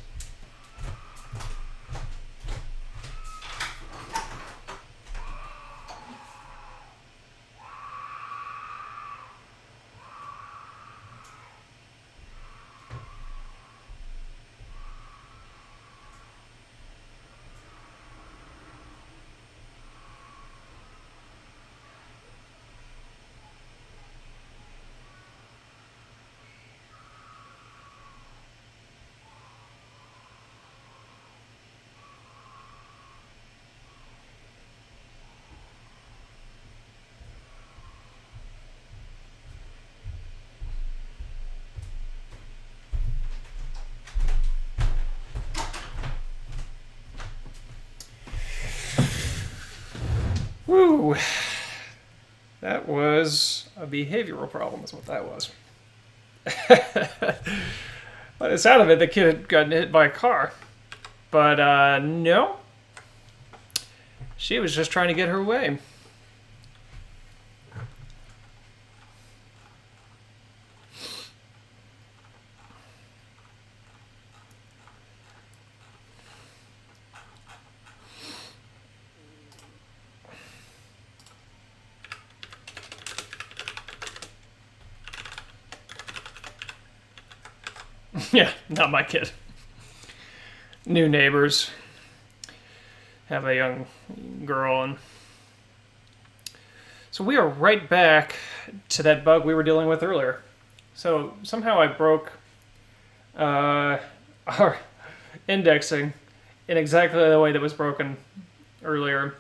Woo! That was a behavioral problem, is what that was. By the sound of it, the kid had gotten hit by a car. But, no. She was just trying to get her way. Yeah, not my kid. New neighbors. Have a young girl, and so we are right back to that bug we were dealing with earlier. So somehow I broke our indexing in exactly the way that was broken earlier.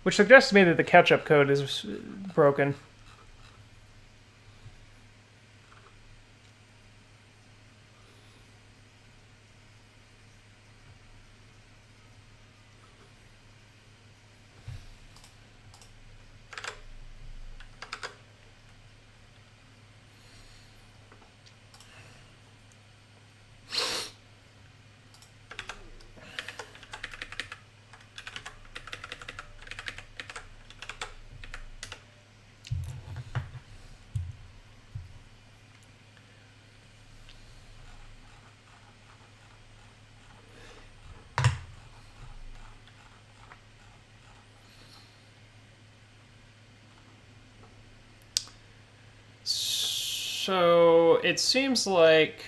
Which suggests to me that the catch-up code is broken. So it seems like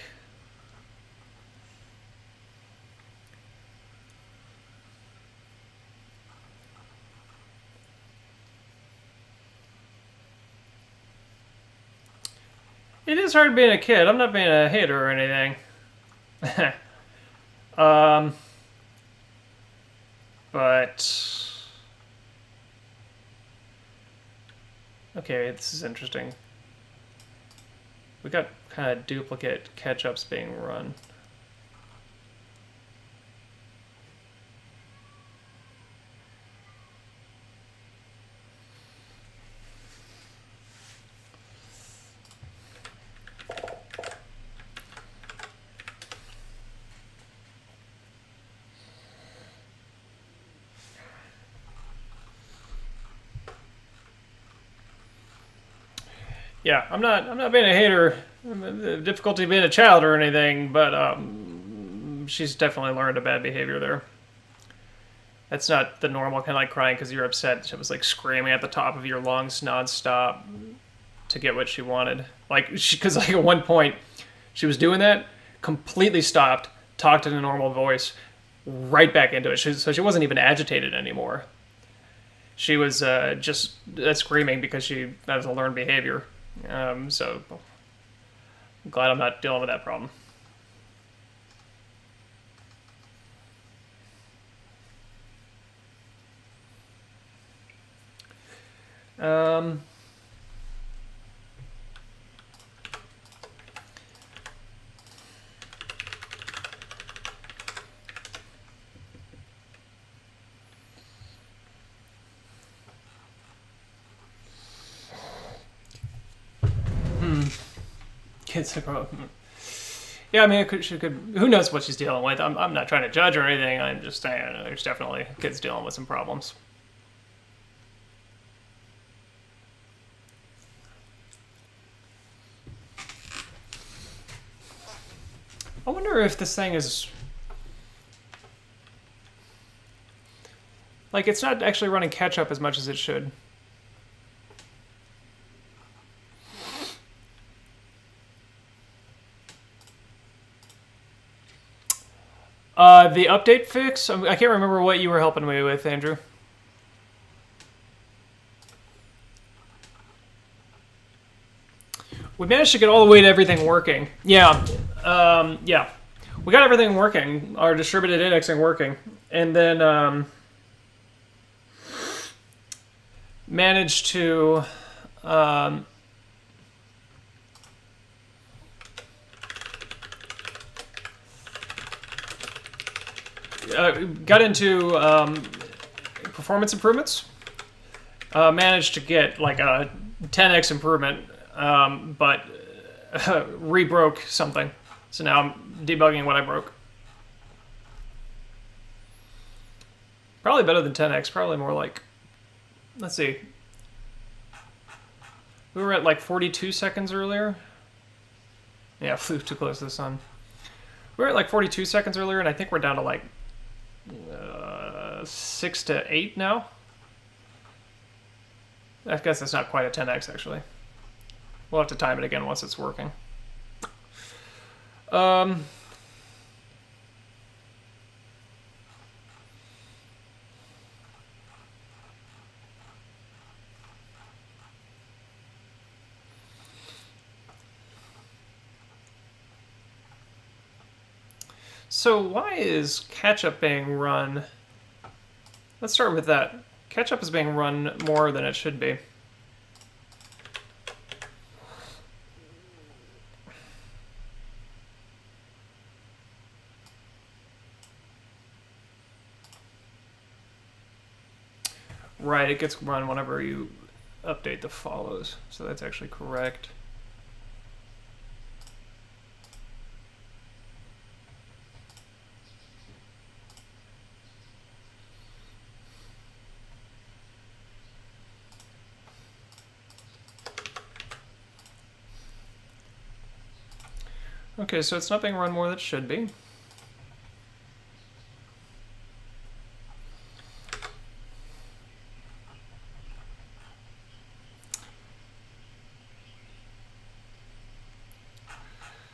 it is hard being a kid. I'm not being a hater or anything. But okay, this is interesting. We got kind of duplicate catch-ups being run. Yeah, I'm not being a hater. The difficulty being a child or anything, but she's definitely learned a bad behavior there. That's not the normal kind of like crying because you're upset. She was like screaming at the top of your lungs nonstop to get what she wanted. Like, because like at one point she was doing that, completely stopped, talked in a normal voice, right back into it. So she wasn't even agitated anymore. She was just screaming because she has a learned behavior. So I'm glad I'm not dealing with that problem. Kids are problem. Yeah, I mean, she could. Who knows what she's dealing with? I'm not trying to judge or anything. I'm just saying there's definitely kids dealing with some problems. I wonder if this thing is like it's not actually running catch up as much as it should. The update fix? I can't remember what you were helping me with, Andrew. We managed to get all the way to everything working. Yeah. Yeah. We got everything working. Our distributed indexing working. And then managed to... got into performance improvements. Managed to get like a 10x improvement, but re-broke something. So now I'm debugging what I broke. Probably better than 10x, probably more like, let's see. We were at like 42 seconds earlier. Yeah, flew too close to the sun. We were at like 42 seconds earlier, and I think we're down to like 6 to 8 now. I guess that's not quite a 10x, actually. We'll have to time it again once it's working. So why is catch-up being run? Let's start with that. Catch-up is being run more than it should be. Right, it gets run whenever you update the follows. So that's actually correct. Okay, so it's not being run more than it should be.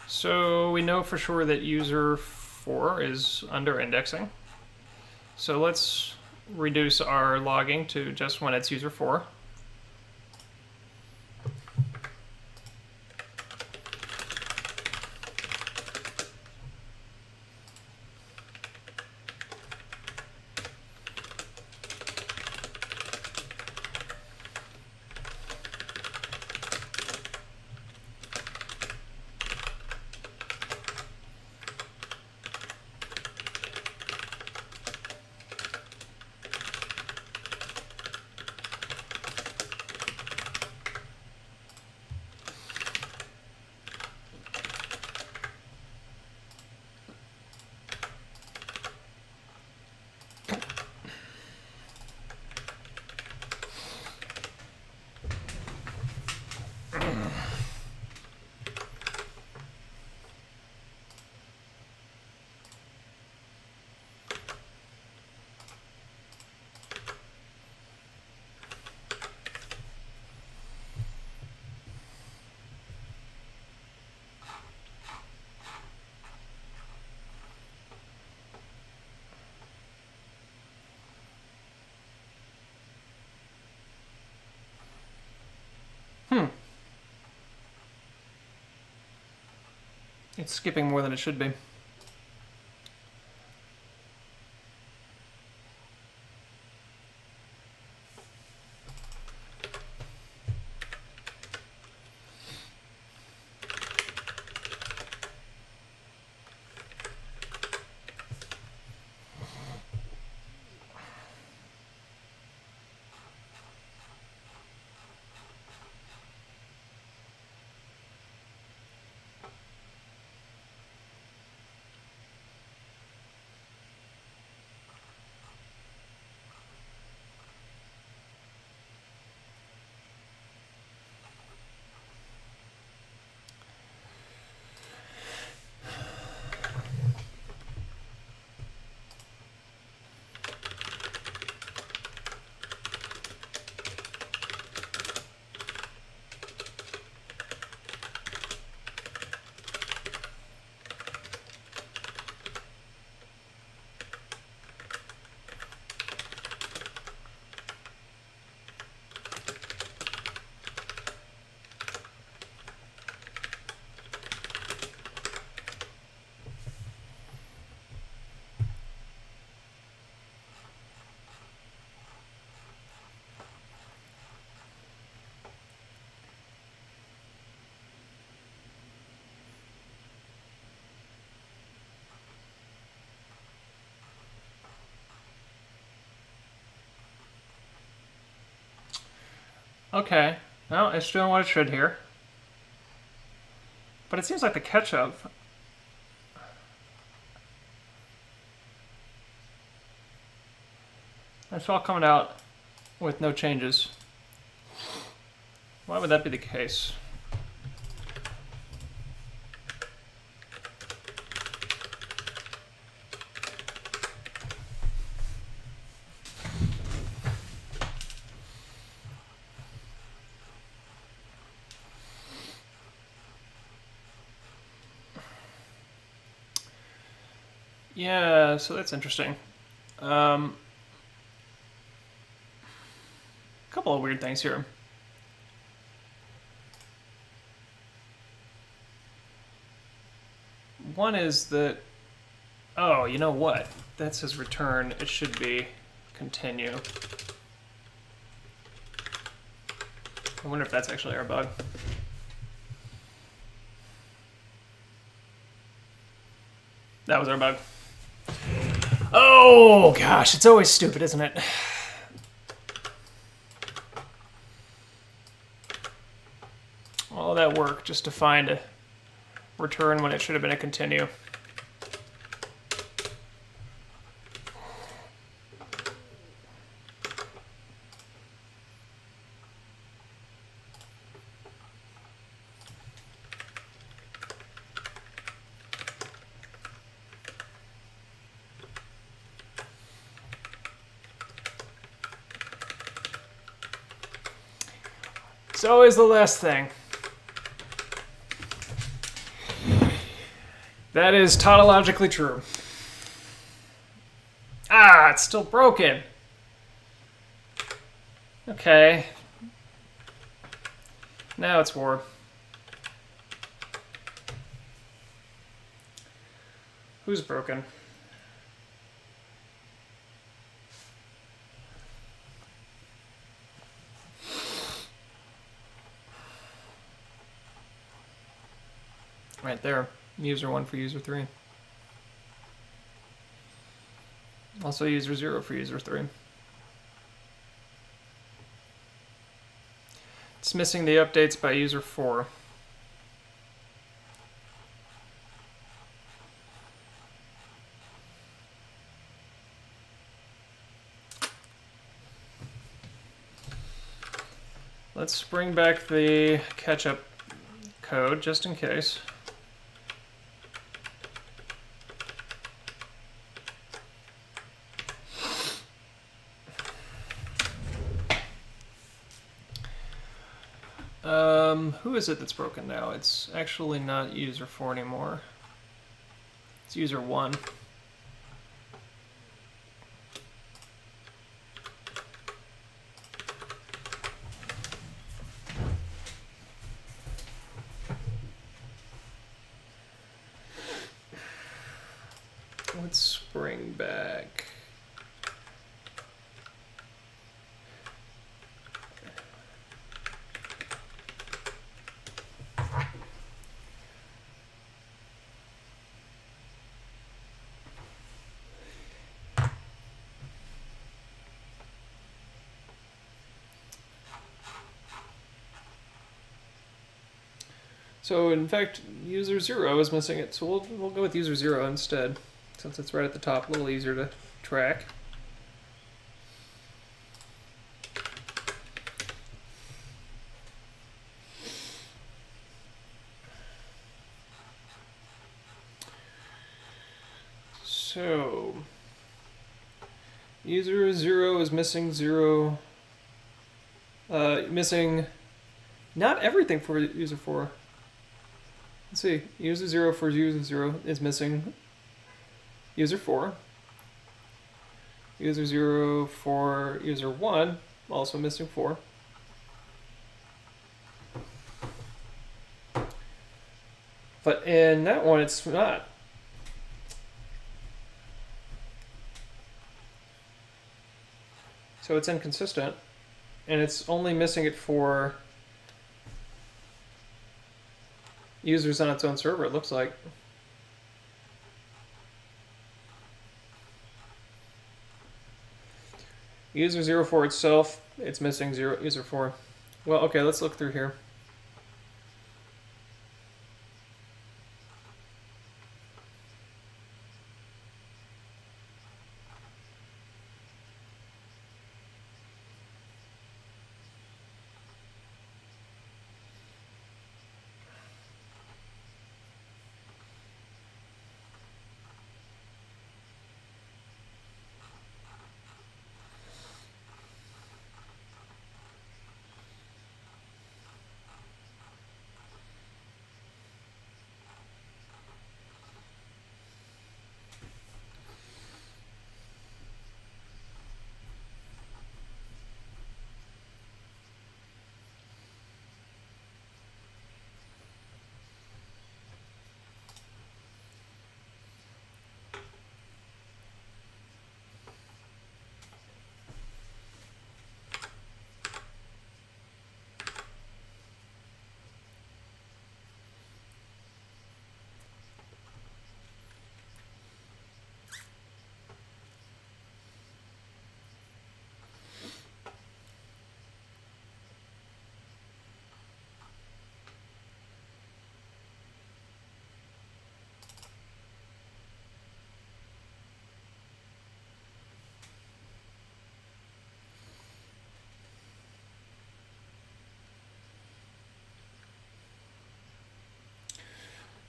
So we know for sure that user 4 is under indexing. So let's reduce our logging to just when it's user 4. It's skipping more than it should be. Okay. Well, it's doing what it should here. But it seems like the catch-up... It's all coming out with no changes. Why would that be the case? Yeah, so that's interesting. A couple of weird things here. One is that, oh, you know what? That says return. It should be continue. I wonder if that's actually our bug. That was our bug. Oh, gosh, it's always stupid, isn't it? All that work just to find a return when it should have been a continue. It's always the last thing. That is tautologically true. Ah, it's still broken. Okay. Now it's war. Who's broken? Right there. User 1 for user 3. Also user 0 for user 3. It's missing the updates by user 4. Let's bring back the catch-up code just in case. Who is it that's broken now? It's actually not user 4 anymore. It's user 1. Let's bring back... So in fact, user 0 is missing it, so we'll go with user 0 instead, since it's right at the top, a little easier to track. So user 0 is missing 0, missing not everything for user 4. Let's see, user 0 for user 0 is missing user 4. User 0 for user 1, also missing 4. But in that one, it's not. So it's inconsistent, and it's only missing it for users on its own server, it looks like. User 0 for itself, it's missing user 4. Well, okay, let's look through here.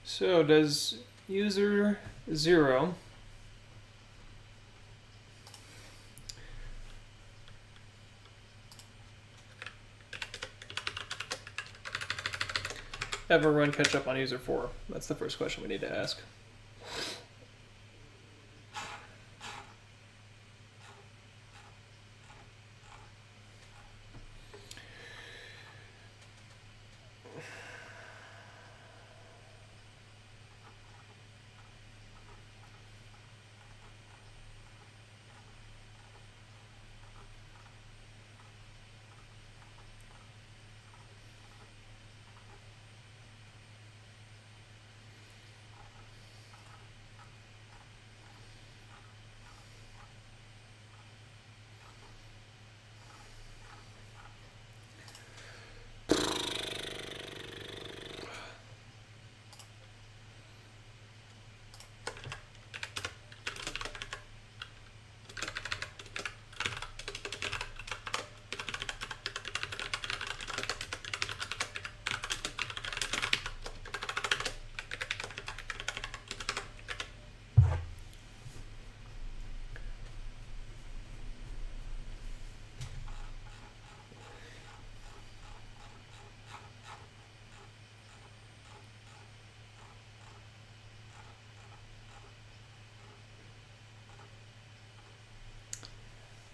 So does user 0 ever run catch up on user 4? That's the first question we need to ask.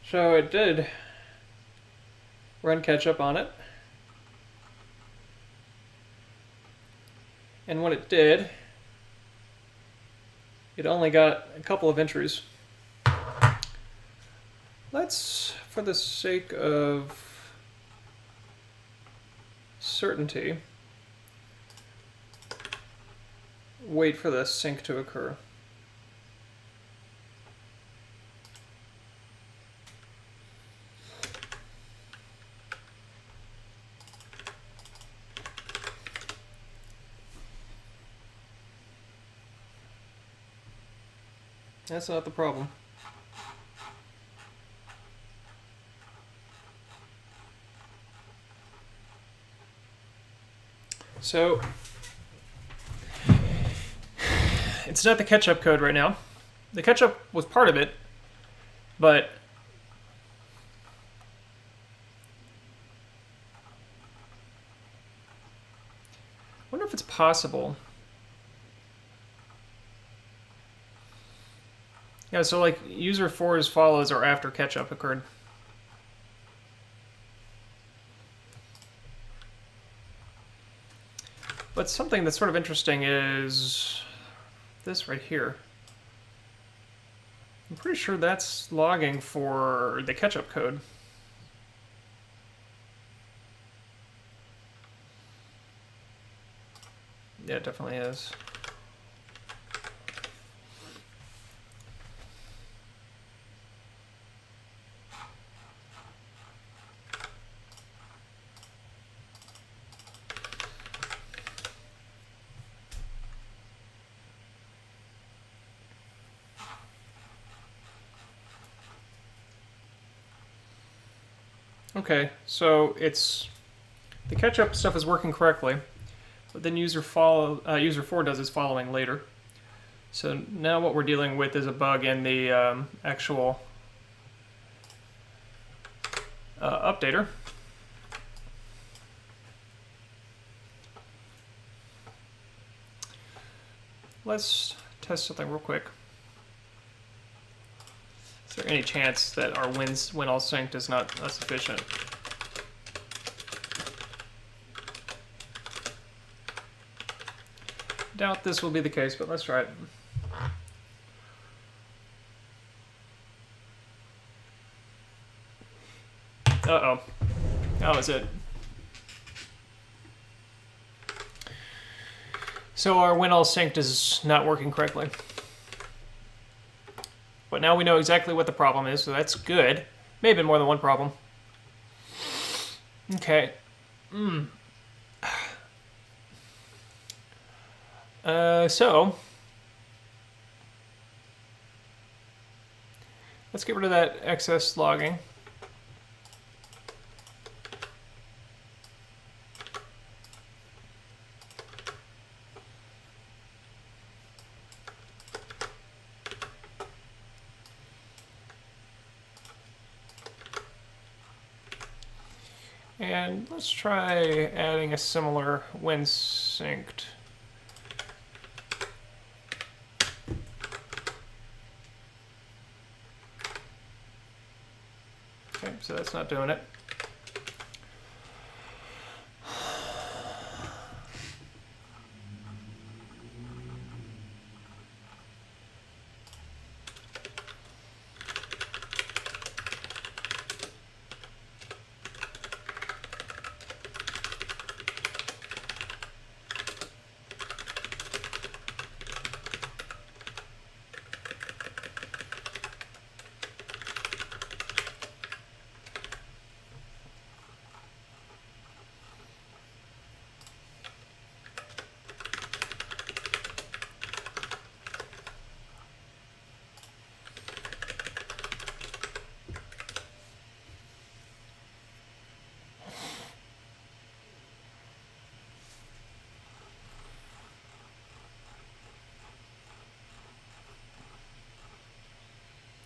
So it did run catch up on it. And when it did, it only got a couple of entries. Let's, for the sake of certainty, wait for the sync to occur. That's not the problem. So it's not the catch-up code right now. The catch-up was part of it, but I wonder if it's possible. Yeah, so like user 4's follows are after catch-up occurred. But something that's sort of interesting is this right here. I'm pretty sure that's logging for the catch-up code. Yeah, it definitely is. Okay, so the catch-up stuff is working correctly, but then user 4 does its following later. So now what we're dealing with is a bug in the actual updater. Let's test something real quick. Is there any chance that our when all synced is not sufficient? Doubt this will be the case, but let's try it. Uh-oh. That was it. So our when all synced is not working correctly. But now we know exactly what the problem is, so that's good. May have been more than one problem. Okay. So let's get rid of that excess logging. And let's try adding a similar when synced. Okay, so that's not doing it.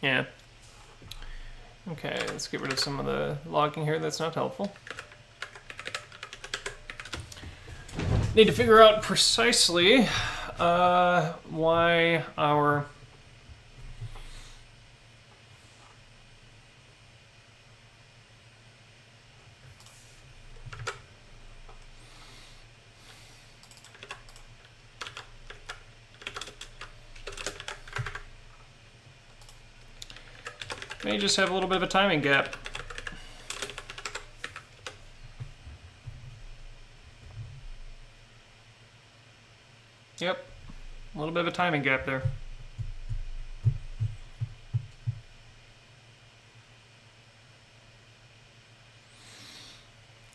Yeah. Okay, let's get rid of some of the logging here. That's not helpful. Need to figure out precisely why our may just have a little bit of a timing gap. Yep, a little bit of a timing gap there.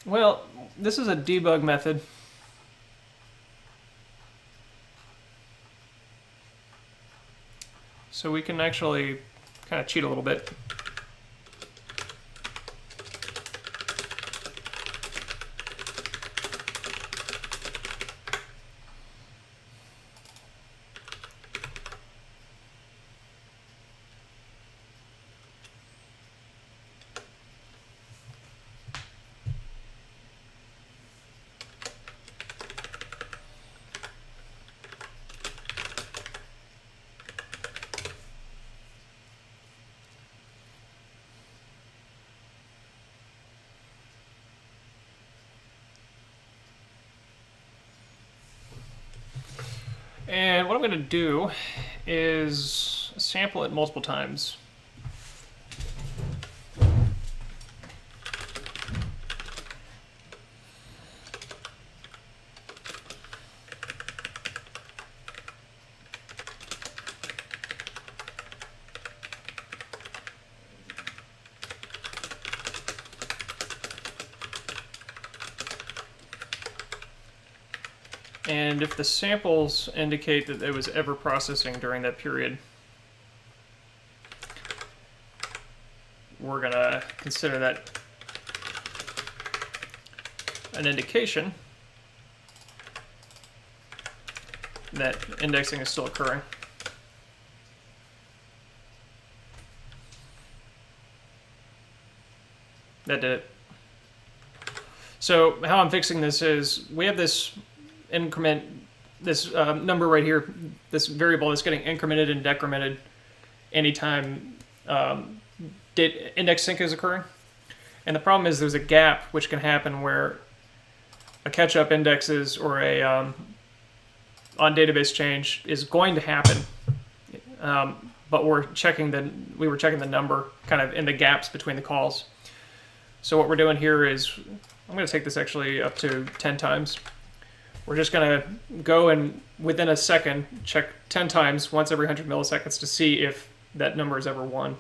Well, this is a debug method. So we can actually kind of cheat a little bit. And what I'm going to do is sample it multiple times. And if the samples indicate that it was ever processing during that period, we're going to consider that an indication that indexing is still occurring. That did it. So how I'm fixing this is we have this increment, this number right here, this variable is getting incremented and decremented anytime index sync is occurring. And the problem is there's a gap which can happen where a catch-up indexes or a on database change is going to happen, but we were checking the number kind of in the gaps between the calls. So what we're doing here is I'm going to take this actually up to 10 times. We're just going to go and within a second check 10 times once every 100 milliseconds to see if that number is ever 1.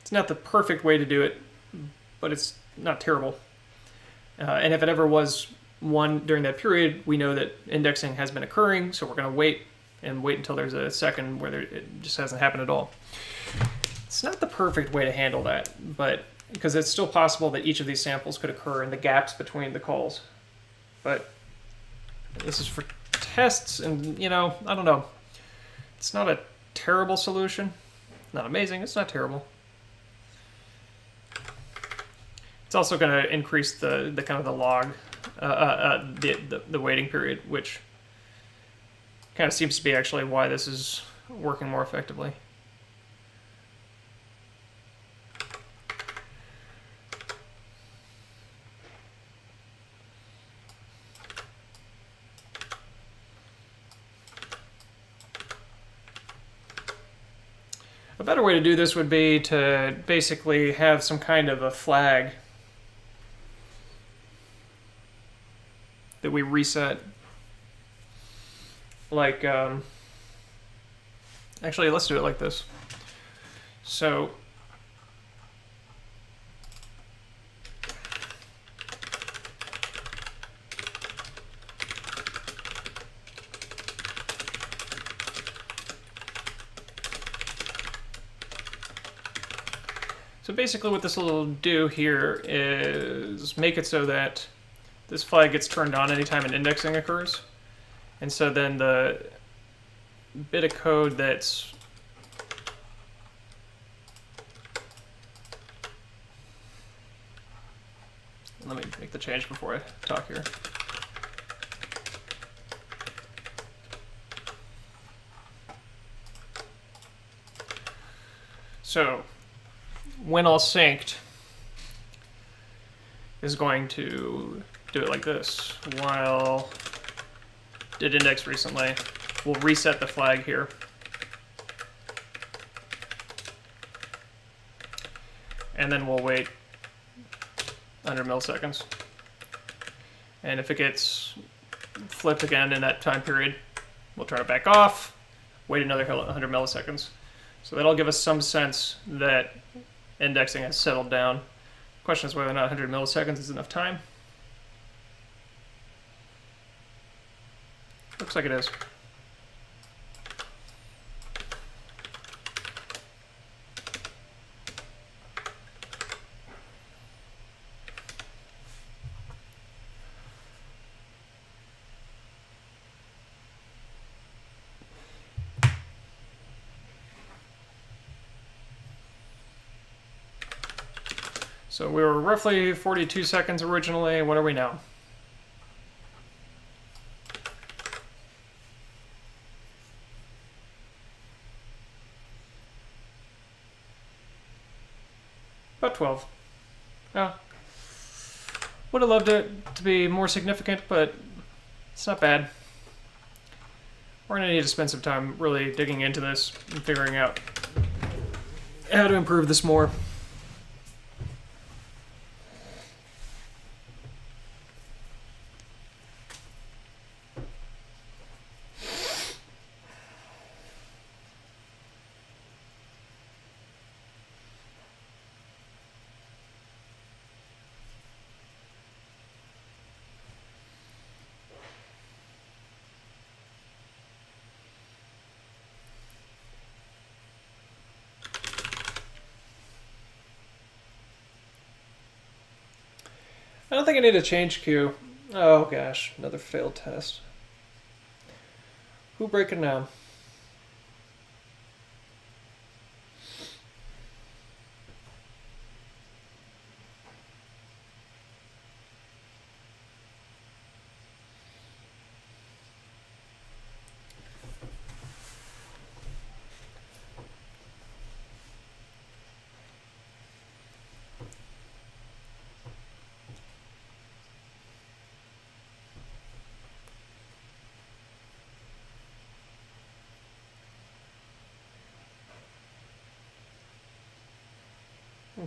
It's not the perfect way to do it, but it's not terrible. And if it ever was 1 during that period, we know that indexing has been occurring, so we're going to wait until there's a second where it just hasn't happened at all. It's not the perfect way to handle that, but because it's still possible that each of these samples could occur in the gaps between the calls. But this is for tests, and I don't know. It's not a terrible solution. Not amazing, it's not terrible. It's also going to increase the kind of the log, the waiting period, which kind of seems to be actually why this is working more effectively. A better way to do this would be to basically have some kind of a flag that we reset. Like, actually, let's do it like this. So, basically what this will do here is make it so that this flag gets turned on anytime an indexing occurs. And so then the bit of code that's let me make the change before I talk here. So when all synced is going to do it like this. While did index recently, we'll reset the flag here. And then we'll wait 100 milliseconds. And if it gets flipped again in that time period, we'll turn it back off, wait another 100 milliseconds. So that'll give us some sense that indexing has settled down. The question is whether or not 100 milliseconds is enough time. Looks like it is. So we were roughly 42 seconds originally. What are we now? About 12. Oh. Would have loved it to be more significant, but it's not bad. We're going to need to spend some time really digging into this and figuring out how to improve this more. I don't think I need to change queue. Oh gosh, another failed test. Who breaking now?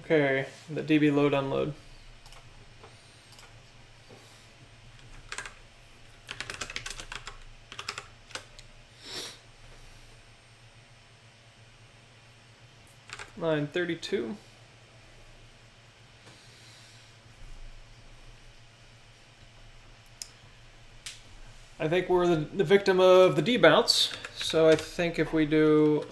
Okay, the DB load unload. Line 32. I think we're the victim of the debounce, so I think if we do...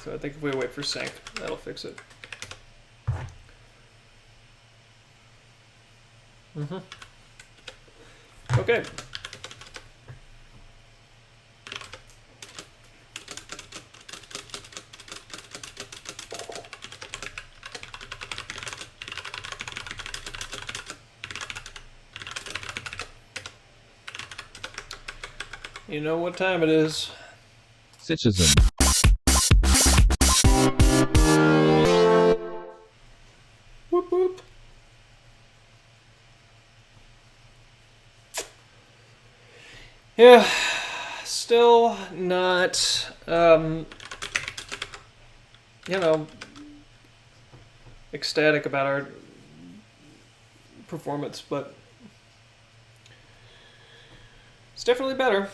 So I think if we wait for sync, that'll fix it. Okay. You know what time it is. Citizen. Whoop whoop. Yeah, still not, you know, ecstatic about our performance, but it's definitely better.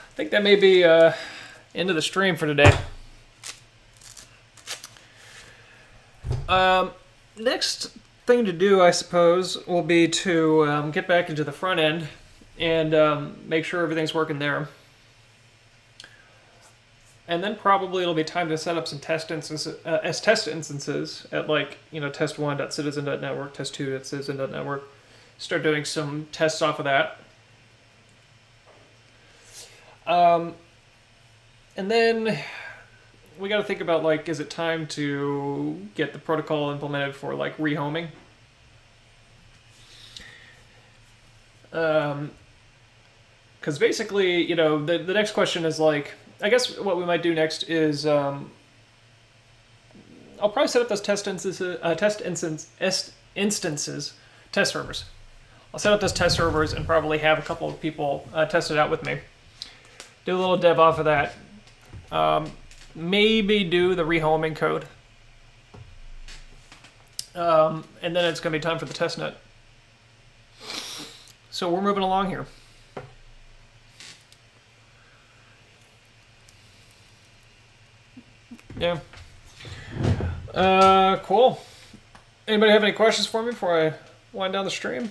I think that may be end of the stream for today. Next thing to do, I suppose, will be to get back into the front end and make sure everything's working there. And then probably it'll be time to set up some test instances, at like, test1.citizen.network, test2.citizen.network. Start doing some tests off of that. And then we got to think about, like, is it time to get the protocol implemented for, like, rehoming? Because basically, you know, the next question is, like, I guess what we might do next is I'll probably set up those test servers. I'll set up those test servers and probably have a couple of people test it out with me. Do a little dev off of that. Maybe do the rehoming code. And then it's going to be time for the testnet. So we're moving along here. Yeah. Cool. Anybody have any questions for me before I wind down the stream?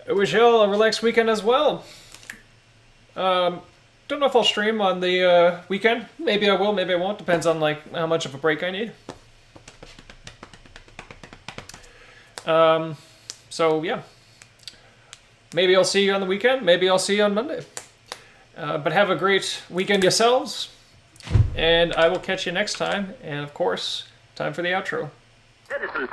I wish you all a relaxed weekend as well. Don't know if I'll stream on the weekend. Maybe I will, maybe I won't. Depends on, like, how much of a break I need. So yeah. Maybe I'll see you on the weekend. Maybe I'll see you on Monday. But have a great weekend yourselves. And I will catch you next time. And of course, time for the outro. Citizen.